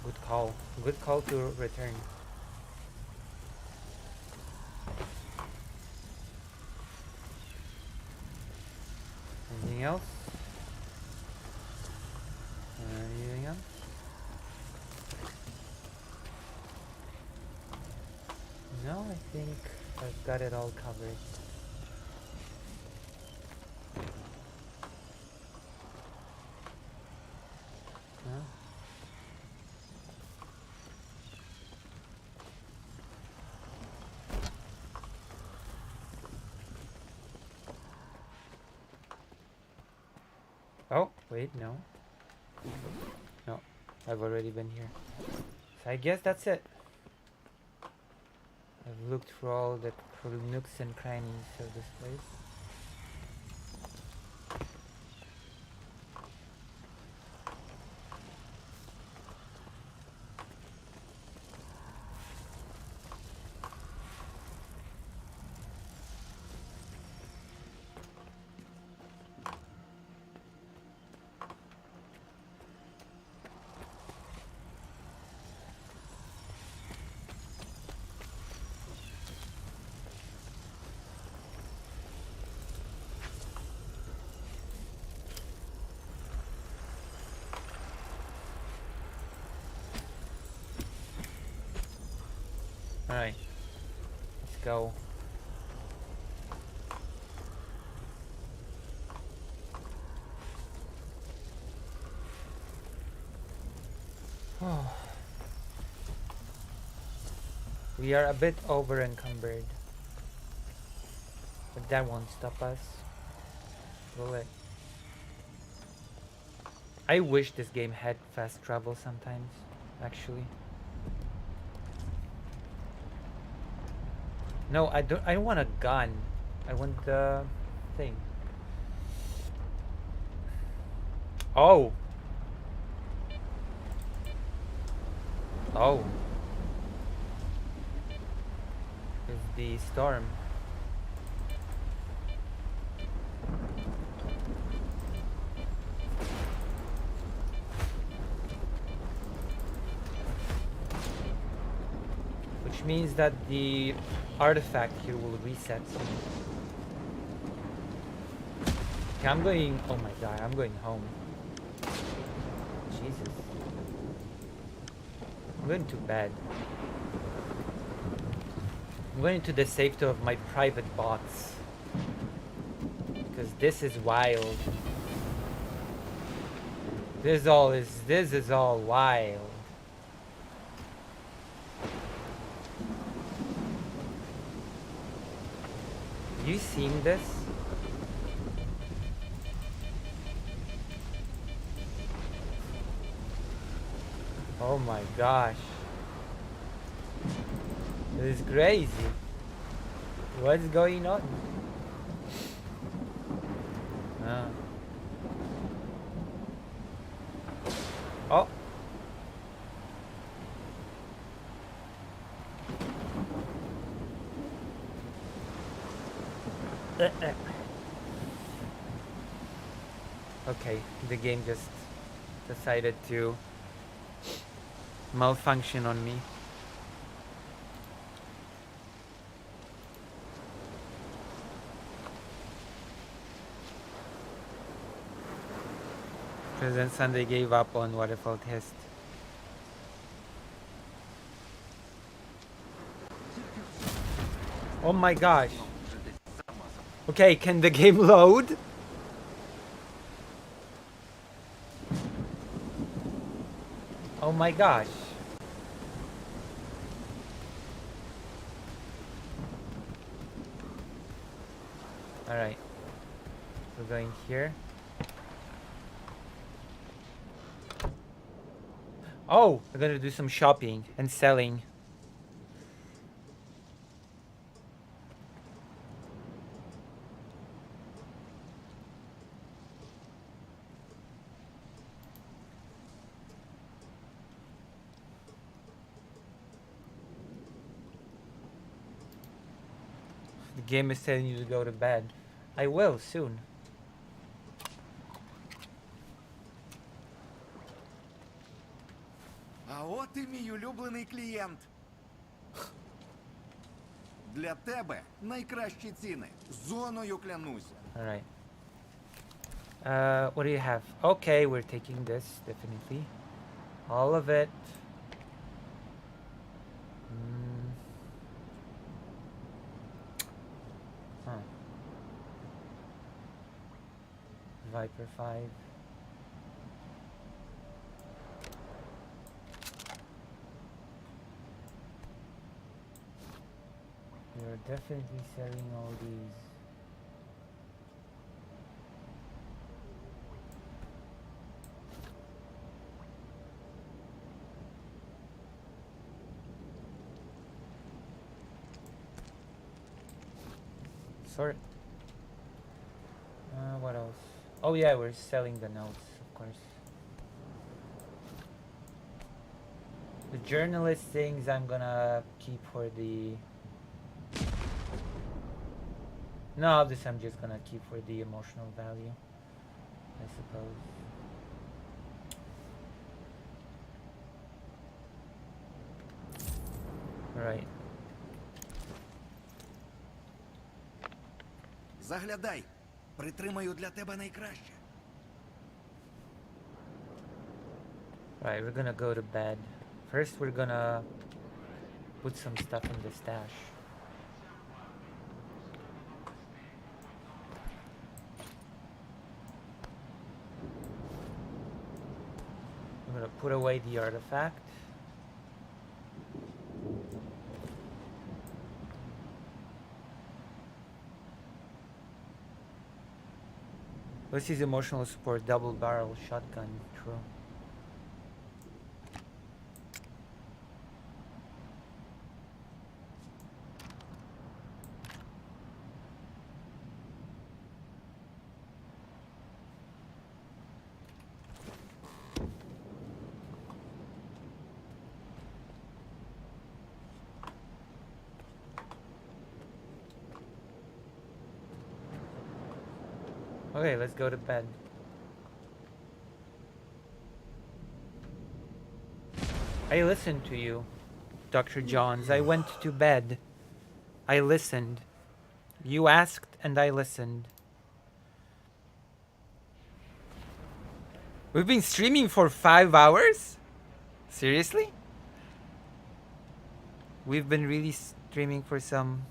Good call. Good call to return. Anything else? Anything else? No, I think I've got it all covered. No? Oh, wait, no. No, I've already been here. So I guess that's it. I've looked through all the nooks and crannies of this place. Alright, let's go. Oh. We are a bit over encumbered, but that won't stop us, will it? I wish this game had fast travel sometimes, actually. No, I don't want a gun. I want the thing. Oh. Oh. It's the storm. Which means that the artifact here will reset soon. Okay, I'm going... Oh my god, I'm going home. Jesus. I'm going to bed. I'm going to the safety of my private box. Because this is wild. This is all wild. You seen this? Oh my gosh. This is crazy. What's going on? Ah. Oh. Okay, the game just decided to malfunction on me. President Sunday gave up on Waterfall Test. Oh my gosh. Okay, can the game load? Oh my gosh. Alright. We're going here. Oh, we're gonna do some shopping and selling. The game is telling you to go to bed. I will soon. А от і мій улюблений клієнт. Для тебе найкращі ціни. Зоною клянуся. Alright. What do you have? Okay, we're taking this, definitely. All of it. Huh. Viper 5. You're definitely selling all these. Sort. What else? Oh yeah, we're selling the notes, of course. The journalist things I'm gonna keep for the... No, this I'm just gonna keep for the emotional value, I suppose. Right. Заглядай. Притримаю для тебе найкраще. Right, we're gonna go to bed. First, we're gonna put some stuff in the stash. I'm gonna put away the artifact. This is emotional support, double barrel shotgun, true. Okay, let's go to bed. I listened to you, Dr. Johns. I went to bed. I listened. You asked and I listened. We've been streaming for 5 hours? Seriously? We've been really streaming for some...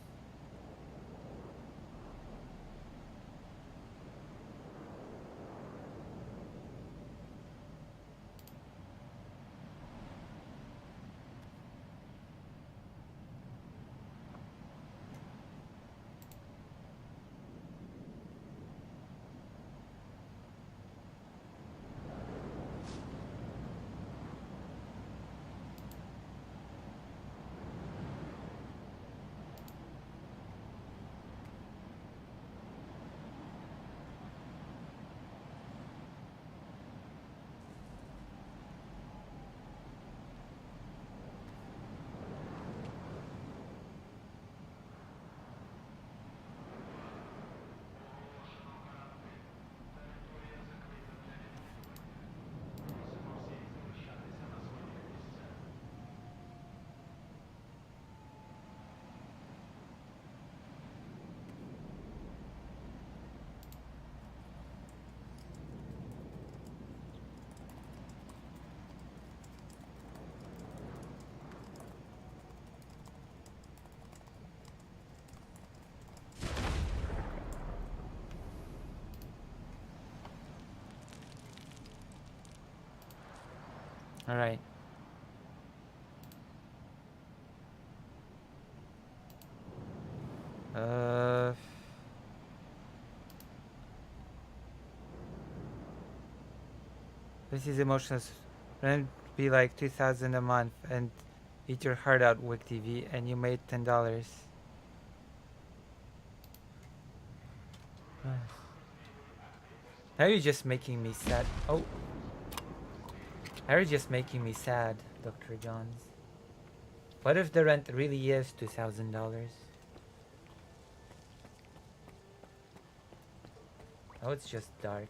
All right. This is emotional. Rent be like 2,000 a month and eat your heart out with TV, and you made $10. Now you're just making me sad. Oh. Now you're just making me sad, Dr. Johns. What if the rent really is $2,000? Oh, it's just dark.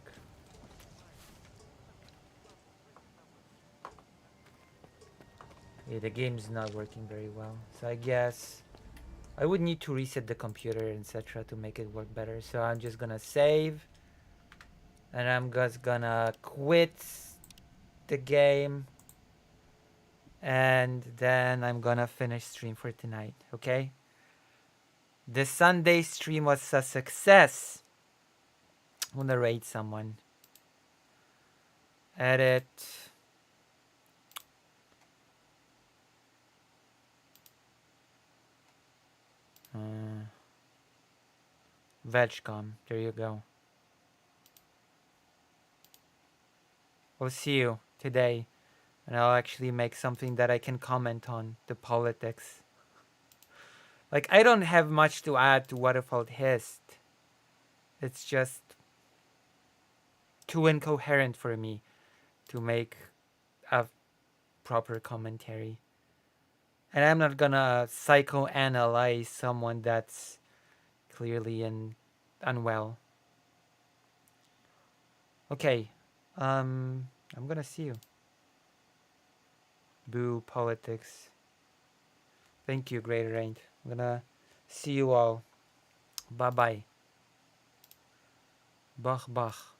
Yeah, the game's not working very well. So I guess I would need to reset the computer, etc. to make it work better. So I'm just gonna save. And I'm just gonna quit the game. And then I'm gonna finish stream for tonight, okay? The Sunday stream was a success. I'm gonna raid someone. Edit. Vegcom, there you go. I'll see you today, and I'll actually make something that I can comment on, the politics. Like, I don't have much to add to Waterfall Hist. It's just too incoherent for me to make a proper commentary. And I'm not gonna psychoanalyze someone that's clearly unwell. Okay, I'm gonna see you. Boo politics. Thank you, Great Range. I'm gonna see you all. Bye bye. Bach bach.